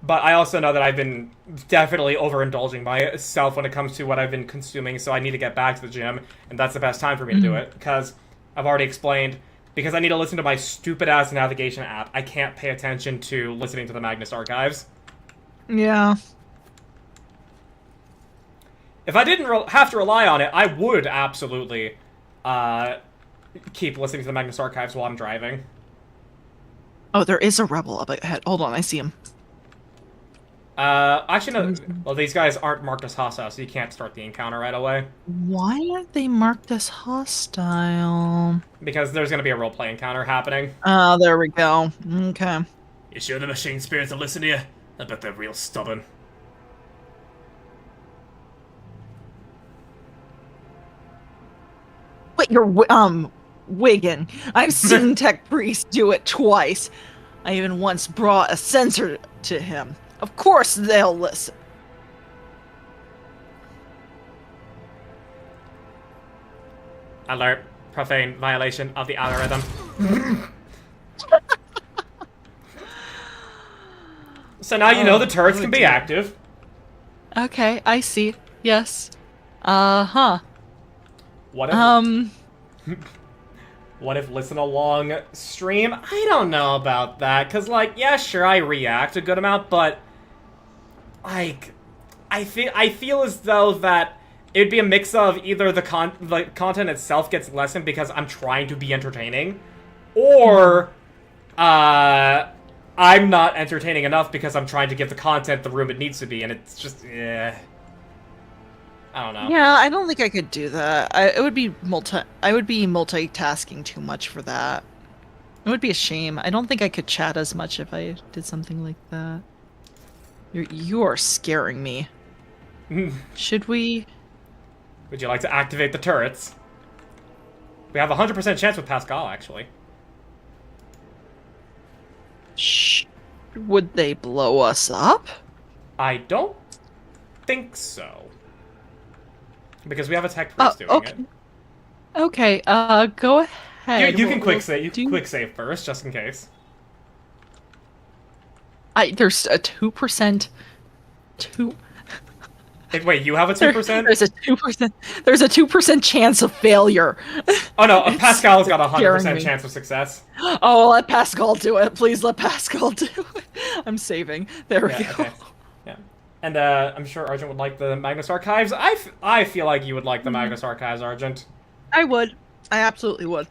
But I also know that I've been definitely overindulging myself when it comes to what I've been consuming, so I need to get back to the gym, and that's the best time for me to do it, because I've already explained, because I need to listen to my stupid-ass navigation app, I can't pay attention to listening to the Magnus Archives. Yeah. If I didn't have to rely on it, I would absolutely keep listening to the Magnus Archives while I'm driving. Oh, there is a rebel up ahead. Hold on, I see him. Actually, no. Well, these guys aren't marked as hostile, so you can't start the encounter right away. Why aren't they marked as hostile? Because there's gonna be a roleplay encounter happening. Oh, there we go. Okay. You sure the machine spirits will listen to you? I bet they're real stubborn. Wait, you're Wigan. I've seen Tech Priest do it twice. I even once brought a sensor to him. Of course they'll listen. Alert. Profane violation of the algorithm. So now you know the turrets can be active. Okay, I see. Yes. Uh-huh. What if... What if listen along stream? I don't know about that, because, like, yeah, sure, I react a good amount, but, like, I feel as though that it'd be a mix of either the content itself gets lessened because I'm trying to be entertaining, or, I'm not entertaining enough because I'm trying to give the content the room it needs to be, and it's just, I don't know. Yeah, I don't think I could do that. I would be multitasking too much for that. It would be a shame. I don't think I could chat as much if I did something like that. You are scaring me. Should we? Would you like to activate the turrets? We have a 100% chance with Pascal, actually. Would they blow us up? I don't think so. Because we have a tech priest doing it. Okay, go ahead. You can quick save. Quick save first, just in case. There's a 2%. Wait, you have a 2%? There's a 2%. There's a 2% chance of failure. Oh no, Pascal's got a 100% chance of success. Oh, let Pascal do it. Please let Pascal do it. I'm saving. There we go. Okay. Yeah. And I'm sure Argent would like the Magnus Archives. I feel like you would like the Magnus Archives, Argent. I would. I absolutely would.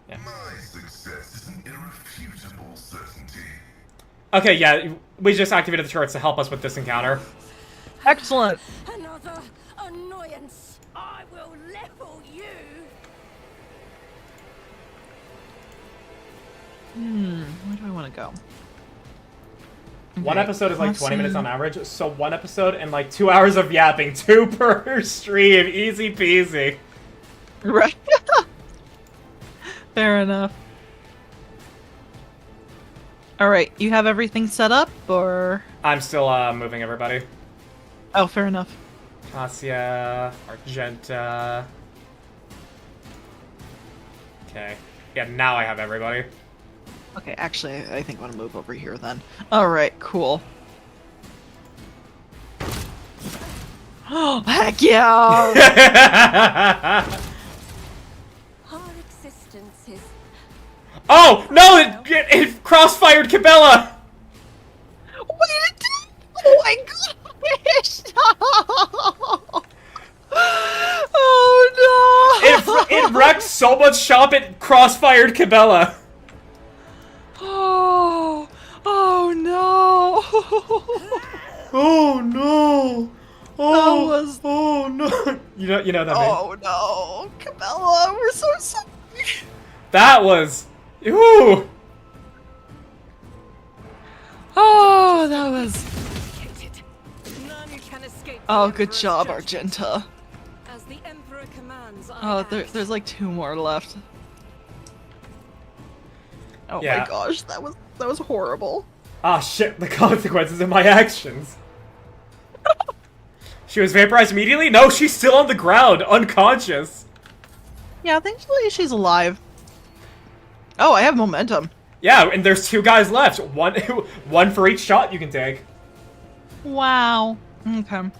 Yeah. My success is an irrefutable certainty. Okay, yeah, we just activated the turrets to help us with this encounter. Excellent. Another annoyance. I will level you. Where do I want to go? One Okay, episode is like 20 minutes on awesome. average, so one episode and like 2 hours of yapping, 2 per stream, easy peasy. Right. Fair enough. Alright, you have everything set up, or... I'm still moving everybody. Oh, fair enough. Cassia, Argenta. Okay. Yeah, now I have everybody. Okay, actually, I think I want to move over here then. Alright, cool. Oh, heck yeah! Our existence is Oh! No! It crossfired Cabela! Wait, it did! Oh my gosh! Oh no! It wrecked so much shop it crossfired Cabela. Oh! Oh no! Oh no! Oh, That was- oh no! You know that meme? Oh no! Cabela, we're so sorry! That was... Ooh! Oh, that was... None can escape the Oh, good Emperor's job, judgment. Argenta. As the Emperor commands, I Oh, act. there's like 2 more left. Oh Yeah. my gosh, that was horrible. Ah shit, the consequences of my actions. She was vaporized immediately? No, she's still on the ground, unconscious. Yeah, thankfully she's alive. Oh, I have momentum. Yeah, and there's 2 guys left. One for each shot you can take. Wow. Okay. Can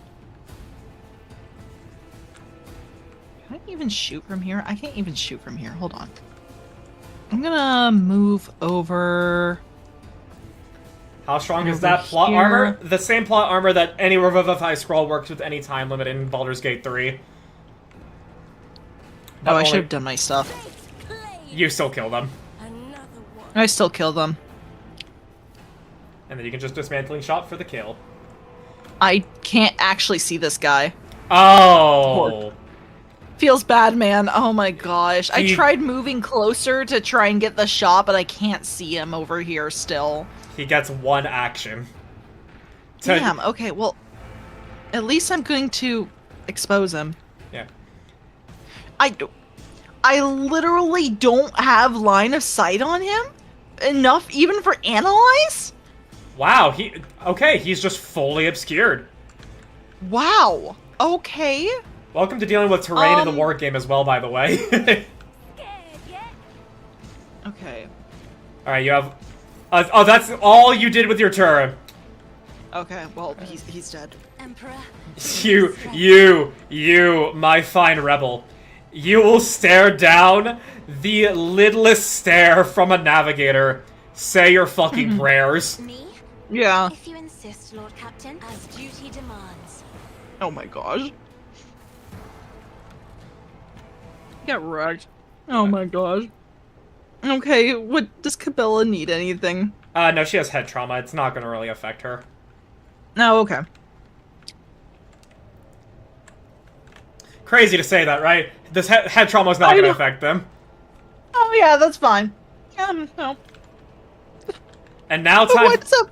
I even shoot from here? I can't even shoot from here. Hold on. I'm gonna move over. How strong is Over that plot here. armor? The same plot armor that any Revivify scroll works with any time limit in Baldur's Gate 3. But Oh, I only- should have done my stuff. You still kill them. another one. I still kill them. And then you can just dismantling shot for the kill. I can't actually see this guy. Oh! Feels bad, man. Oh my gosh. I He- tried moving closer to try and get the shot, but I can't see him over here still. He gets 1 action. To- Damn, okay, well, at least I'm going to expose him. Yeah. I literally don't have line of sight on him? Enough even for analyze? Wow, okay, he's just fully obscured. Wow. Okay. Welcome to dealing with terrain in the Um, war game as well, by the way. Scared yet? Okay. Alright, you have... oh, that's all you did with your turn. Okay, well, he's dead. Emperor. You, my fine rebel. You will stare down the lidless stare from a navigator. Say your fucking prayers. Me? Yeah. If you insist, Lord Captain, as duty demands. Oh my gosh. Get wrecked. Oh my gosh. Okay, does Cabela need anything? No, she has head trauma. It's not gonna really affect her. No, okay. Crazy to say that, right? This head trauma is not I gonna know. affect them. Oh yeah, that's fine. No. And now But time... what's up?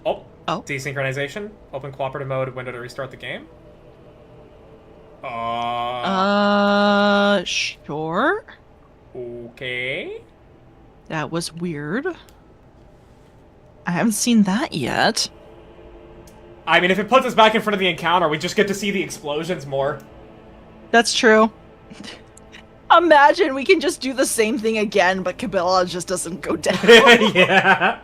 Oh, Oh. desynchronization. Open cooperative mode, window to restart the game. Sure. Okay. That was weird. I haven't seen that yet. I mean, if it puts us back in front of the encounter, we just get to see the explosions more. That's true. Imagine we can just do the same thing again, but Cabela just doesn't go down. Yeah.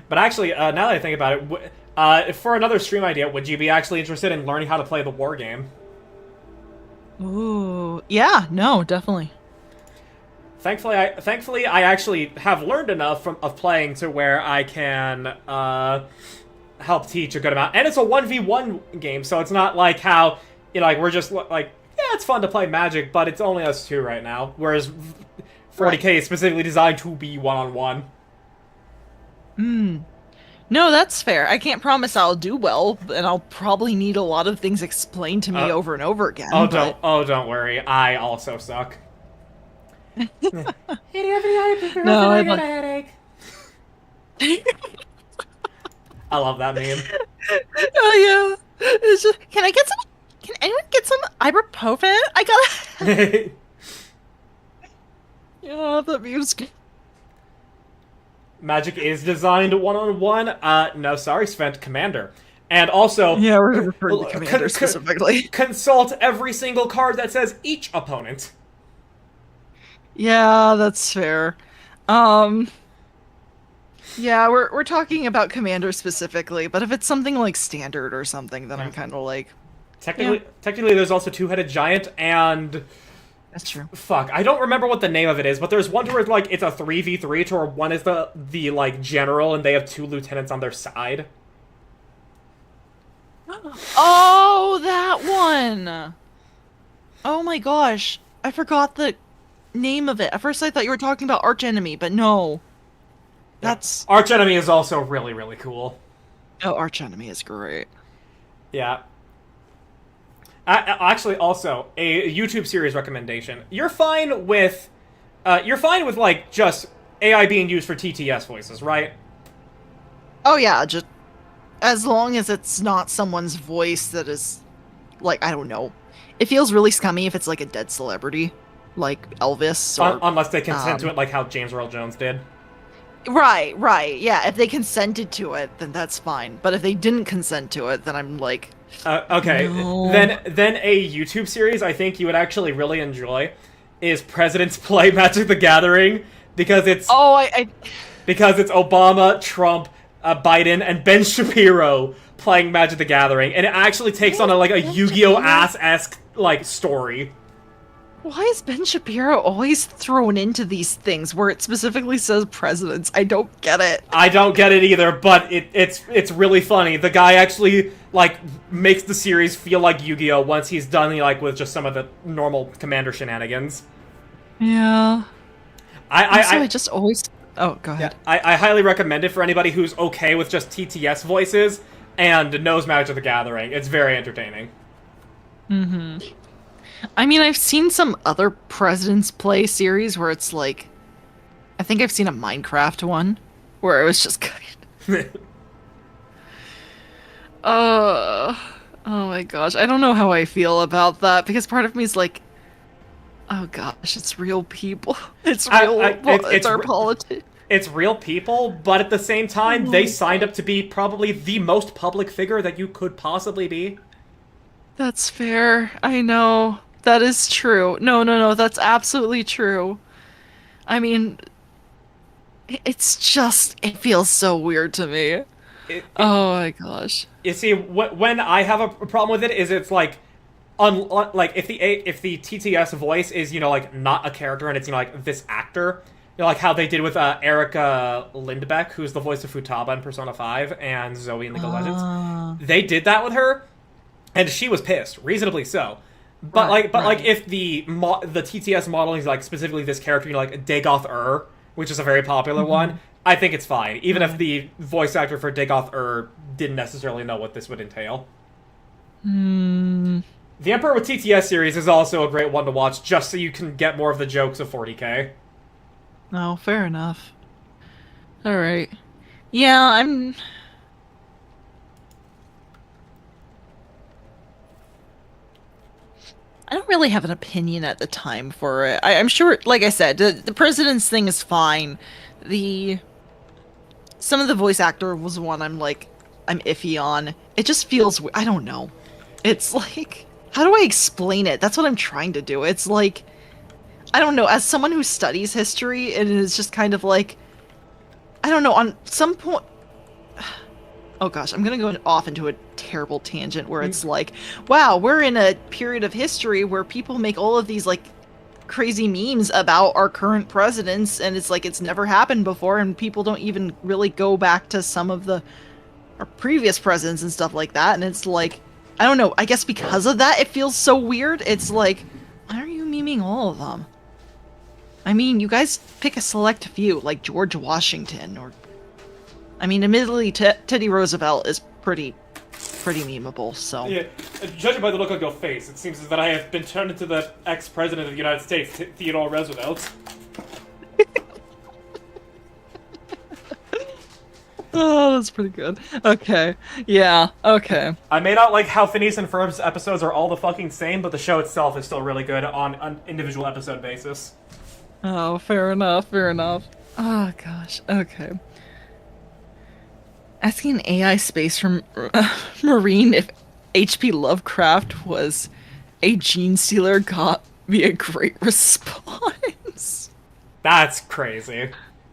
But actually, now that I think about it, for another stream idea, would you be actually interested in learning how to play the war game? Ooh, yeah, no, definitely. Thankfully, I actually have learned enough of playing to where I can help teach a good amount. And it's a 1v1 game, so it's not like how, like, we're just like, yeah, it's fun to play Magic, but it's only us 2 right now. Whereas 40k is specifically designed to be one-on-one. No, that's fair. I can't promise I'll do well, and I'll probably need a lot of things explained to me over and over again. Don't worry. I also suck. No, I got a headache. I love that meme. Oh yeah. It's just, can anyone get some ibuprofen? I gotta. Yeah, that meme's good. Magic is designed one-on-one. No, sorry, Sven, Commander. And also, Yeah, we're referring to Commander specifically. Consult every single card that says each opponent. Yeah, that's fair. Yeah, we're talking about Commander specifically, but if it's something like Standard or something, then I'm kind of like... Technically, there's also Two-Headed Giant, and... That's true. Fuck, I don't remember what the name of it is, but there's one to where, like, it's a 3v3 to where one is the like, general, and they have 2 lieutenants on their side. Oh, that one! Oh my gosh, I forgot the name of it. At first I thought you were talking about Archenemy, but no. That's... Archenemy is also really, really cool. Oh, Archenemy is great. Yeah. Actually, also, a YouTube series recommendation. You're fine with, like, just AI being used for TTS voices, right? Oh yeah, just as long as it's not someone's voice that is, like, I don't know. It feels really scummy if it's, like, a dead celebrity, like Elvis, or... Unless they consent to it, like how James Earl Jones did. Right, yeah. If they consented to it, then that's fine. But if they didn't consent to it, then I'm like... Okay, no. Then a YouTube series I think you would actually really enjoy is Presidents Play Magic the Gathering, because it's... Oh, Because it's Obama, Trump, Biden, and Ben Shapiro playing Magic the Gathering, and it actually takes on a Yu-Gi-Oh! Ass-esque, like, story. Why is Ben Shapiro always thrown into these things where it specifically says presidents? I don't get it. I don't get it either, but it's really funny. The guy actually, like, makes the series feel like Yu-Gi-Oh! Once he's done, like, with just some of the normal Commander shenanigans. Yeah. I just always... Oh, go ahead. Yeah, I highly recommend it for anybody who's okay with just TTS voices and knows Magic the Gathering. It's very entertaining. Mm-hmm. I mean, I've seen some other Presidents Play series where it's like... I think I've seen a Minecraft one where it was just kind of... Oh my gosh, I don't know how I feel about that, because part of me is like, oh gosh, it's real people. It's real... it's our politics. It's real people, but at the same time, they signed up to be probably the most public figure that you could possibly be. That's fair. I know. That is true. No, that's absolutely true. I mean, it's just... It feels so weird to me. Oh my gosh. You see, when I have a problem with it, is it's like... like, if the TTS voice is, like, not a character and it's, like, this actor... like how they did with Erica Lindbeck, who's the voice of Futaba in Persona 5, and Zoe in League of Legends. They did that with her, and she was pissed, reasonably so. But like if the TTS modeling is like specifically this character, like Dagoth which is a very popular one, I think it's fine, even if the voice actor for Dagoth didn't necessarily know what this would entail. The Emperor with TTS series is also a great one to watch, just so you can get more of the jokes of 40k. Oh, fair enough. Alright. Yeah, I don't really have an opinion at the time for it. I'm sure, like I said, the president's thing is fine. Some of the voice actor was one I'm iffy on. It just feels, I don't know. It's like, how do I explain it? That's what I'm trying to do. It's like, I don't know, as someone who studies history, it is just kind of like, I don't know, on some point... Oh gosh, I'm gonna go off into a terrible tangent where it's like, wow, we're in a period of history where people make all of these, like, crazy memes about our current presidents, and it's like, it's never happened before, and people don't even really go back to some of our previous presidents and stuff like that, and it's like, I don't know, I guess because of that, it feels so weird. It's like, why are you memeing all of them? I mean, you guys pick a select few, like George Washington, or I mean, admittedly, Teddy Roosevelt is pretty memeable, so... Yeah, judging by the look on your face, it seems that I have been turned into the ex-president of the United States, Theodore Roosevelt. Oh, that's pretty good. Okay. Yeah, okay. I may not like how Phineas and Ferb's episodes are all the fucking same, but the show itself is still really good on an individual episode basis. Oh, fair enough, fair enough. Oh, gosh, okay. Asking an AI space from Marine if H.P. Lovecraft was a gene stealer got me a great response. That's crazy.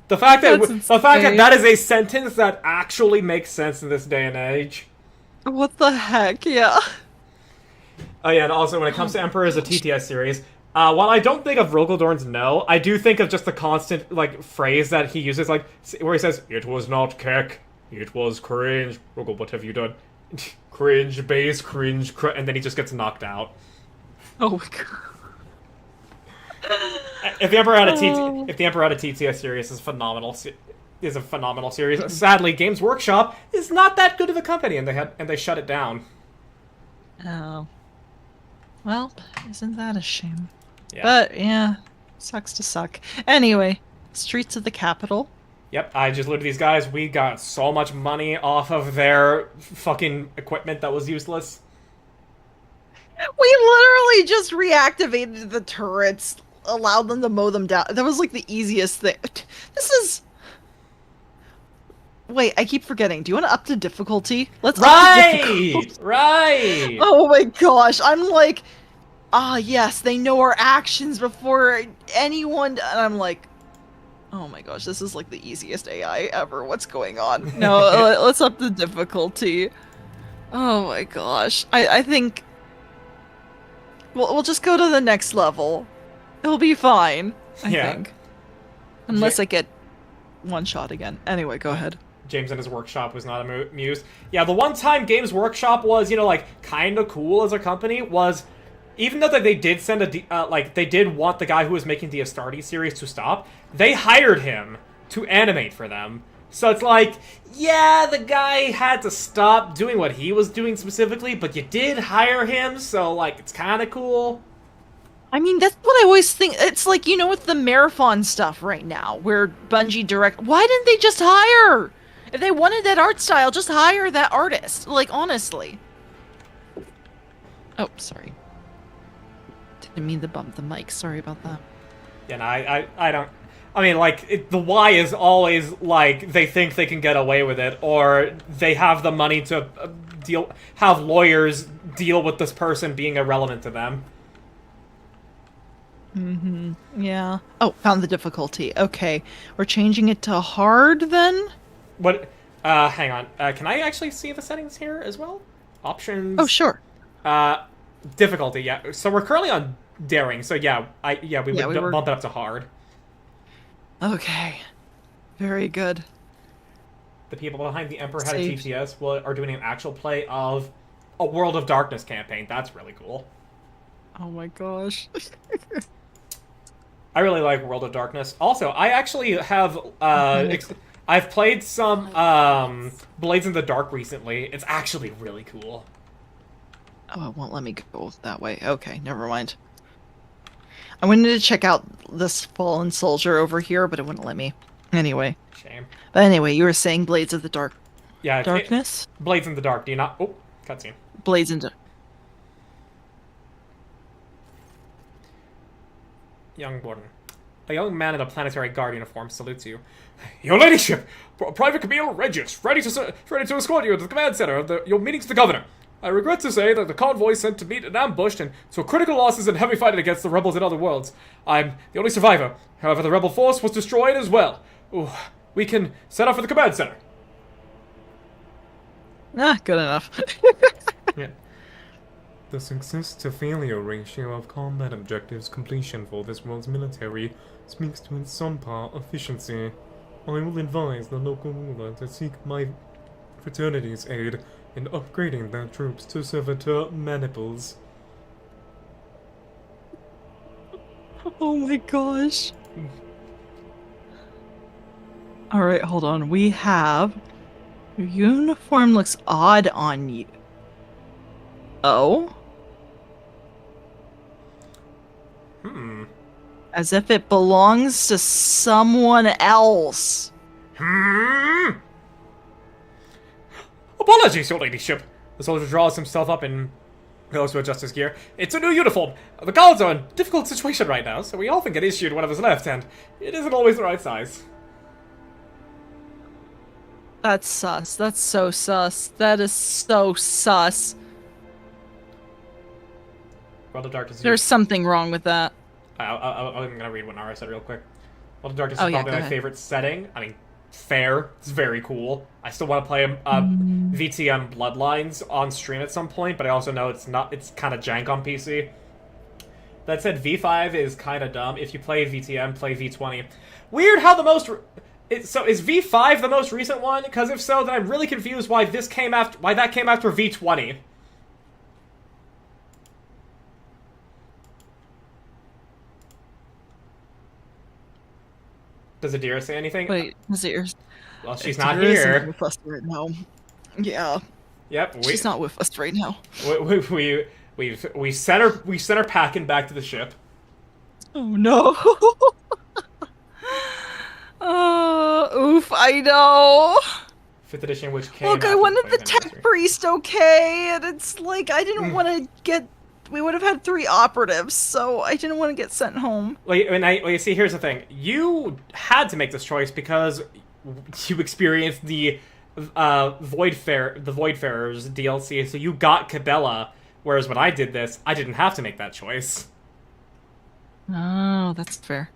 The fact that is a sentence that actually makes sense in this day and age. What the heck? Yeah. Oh yeah, and also when it comes to Emperor as a TTS series, while I don't think of Rogaldorn's no, I do think of just the constant like phrase that he uses, like where he says, "It was not keck, it was cringe." Rogald, what have you done? Cringe, base, cringe, and then he just gets knocked out. Oh my god. If the Emperor had a TTS series, is a phenomenal series. Sadly, Games Workshop is not that good of a company, and they shut it down. Oh. Well, isn't that a shame? Yeah. But yeah, sucks to suck. Anyway, streets of the capital. Yep, I just looked at these guys. We got so much money off of their fucking equipment that was useless. We literally just reactivated the turrets, allowed them to mow them down. That was like the easiest thing. This is... Wait, I keep forgetting. Do you want to up the difficulty? Let's up the difficulty. Right! Oh my gosh, I'm like, yes, they know our actions before anyone... And I'm like, oh my gosh, this is like the easiest AI ever. What's going on? No, let's up the difficulty. Oh my gosh. I think... We'll just go to the next level. It'll be fine, I think. Unless I get one shot again. Anyway, go ahead. James and his workshop was not amused. Yeah, the one time Games Workshop was, like, kind of cool as a company was, even though they did send they did want the guy who was making the Astartes series to stop, they hired him to animate for them. So it's like, yeah, the guy had to stop doing what he was doing specifically, but you did hire him, so, like, it's kind of cool. I mean, that's what I always think. It's like, with the Marathon stuff right now, where Bungie direct... Why didn't they just hire? If they wanted that art style, just hire that artist. Like, honestly. Oh, sorry. Didn't mean to bump the mic. Sorry about that. Yeah, no, I don't... I mean, like, the why is always, like, they think they can get away with it, or they have the money to have lawyers deal with this person being irrelevant to them. Mm-hmm. Yeah. Oh, found the difficulty. Okay. We're changing it to hard, then? What? Hang on. Can I actually see the settings here as well? Options. Oh, sure. Difficulty, yeah. So we're currently on daring, so yeah, we would bump it up to hard. Okay. Very good. The people behind the Emperor Had a TTS are doing an actual play of a World of Darkness campaign. That's really cool. Oh my gosh. I really like World of Darkness. Also, I actually have, I've played some, Blades in the Dark recently. It's actually really cool. Oh, it won't let me go that way. Okay, never mind. I wanted to check out this fallen soldier over here, but it wouldn't let me. Anyway. Shame. But anyway, you were saying Blades of the Dark... Yeah. Darkness? Blades in the Dark. Do you not... Oh, cutscene. Blades into... Young Warden. A young man in a planetary guard uniform salutes you. Your ladyship! Private Camille Regis, ready to escort you to the command center of your meeting to the governor. I regret to say that the convoy sent to meet and ambushed and saw critical losses and heavy fighting against the rebels in other worlds. I'm the only survivor. However, the rebel force was destroyed as well. Ooh, we can set off for the command center. Good enough. Yeah. The success-to-failure ratio of combat objectives completion for this world's military speaks to its subpar efficiency. I will advise the local ruler to seek my fraternity's aid in upgrading their troops to servitor maniples. Oh my gosh. Alright, hold on. We have Your uniform looks odd on you. Oh? As if it belongs to someone else. Apologies, your ladyship. The soldier draws himself up and goes to adjust his gear. It's a new uniform. The guards are in a difficult situation right now, so we often get issued one of his left, and it isn't always the right size. That's sus. That's so sus. That is so sus. World of Darkness. There's something wrong with that. I'm gonna read what Nara said real quick. World of Darkness Oh, is yeah, probably go my ahead. favorite setting. I mean, fair. It's very cool. I still want to play VTM Bloodlines on stream at some point, but I also know it's kind of jank on PC. That said, V5 is kind of dumb. If you play VTM, play V20. Weird how the most... So is V5 the most recent one? Because if so, then I'm really confused why that came after V20. Does Adira say anything? Wait, is it yours? Well, she's not Adira isn't here. with us right now. Yeah, Yep, she's not with us right now. we sent her packing back to the ship. Oh no. Oof, I know. 5th edition, which came. Look, I after wanted the 20th tech anniversary. priest, okay, and it's like I didn't want to get. We would have had 3 operatives, so I didn't want to get sent home. Well, you see, here's the thing. You had to make this choice because you experienced the Voidfarers DLC, so you got Cabela. Whereas when I did this, I didn't have to make that choice. Oh, that's fair.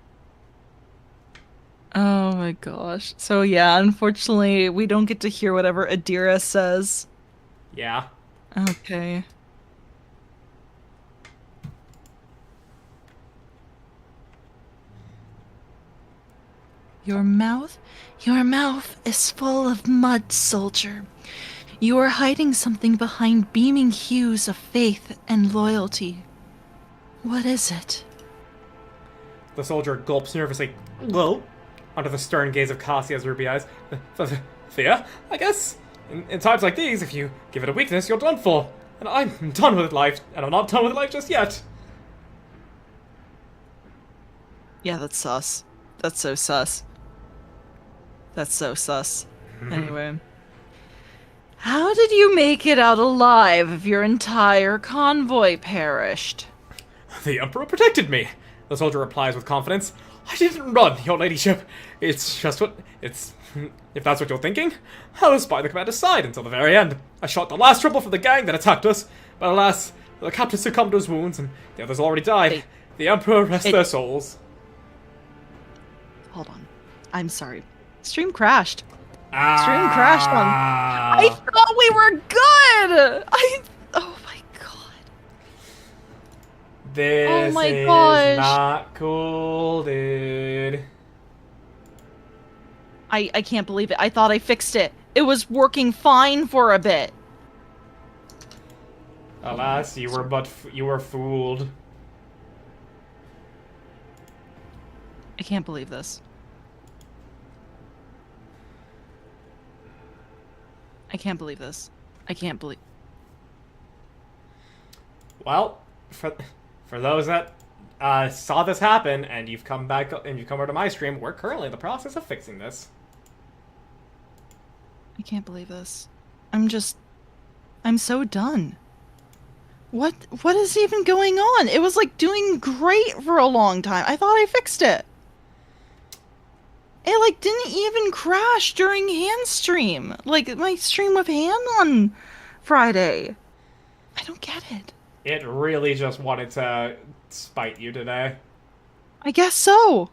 Oh my gosh. So yeah, unfortunately, we don't get to hear whatever Adira says. Yeah. Okay. Your mouth is full of mud, soldier. You are hiding something behind beaming hues of faith and loyalty. What is it? The soldier gulps nervously. Well, under the stern gaze of Cassia's ruby eyes. Fear, I guess. In times like these, if you give it a weakness, you're done for. And I'm done with life, and I'm not done with life just yet. Yeah, that's sus. That's so sus. That's so sus. Anyway. How did you make it out alive if your entire convoy perished? The Emperor protected me, the soldier replies with confidence. I didn't run, your ladyship. It's just what... It's... If that's what you're thinking, I was by the commander's side until the very end. I shot the last rebel from the gang that attacked us, but alas, the captain succumbed to his wounds, and the others already died. Wait. The Emperor rest their souls. Hold on. I'm sorry. Stream crashed. Stream crashed on... I thought we were good! Oh my god. This Oh my is gosh. not cool, dude. I can't believe it. I thought I fixed it. It was working fine for a bit. Alas, you were fooled. I can't believe this. I can't believe this. I can't believe... Well, for those that saw this happen and you've come over to my stream, we're currently in the process of fixing this. I can't believe this. I'm so done. What is even going on? It was like doing great for a long time. I thought I fixed it. It like didn't even crash during hand stream. Like my stream with hand on Friday. I don't get it. It really just wanted to spite you today. I guess so.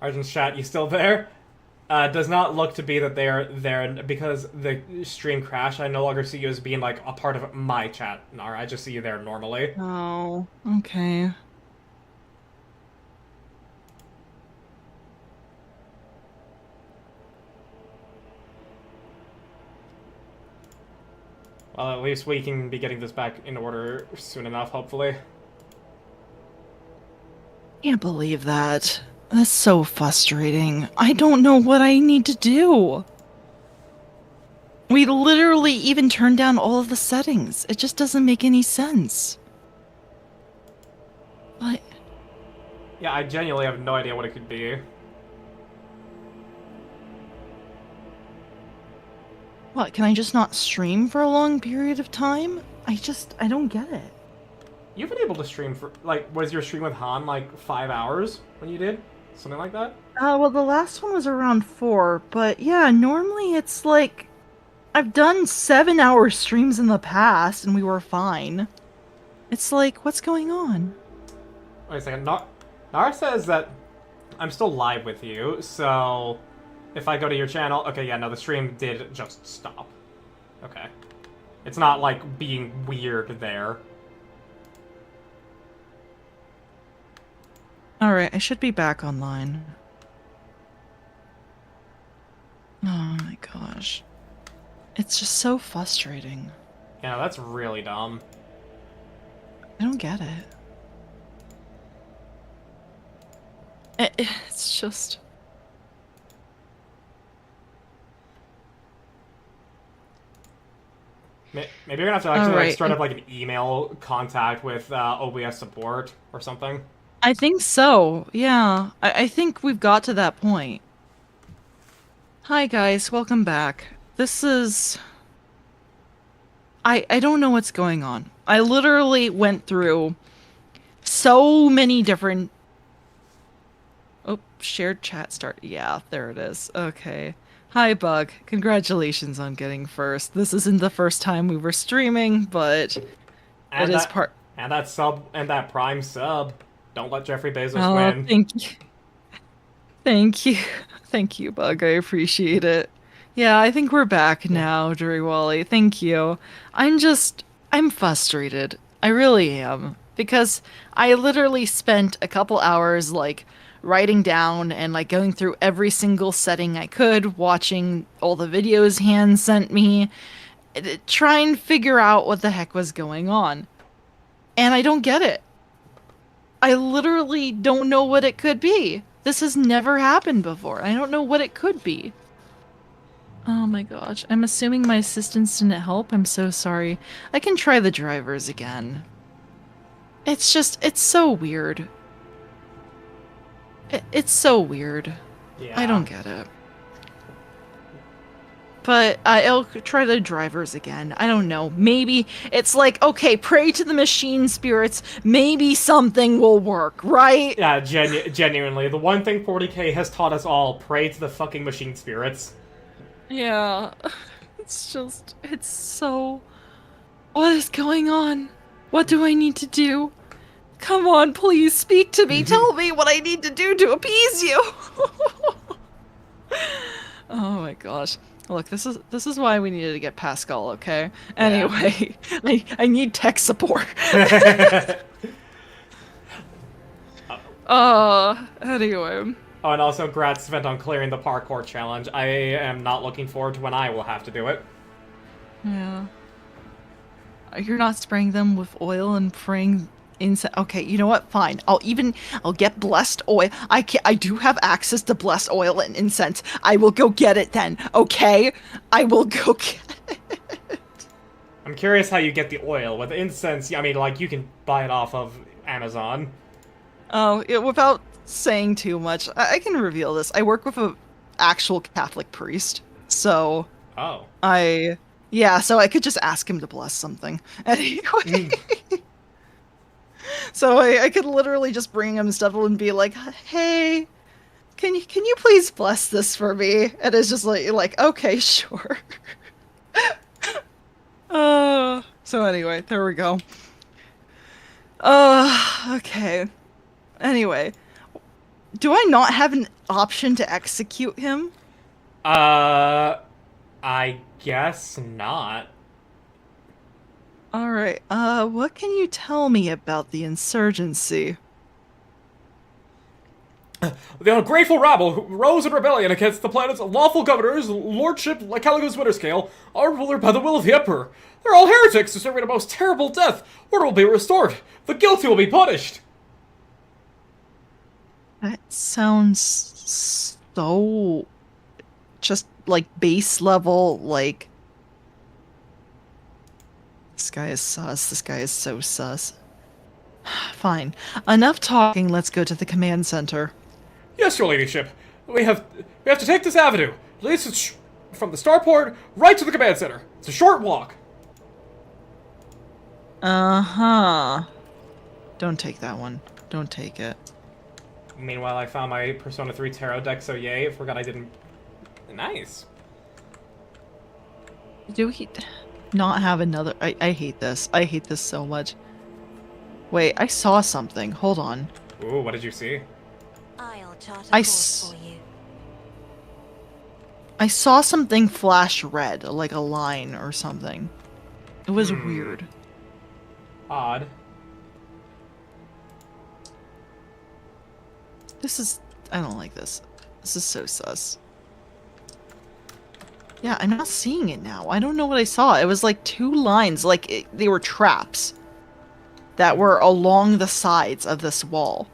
Arjun's chat, you still there? Does not look to be that they are there because the stream crashed. I no longer see you as being like a part of my chat, Nara. I just see you there normally. Oh, okay. Well, at least we can be getting this back in order soon enough, hopefully. Can't believe that. That's so frustrating. I don't know what I need to do. We literally even turned down all of the settings. It just doesn't make any sense. But Yeah, I genuinely have no idea what it could be. what, can I just not stream for a long period of time? I don't get it. You've been able to stream for, like, was your stream with Han, like, 5 hours when you did? Something like that? Well, the last one was around 4, but yeah, normally it's like, I've done 7-hour streams in the past and we were fine. It's like, what's going on? Wait a second, Nara says that I'm still live with you, so if I go to your channel, okay, yeah, no, the stream did just stop. Okay. It's not, like, being weird there. Alright, I should be back online. Oh my gosh. It's just so frustrating. Yeah, that's really dumb. I don't get it. It's just... Maybe you're gonna have to actually like Alright. start up like an email contact with OBS support or something. I think so, yeah. I think we've got to that point. Hi guys, welcome back. This is... I don't know what's going on. I literally went through so many different... Oh, shared chat start. Yeah, there it is. Okay. Hi, Bug. Congratulations on getting first. This isn't the first time we were streaming, but And it is that, part... And that sub, and that Prime sub. Don't let Jeffrey Bezos Oh, win. thank you. Thank you. Thank you, Bug. I appreciate it. Yeah, I think we're back now, Wally. Thank you. I'm frustrated. I really am. Because I literally spent a couple hours, like, writing down and, like, going through every single setting I could, watching all the videos Han sent me, try and figure out what the heck was going on. And I don't get it. I literally don't know what it could be. This has never happened before. I don't know what it could be. Oh my gosh. I'm assuming my assistants didn't help. I'm so sorry. I can try the drivers again. It's so weird. It's so weird. Yeah. I don't get it. But I'll try the drivers again. I don't know. Maybe it's like, okay, pray to the machine spirits. Maybe something will work, right? Yeah, genuinely. The one thing 40k has taught us all, pray to the fucking machine spirits. Yeah. It's so... What is going on? What do I need to do? Come on, please speak to me. Tell me what I need to do to appease you. Oh my gosh. Look, this is why we needed to get Pascal, okay? Anyway, I need tech support. Anyway. Oh, and also congrats Svent on clearing the parkour challenge. I am not looking forward to when I will have to do it. Yeah. You're not spraying them with oil and praying incense. Okay, you know what? Fine. I'll get blessed oil. I do have access to blessed oil and incense. I will go get it then. Okay? I will go get it. I'm curious how you get the oil. With the incense, I mean, like, you can buy it off of Amazon. Oh, without saying too much, I can reveal this. I work with a actual Catholic priest, so... Oh. Yeah, so I could just ask him to bless something. Anyway. So I could literally just bring him stuff and be like, hey, can you please bless this for me? And it's just like okay, sure. So anyway, there we go. Okay. Anyway, do I not have an option to execute him? I guess not. Alright, what can you tell me about the insurgency? The ungrateful rabble who rose in rebellion against the planet's lawful governor's lordship Caligo's Winterscale are ruled by the will of the Emperor. They're all heretics deserving a most terrible death. Order will be restored. The guilty will be punished. That sounds so just like base level, like this guy is sus. This guy is so sus. Fine. Enough talking, let's go to the command center. Yes, your ladyship. We have to take this avenue. At least it's from the starport right to the command center. It's a short walk. Uh-huh. Don't take that one. Don't take it. Meanwhile, I found my Persona 3 tarot deck, so yay. I forgot I didn't... Nice. Do we not have another... I hate this. I hate this so much. Wait, I saw something. Hold on. Ooh, what did you see? I'll chart a I course for you. I saw something flash red, like a line or something. It was weird. Odd. This is... I don't like this. This is so sus. Yeah, I'm not seeing it now. I don't know what I saw. It was like two lines, like they were traps that were along the sides of this wall.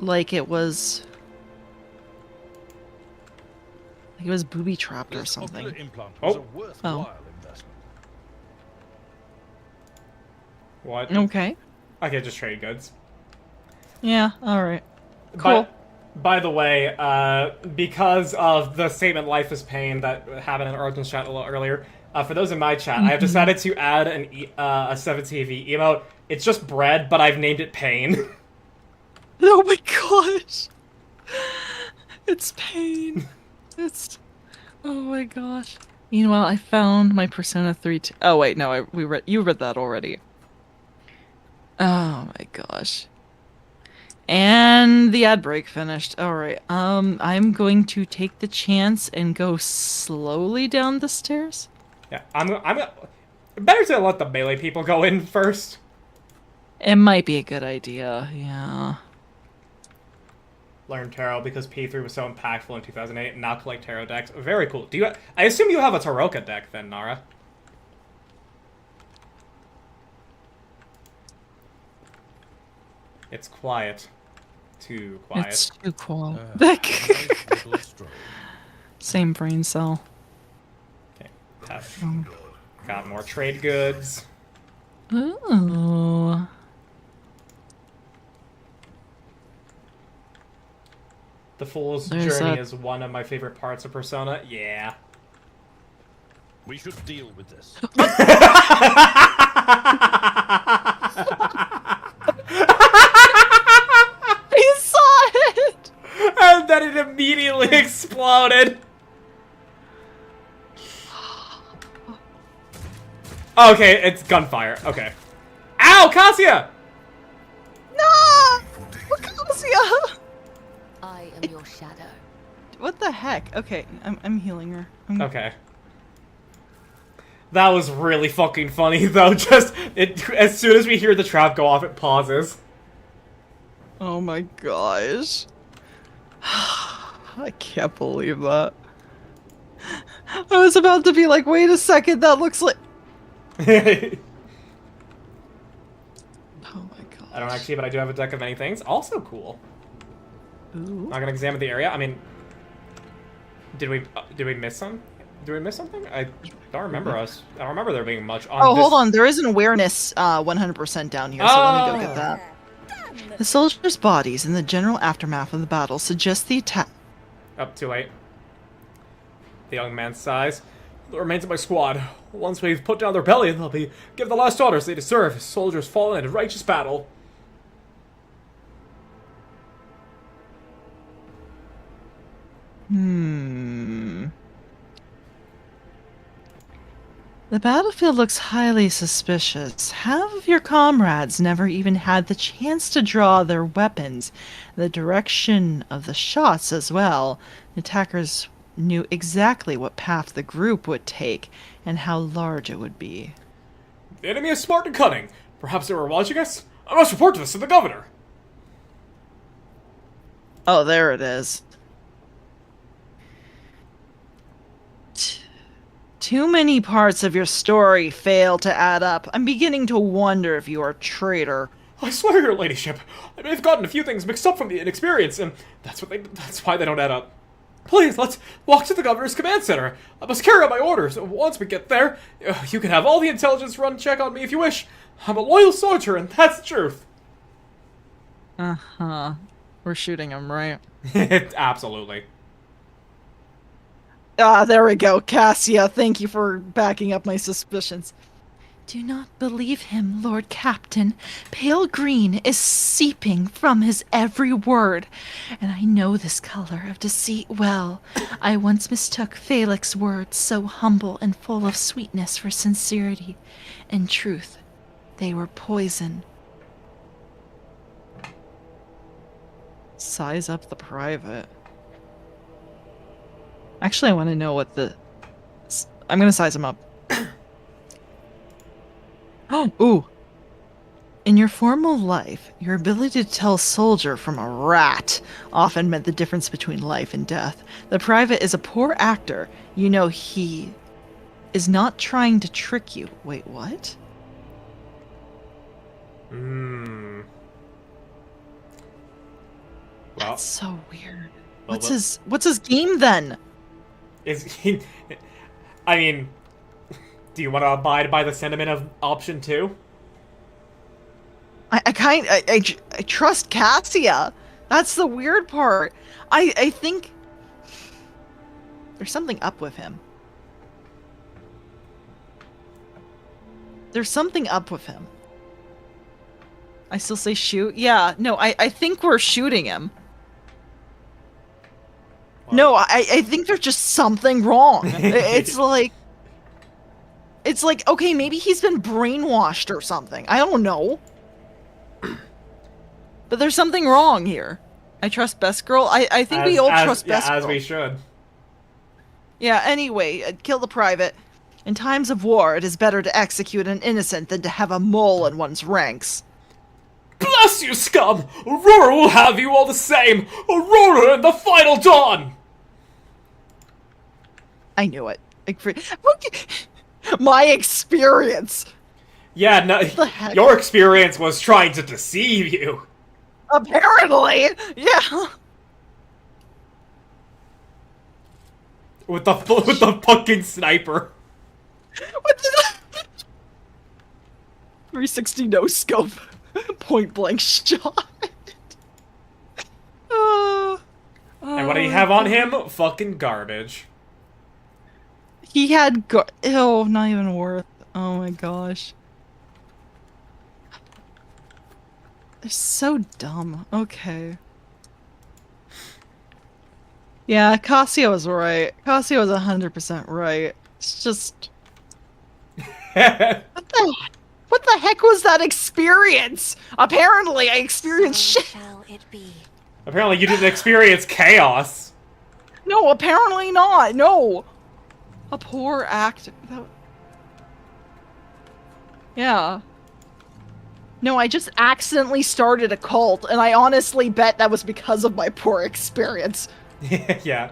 Like it was... Like it was booby-trapped or something. Implant was a worthwhile investment. What? Okay. Okay, just trade goods. Yeah, alright. Cool. By the way, because of the statement "Life is Pain" that happened in Arjun's chat a little earlier, for those in my chat, I have decided to add a 7TV emote. It's just bread, but I've named it Pain. Oh my gosh! It's pain. It's... Oh my gosh. Meanwhile, I found my Persona 3 Oh wait, no, you read that already. Oh my gosh. And the ad break finished. Alright, I'm going to take the chance and go slowly down the stairs. Yeah, I'm better to let the melee people go in first. It might be a good idea, yeah. Learn tarot because P3 was so impactful in 2008. Now collect tarot decks. Very cool. Do you? I assume you have a Taroka deck then, Nara. It's quiet. Too quiet. It's too cool. Same brain cell. Okay. Got more trade goods. Ooh. The Fool's There's Journey a- is one of my favorite parts of Persona. Yeah. We should deal with this. I saw it! And then it immediately exploded. Okay, it's gunfire. Okay. Ow, Cassia! No! Lacosia! I am your shadow. What the heck? Okay, I'm healing her. Okay. That was really fucking funny, though. Just, as soon as we hear the trap go off, it pauses. Oh my gosh. I can't believe that. I was about to be like, wait a second, that looks like... Oh my god. I don't actually, but I do have a deck of many things. Also cool. Ooh. Not gonna examine the area. I mean, did we miss some? Did we miss something? I don't remember us. I don't remember there being much on Oh, this. hold on. There is an awareness 100% down here, so let me go get that. The soldiers' bodies in the general aftermath of the battle suggest the attack. Up too late. The young man sighs. The remains of my squad. Once we've put down their rebellion, they'll be given the last orders they deserve. Soldiers fallen in a righteous battle. The battlefield looks highly suspicious. Half of your comrades never even had the chance to draw their weapons. The direction of the shots as well. The attackers knew exactly what path the group would take and how large it would be. The enemy is smart and cunning. Perhaps they were watching us? I must report this to the governor. Oh, there it is. Too many parts of your story fail to add up. I'm beginning to wonder if you are a traitor. I swear, your ladyship, I may have gotten a few things mixed up from the inexperience, and that's why they don't add up. Please, let's walk to the governor's command center. I must carry out my orders. Once we get there, you can have all the intelligence run check on me if you wish. I'm a loyal soldier, and that's the truth. Uh-huh. We're shooting him, right? Absolutely. Ah, there we go. Cassia, thank you for backing up my suspicions. Do not believe him, Lord Captain. Pale green is seeping from his every word, and I know this color of deceit well. I once mistook Felix's words, so humble and full of sweetness, for sincerity. In truth, they were poison. Size up the private. Actually, I want to know what the... I'm gonna size him up. Oh, ooh. In your formal life, your ability to tell a soldier from a rat often meant the difference between life and death. The private is a poor actor. You know he is not trying to trick you. Wait, what? Well, That's so weird. Well, What's his game then? is he... I mean, do you want to abide by the sentiment of option 2? I trust Cassia. That's the weird part. I think there's something up with him. There's something up with him. I still say shoot. Yeah, no, I think we're shooting him. No, I think there's just something wrong. It's like, okay, maybe he's been brainwashed or something. I don't know. But there's something wrong here. I trust Best Girl. I think we all trust Best Girl. As we should. Yeah, anyway, kill the private. In times of war, it is better to execute an innocent than to have a mole in one's ranks. Bless you, scum! Aurora will have you all the same! Aurora and the final dawn! I knew it. My experience! Yeah, no, What the heck? your experience was trying to deceive you. Apparently! Yeah! With the fucking sniper. What the... 360 no scope. Point blank shot. And what do you have on him? Fucking garbage. He had ew, not even worth. Oh my gosh. They're so dumb. Okay. Yeah, Cassia was right. Cassia was 100% right. It's just... What the heck was that experience? Apparently I experienced shit. Shall it be? Apparently you didn't experience chaos. No, apparently not. No. A poor act. Yeah. No, I just accidentally started a cult, and I honestly bet that was because of my poor experience. Yeah.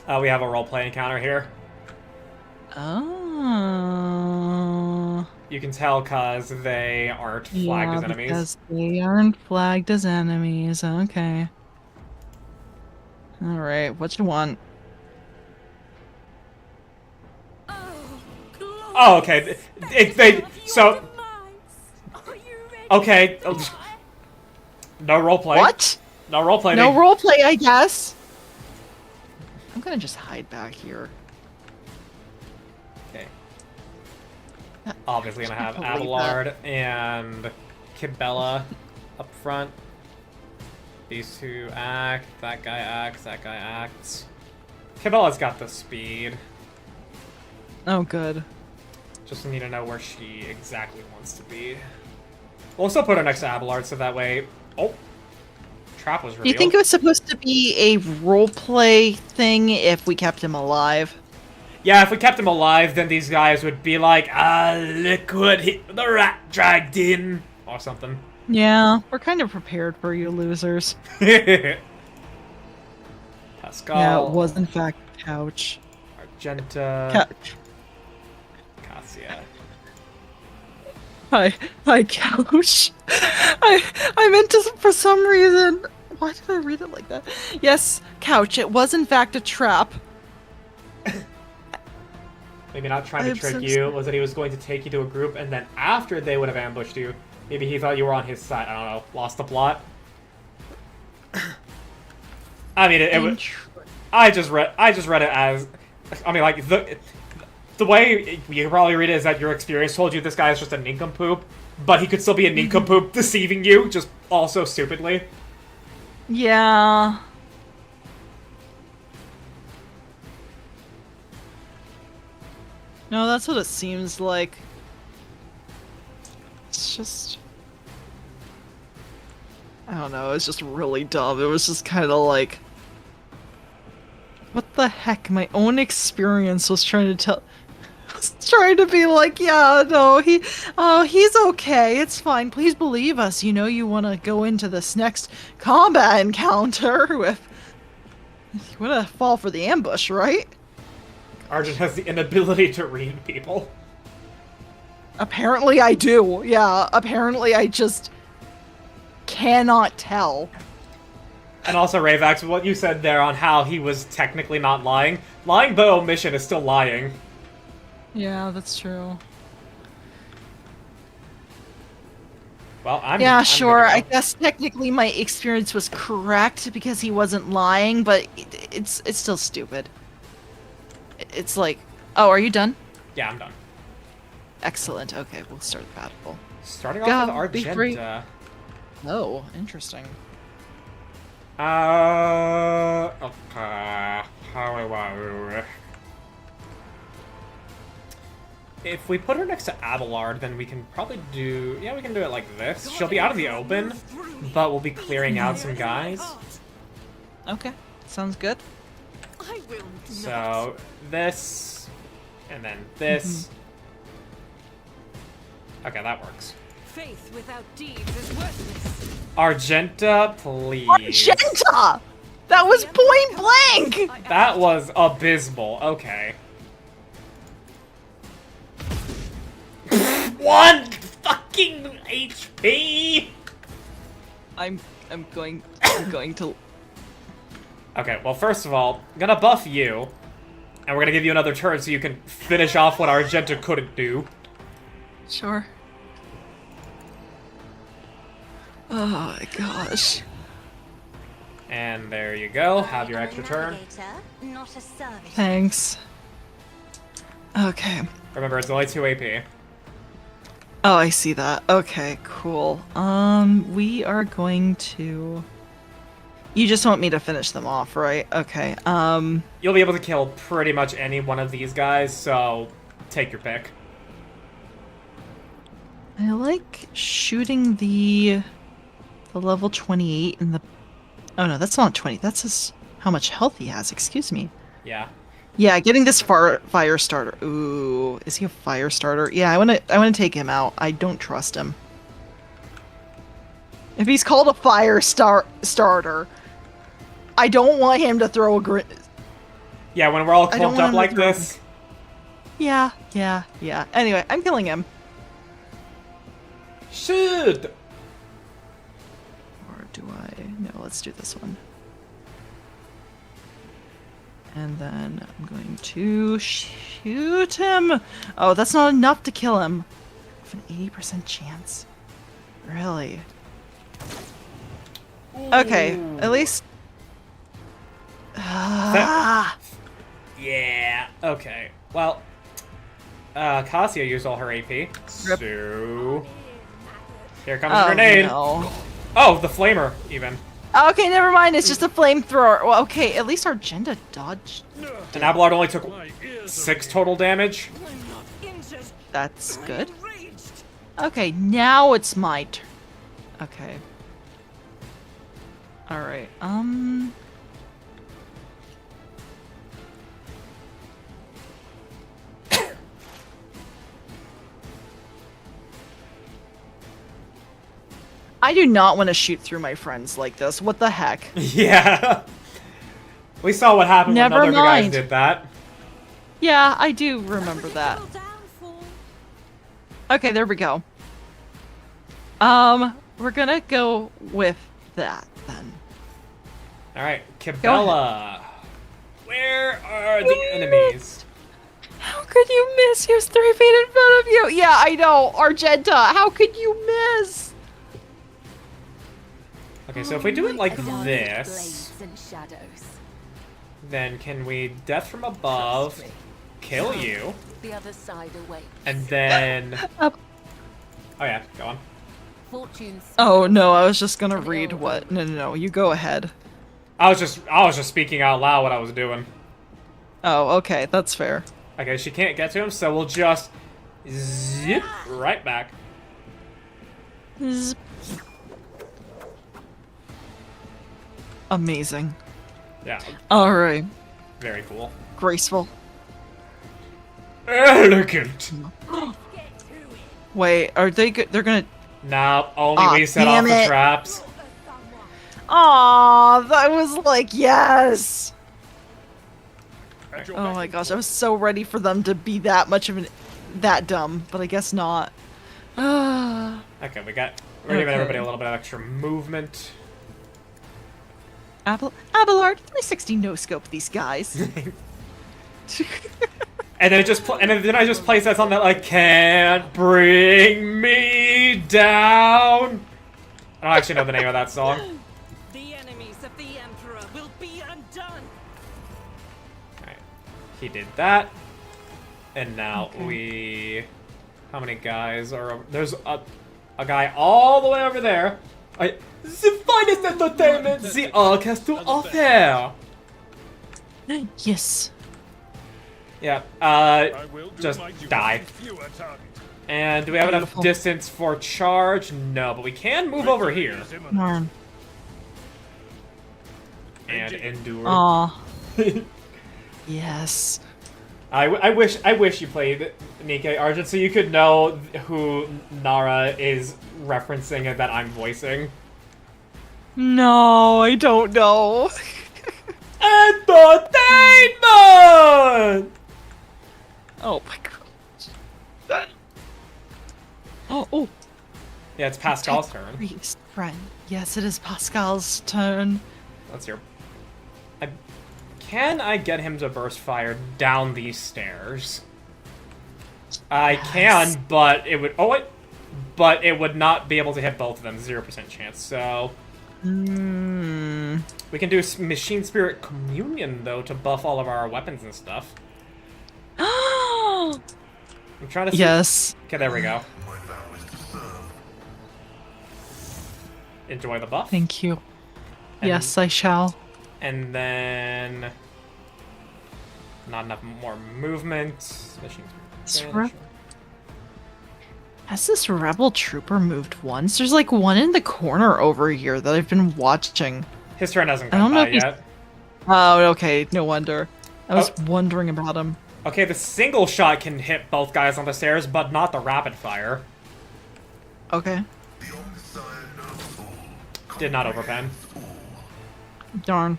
We have a roleplay encounter here. Oh. You can tell because they aren't flagged as enemies. Because they aren't flagged as enemies. Okay. Alright, what you want? Oh, okay. So... Okay. No roleplay. What? No roleplay. No roleplay, I guess. I'm gonna just hide back here. Okay. Obviously gonna have I can't believe Abelard and Kibella up front. These two act, that guy acts, that guy acts. Kibella's got the speed. Oh, good. Just need to know where she exactly wants to be. We'll also put her next to Abelard so that way... Oh! Trap was revealed. Do you think it was supposed to be a roleplay thing if we kept him alive? Yeah, if we kept him alive, then these guys would be like, look what the rat dragged in! Or something. Yeah, we're kind of prepared for you losers. Pascal. Yeah, it was in fact Couch. Argenta. Couch. Cassia. Hi, couch. I meant to, for some reason. Why did I read it like that? Yes, couch. It was in fact a trap. Maybe not trying to I'm trick so you. sorry. Was that he was going to take you to a group, and then after they would have ambushed you, maybe he thought you were on his side. I don't know. Lost the plot. I mean, it was. I just read it as. I mean, like the way you probably read it is that your experience told you this guy is just a nincompoop, but he could still be a nincompoop deceiving you, just also stupidly. Yeah. No, that's what it seems like. It's just... I don't know, it's just really dumb. It was just kind of like... What the heck? My own experience was trying to tell... was trying to be like, yeah, no, he's okay, it's fine. Please believe us. You know you want to go into this next combat encounter with... You want to fall for the ambush, right? Arjun has the inability to read people. Apparently I do. Yeah, apparently I just cannot tell. And also, Ravax, what you said there on how he was technically not lying. Lying by omission is still lying. Yeah, that's true. Well, I'm Yeah, I'm sure. gonna I go. guess technically my experience was correct because he wasn't lying, but it's still stupid. It's like, oh, are you done? Yeah, I'm done. Excellent. Okay, we'll start the battle. Starting Go, off with be free. Argenta. Oh, interesting. Okay. If we put her next to Abelard, then we can probably do... Yeah, we can do it like this. She'll be out in the open, but we'll be clearing out some guys. Okay, sounds good. I will not. So, this... And then this... Okay, that works. Faith without deeds is worthless. Argenta, please. Argenta! That was point blank! That was abysmal. Okay. One fucking HP! I'm going to... Okay, well, first of all, I'm gonna buff you, and we're gonna give you another turn so you can finish off what Argenta couldn't do. Sure. Oh my gosh. And there you go, have your extra turn. Not a service. Thanks. Okay. Remember, it's only 2 AP. Oh, I see that. Okay, cool. We are going to... You just want me to finish them off, right? Okay, You'll be able to kill pretty much any one of these guys, so take your pick. I like shooting the level 28 and the... Oh no, that's not 20. That's his... how much health he has, excuse me. Yeah. Yeah, getting this fire starter. Ooh, is he a fire starter? Yeah, I wanna take him out. I don't trust him. If he's called a fire starter, I don't want him to throw a grenade. Yeah, when we're all I don't clumped want up him to like throw- this. Yeah. Anyway, I'm killing him. Shoot! Or do I? No, let's do this one. And then I'm going to shoot him. Oh, that's not enough to kill him. With an 80% chance. Really? Okay, at least... Yeah, okay. Well, Cassia used all her AP, Rip. so... Here comes a grenade! No. Oh, the flamer, even. Okay, never mind. It's just a flamethrower. Well, okay, at least Argenta dodged. And Abelard only took 6 total damage. I'm not injured. That's good. Enraged. Okay, now it's my turn. Okay. Alright, I do not want to shoot through my friends like this. What the heck? Yeah. We saw what happened Never when other guys mind. did that. Yeah, I do remember that. Downfall. Okay, there we go. We're gonna go with that then. Alright, Cabela. Where are the enemies? How could you miss? He was 3 feet in front of you. Yeah, I know. Argenta, how could you miss? Okay, so if we do it like Beyond this, blades and shadows. then can we death from above, kill you, The other side awaits. and then... Up. Oh yeah, go on. Fortune's Oh no, I was just gonna read what. No, you go ahead. I was just speaking out loud what I was doing. Oh, okay, that's fair. Okay, she can't get to him, so we'll just zip right back. Zip. Amazing. Yeah, Alright. very cool. Graceful. Elegant. Wait, are they good? They're gonna. Nah, only Aw, we set off damn the it. traps. Aww, that was like, yes! At your Oh beck my and gosh, I call. was so ready for them to be that much of an. That dumb, but I guess not. Ah. Okay, we're giving Okay. everybody a little bit of extra movement. Abelard, 360 no scope these guys. And then then I just place that song that like can't bring me down. I don't actually know the name of that song. The enemies of the Emperor will be undone. Alright. He did that. And now we... How many guys are over... There's a guy all the way over there. The finest entertainment the Ark has to offer. Yes. Yeah, I will do just my duty die. with fewer targets. And do we have enough Beautiful. distance for charge? No, but we can move over Victory here is imminent. Darn. and endure. Aw. Yes. I wish you played Nikkei Argent so you could know who Nara is referencing and that I'm voicing. No, I don't know. Entertainment! Oh my god. Oh. Yeah, it's Pascal's turn. Priest friend. Yes, it is Pascal's turn. That's your... Can I get him to burst fire down these stairs? I Yes. can, but it would... Oh, wait. But it would not be able to hit both of them. 0% chance, so... Hmm. We can do Machine Spirit Communion, though, to buff all of our weapons and stuff. I'm trying to see... Yes. Okay, there we go. My vow is to serve. Enjoy the buff. Thank you. And- Yes, I shall. And then... Not enough more movement. Machine Spirit. Sure. Has this rebel trooper moved once? There's like one in the corner over here that I've been watching. His turn hasn't I come don't know by if he's- yet. Oh, okay. No wonder. I was Oh. wondering about him. Okay, the single shot can hit both guys on the stairs, but not the rapid fire. Okay. The Omniscient knows all. Did not overpen. Darn.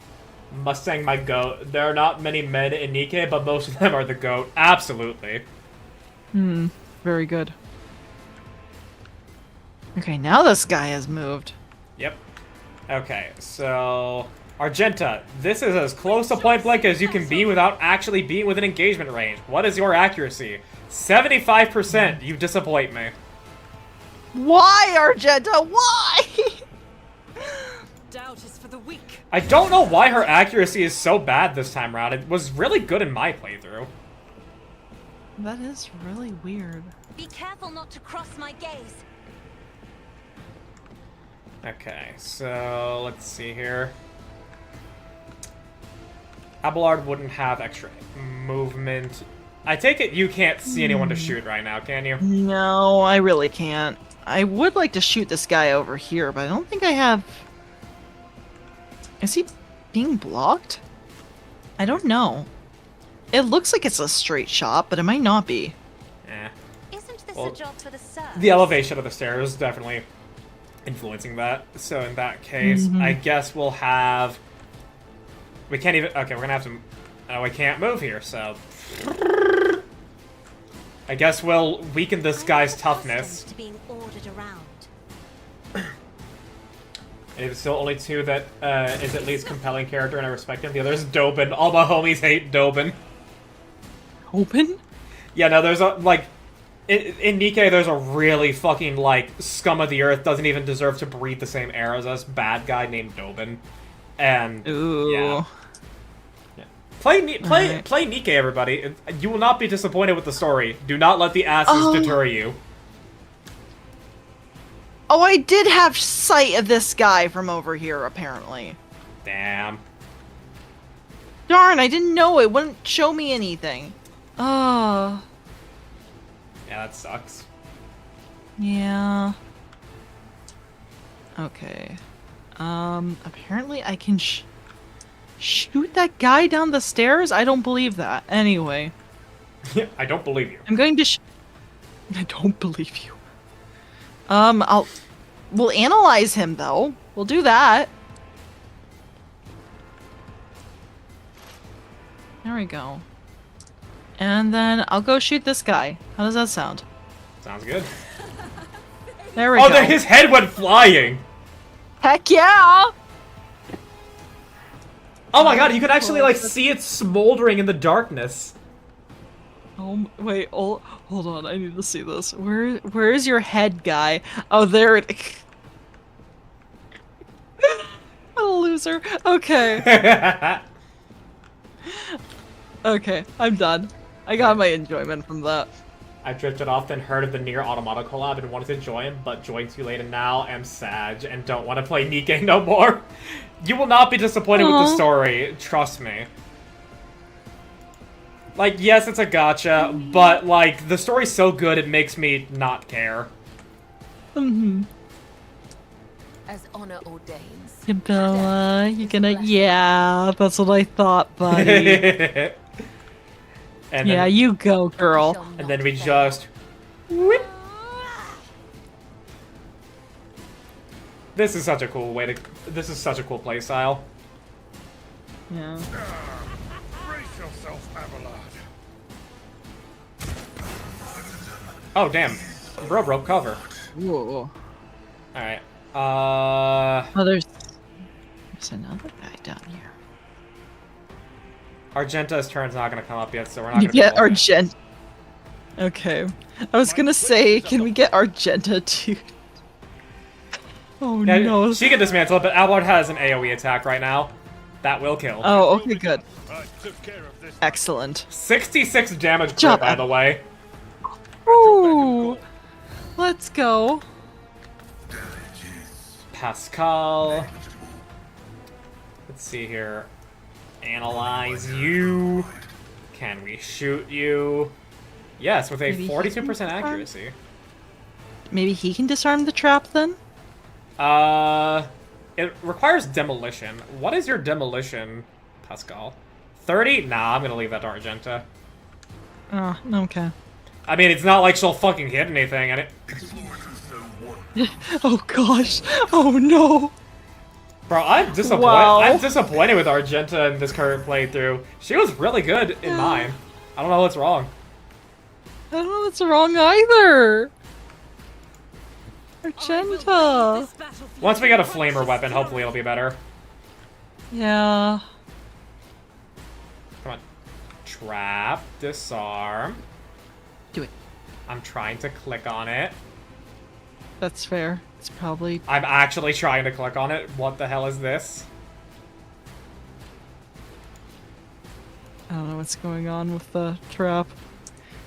Mustang my goat. There are not many men in Nikkei, but most of them are the goat. Absolutely. Hmm. Very good. Okay, now this guy has moved. Yep. Okay, so... Argenta, this is as close to point blank as you can be without actually being within engagement range. What is your accuracy? 75%. You disappoint me. Why, Argenta? Why? Doubt is for the weak. I don't know why her accuracy is so bad this time around. It was really good in my playthrough. That is really weird. Be careful not to cross my gaze. Okay, so let's see here. Abelard wouldn't have extra movement. I take it you can't see anyone to shoot right now, can you? No, I really can't. I would like to shoot this guy over here, but I don't think I have... Is he being blocked? I don't know. It looks like it's a straight shot, but it might not be. Eh. Isn't this Well, a job for the serfs? The elevation of the stairs is definitely influencing that. So in that case, I guess we'll have... We can't even... Okay, we're gonna have to... Oh, we can't move here, so... I guess we'll weaken this guy's I'm toughness. accustomed to being ordered around. And there's still only two that is at least compelling character and I respect him. The other is Dobin. All my homies hate Dobin. Open? Yeah, no, there's a, like... In Nikke, there's a really fucking, like, scum of the earth, doesn't even deserve to breathe the same air as us, bad guy named Dobin. And, Ooh. yeah. Play Alright. play Nikke, everybody. You will not be disappointed with the story. Do not let the asses deter you. Oh, I did have sight of this guy from over here, apparently. Damn. Darn, I didn't know it wouldn't show me anything. Oh. Yeah, that sucks. Yeah. Okay. Apparently I can shoot that guy down the stairs? I don't believe that. Anyway. I don't believe you. I'm going to I don't believe you. We'll analyze him, though. We'll do that. There we go. And then I'll go shoot this guy. How does that sound? Sounds good. There we go. Oh, his head went flying! Heck yeah! Oh my god, you could actually, like, see it smoldering in the darkness. Oh, wait, hold on, I need to see this. Where is your head, guy? Oh, there it... What a loser. Okay. Okay, I'm done. I got my enjoyment from that. I drifted off, then heard of the Nier Automata collab and wanted to join, but joined too late and now am sad and don't want to play Nikke no more. You will not be disappointed with the story, trust me. Like, yes, it's a gacha, but, like, the story's so good it makes me not care. Mm-hmm. As honor ordains. Bella, you're gonna... Yeah, that's what I thought, buddy. And yeah, then, you go, girl. and then we just... Whip. This is such a cool way to... This is such a cool playstyle. Yeah. Brace yourself, Abelard. Oh, damn. Bro broke cover. Whoa. Alright. Oh, there's another guy down here. Argenta's turn's not gonna come up yet, so we're not You gonna get be able to- Argenta. Okay. I was gonna say, can we get Argenta to... Oh Yeah, no. she can dismantle it, but Abelard has an AoE attack right now. That will kill. Oh, okay, good. I took care of this. Excellent. 66 damage crit, Job, by the way. Ooh. Let's go. Pascal. Let's see here. Analyze you. Can we shoot you? Yes, with a Maybe he 42% can disarm? accuracy. Maybe he can disarm the trap then? It requires demolition. What is your demolition, Pascal? 30? Nah, I'm gonna leave that to Argenta. Oh, okay. I mean, it's not like she'll fucking hit anything, and it... Oh gosh. Oh no. Bro, I'm disappointed. Wow. I'm disappointed with Argenta in this current playthrough. She was really good in mine. I don't know what's wrong. I don't know what's wrong either. Argenta. Once we get a flamer weapon, hopefully it'll be better. Yeah. Come on. Trap, disarm. Do it. I'm trying to click on it. That's fair. It's probably... I'm actually trying to click on it. What the hell is this? I don't know what's going on with the trap.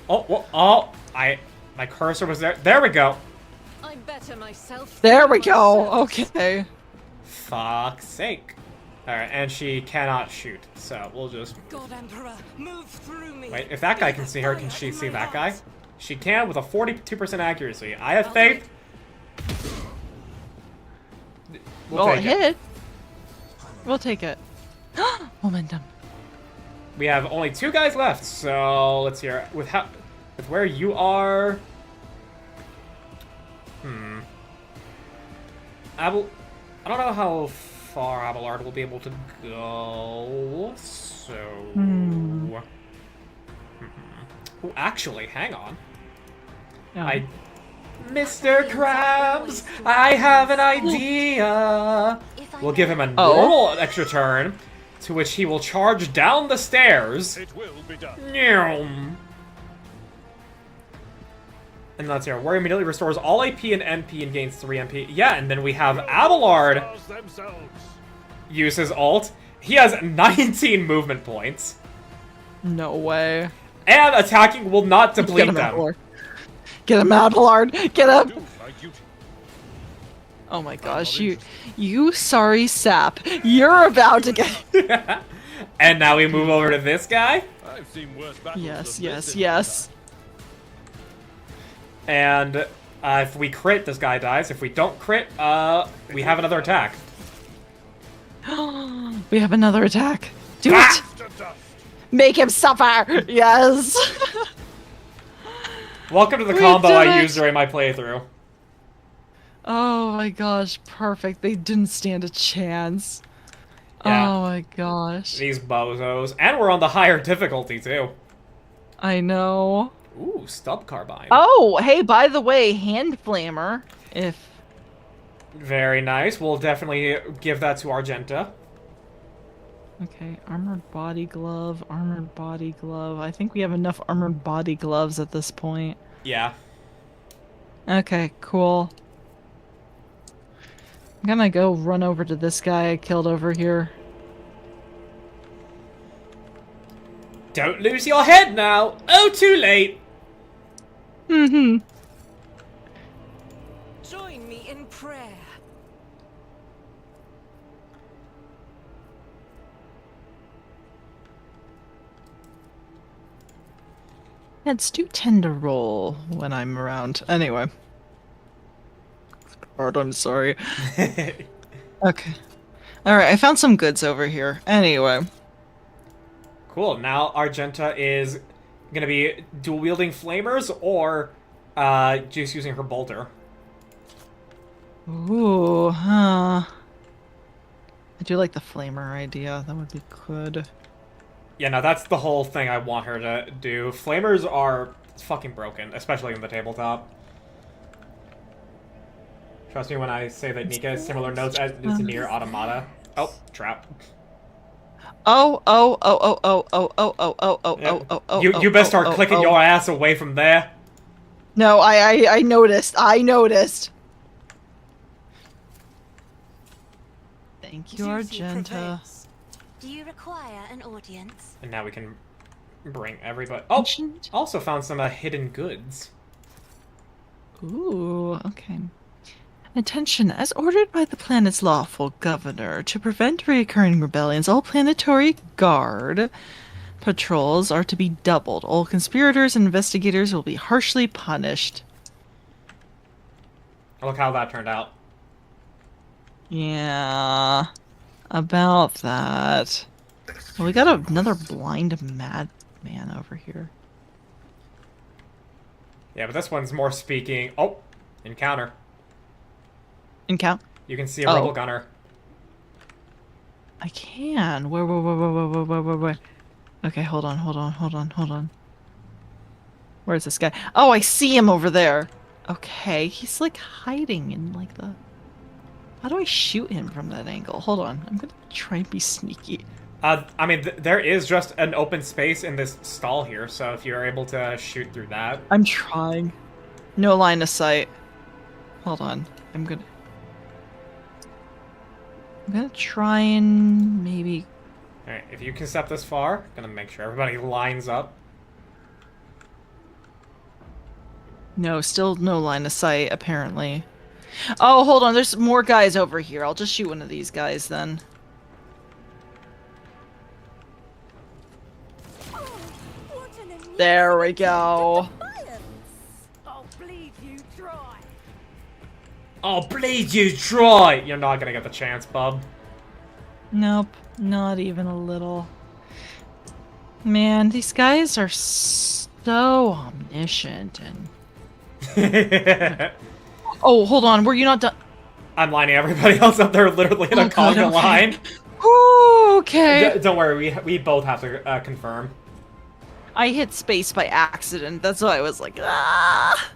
Oh, my cursor was there. There we go. I'm better myself. There we go. Okay. Fuck's sake. Alright, and she cannot shoot, so we'll just... God Emperor, move through me. Wait, if that guy can see her, can she see that guy? She can with a 42% accuracy. I have faith. We'll Well, take hit it. it. We'll take it. Momentum. We have only 2 guys left, so let's hear with where you are. I don't know how far Abelard will be able to go. So, Oh, actually, hang on. Yeah. Mr. Krabs, I have an idea. We'll give him a normal extra turn, to which he will charge down the stairs. It will be done. Nyum. And let's hear. Warrior immediately restores all AP and MP and gains 3 MP. Yeah, and then we have Abelard Stars themselves. use his ult. He has 19 movement points. No way. And attacking will not Get deplete him, them. Abelard. Get him, Abelard. Get him. Do my duty. Oh my gosh, you sorry sap. You're about to get... And now we move over to this guy. I've seen worse battles Yes, than yes, this in yes. And if we crit, this guy dies. If we don't crit, we have another attack. We have another attack. Do Ah! it! to dust. Make him suffer! Yes! Welcome to the We combo did I it! used during my playthrough. Oh my gosh, perfect. They didn't stand a chance. Yeah. Oh my gosh. These bozos. And we're on the higher difficulty, too. I know. Ooh, stub carbine. Oh, hey, by the way, hand flammer. If... Very nice. We'll definitely give that to Argenta. Okay, armored body glove, armored body glove. I think we have enough armored body gloves at this point. Yeah. Okay, cool. I'm gonna go run over to this guy I killed over here. Don't lose your head now. Oh, too late. Mm-hmm. Join me in prayer. Heads do tend to roll when I'm around. Anyway. Lord, I'm sorry. Okay. Alright, I found some goods over here. Anyway. Cool. Now Argenta is gonna be dual wielding flamers or just using her bolter. Ooh, huh. I do like the flamer idea. That would be good. Yeah, no, that's the whole thing I want her to do. Flamers are fucking broken, especially in the tabletop. Trust me when I say that Nika has similar notes as near Automata. Oh, trap. Oh, oh, oh, oh, oh, oh, oh, oh, oh, oh, Yeah. oh, oh, oh. You best start clicking your ass away from there. No, I noticed. I noticed. Thank you, Duty Argenta. prevails. Do you require an audience? And now we can bring everybody. Oh, Ancient. also found some hidden goods. Ooh, okay. Attention, as ordered by the planet's lawful governor, to prevent recurring rebellions, all planetary guard patrols are to be doubled. All conspirators and investigators will be harshly punished. Look how that turned out. Yeah, about that. Well, we got another blind madman over here. Yeah, but this one's more speaking. Oh, encounter. Count. You can see a rebel gunner. I can. Where? Okay, hold on. Where's this guy? Oh, I see him over there. Okay, he's like hiding in like the... How do I shoot him from that angle? Hold on, I'm gonna try and be sneaky. I mean, there is just an open space in this stall here, so if you're able to shoot through that. I'm trying. No line of sight. Hold on, I'm gonna try and maybe... Alright, if you can step this far, gonna make sure everybody lines up. No, still no line of sight, apparently. Oh, hold on, there's more guys over here. I'll just shoot one of these guys then. There we go. I'll bleed you dry. Oh, bleed you dry! You're not gonna get the chance, bub. Nope, not even a little. Man, these guys are so omniscient and... Oh, hold on, were you not done? I'm lining everybody else up. They're literally in a God, conga okay. line. Okay. Don't worry, we both have to confirm. I hit space by accident. That's why I was like, ah.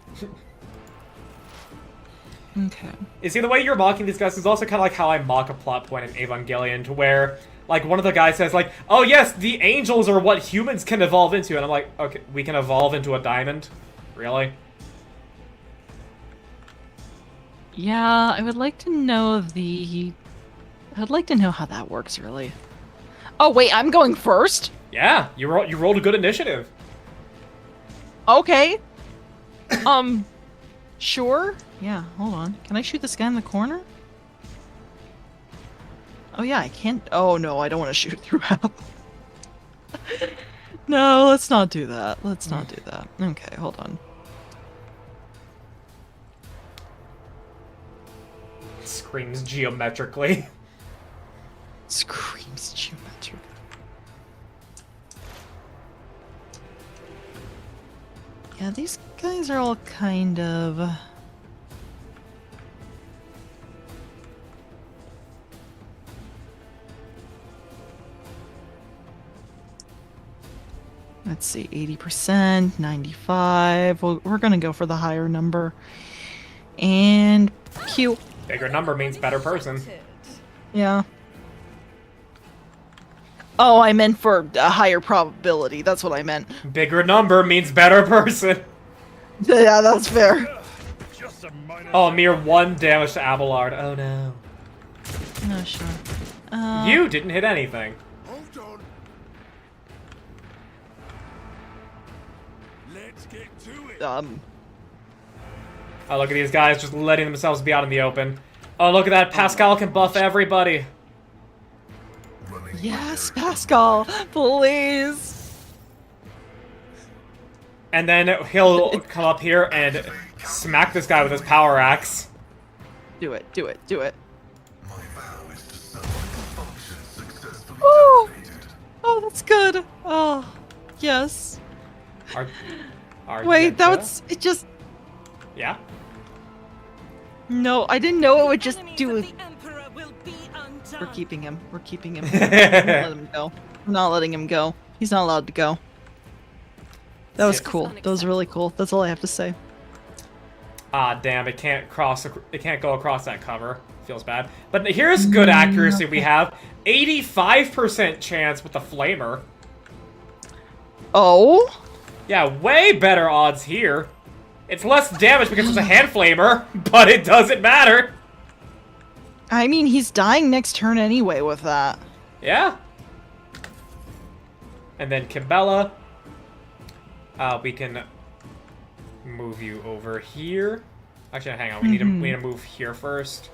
Okay. You see, the way you're mocking these guys is also kind of like how I mock a plot point in Evangelion, to where, like, one of the guys says, like, oh yes, the angels are what humans can evolve into, and I'm like, okay, we can evolve into a diamond? Really? Yeah, I would like to know I'd like to know how that works, really. Oh, wait, I'm going first? Yeah, you rolled a good initiative. Okay. Sure? Yeah, hold on. Can I shoot this guy in the corner? Oh, yeah, I can't. Oh, no, I don't want to shoot throughout. No, let's not do that. Let's not do that. Okay, hold on. Screams geometrically. Screams geometric. Yeah, these guys are all kind of... Let's see, 80%, 95. Well, we're gonna go for the higher number. And Q. Bigger number means better person. Yeah. Oh, I meant for a higher probability. That's what I meant. Bigger number means better person. Yeah, that's fair. Just a minor. Oh, a mere 1 damage to Abelard. Oh no. No, sure. You didn't hit anything. Hold on. Let's get to it. Oh, look at these guys just letting themselves be out in the open. Oh, look at that. Pascal can buff everybody. Yes, Pascal, please. And then he'll come up here and smack this guy with his power axe. Do it, do it, do it. My vow is to summon the function successfully Oh. activated. Oh, that's good. Oh, yes. Wait, that was it. Just Yeah. no, I didn't know it would just Enemies do of it. the Emperor will be undone. We're keeping him. We're keeping him. Don't let him go. We're not letting him go. He's not allowed to go. That was This is cool. That was really cool. That's all I have to say. Ah, damn! It can't cross. It can't go across that cover. Feels bad. But here's good accuracy. We have 85% chance with the flamer. Oh. Yeah, way better odds here. It's less damage because it's a hand flamer, but it doesn't matter. I mean, he's dying next turn anyway with that. Yeah. And then Kimbella. We can move you over here. Actually, hang on. We need to move here first.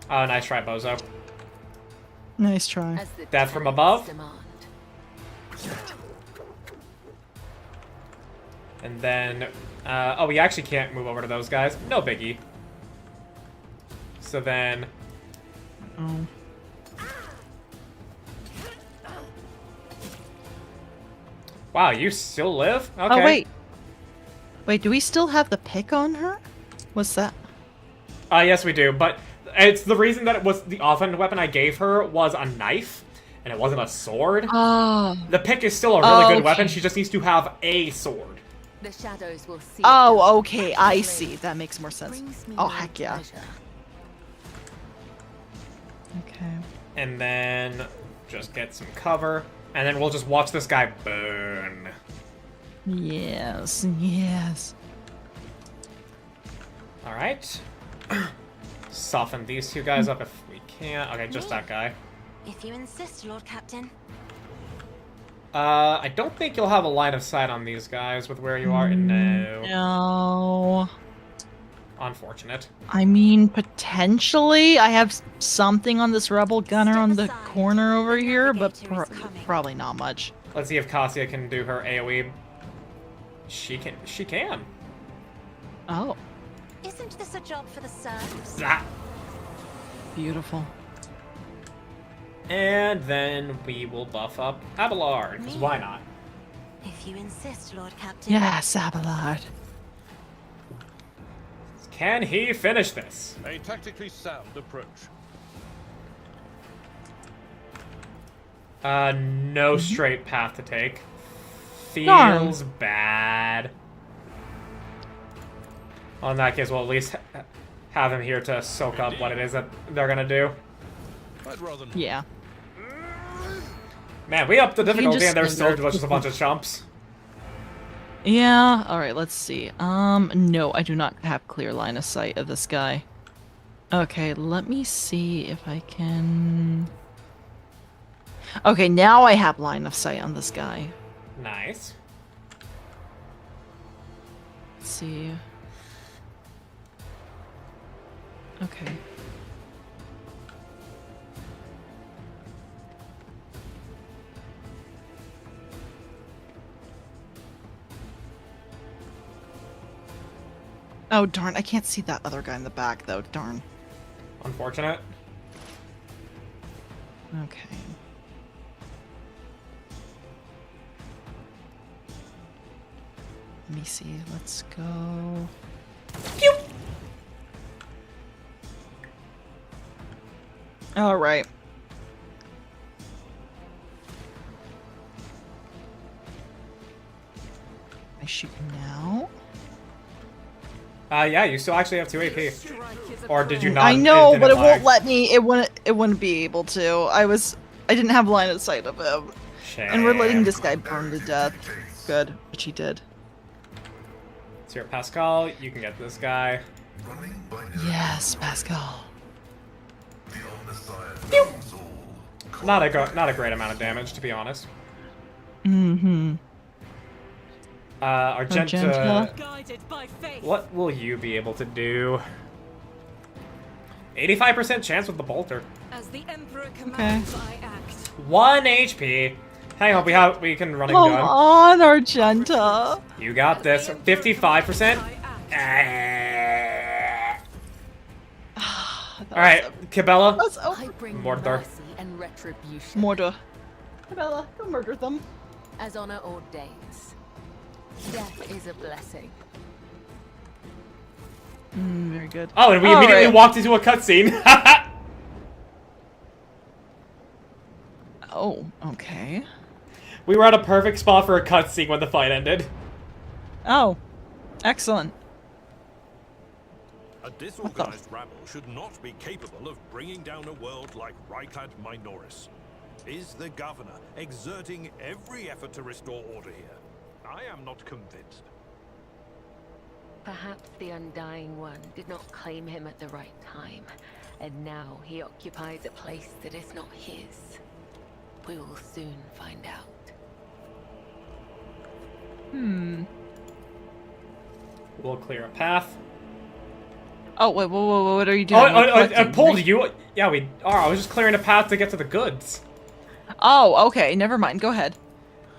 Oh, nice try, Bozo. Nice try. Death from above. And then, oh, we actually can't move over to those guys. No biggie. So then... Oh. Wow, you still live? Okay. Oh, wait. Wait, do we still have the pick on her? What's that? Yes, we do, but it's the reason that it was the offhand weapon I gave her was a knife, and it wasn't a sword. Oh. The pick is still a really good Okay. weapon, she just needs to have a sword. The shadows will see. Oh, okay. I see. That makes more sense. Oh, heck yeah. Okay. And then just get some cover, and then we'll just watch this guy burn. Yes, yes. Alright. Soften these two guys up if we can. Okay, just that guy. If you insist, Lord Captain. I don't think you'll have a line of sight on these guys with where you are. No. No. Unfortunate. I mean, potentially, I have something on this rebel gunner Step on the aside. corner over The here, but navigator is coming. probably not much. Let's see if Cassia can do her AoE. She can. She can. Oh, Isn't this a job for the serfs? Ah. beautiful. And then we will buff up Abelard, because why not? If you insist, Lord Captain. Yes, Abelard. Can he finish this? A tactically sound approach. No straight path to take. Darn. Feels bad. Well, in that case, we'll at least have him here to soak up what it is that they're gonna do. I'd rather not. Yeah. Man, we upped the difficulty just and there's still stand there. just a bunch of chumps. Yeah, alright, let's see. No, I do not have clear line of sight of this guy. Okay, let me see if I can... Okay, now I have line of sight on this guy. Nice. Let's see. Okay. Oh, darn. I can't see that other guy in the back, though. Darn. Unfortunate. Okay. Let me see. Let's go. Pew! All right. I shoot now. Yeah, you still actually have 2 AP. Or did you not? I know, didn't but it lag? won't let me. It wouldn't be able to. I didn't have line of sight of him. Shame. And we're letting this guy burn to death. Good, which he did. So you're Pascal, you can get this guy. Running by Yes, Pascal. the Omnissiah knows all. Not a great amount of damage, to be honest. Mm-hmm. Argenta, Argenta. Guided by faith. what will you be able to do? 85% chance with the bolter. As the Emperor commands, I act. 1 HP. Hang on, we can run and Come gun. on, Argenta. You got this. 55%. Alright, Cabela. That's I bring Mordor. mercy and retribution, Mordor. Bella, go murder them. as honor ordains. Death is a blessing. Very good. Oh, and we All immediately right. walked into a cutscene. Oh, okay. We were at a perfect spot for a cutscene when the fight ended. Oh, excellent. A disorganized rabble should not be capable of bringing down a world like Ryklad Minoris. Is the governor exerting every effort to restore order here? I am not convinced. Perhaps the Undying One did not claim him at the right time, and now he occupies a place that is not his. We will soon find out. We'll clear a path. Oh, wait, whoa, what are you doing? I pulled you. Yeah, we are. I was just clearing a path to get to the goods. Oh, okay, never mind. Go ahead.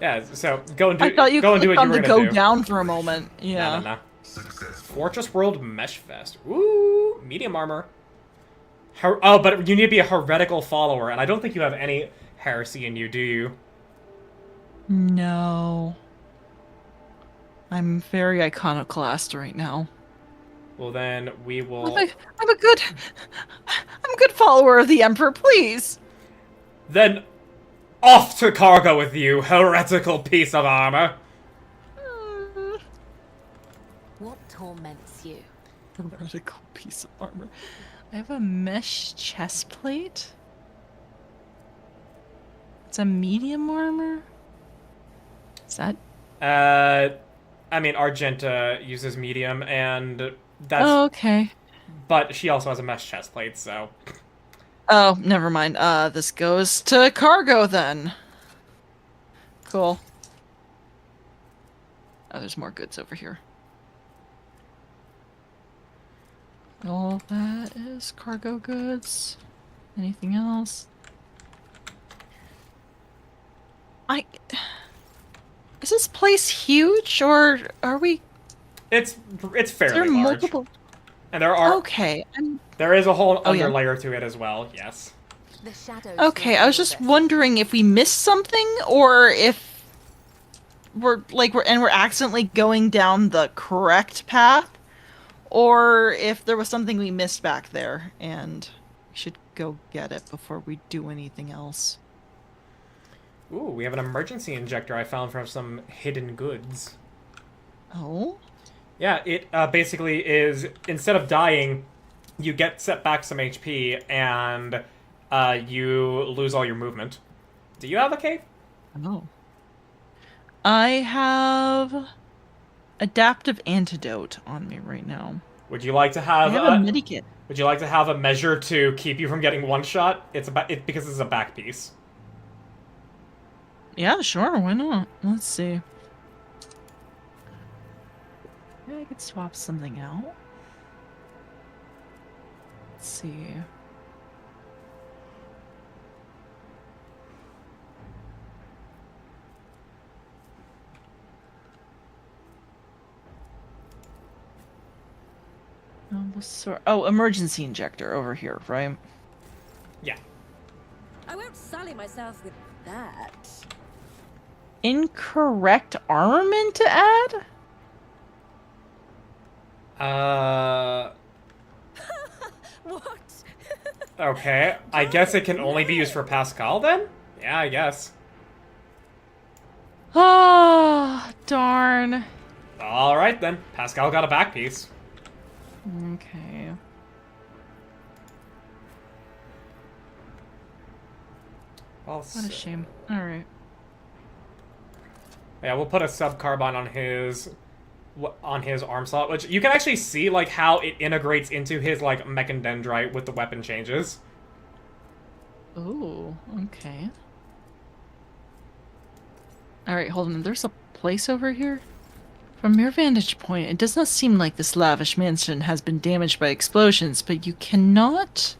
Yeah, so go and do. I thought you go and do clicked what on you the were go gonna do. down for a moment. Yeah. No. Successful. Fortress World Mesh Fest. Ooh, medium armor. Oh, but you need to be a heretical follower, and I don't think you have any heresy in you, do you? No. I'm very iconoclast right now. Well, then we will. I'm a good follower of the Emperor, please. Then off to cargo with you, heretical piece of armor. What torments you? Heretical piece of armor. I have a mesh chest plate. It's a medium armor. Is that? I mean, Argenta uses medium, and that's. Oh, okay. But she also has a mesh chest plate, so. Oh, never mind. This goes to cargo then. Cool. Oh, there's more goods over here. All that is cargo goods. Anything else? Is this place huge, or are we? It's Is fairly there large. multiple? And there are. Okay. There is a whole Oh, yeah. underlayer to it as well. Yes. The shadows. Okay, I was just wondering if we missed something, or if we're accidentally going down the correct path, or if there was something we missed back there, and we should go get it before we do anything else. Ooh, we have an emergency injector I found from some hidden goods. Oh? Yeah, it basically is, instead of dying, you get set back some HP, and you lose all your movement. Do you have a cape? Oh. I have adaptive antidote on me right now. Would you like to I have, have a medikit. would you like to have a measure to keep you from getting one shot? Because it's a back piece. Yeah, sure, why not? Let's see. Maybe I could swap something out. Let's see. Oh, emergency injector over here, right? Yeah. I won't sully myself with that. Incorrect armament to add? What? Okay. I guess it can only be used for Pascal then? Yeah, I guess. Oh, darn. Alright then. Pascal got a back piece. Okay. Well, What a shame. Alright. Yeah, we'll put a sub-carbine on his arm slot, which you can actually see, like, how it integrates into his, like, mechandendrite with the weapon changes. Ooh, okay. Alright, hold on. There's a place over here? From your vantage point, it does not seem like this lavish mansion has been damaged by explosions, but you cannot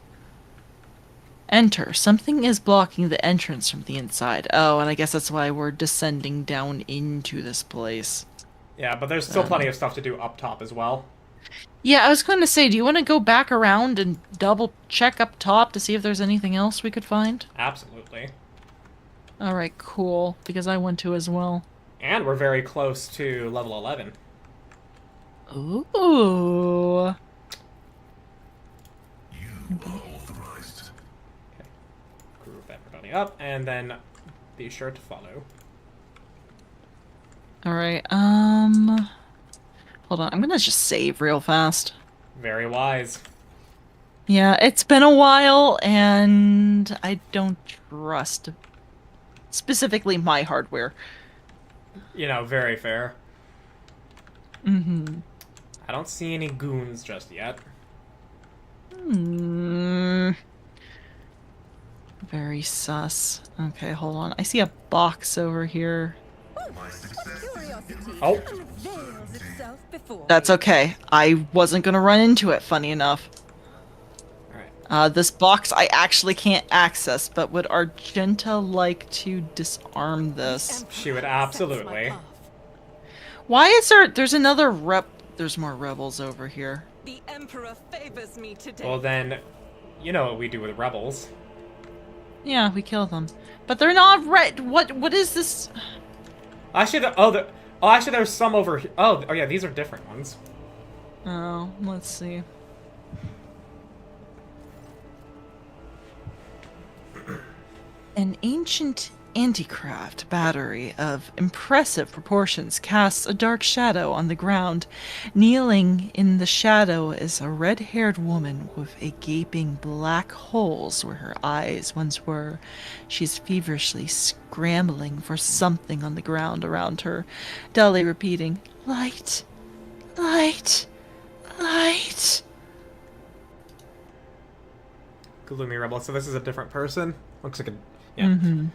enter. Something is blocking the entrance from the inside. Oh, and I guess that's why we're descending down into this place. Yeah, but there's still plenty of stuff to do up top as well. Yeah, I was going to say, do you want to go back around and double check up top to see if there's anything else we could find? Absolutely. Alright, cool. Because I want to as well. And we're very close to level 11. Ooh. You are authorized. Okay. Group everybody up, and then be sure to follow. Alright, hold on, I'm gonna just save real fast. Very wise. Yeah, it's been a while, and I don't trust specifically my hardware. You know, very fair. Mm-hmm. I don't see any goons just yet. Very sus. Okay, hold on. I see a box over here. Oh. Unveils itself before That's me. okay. I wasn't gonna run into it, funny enough. Alright. This box I actually can't access, but would Argenta like to disarm this? She would absolutely. Why is there's another there's more rebels over here. The Emperor favors me today. Well then, you know what we do with rebels. Yeah, we kill them. But they're not red. What is this? Actually, actually there's some over here. Oh, yeah, these are different ones. Oh, let's see. An ancient anti-craft battery of impressive proportions casts a dark shadow on the ground. Kneeling in the shadow is a red-haired woman with a gaping black holes where her eyes once were. She's feverishly scrambling for something on the ground around her, dully repeating, "Light, light, light." Gloomy rebel. So this is a different person. Looks like a yeah. Mm-hmm.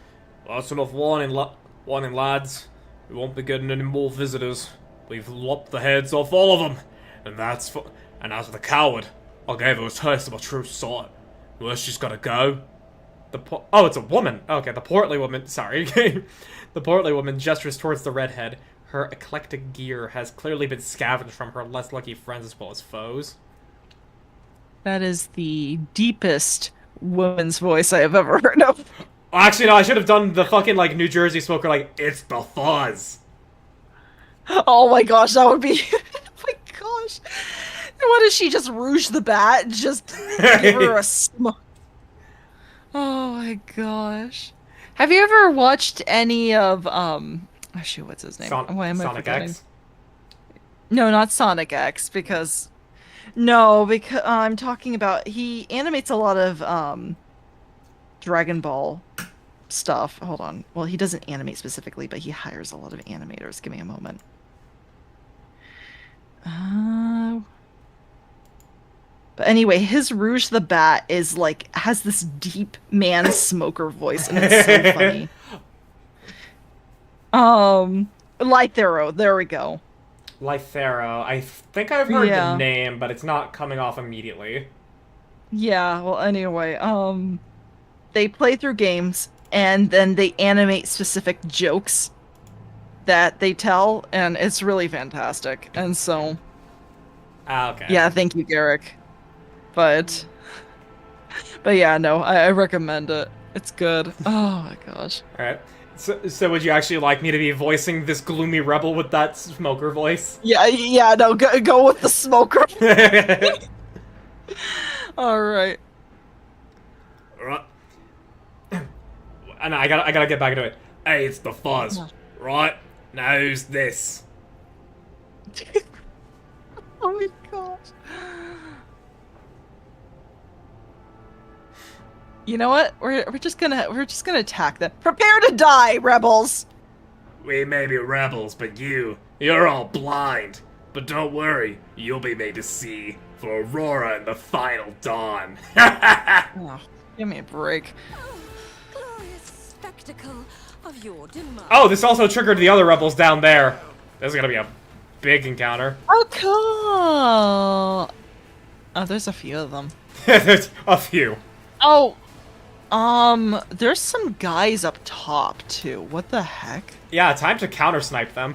That's enough warning, lads. We won't be getting any more visitors. We've lopped the heads off all of them, and as for the coward, I gave her a taste of my true sight. Where's she's gotta go? Oh, it's a woman. Okay, the portly woman. Sorry, the portly woman gestures towards the redhead. Her eclectic gear has clearly been scavenged from her less lucky friends as well as foes. That is the deepest woman's voice I have ever heard of. Actually, no, I should have done the fucking, like, New Jersey smoker, like, it's the fuzz. Oh my gosh, that would be... oh my gosh. What if she just Rouge the Bat? Just give her a smoke. Oh my gosh. Have you ever watched any of, oh shoot, what's his name? Why am I Sonic forgetting? X? No, not Sonic X, because... No, because I'm talking about... He animates a lot of, Dragon Ball stuff. Hold on. Well, he doesn't animate specifically, but he hires a lot of animators. Give me a moment. But anyway, his Rouge the Bat is like has this deep man smoker voice, and it's so funny. Lythero, there we go. Lythero. I think I've heard Yeah. the name, but it's not coming off immediately. Yeah, well anyway, they play through games and then they animate specific jokes that they tell, and it's really fantastic. And so Okay. yeah, thank you, Garrick. But yeah, no, I recommend it. It's good. Oh my gosh. Alright. So would you actually like me to be voicing this gloomy rebel with that smoker voice? Yeah, no, go with the smoker. All right. And I gotta get back into it. Hey, it's the Fuzz, right? Now who's this? Oh my gosh. You know what? We're just gonna attack them. Prepare to die, rebels. We may be rebels, but you're all blind. But don't worry, you'll be made to see for Aurora and the final dawn. Oh, give me a break. Glorious spectacle of your demise. Oh, this also triggered the other rebels down there. This is gonna be a big encounter. Oh, cool. Oh, there's a few of them. There's a few. Oh, there's some guys up top too. What the heck? Yeah, time to counter snipe them.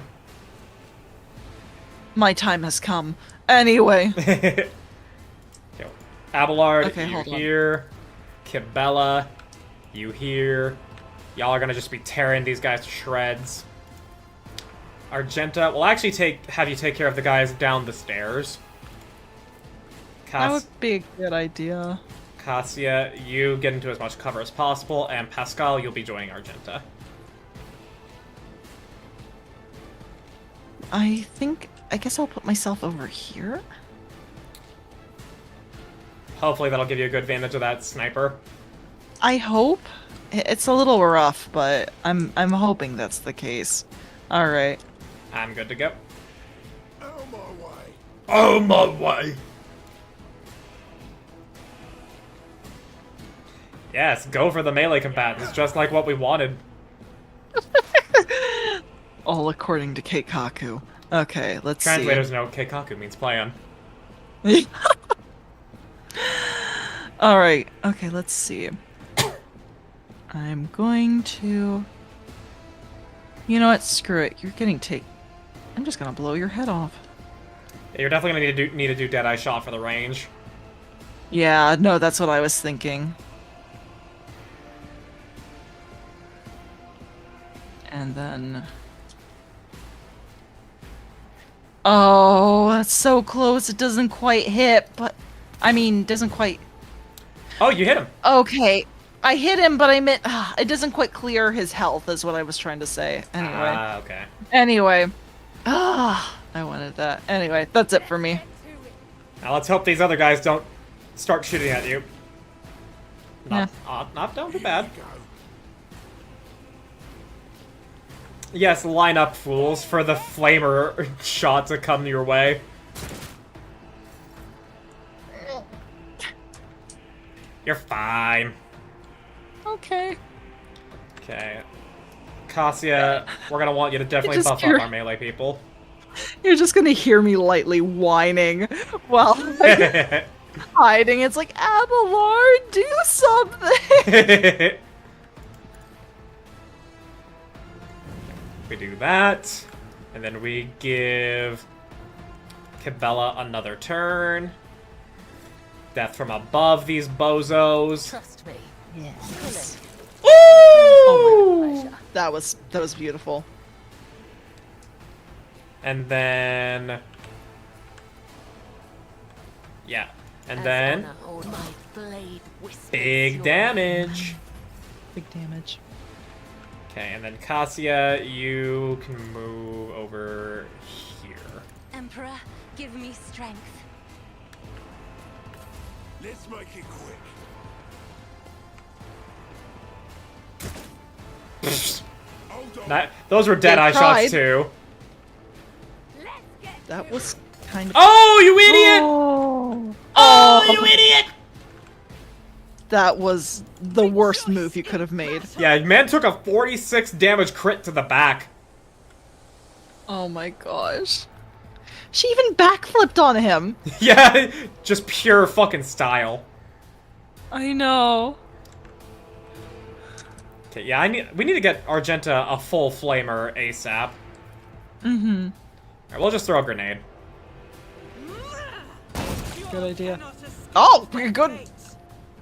My time has come. Anyway. Okay. Abelard, Okay, you hold on. here. Kibella, you here. Y'all are gonna just be tearing these guys to shreds. Argenta, we'll actually have you take care of the guys down the stairs. That would be a good idea. Cassia, you get into as much cover as possible, and Pascal, you'll be joining Argenta. I guess I'll put myself over here. Hopefully that'll give you a good advantage of that sniper. I hope. It's a little rough, but I'm hoping that's the case. All right. I'm good to go. Out my way. Oh my way! Yes, go for the melee combatants, just like what we wanted. All according to Keikaku. Okay, let's Translators know Keikaku means plan. see. All right. Okay, let's see. I'm going to... You know what? Screw it. You're getting I'm just gonna blow your head off. Yeah, you're definitely gonna need to do Deadeye Shot for the range. Yeah, no, that's what I was thinking. And then... Oh, that's so close. It doesn't quite hit, but... I mean, doesn't quite... Oh, you hit him. Okay. I hit him, but I meant... it doesn't quite clear his health, is what I was trying to say. Anyway. Ah, okay. Anyway. I wanted that. Anyway, that's it for me. Now let's hope these other guys don't start shooting at you. Not don't too bad. Yes, line up, fools, for the flamer shot to come your way. You're fine. Okay. Okay. Cassia, we're gonna want you to definitely just buff hear- up our melee people. You're just gonna hear me lightly whining while I'm hiding. It's like, Abelard, do something! We do that, and then we give Kibella another turn. Death from above these bozos. Trust me. Yes. Ooh! Oh my, that was beautiful. And then... Yeah. And then... Big damage! Big damage. Okay, and then Cassia, you can move over here. Emperor, give me strength. Let's make it quick. Those were dead eye tried. shots too. That was kind of. Oh, you idiot! Oh, Oh, you idiot! that was the worst move you could have made. Yeah, man took a 46 damage crit to the back. Oh my gosh. She even backflipped on him. Yeah, just pure fucking style. I know. Okay, yeah, we need to get Argenta a full flamer ASAP. Mm-hmm. Alright, we'll just throw a grenade. Good idea. Oh,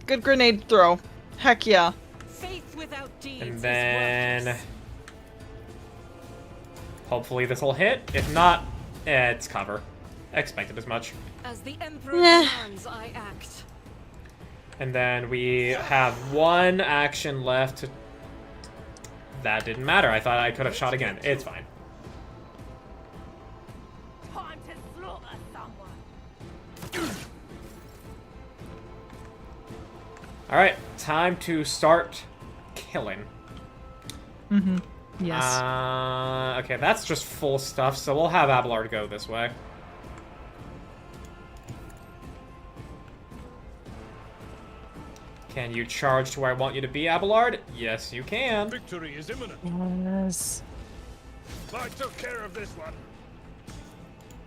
good grenade throw. Heck yeah. Faith without deeds And is then... worthless. Hopefully this will hit. If not, it's cover. I expected as much. As the Emperor Nah. demands, I act. And then we have one action left. That didn't matter. I thought I could have shot again. It's fine. Time to slaughter someone. Alright, time to start killing. Mm-hmm. Yes. Okay, that's just full stuff, so we'll have Abelard go this way. Can you charge to where I want you to be, Abelard? Yes, you can. Victory is imminent. Yes. I took care of this one.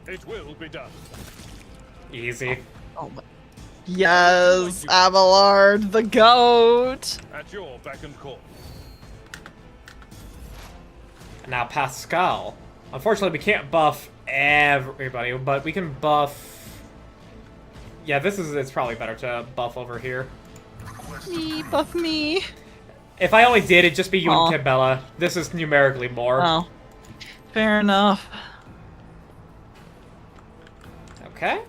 It will be done. Easy. Oh my. Yes, Abelard, the goat. At your beck and call. Now Pascal. Unfortunately, we can't buff everybody, but we can buff... Yeah, it's probably better to buff over here. Me, buff me. If I only did, it'd just be you Aw. and Kibella. This is numerically more. Oh. Fair enough. Okay.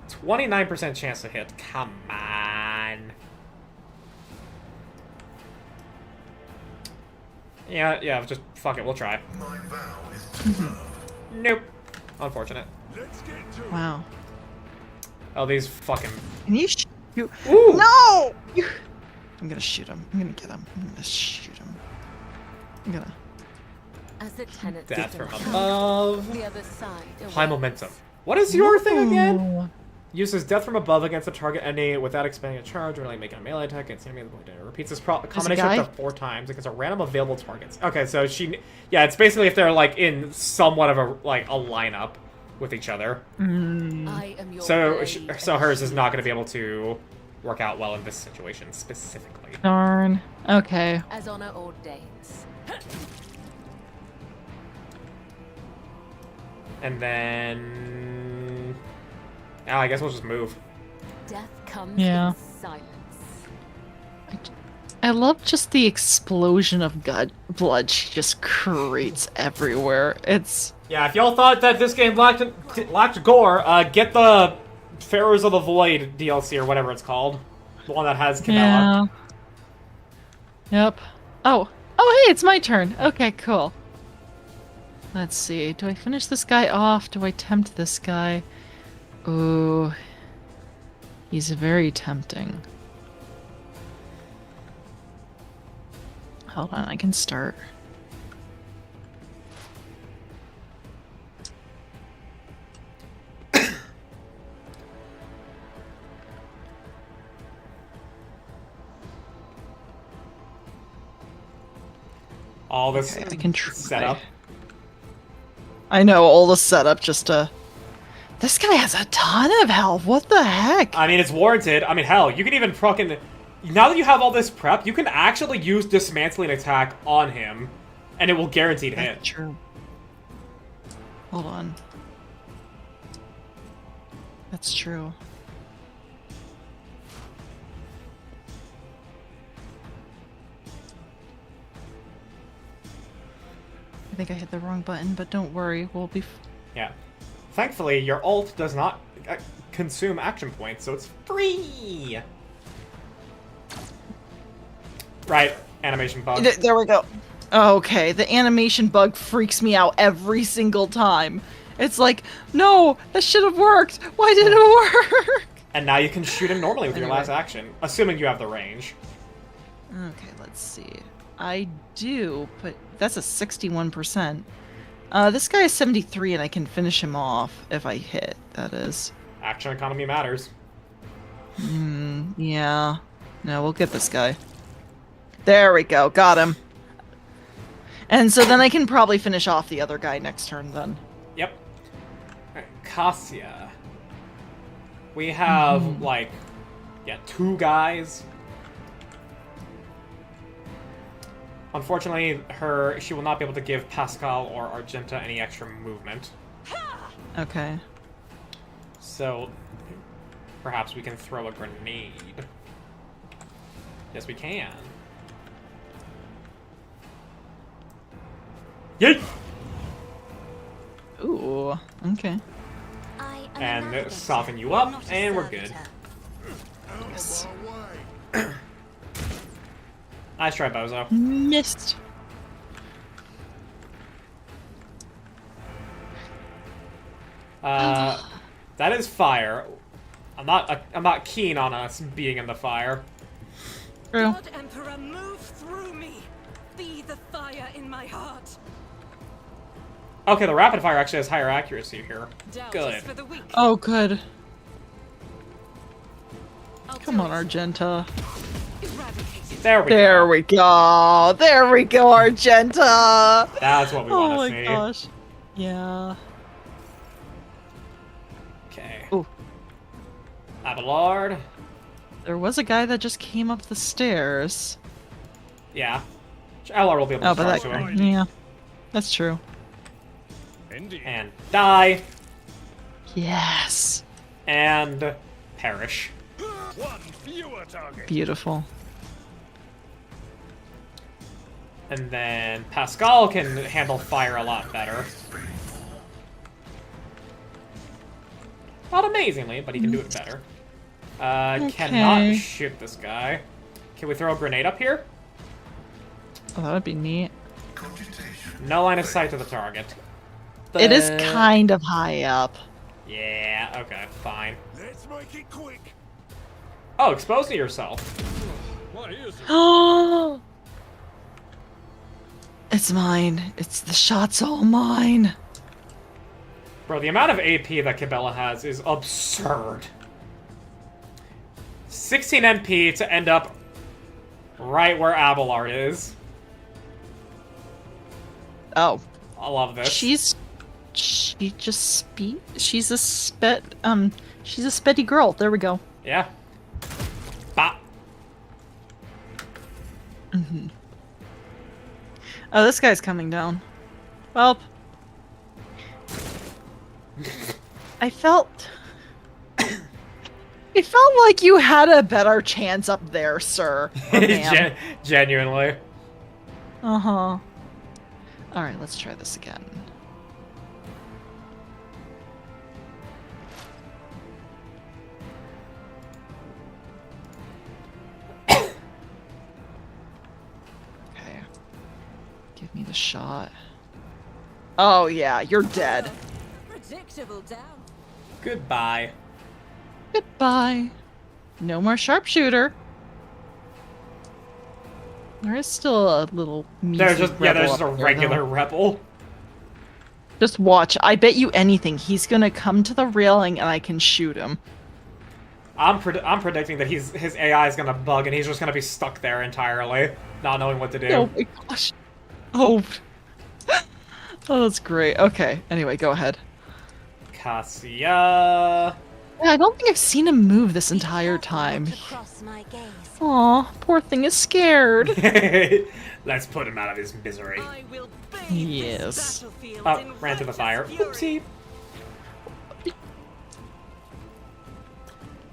29% chance to hit. Come on. Yeah, just fuck it, we'll try. My vow is to serve. Nope. Unfortunate. Let's get to Wow. Oh, these fucking... Can you shoot? Ooh! No! I'm gonna shoot him. I'm gonna get him. I'm gonna shoot him. I'm gonna. As the tenants Death from depart, above. the other side High awaits. momentum. What is your thing again? Ooh. Uses death from above against the target enemy without expending a charge or like making a melee attack against the enemy at the point. It repeats this combination guy? up to 4 times against a random available targets. Okay, so yeah, it's basically if they're like in somewhat of a lineup with each other. I am your So blade so and hers is shield. not going to be able to work out well in this situation specifically. Darn. Okay. As honor ordains. And then I guess we'll just move. Death comes Yeah. in silence. I love just the explosion of blood she just creates everywhere. It's Yeah, if y'all thought that this game lacked gore, get the Pharaohs of the Void DLC or whatever it's called. The one that has Camilla. yeah. Yep. Oh, hey, it's my turn. Okay, cool. Let's see. Do I finish this guy off? Do I tempt this guy? Ooh. He's very tempting. Hold on, I can start. All this Okay, I can try. setup. I know, all the setup just to... This guy has a ton of health. What the heck? I mean, it's warranted. I mean, hell, you can even fucking... Now that you have all this prep, you can actually use Dismantling Attack on him, and it will guaranteed hit. That's true. Hold on. That's true. I think I hit the wrong button, but don't worry, we'll be... Yeah. Thankfully, your ult does not consume action points, so it's free! Right, animation bug. There we go. Okay, the animation bug freaks me out every single time. It's like, no, that should have worked. Why didn't it work? And now you can shoot him normally with your Anyway. last action, assuming you have the range. Okay, let's see. I do, but that's a 61%. This guy is 73, and I can finish him off if I hit, that is. Action economy matters. Yeah. No, we'll get this guy. There we go, got him. And so then I can probably finish off the other guy next turn then. Yep. Alright, Cassia. We have, two guys. Unfortunately, she will not be able to give Pascal or Argenta any extra movement. Okay. So, perhaps we can throw a grenade. Yes, we can. Yeet! Ooh, okay. I am a And navigator, soften you up, not a and we're good. servitor. Yes. Nice try, Bozo. Missed. That is fire. I'm not keen on us being in the fire. True. God Emperor, move through me. Be the fire in my heart. Okay, the rapid fire actually has higher accuracy here. Doubt Good. is for the weak. Oh, good. I'll Come do on, it. Argenta. Eradicated. There we There go. we go. There we go, Argenta. That's what we Oh want my to see. gosh. Yeah. Okay. Ooh. Abelard. There was a guy that just came up the stairs. Yeah. Abelard will be able Oh, to but charge that to him. yeah. That's true. Indeed. And die. Yes. And perish. One fewer target. Beautiful. And then Pascal can handle fire a lot better. Not amazingly, but he can do it better. Cannot shoot this guy. Can we throw a grenade up here? Oh, that would be neat. No line of sight to the target. It is But- kind of high up. Yeah, okay, fine. Let's make it quick. Oh, expose to yourself. What is it? Oh. It's mine. It's the shot's all mine. Bro, the amount of AP that Cabela has is absurd. 16 MP to end up right where Abelard is. Oh, I love this. she's a speddy girl. There we go. Yeah. Bop. Oh, this guy's coming down. Well, I felt like you had a better chance up there, sir. Or ma'am. Genuinely. Uh-huh. Alright, let's try this again. Okay. Give me the shot. Oh yeah, you're dead. Predictable down. Goodbye. Goodbye. No more sharpshooter. There is still a little measly There's just rebel just a up there, regular though. rebel. Just watch. I bet you anything. He's gonna come to the railing and I can shoot him. I'm predicting that his AI is gonna bug and he's just gonna be stuck there entirely, not knowing what to do. Oh my gosh. Oh. Oh, that's great. Okay. Anyway, go ahead. Cassia. Yeah, I don't think I've seen him move this entire time. To cross my gaze. Aw, poor thing is scared. Let's put him out of his misery. I will bathe Yes. this battlefield Oh, in ran to the righteous fire. fury. Oopsie.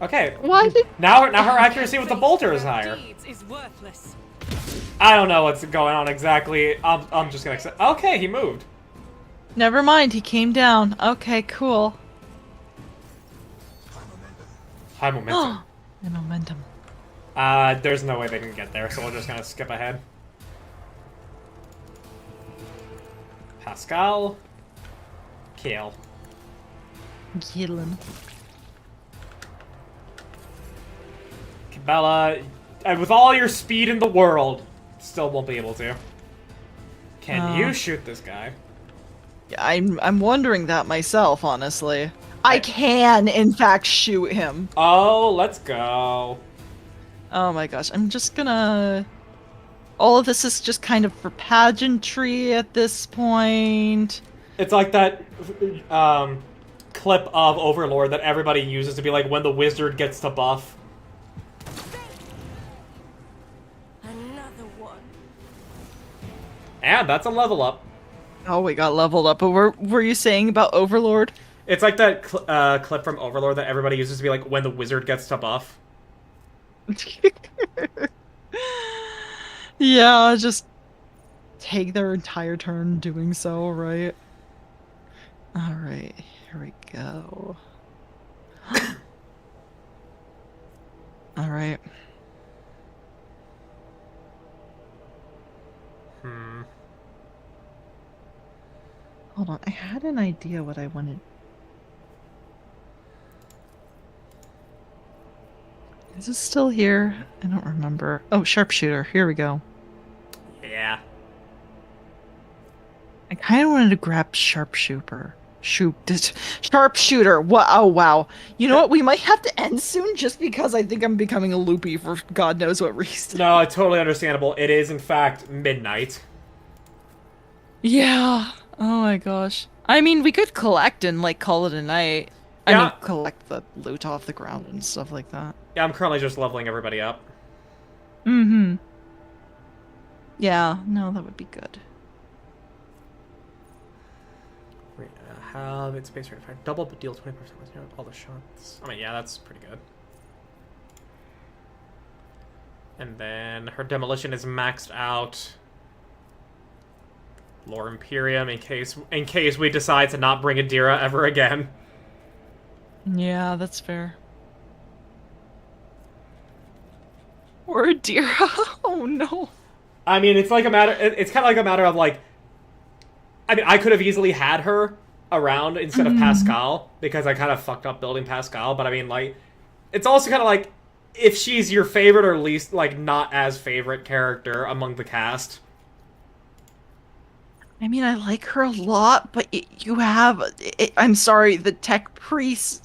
Okay. Why did... Now her accuracy with the bolter is higher. Deeds is worthless. I don't know what's going on exactly. I'm just gonna accept. Okay, he moved. Never mind, he came down. Okay, cool. High momentum. The momentum. There's no way they can get there, so we're just gonna skip ahead. Pascal. Kill. Gillen. Bella, and with all your speed in the world, still won't be able to. Can you shoot this guy? Yeah, I'm wondering that myself, honestly. I can, in fact, shoot him. Oh, let's go. Oh my gosh, I'm just gonna... All of this is just kind of for pageantry at this point. It's like that clip of Overlord that everybody uses to be like when the wizard gets to buff. Another one. And that's a level up. Oh, we got leveled up, but were you saying about Overlord? It's like that clip from Overlord that everybody uses to be like when the wizard gets to buff. Yeah, just take their entire turn doing so, right? Alright, here we go. Alright. Hold on, I had an idea what I wanted. Is it still here? I don't remember. Oh, sharpshooter. Here we go. Yeah. I kind of wanted to grab sharpshooter. Sharpshooter. What? Oh, wow. You know what? We might have to end soon just because I think I'm becoming a loopy for God knows what reason. No, it's totally understandable. It is, in fact, midnight. Yeah. Oh my gosh. I mean, we could collect and, like, call it a night. I Yeah. mean, collect the loot off the ground and stuff like that. Yeah, I'm currently just leveling everybody up. Mm-hmm. Yeah, no, that would be good. Have its base rate effect. Double but deal 20% with all the shots. I mean, yeah, that's pretty good. And then her demolition is maxed out. Lore Imperium in case we decide to not bring Adira ever again. Yeah, that's fair. Or Adira. Oh no. I mean, it's like a matter. It's kind of like a matter of like. I mean, I could have easily had her around instead of Pascal because I kind of fucked up building Pascal. But I mean, like, it's also kind of like if she's your favorite or least like not as favorite character among the cast. I mean, I like her a lot, but you have... I'm sorry, the tech priest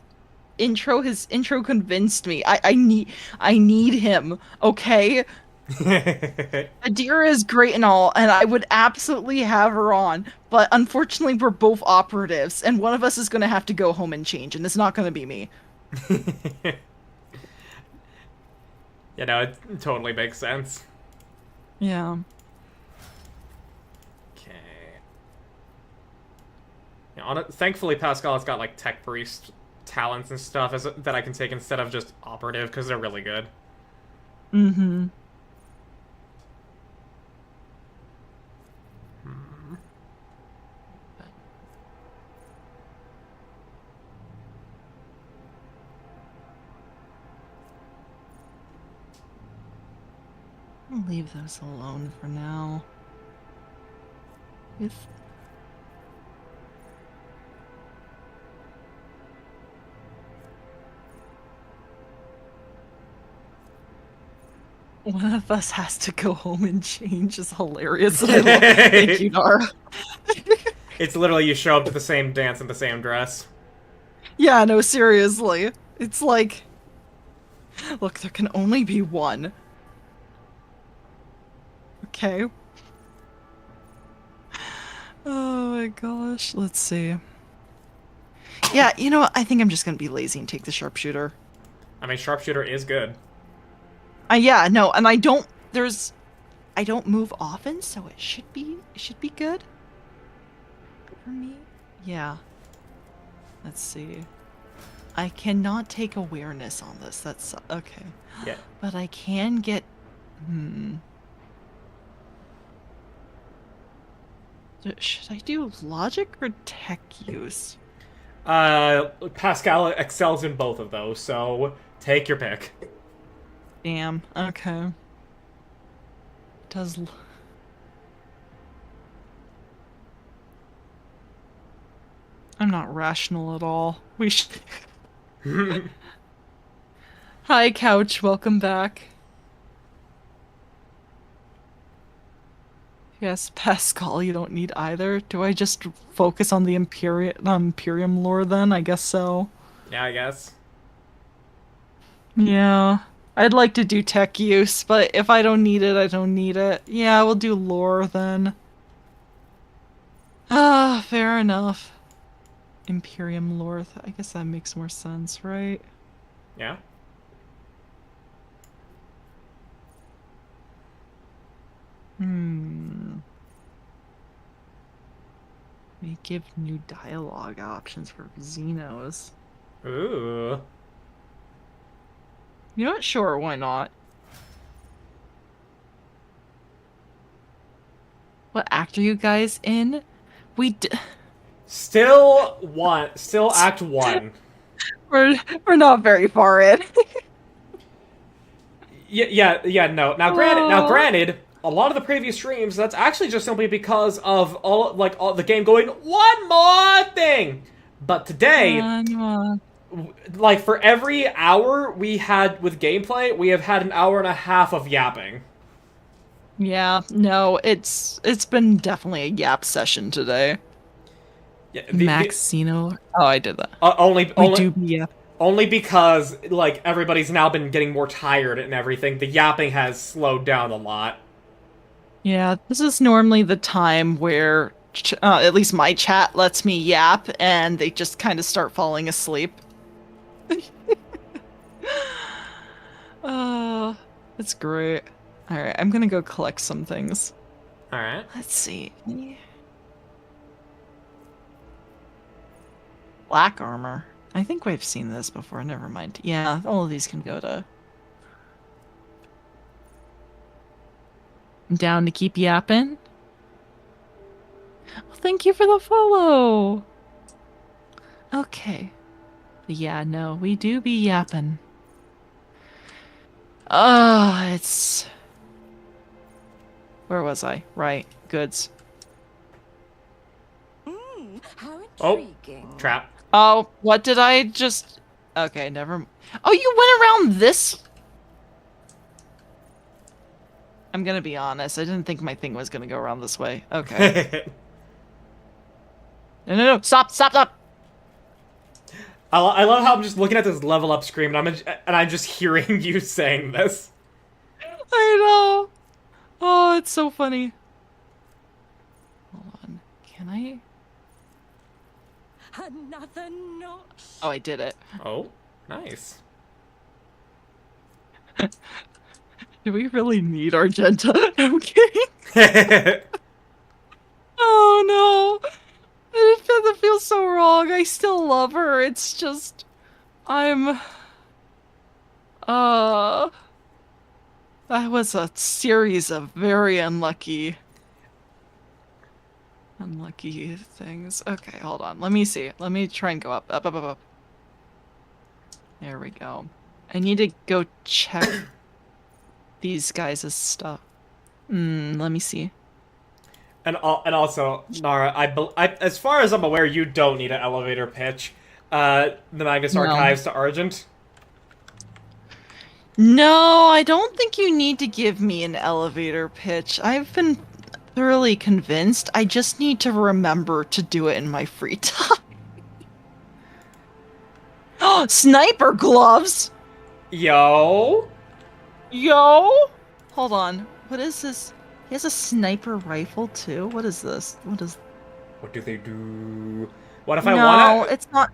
his intro convinced me. I need him, okay? Adira is great and all, and I would absolutely have her on, but unfortunately we're both operatives, and one of us is gonna have to go home and change, and it's not gonna be me. You know, it totally makes sense. Yeah. Thankfully, Pascal has got like tech priest talents and stuff that I can take instead of just operative because they're really good. Mm-hmm. I'll leave those alone for now. If one of us has to go home and change is hilarious. Thank you, Nara. It's literally you show up to the same dance in the same dress. Yeah, no, seriously. It's like... Look, there can only be one. Okay. Oh my gosh, let's see. Yeah, you know what? I think I'm just gonna be lazy and take the sharpshooter. I mean, sharpshooter is good. Yeah, no, and I don't move often, so it should be good for me. Yeah. Let's see. I cannot take awareness on this. That's okay. Yeah. But I can get Should I do logic or tech use? Pascal excels in both of those, so take your pick. Damn. Okay. Does I'm not rational at all. We should... Hi, Couch. Welcome back. Yes, Pascal, you don't need either. Do I just focus on the Imperium lore then? I guess so. Yeah, I guess. Yeah. I'd like to do tech use, but if I don't need it, I don't need it. Yeah, we'll do lore then. Ah, fair enough. Imperium lore. I guess that makes more sense, right? Yeah. May give new dialogue options for Xenos. Ooh. You know what? Sure, why not? What act are you guys in? Still Act 1. We're not very far in. Yeah, no. Now granted, a lot of the previous streams, that's actually just simply because of all the game going, one more thing! But today, like, for every hour we had with gameplay, we have had an hour and a half of yapping. Yeah, no, it's been definitely a yap session today. Yeah, Maxino. Oh, I did that. Only because, like, everybody's now been getting more tired and everything. The yapping has slowed down a lot. Yeah, this is normally the time where, at least my chat lets me yap, and they just kind of start falling asleep. It's great. Alright, I'm gonna go collect some things. Alright. Let's see. Black armor. I think we've seen this before, never mind. Yeah, all of these can go to... I'm down to keep yapping. Well, thank you for the follow! Okay. Yeah, no, we do be yapping. It's... Where was I? Right, goods. How intriguing. Oh, trap. Oh, what did I just... Okay, never... Oh, you went around this... I'm gonna be honest, I didn't think my thing was gonna go around this way. Okay. No, stop! I love how I'm just looking at this level up screen and I'm just hearing you saying this. I know! Oh, it's so funny. Hold on. Can I? Another notch. Oh, I did it. Oh, nice. Do we really need Argenta? I'm kidding. Oh no. That feels so wrong. I still love her. It's just... That was a series of very unlucky things. Okay, hold on. Let me see. Let me try and go up. Up. There we go. I need to go check these guys' stuff. Let me see. And also, Nara, as far as I'm aware, you don't need an elevator pitch. The Magnus Archives to Argent. No, I don't think you need to give me an elevator pitch. I've been thoroughly convinced. I just need to remember to do it in my free time. Oh, sniper gloves! Yo! Hold on. What is this? He has a sniper rifle too? What is this? What do they do? What if I wanna... No, it's not...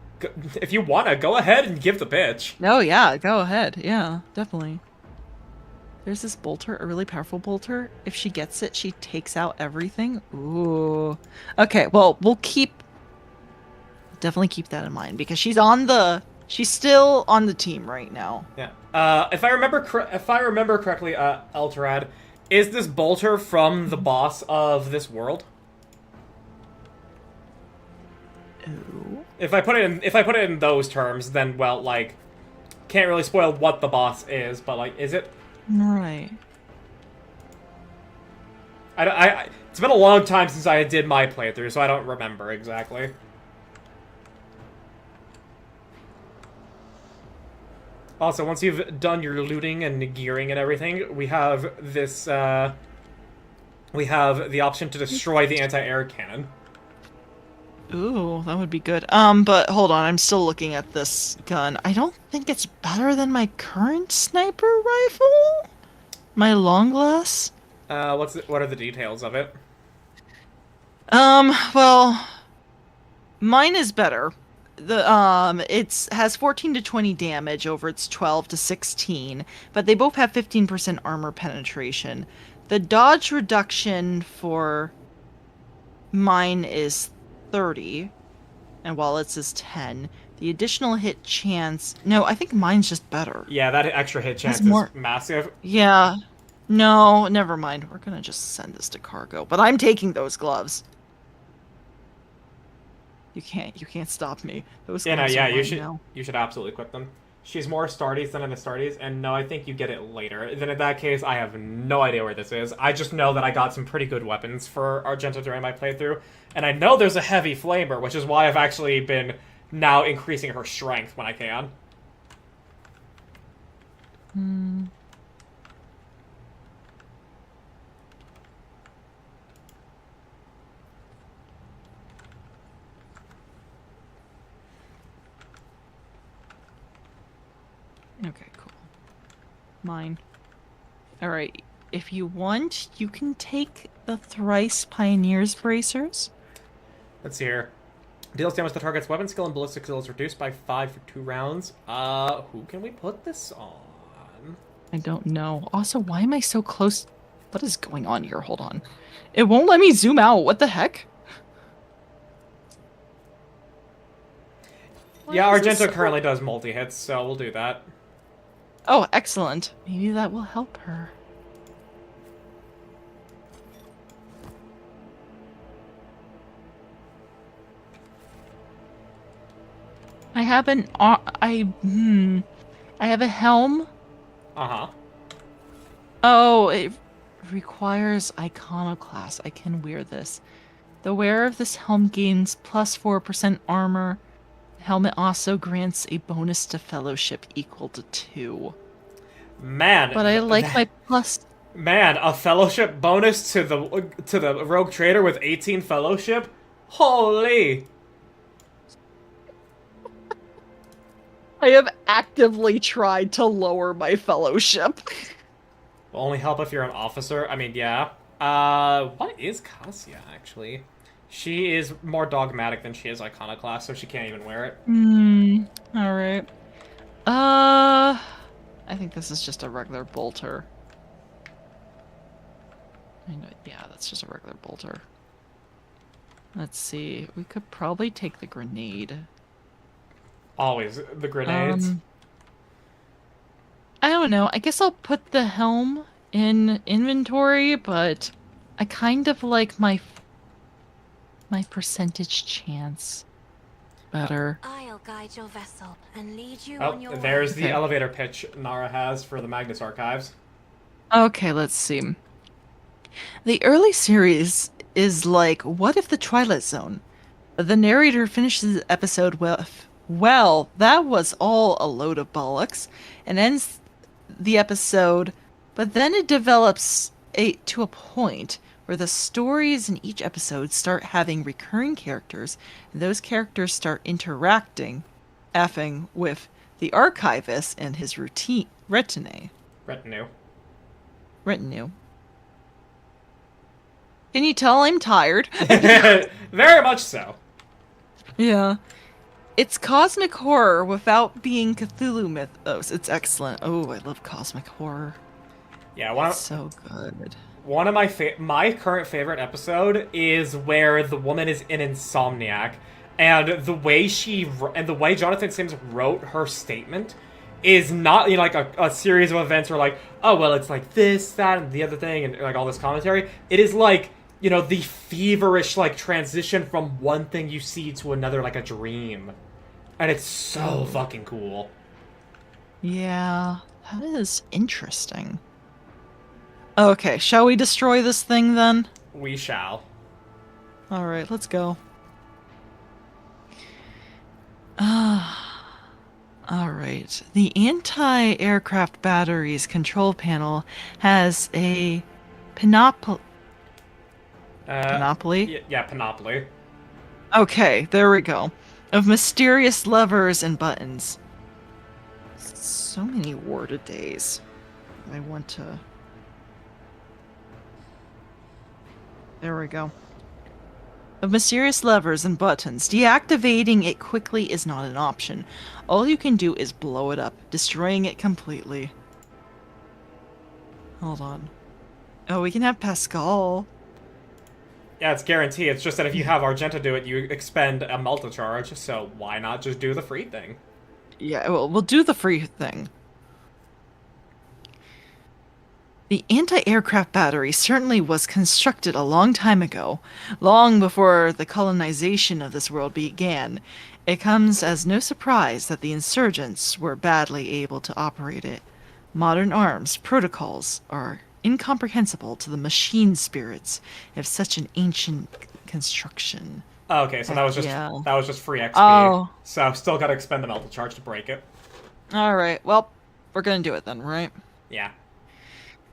If you wanna, go ahead and give the pitch. No, yeah, go ahead. Yeah, definitely. There's this bolter, a really powerful bolter. If she gets it, she takes out everything. Ooh. Okay, well, we'll definitely keep that in mind because she's still on the team right now. Yeah. If I remember correctly, Eltorad, is this bolter from the boss of this world? Ooh. If I put it in those terms, then well, like, can't really spoil what the boss is, but like, is it? Right. It's been a long time since I did my playthrough, so I don't remember exactly. Also, once you've done your looting and gearing and everything, we have this, we have the option to destroy the anti-air cannon. Ooh, that would be good. But hold on, I'm still looking at this gun. I don't think it's better than my current sniper rifle? My long glass? What are the details of it? Well, mine is better. It's has 14 to 20 damage over its 12 to 16, but they both have 15% armor penetration. The dodge reduction for mine is 30, and while its is 10. The additional hit chance... No, I think mine's just better. Yeah, that extra hit chance more... is massive. Yeah. No, never mind. We're gonna just send this to cargo. But I'm taking those gloves. You can't stop me. Those gloves are mine now. You should absolutely equip them. She's more Astartes than an Astartes, and no, I think you get it later. Then in that case, I have no idea where this is. I just know that I got some pretty good weapons for Argento during my playthrough, and I know there's a heavy flamer, which is why I've actually been now increasing her strength when I can. Okay, cool. Mine. Alright, if you want, you can take the Thrice Pioneer's Bracers. Let's see here. Deals damage to the target's weapon skill and ballistic skill is reduced by 5 for 2 rounds. Who can we put this on? I don't know. Also, why am I so close? What is going on here? Hold on. It won't let me zoom out. What the heck? Yeah, Argento currently does multi-hits, so we'll do that. Oh, excellent. Maybe that will help her. I have I have a helm. Uh-huh. Oh, it requires iconoclast. I can wear this. The wearer of this helm gains plus 4% armor. The helmet also grants a bonus to fellowship equal to 2. Man. But I like my plus... Man, a fellowship bonus to the rogue trader with 18 fellowship? Holy! I have actively tried to lower my fellowship. Will only help if you're an officer. I mean, yeah. What is Cassia, actually? She is more dogmatic than she is iconoclast, so she can't even wear it. Alright. I think this is just a regular bolter. Yeah, that's just a regular bolter. Let's see. We could probably take the grenade. Always the grenades. I don't know. I guess I'll put the helm in inventory, but I kind of like my percentage chance better. I'll guide your vessel and lead you on your way. There's the elevator pitch Nara has for the Magnus Archives. Okay, let's see. The early series is like, what if the Twilight Zone? The narrator finishes the episode with, well, that was all a load of bollocks, and ends the episode, but then it develops to a point where the stories in each episode start having recurring characters, and those characters start effing with the archivist and his retinue. Can you tell I'm tired? Very much so. Yeah. It's cosmic horror without being Cthulhu mythos. It's excellent. Oh, I love cosmic horror. Yeah, it's so good. One of my current favorite episode is where the woman is an insomniac, and the way Jonathan Sims wrote her statement is not like a series of events where like, oh well, it's like this, that, and the other thing, and like all this commentary. It is like, the feverish like transition from one thing you see to another, like a dream, and it's so fucking cool. Yeah, that is interesting. Okay, shall we destroy this thing then? We shall. Alright, let's go. Alright. The anti-aircraft batteries control panel has a panoply. Panoply? Yeah, Panoply. Okay, there we go. Of mysterious levers and buttons. So many worded days. I want to... There we go. Of mysterious levers and buttons. Deactivating it quickly is not an option. All you can do is blow it up, destroying it completely. Hold on. Oh, we can have Pascal. Yeah, it's guaranteed. It's just that if you have Argenta do it, you expend a multi-charge, so why not just do the free thing? Yeah, well, we'll do the free thing. The anti-aircraft battery certainly was constructed a long time ago, long before the colonization of this world began. It comes as no surprise that the insurgents were badly able to operate it. Modern arms protocols are incomprehensible to the machine spirits of such an ancient construction. Oh, okay, so that was just free XP. Oh. So I've still got to expend the multi charge to break it. Alright, well, we're gonna do it then, right? Yeah.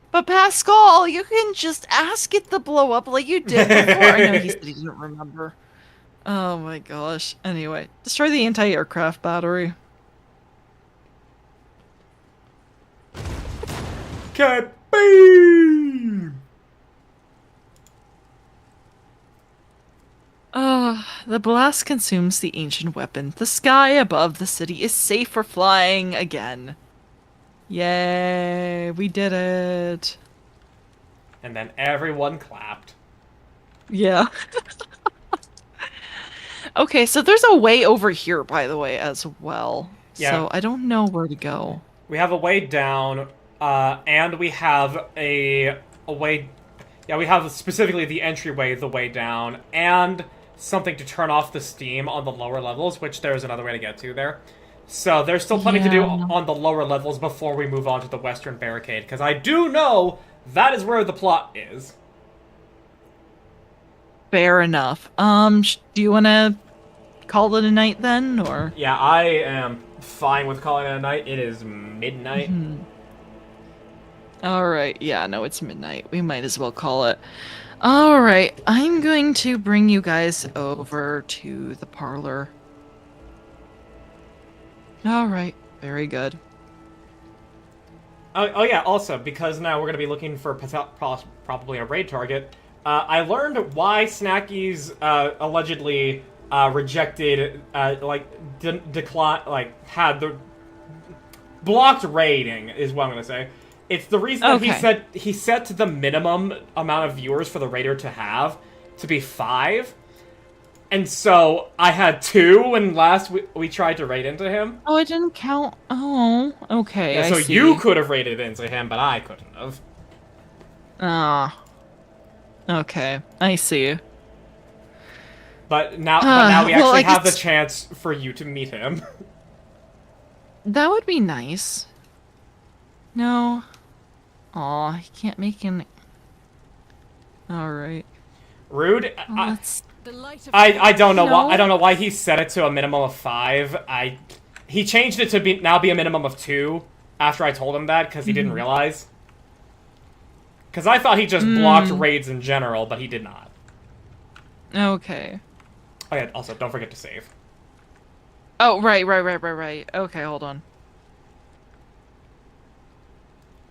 But Pascal, you can just ask it to blow up like you did before. I know he said he didn't remember. Oh my gosh. Anyway, destroy the anti-aircraft battery. Cat beam! The blast consumes the ancient weapon. The sky above the city is safe for flying again. Yay, we did it. And then everyone clapped. Yeah. Okay, so there's a way over here, by the way, as well. Yeah. So I don't know where to go. We have a way down, and we have a way... Yeah, we have specifically the entryway, the way down, and something to turn off the steam on the lower levels, which there's another way to get to there. So there's still plenty to do on the lower levels before we move on to the western barricade, because I do know that is where the plot is. Fair enough. Do you want to call it a night then, or? Yeah, I am fine with calling it a night. It is midnight. Alright, yeah, no, it's midnight. We might as well call it. Alright, I'm going to bring you guys over to the parlor. Alright, very good. Oh yeah, also, because now we're going to be looking for probably a raid target, I learned why Snacky's allegedly rejected, had the blocked raiding, is what I'm going to say. It's the reason that he set the minimum amount of viewers for the raider to have to be 5. And so I had 2 when last we tried to raid into him. Oh, it didn't count. Oh, okay. Yeah, I so see. you could have raided into him, but I couldn't have. Ah. Okay, I see. But now we actually have the guess... chance for you to meet him. That would be nice. No. Aw, he can't make him. Alright. Rude. Well, I don't know why. I don't know why he set it to a minimum of 5. He changed it to be a minimum of 2 after I told him that because he didn't realize. Because I thought he just blocked raids in general, but he did not. Okay. Oh yeah. Also, don't forget to save. Oh right. Okay, hold on.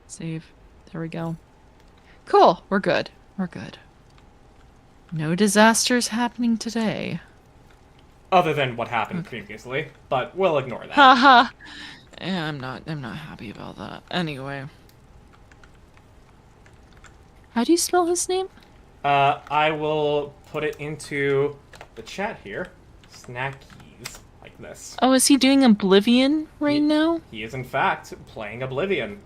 Save. There we go. Cool. We're good. We're good. No disasters happening today. Other than what happened previously, but we'll ignore that. Haha. Yeah, I'm not happy about that. Anyway. How do you spell his name? I will put it into the chat here. Snackies, like this. Oh, is he doing Oblivion right now? He is in fact playing Oblivion.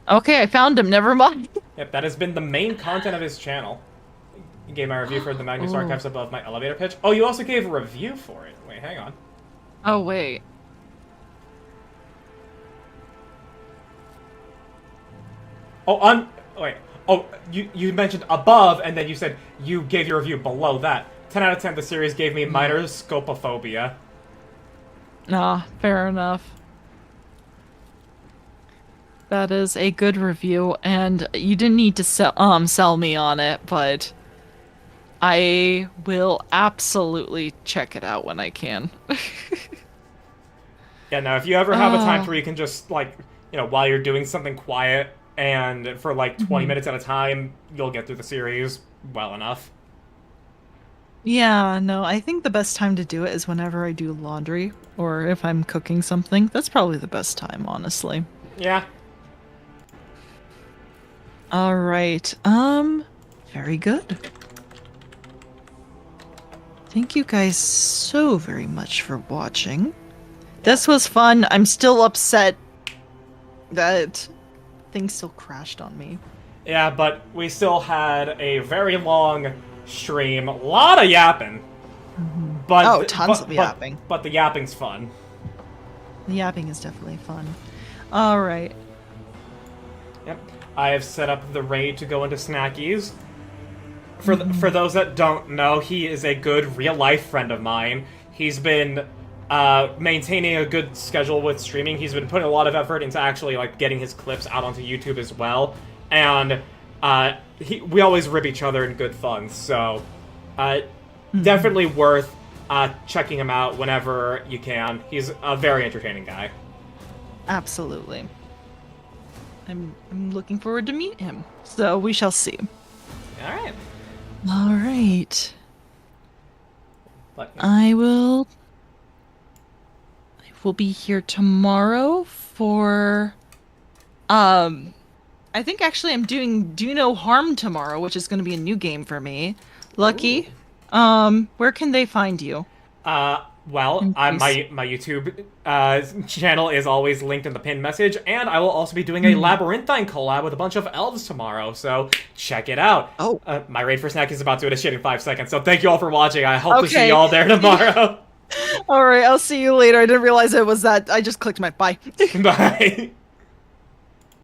Okay, I found him. Never mind. Yep, that has been the main content of his channel. You gave my review for the Magnus Archives above my elevator pitch. Oh, you also gave a review for it. Wait, hang on. Oh, wait. Oh, wait. Oh, you mentioned above, and then you said you gave your review below that. 10 out of 10, the series gave me minor scopophobia. Nah, fair enough. That is a good review, and you didn't need to sell me on it, but I will absolutely check it out when I can. Yeah, no, if you ever have a time where you can just, like, while you're doing something quiet and for, like, 20 minutes at a time, you'll get through the series well enough. Yeah, no, I think the best time to do it is whenever I do laundry, or if I'm cooking something. That's probably the best time, honestly. Yeah. Alright, very good. Thank you guys so very much for watching. This was fun. I'm still upset that things still crashed on me. Yeah, but we still had a very long stream. A lot of yapping. But tons of yapping. But the yapping's fun. The yapping is definitely fun. Alright. Yep. I have set up the raid to go into Snackies. For those that don't know, he is a good real-life friend of mine. He's been maintaining a good schedule with streaming. He's been putting a lot of effort into actually like getting his clips out onto YouTube as well. And we always rib each other in good fun. So definitely worth checking him out whenever you can. He's a very entertaining guy. Absolutely. I'm looking forward to meet him. So we shall see. All right. All right. I will be here tomorrow for I think actually I'm doing Do No Harm tomorrow, which is going to be a new game for me. Lucky. Ooh. Where can they find you? Well, my YouTube channel is always linked in the pinned message, and I will also be doing a Labyrinthine collab with a bunch of elves tomorrow, so check it out. Oh. My raid for snack is about to initiate in 5 seconds, so thank you all for watching. I hope to see you all there tomorrow. Alright, I'll see you later. I didn't realize it was that. I just clicked my bye. Bye.